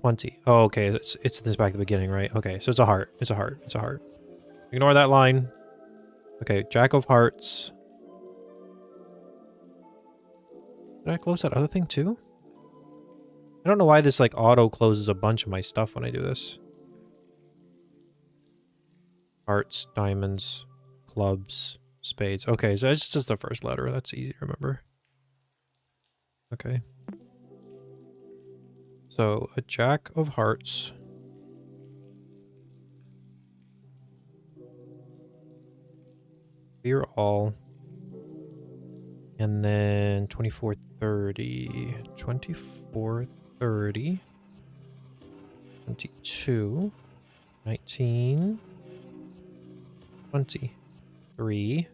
20. Oh, okay. It's this back at the beginning, right? Okay, so it's a heart. It's a heart. Ignore that line. Okay, Jack of Hearts. Did I close that other thing too? I don't know why this like auto closes a bunch of my stuff when I do this. Hearts, diamonds, clubs, spades. Okay, so it's just the first letter. That's easy to remember. Okay. So a jack of hearts. Clear all. And then 2430. 2430. 22. 19. 20. 3.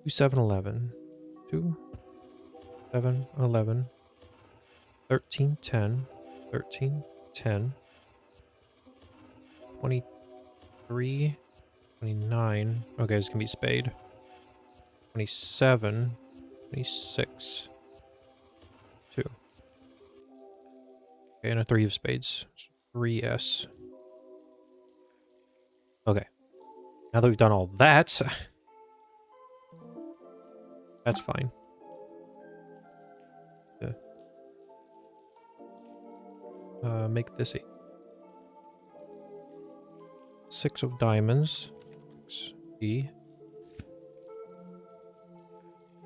2711. 2. 7. 11. 13. 10. 13. 10. 23. 29. Okay, this can be spade. 27. 26. 2. Okay, and a 3 of spades. 3S. Okay. Now that we've done all that, that's fine. Make this a 6 of diamonds. E.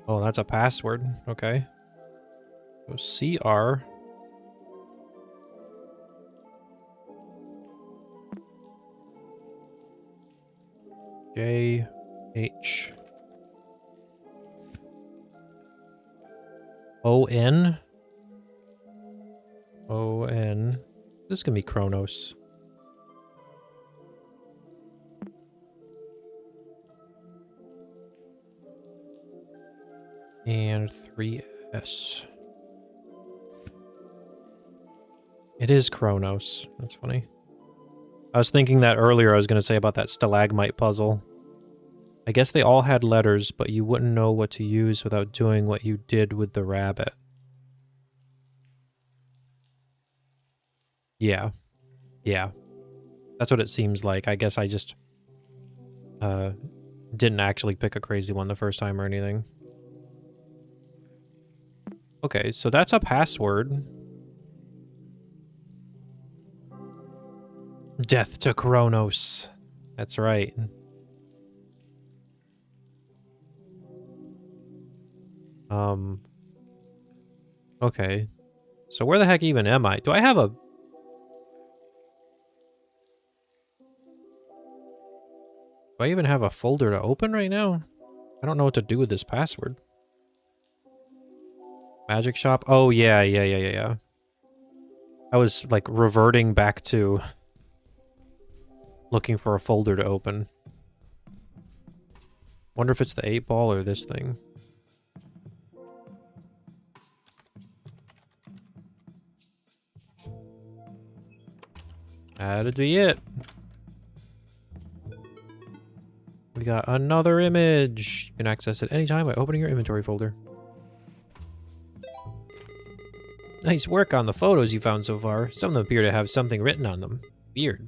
Oh, that's a password. Okay. So CR. JH. ON. ON. This can be Kronos. And 3S. It is Kronos. That's funny. I was thinking that earlier I was going to say about that stalagmite puzzle. I guess they all had letters, but you wouldn't know what to use without doing what you did with the rabbit. Yeah. Yeah. That's what it seems like. I guess I just didn't actually pick a crazy one the first time or anything. Okay, so that's a password. Death to Kronos. That's right. Okay. So where the heck even am I? Do I have a... Do I even have a folder to open right now? I don't know what to do with this password. Magic shop? Oh, yeah. I was, like, reverting back to looking for a folder to open. Wonder if it's the 8-ball or this thing. That'd be it. We got another image. You can access it anytime by opening your inventory folder. Nice work on the photos you found so far. Some of them appear to have something written on them. Weird.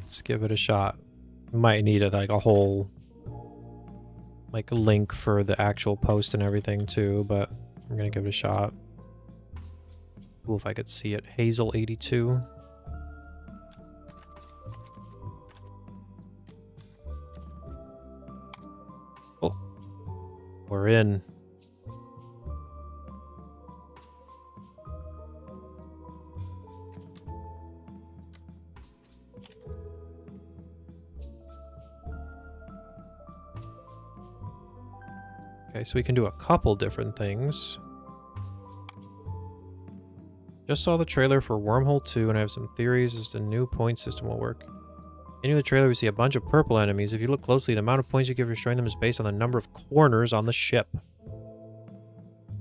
Let's give it a shot. Might need like a whole like link for the actual post and everything too, but I'm gonna give it a shot. Cool if I could see it. Hazel 82. Oh, we're in. Okay, so we can do a couple different things. Just saw the trailer for Wormhole 2 and I have some theories as to the new point system will work. In the trailer we see a bunch of purple enemies. If you look closely, the amount of points you give for destroying them is based on the number of corners on the ship.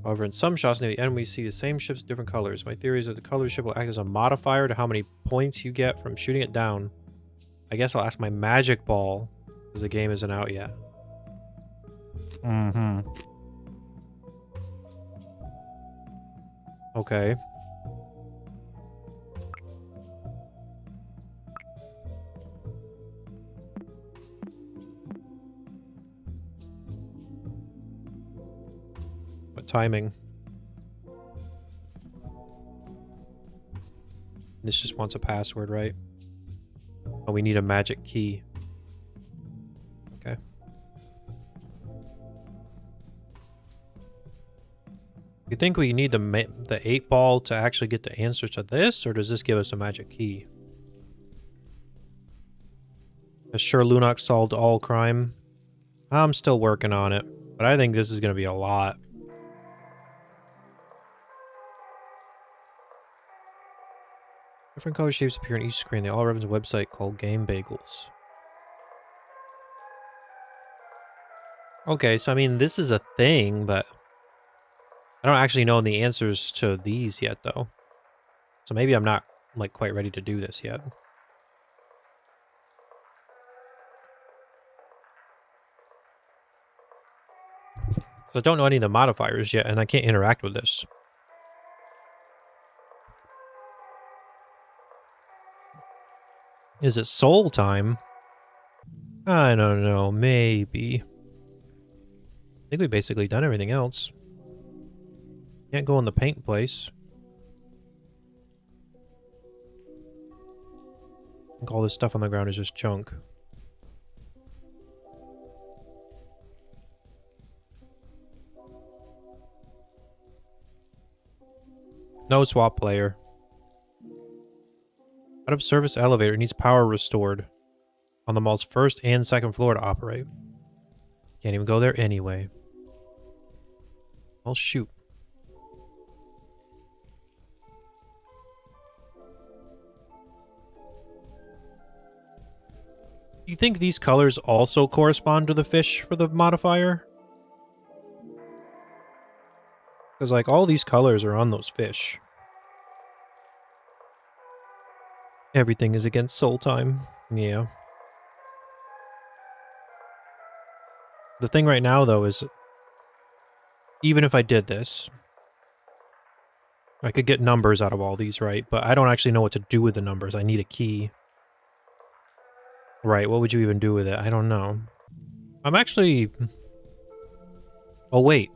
However, in some shots near the end we see the same ships with different colors. My theory is that the color of the ship will act as a modifier to how many points you get from shooting it down. I guess I'll ask my magic ball, because the game isn't out yet. Okay. What timing? This just wants a password, right? Oh, we need a magic key. Okay. You think we need the 8 ball to actually get the answers to this, or does this give us a magic key? Sure, Lunox solved all crime. I'm still working on it, but I think this is going to be a lot. Different color shapes appear on each screen. They all reference a website called Game Bagels. Okay, so I mean, this is a thing, but I don't actually know the answers to these yet, though. So maybe I'm not, like, quite ready to do this yet. So I don't know any of the modifiers yet, and I can't interact with this. Is it soul time? I don't know, maybe. I think we've basically done everything else. Can't go in the paint place. I think all this stuff on the ground is just junk. No swap player. Out of service elevator needs power restored on the mall's first and second floor to operate. Can't even go there anyway. Well, shoot. Do you think these colors also correspond to the fish for the modifier? Because, like, all these colors are on those fish. Everything is against soul time. Yeah. The thing right now, though, is even if I did this, I could get numbers out of all these, right? But I don't actually know what to do with the numbers. I need a key. Right, what would you even do with it? I don't know. I'm actually... Oh, wait.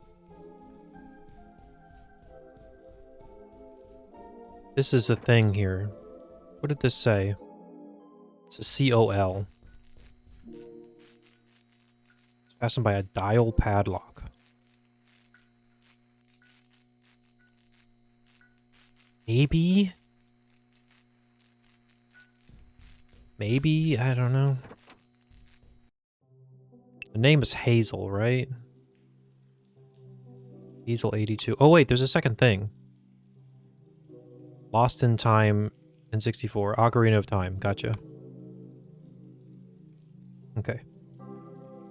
This is a thing here. What did this say? It's a COL. It's fastened by a dial padlock. Maybe? Maybe? I don't know. The name is Hazel, right? Hazel 82. Oh, wait, there's a second thing. Lost in Time in 64. Ocarina of Time. Gotcha. Okay.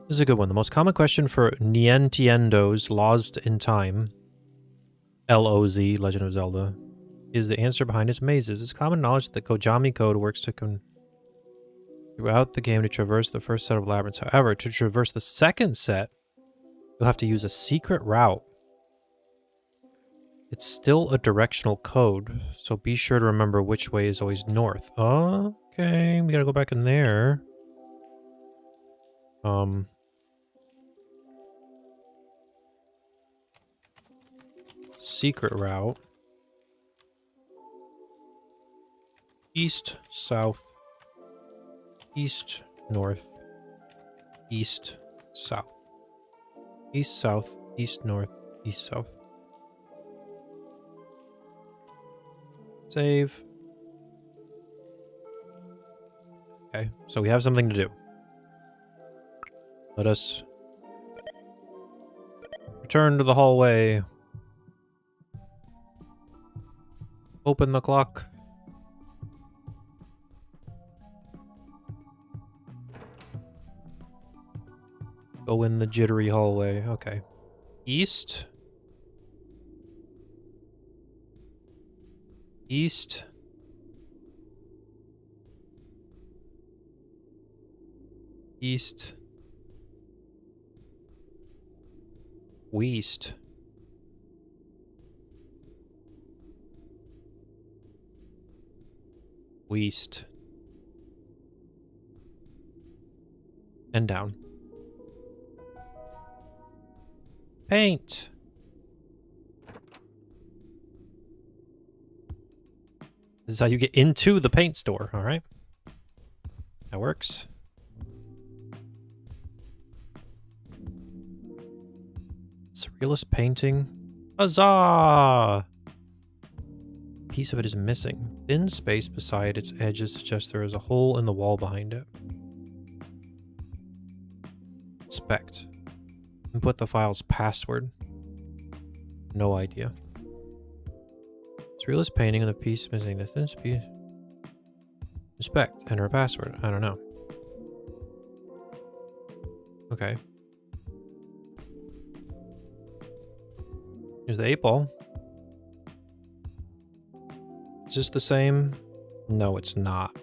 This is a good one. The most common question for Nientendo's Lost in Time, LOZ, Legend of Zelda, is the answer behind its mazes. It's common knowledge that the Kojami code works throughout the game to traverse the first set of labyrinths. However, to traverse the second set, you'll have to use a secret route. It's still a directional code, so be sure to remember which way is always north. Okay, we gotta go back in there. Secret route. East, south, east, north, east, south. East, south, east, north, east, south. Save. Okay, so we have something to do. Let us return to the hallway. Open the clock. Go in the jittery hallway. Okay. East. East. East. West. East. And down. Paint! This is how you get into the paint store, alright? That works. Surrealist painting. Huzzah! A piece of it is missing. Thin space beside its edges suggests there is a hole in the wall behind it. Inspect. Input the file's password. No idea. Surrealist painting of the piece missing. The thin space. Inspect. Enter a password. I don't know. Okay. Here's the 8-ball. Is this the same? No, it's not.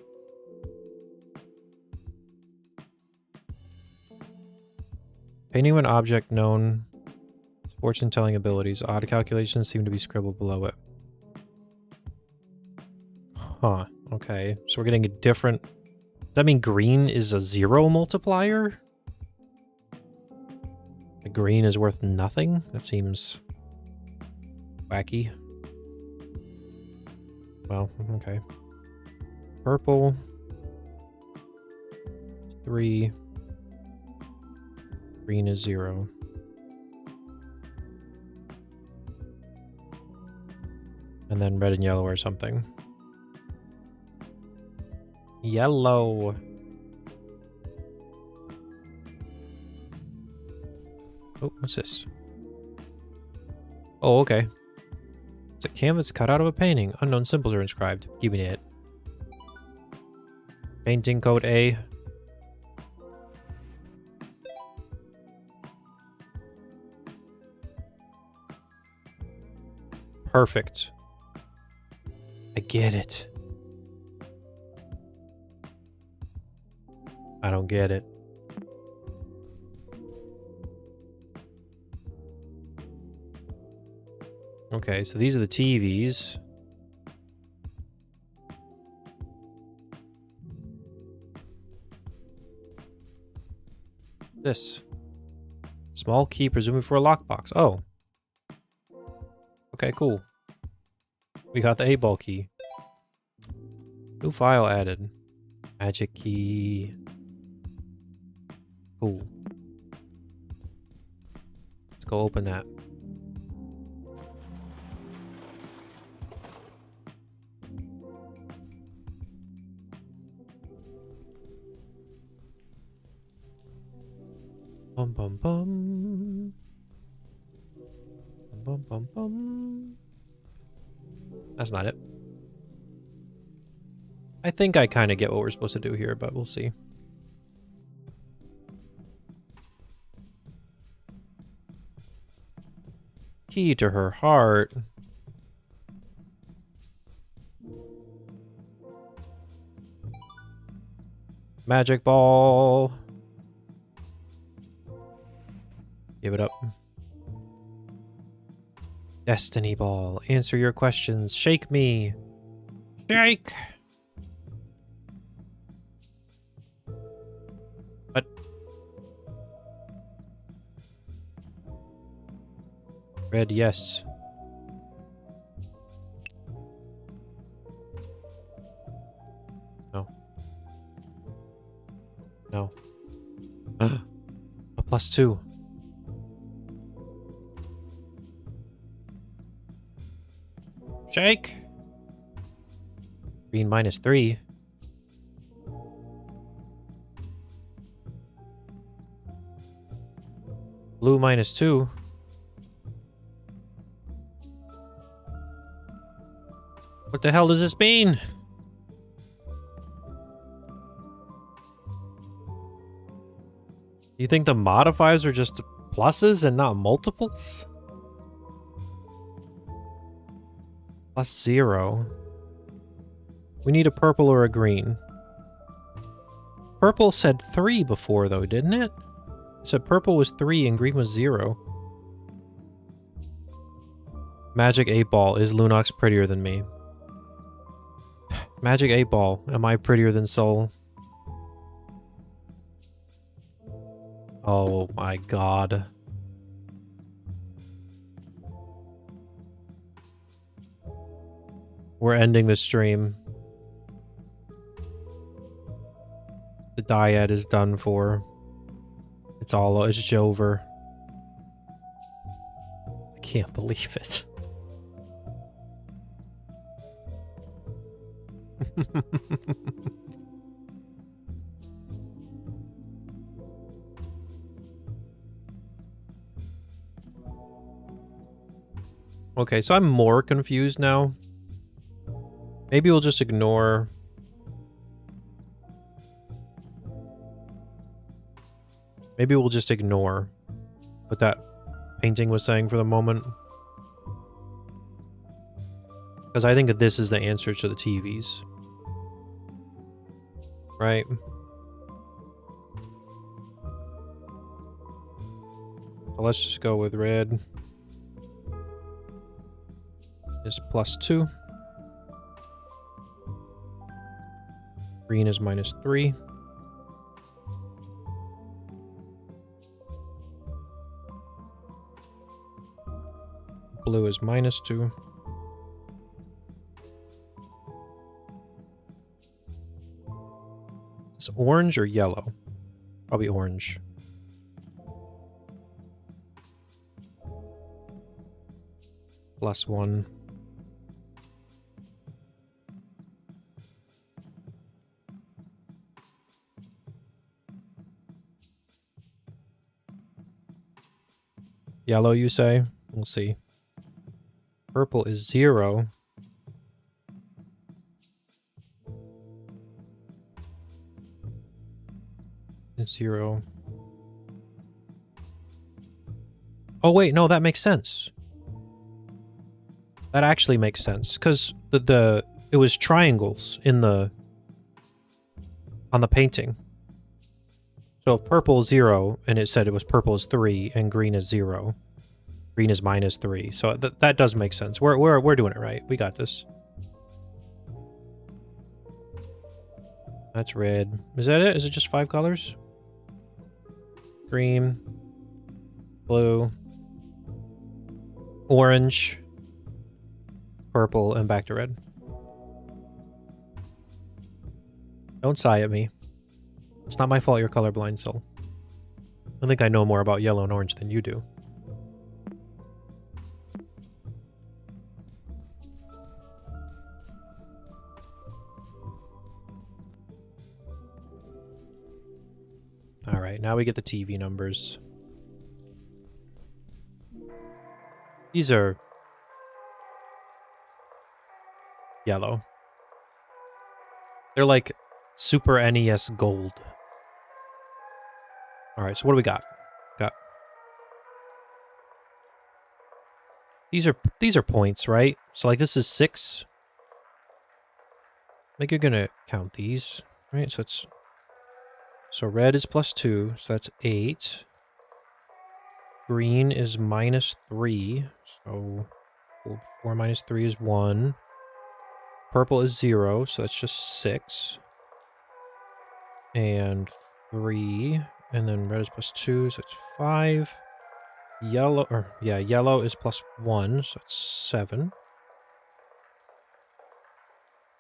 Painting of an object known as fortune-telling abilities. Odd calculations seem to be scribbled below it. Huh. Okay. So we're getting a different... Does that mean green is a 0 multiplier? The green is worth nothing? That seems... wacky. Well, okay. Purple. 3. Green is 0. And then red and yellow or something. Yellow. Oh, what's this? Oh, okay. It's a canvas cut out of a painting. Unknown symbols are inscribed. Give me it. Painting code A. Perfect. I get it. I don't get it. Okay, so these are the TVs. This. Small key, presumably for a lockbox. Oh. Okay, cool. We got the 8-ball key. New file added. Magic key. Cool. Let's go open that. Bum bum bum. Bum bum bum. That's not it. I think I kind of get what we're supposed to do here, but we'll see. Key to her heart. Magic ball. Give it up. Destiny ball. Answer your questions. Shake me. Shake. What? Red, yes. No. No. A +2. Shake. Green -3. Blue -2. What the hell does this mean? You think the modifiers are just pluses and not multiples? +0. We need a purple or a green. Purple said 3 before, though, didn't it? It said purple was 3 and green was 0. Magic 8-ball. Is Lunox prettier than me? Magic 8 Ball. Am I prettier than Sol? Oh my god. We're ending the stream. The dyad is done for. It's just over. I can't believe it. Okay, so I'm more confused now. Maybe we'll just ignore... Maybe we'll just ignore what that painting was saying for the moment. Because I think that this is the answer to the TVs. Right? So let's just go with red. Is +2. Green is -3. Blue is -2. Is this orange or yellow? Probably orange. +1. Yellow, you say? We'll see. Purple is 0. It's 0. Oh wait, no, that makes sense. That actually makes sense, because it was triangles in on the painting. So if purple is 0, and it said it was purple is 3, and green is 0. Green is -3, so that does make sense. We're doing it right. We got this. That's red. Is that it? Is it just 5 colors? Green, blue, orange, purple, and back to red. Don't sigh at me. It's not my fault you're colorblind, Sol. I think I know more about yellow and orange than you do. Alright, now we get the TV numbers. These are yellow. They're like Super NES Gold. Alright, so what do we got? These are points, right? So like this is 6. I think you're gonna count these, right? So red is +2, so that's 8. Green is -3, so 4 minus 3 is 1. Purple is 0, so that's just 6. And 3, and then red is +2, so it's 5. Yellow is +1, so it's 7.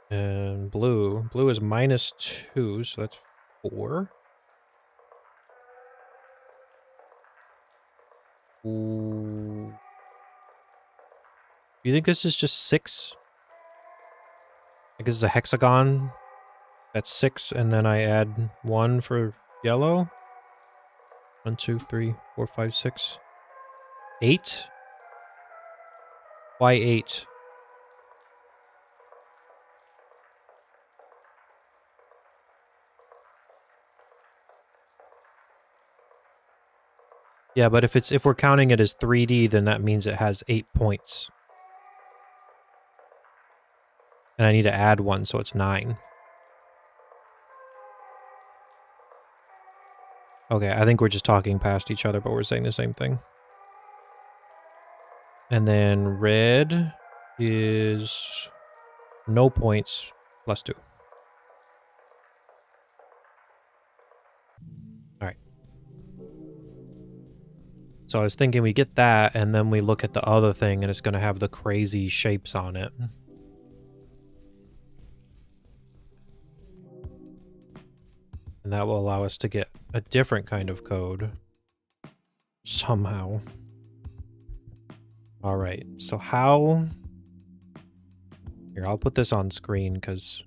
And blue is -2, so that's 4. Ooh. You think this is just 6? Like this is a hexagon? That's 6, and then I add 1 for yellow? 1, 2, 3, 4, 5, 6. 8? Why 8? Yeah, but if we're counting it as 3D, then that means it has 8 points. And I need to add 1, so it's 9. Okay, I think we're just talking past each other, but we're saying the same thing. And then red is no points. +2. Alright. So I was thinking we get that, and then we look at the other thing, and it's going to have the crazy shapes on it. And that will allow us to get a different kind of code. Somehow. Alright, so how... Here, I'll put this on screen, because...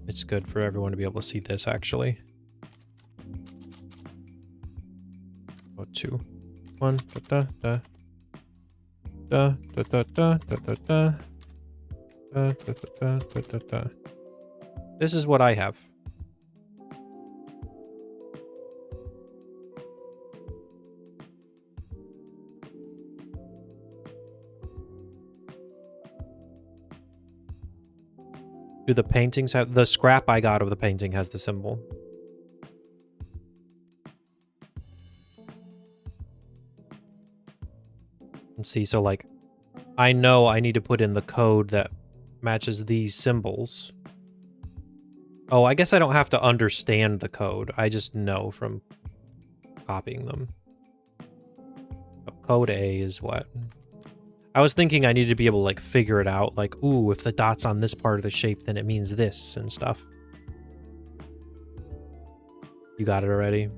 it's good for everyone to be able to see this, actually. 2, 1, da da da da da da da da da da da da da da. This is what I have. Do the paintings have the scrap I got of the painting has the symbol? See, so like I know I need to put in the code that matches these symbols. Oh, I guess I don't have to understand the code. I just know from copying them. So code A is what? I was thinking I needed to be able to like figure it out, like, ooh, if the dot's on this part of the shape, then it means this and stuff. You got it already?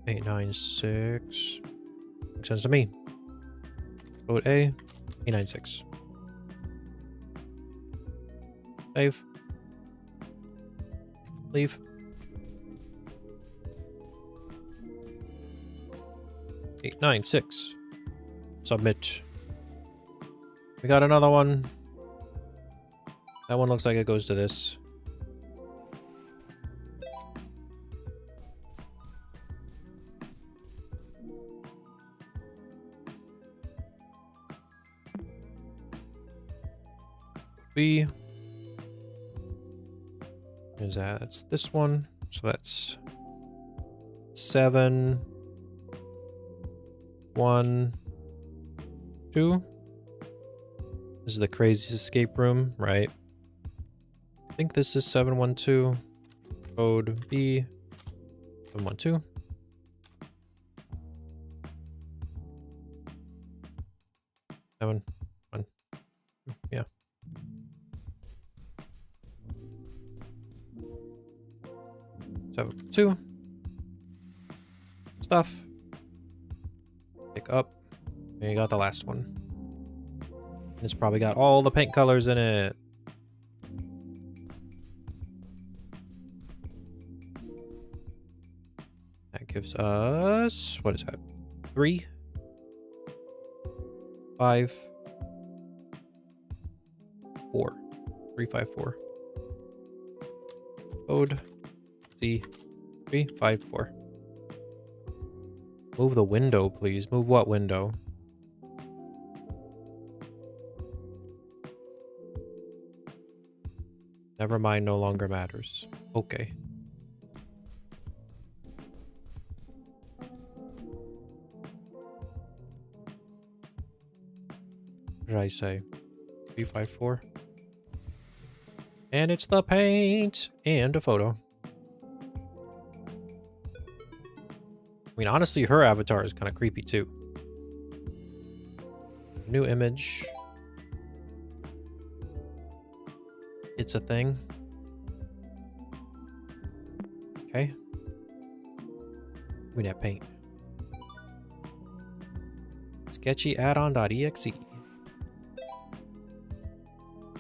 896. Makes sense to me. Code A, 896. Save. Leave. 896. Submit. We got another one. That one looks like it goes to this. B. Is that? It's this one. So that's 7, 1, 2. This is the crazy escape room, right? I think this is 712. Code B. 712. Seven, 1, 2. Yeah. So 2 stuff. Pick up. And you got the last one. It's probably got all the paint colors in it. That gives us, what is that? 3, 5, 4. 3, 5, 4. Code C 3, 5, 4. Move the window, please. Move what window? Never mind, no longer matters. Okay. What did I say? 3, 5, 4. And it's the paint and a photo. I mean, honestly, her avatar is kind of creepy too. New image. It's a thing. Okay. We need paint. Sketchy addon.exe.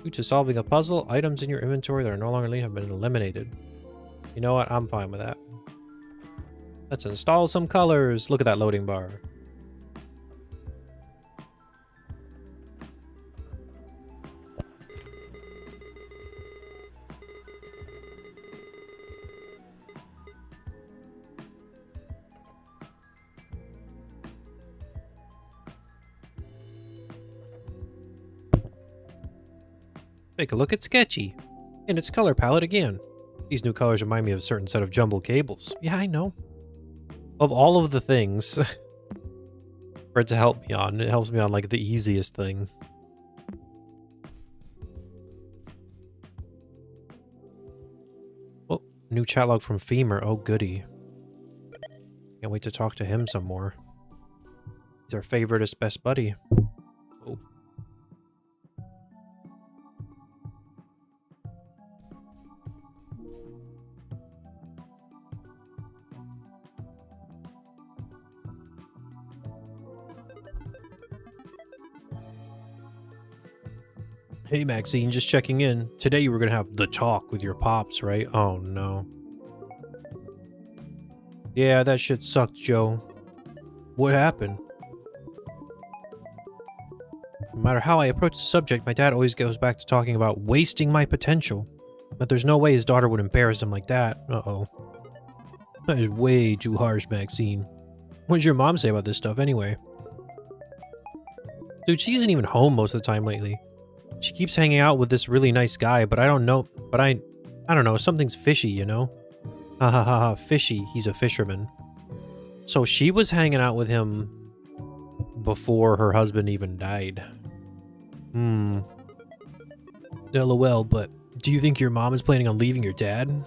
Due to solving a puzzle, items in your inventory that are no longer have been eliminated. You know what? I'm fine with that. Let's install some colors. Look at that loading bar. Take a look at Sketchy. And its color palette again. These new colors remind me of a certain set of jumbled cables. Yeah, I know. Of all of the things for it to help me on, it helps me on like the easiest thing. New chat log from Femur. Oh, goody. Can't wait to talk to him some more. He's our favoriteest best buddy. Oh. Hey, Maxine, just checking in. Today you were gonna have the talk with your pops, right? Oh, no. Yeah, that shit sucked, Joe. What happened? No matter how I approach the subject, my dad always goes back to talking about wasting my potential. But there's no way his daughter would embarrass him like that. Uh-oh. That is way too harsh, Maxine. What does your mom say about this stuff, anyway? Dude, she isn't even home most of the time lately. She keeps hanging out with this really nice guy, but I don't know. But I don't know. Something's fishy, you know? Ha ha ha ha. Fishy. He's a fisherman. So she was hanging out with him before her husband even died. LOL, but do you think your mom is planning on leaving your dad?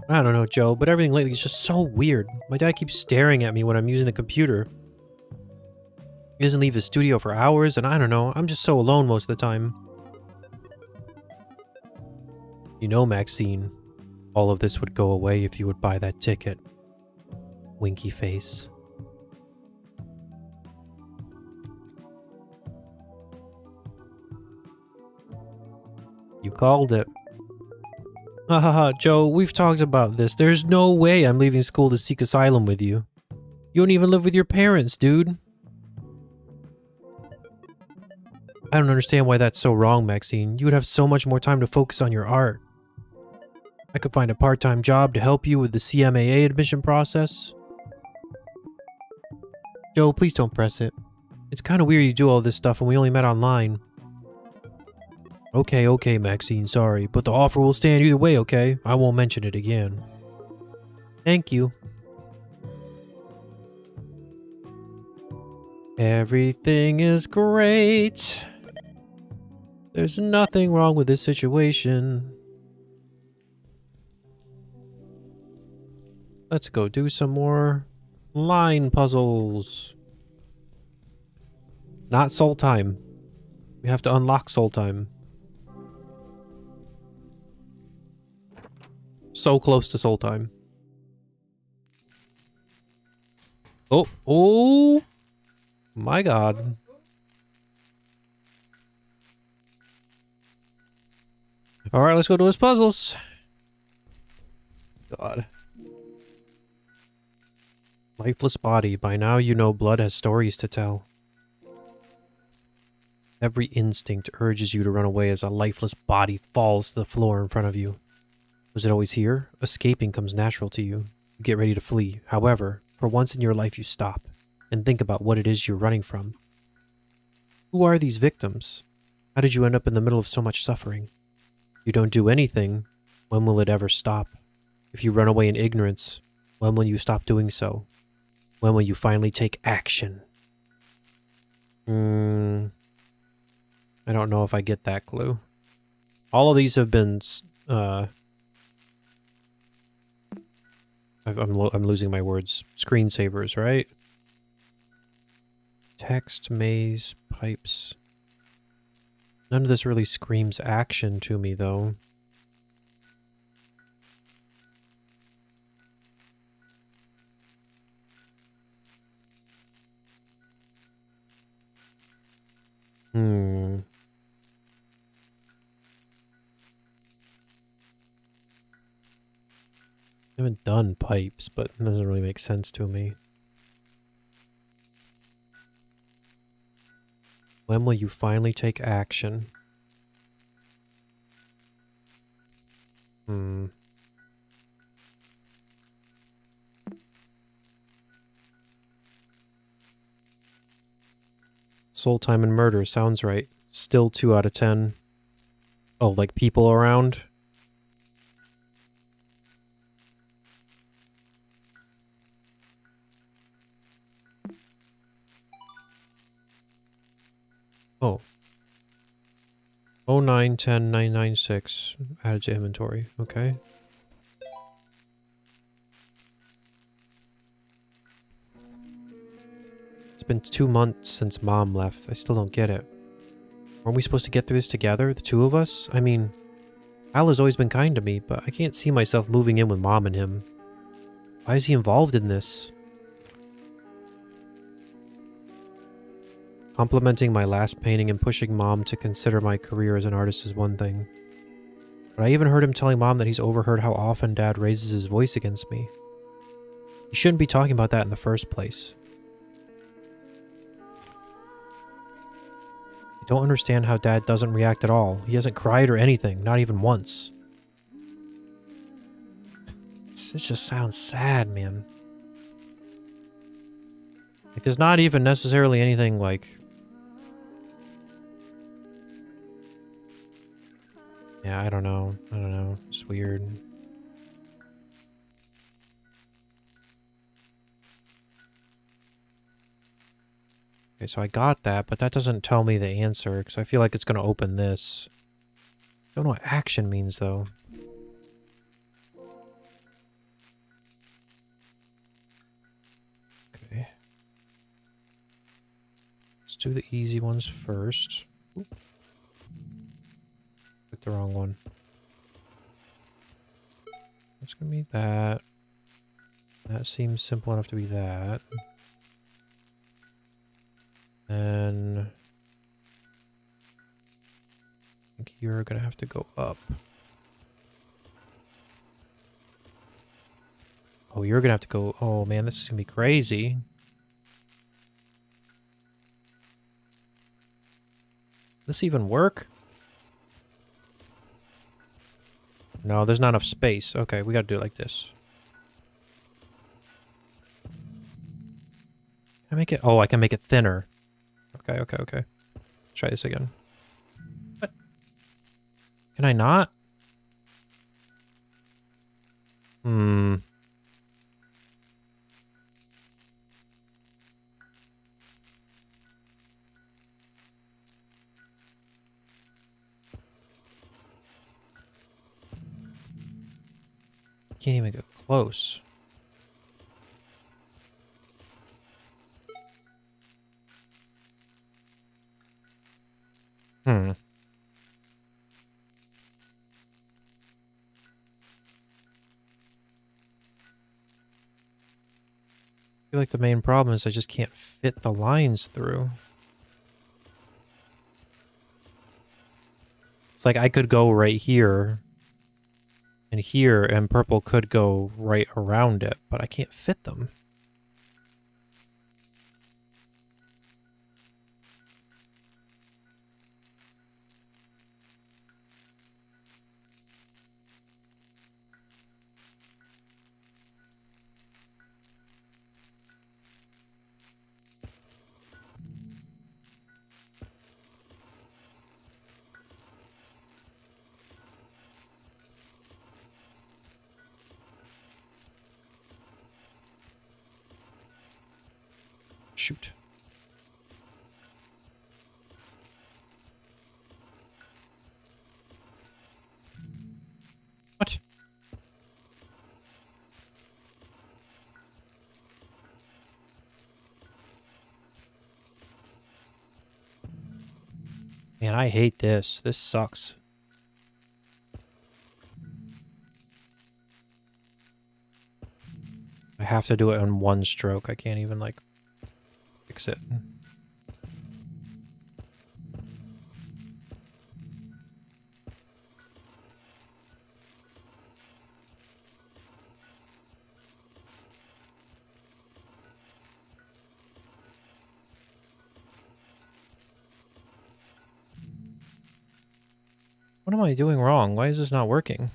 I don't know, Joe, but everything lately is just so weird. My dad keeps staring at me when I'm using the computer. He doesn't leave his studio for hours, and I don't know. I'm just so alone most of the time. You know, Maxine, all of this would go away if you would buy that ticket. Winky face. You called it. Hahaha, Joe, we've talked about this. There's no way I'm leaving school to seek asylum with you. You don't even live with your parents, dude. I don't understand why that's so wrong, Maxine. You would have so much more time to focus on your art. I could find a part-time job to help you with the CMAA admission process. Joe, please don't press it. It's kind of weird you do all this stuff and we only met online. Okay, Maxine, sorry, but the offer will stand either way, okay? I won't mention it again. Thank you. Everything is great. There's nothing wrong with this situation. Let's go do some more line puzzles. Not soul time. We have to unlock soul time. So close to soul time. Oh my god. Alright, let's go to his puzzles. God. Lifeless body. By now you know blood has stories to tell. Every instinct urges you to run away as a lifeless body falls to the floor in front of you. Was it always here? Escaping comes natural to you. You get ready to flee. However, for once in your life you stop and think about what it is you're running from. Who are these victims? How did you end up in the middle of so much suffering? You don't do anything. When will it ever stop? If you run away in ignorance, when will you stop doing so? When will you finally take action? I don't know if I get that clue. All of these have been... I'm losing my words. Screensavers, right? Text, maze, pipes. None of this really screams action to me, though. I haven't done pipes, but it doesn't really make sense to me. When will you finally take action? Soul time and murder sounds right. Still 2 out of 10. Oh, like people around? Oh. 0910 996 added to inventory. Okay. It's been 2 months since Mom left. I still don't get it. Weren't we supposed to get through this together, the two of us? I mean, Al has always been kind to me, but I can't see myself moving in with Mom and him. Why is he involved in this? Complimenting my last painting and pushing Mom to consider my career as an artist is one thing. But I even heard him telling Mom that he's overheard how often Dad raises his voice against me. He shouldn't be talking about that in the first place. I don't understand how Dad doesn't react at all. He hasn't cried or anything, not even once. This just sounds sad, man. Like, there's not even necessarily anything like... Yeah, I don't know. I don't know. It's weird. Okay, so I got that, but that doesn't tell me the answer, because I feel like it's going to open this. I don't know what action means, though. Okay. Let's do the easy ones first. Oop. Picked the wrong one. That's going to be that. That seems simple enough to be that. And I think you're gonna have to go up. Oh, you're gonna have to go. Oh man, this is gonna be crazy. Does this even work? No, there's not enough space. Okay, we gotta do it like this. Can I make it? Oh, I can make it thinner. Okay, okay, okay. Try this again. What? Can I not? Hmm. Can't even get close. Hmm. I feel like the main problem is I just can't fit the lines through. It's like I could go right here and here, and purple could go right around it, but I can't fit them. Shoot. What? Man, I hate this. This sucks. I have to do it in one stroke. I can't even, like, fix it. What am I doing wrong? Why is this not working?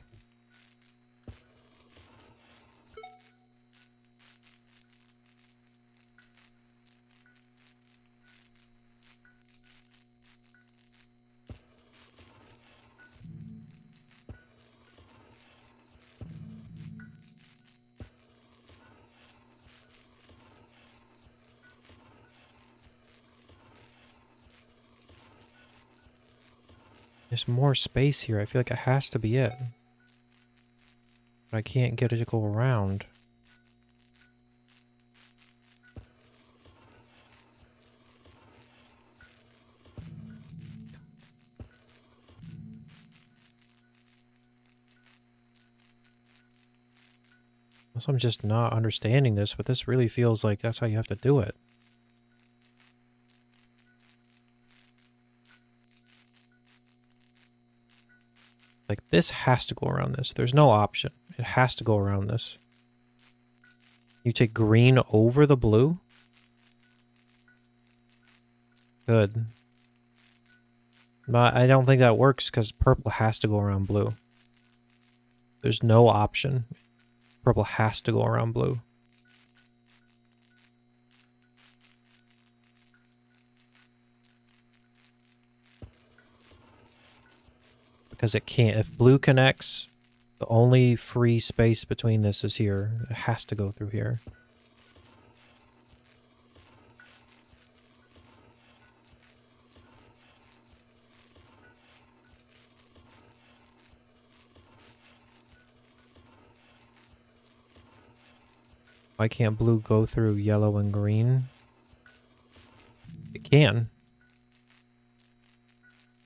There's more space here. I feel like it has to be it. But I can't get it to go around. Unless I'm just not understanding this, but this really feels like that's how you have to do it. Like, this has to go around this. There's no option. It has to go around this. You take green over the blue? Good. But I don't think that works because purple has to go around blue. There's no option. Purple has to go around blue. Because it can't. If blue connects, the only free space between this is here. It has to go through here. Why can't blue go through yellow and green? It can.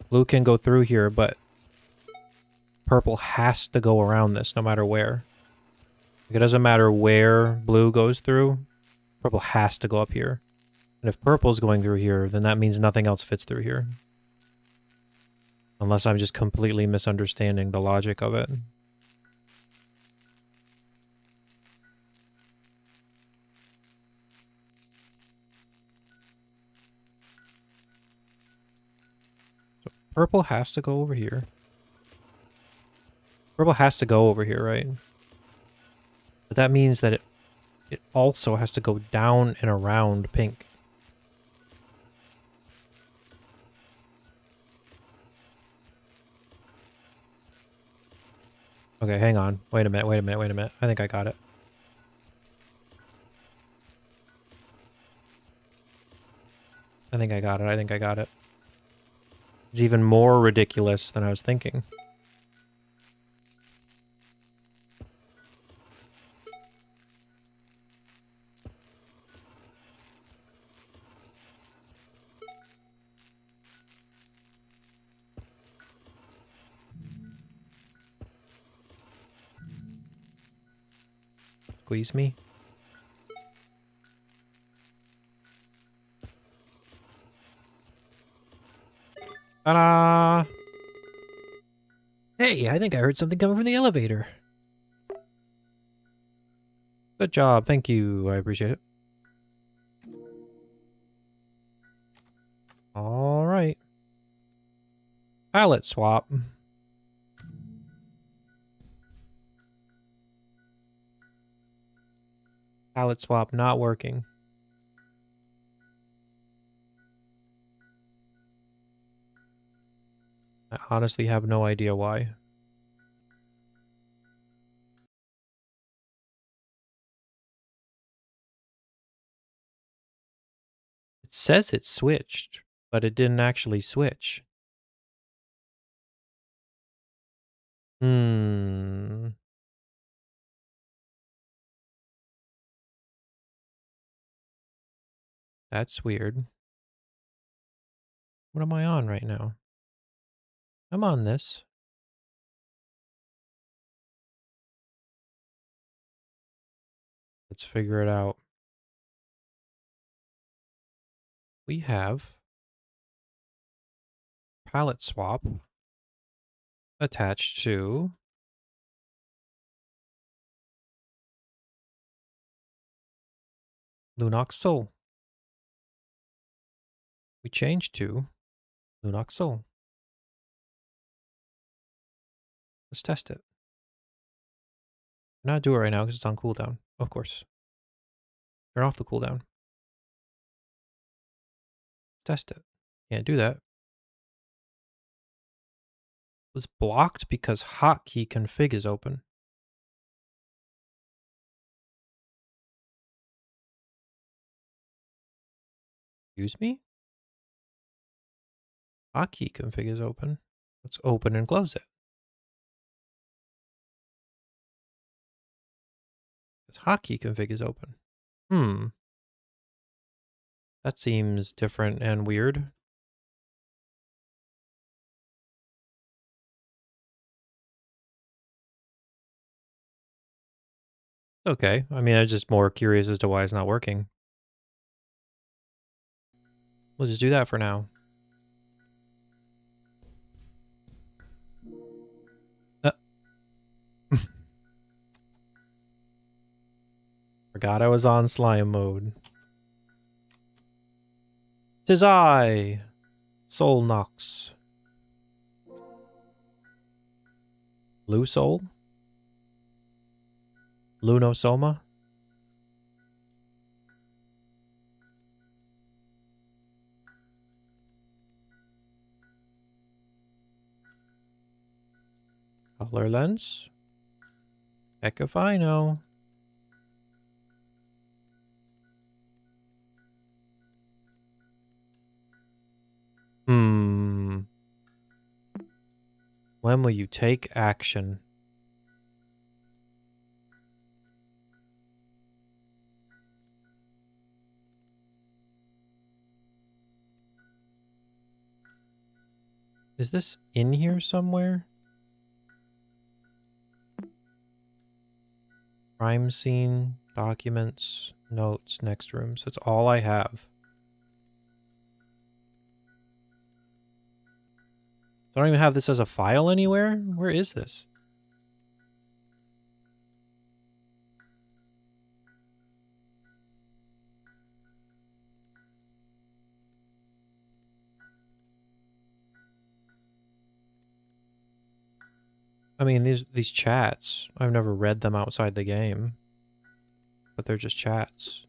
Blue can go through here, but purple has to go around this no matter where. Like, it doesn't matter where blue goes through, purple has to go up here. And if purple's going through here, then that means nothing else fits through here. Unless I'm just completely misunderstanding the logic of it. So purple has to go over here. Purple has to go over here, right? But that means that it also has to go down and around pink. Okay, hang on. Wait a minute. I think I got it. I think I got it. It's even more ridiculous than I was thinking. Squeeze me. Ta-da! Hey, I think I heard something coming from the elevator. Good job. Thank you. I appreciate it. All right. Palette swap. Palette swap not working. I honestly have no idea why. It says it switched, but it didn't actually switch. That's weird. What am I on right now? I'm on this. Let's figure it out. We have palette swap attached to Lunox Soul. We changed to Lunox Soul. Let's test it. Not do it right now because it's on cooldown, of course. Turn off the cooldown. Let's test it. Can't do that. It was blocked because hotkey config is open. Excuse me? Hotkey config is open. Let's open and close it. This hotkey config is open. That seems different and weird. Okay. I mean, I'm just more curious as to why it's not working. We'll just do that for now. Forgot I was on slime mode. 'Tis I, Solrosoma. Blue Soul? Lunosoma? Color lens? Heck if I know. When will you take action? Is this in here somewhere? Crime scene, documents, notes, next rooms. That's all I have. I don't even have this as a file anywhere? Where is this? I mean, these chats, I've never read them outside the game. But they're just chats.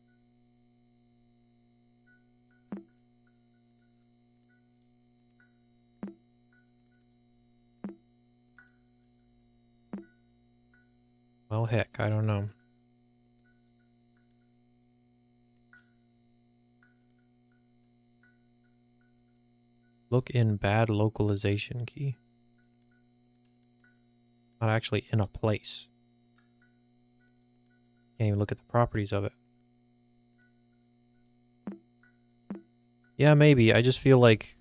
Well, heck, I don't know. Look in bad localization key. Not actually in a place. Can't even look at the properties of it. Yeah, maybe. I just feel like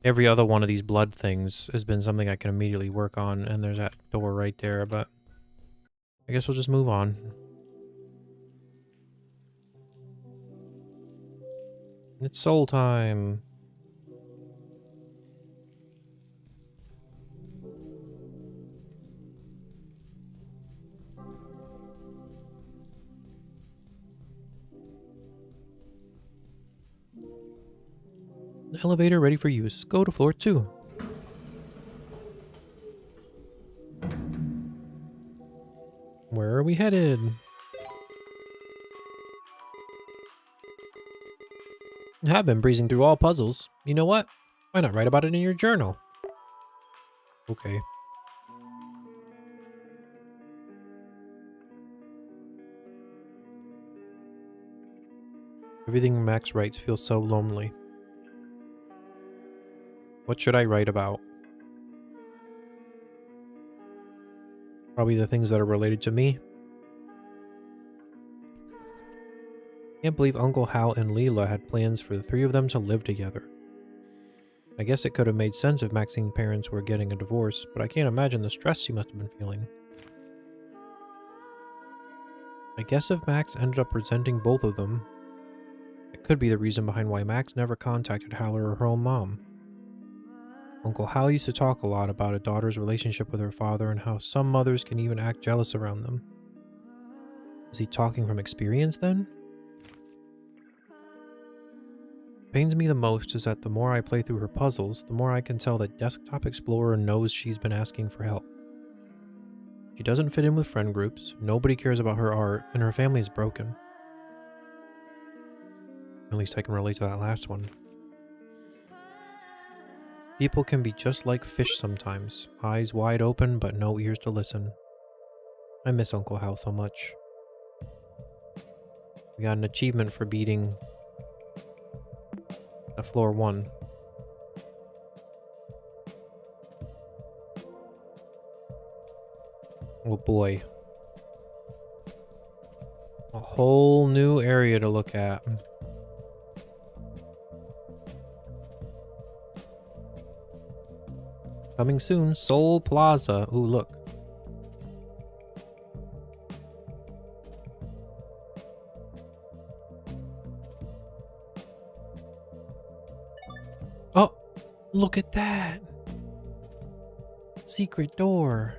every other one of these blood things has been something I can immediately work on, and there's that door right there, but I guess we'll just move on. It's soul time. Elevator ready for use. Go to floor 2. Where are we headed? I have been breezing through all puzzles. You know what? Why not write about it in your journal? Okay. Everything Max writes feels so lonely. What should I write about? Probably the things that are related to me. Can't believe Uncle Hal and Leela had plans for the 3 of them to live together. I guess it could have made sense if Maxine's parents were getting a divorce, but I can't imagine the stress she must have been feeling. I guess if Max ended up resenting both of them, it could be the reason behind why Max never contacted Hal or her own mom. Uncle Hal used to talk a lot about a daughter's relationship with her father and how some mothers can even act jealous around them. Is he talking from experience then? What pains me the most is that the more I play through her puzzles, the more I can tell that Desktop Explorer knows she's been asking for help. She doesn't fit in with friend groups, nobody cares about her art, and her family is broken. At least I can relate to that last one. People can be just like fish sometimes, eyes wide open but no ears to listen. I miss Uncle Hal so much. We got an achievement for beating floor 1. Oh boy. A whole new area to look at. Coming soon, Soul Plaza. Ooh, look. Look at that! Secret door.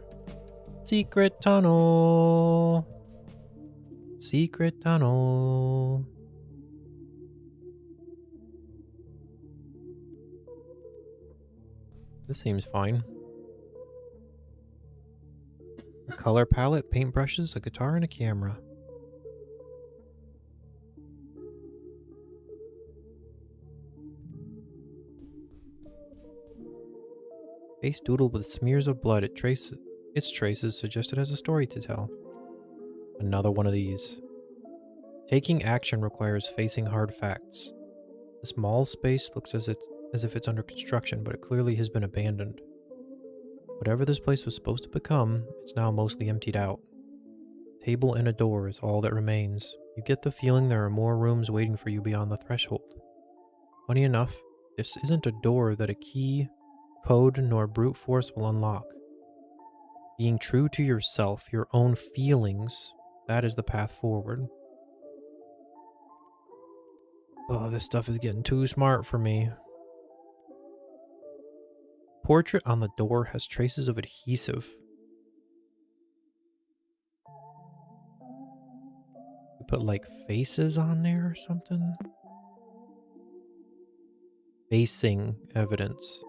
Secret tunnel. Secret tunnel. This seems fine. A color palette, paintbrushes, a guitar, and a camera. Face doodled with smears of blood. Its traces suggest it has a story to tell. Another one of these. Taking action requires facing hard facts. The small space looks as if it's under construction, but it clearly has been abandoned. Whatever this place was supposed to become, it's now mostly emptied out. Table and a door is all that remains. You get the feeling there are more rooms waiting for you beyond the threshold. Funny enough, this isn't a door that a key, code, nor brute force will unlock. Being true to yourself, your own feelings, that is the path forward. Oh, this stuff is getting too smart for me. Portrait on the door has traces of adhesive. You put like faces on there or something? Facing evidence.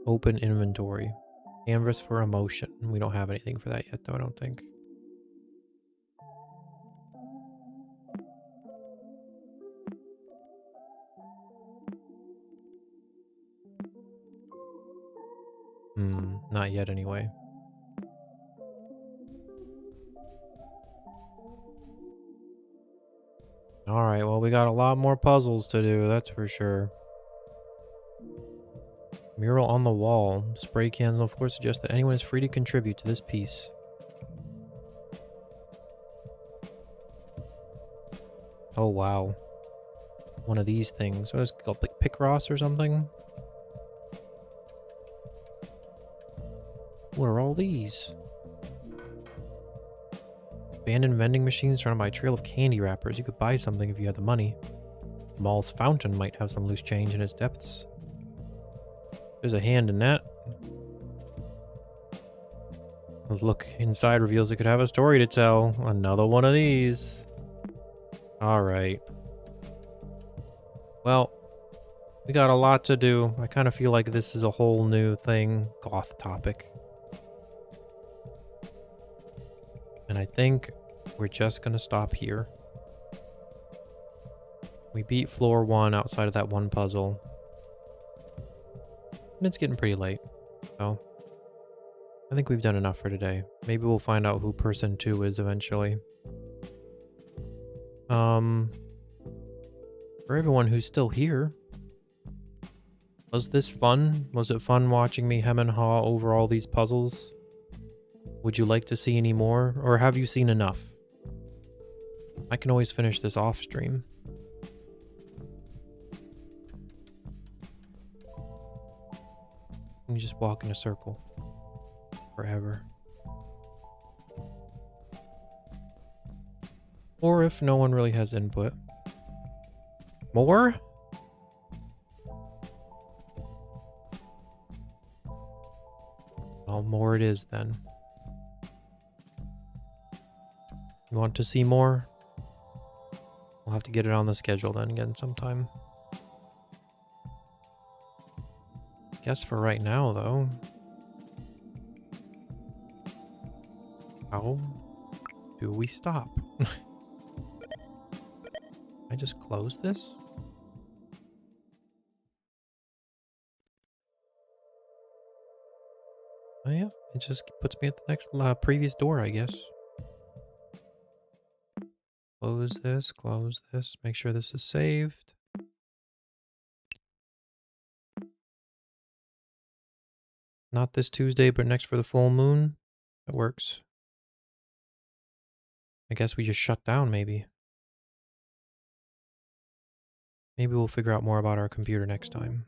Open inventory. Canvas for emotion. We don't have anything for that yet though, I don't think. Not yet anyway. Alright, well we got a lot more puzzles to do, that's for sure. Mural on the wall. Spray cans on the floor suggest that anyone is free to contribute to this piece. Oh wow. One of these things. What is it called? Like Picross or something? What are all these? Abandoned vending machines surrounded by a trail of candy wrappers. You could buy something if you had the money. The mall's fountain might have some loose change in its depths. There's a hand in that. The look inside reveals it could have a story to tell. Another one of these. Alright. Well, we got a lot to do. I kind of feel like this is a whole new thing. Goth topic. And I think we're just going to stop here. We beat floor 1 outside of that one puzzle. And it's getting pretty late. So I think we've done enough for today. Maybe we'll find out who person 2 is eventually. For everyone who's still here, was this fun? Was it fun watching me hem and haw over all these puzzles? Would you like to see any more? Or have you seen enough? I can always finish this off stream. You just walk in a circle. Forever. Or if no one really has input. More? Well, more it is then. You want to see more? We'll have to get it on the schedule then again sometime. Guess for right now though. How do we stop? I just close this? Oh yeah, it just puts me at the next previous door, I guess. Close this, make sure this is saved. Not this Tuesday, but next for the full moon. That works. I guess we just shut down, maybe. Maybe we'll figure out more about our computer next time.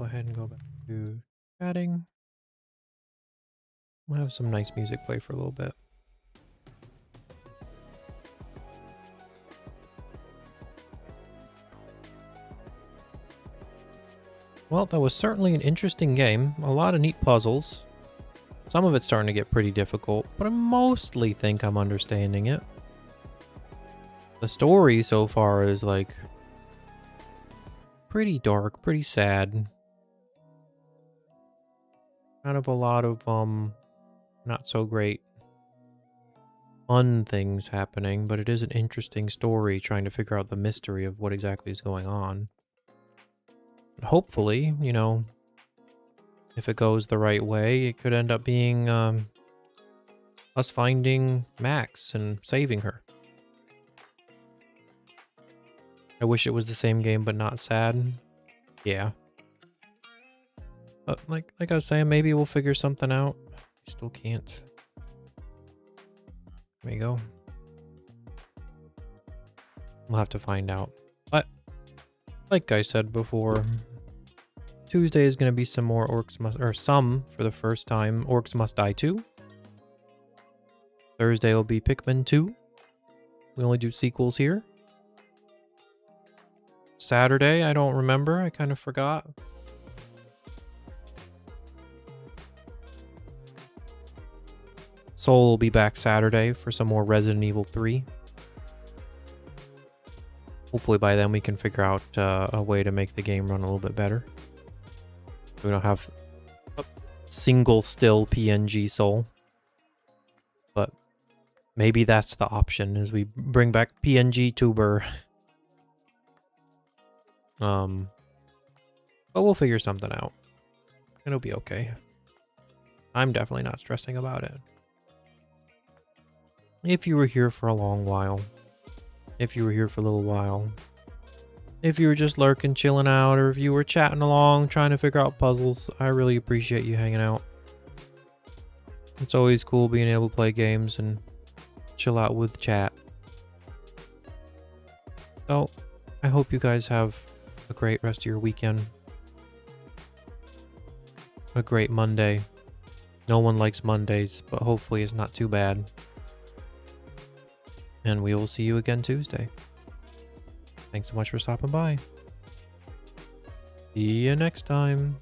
go ahead and go back to chatting. We'll have some nice music play for a little bit. Well, that was certainly an interesting game. A lot of neat puzzles. Some of it's starting to get pretty difficult, but I mostly think I'm understanding it. The story so far is like pretty dark, pretty sad. Kind of a lot of not so great fun things happening, but it is an interesting story trying to figure out the mystery of what exactly is going on. Hopefully, you know, if it goes the right way, it could end up being us finding Max and saving her. I wish it was the same game, but not sad. Yeah. But like I was saying, maybe we'll figure something out. I still can't. There you go. We'll have to find out. But like I said before, Tuesday is going to be some more Orcs Must, or some for the first time, Orcs Must Die 2. Thursday will be Pikmin 2. We only do sequels here. Saturday, I don't remember. I kind of forgot. Soul will be back Saturday for some more Resident Evil 3. Hopefully by then we can figure out a way to make the game run a little bit better. We don't have a single still PNG Soul. But maybe that's the option, as we bring back PNG Tuber. But we'll figure something out. It'll be okay. I'm definitely not stressing about it. If you were here for a long while, if you were here for a little while, if you were just lurking, chilling out, or if you were chatting along, trying to figure out puzzles, I really appreciate you hanging out. It's always cool being able to play games and chill out with chat. So, I hope you guys have a great rest of your weekend. A great Monday. No one likes Mondays, but hopefully it's not too bad. And we will see you again Tuesday. Thanks so much for stopping by. See you next time.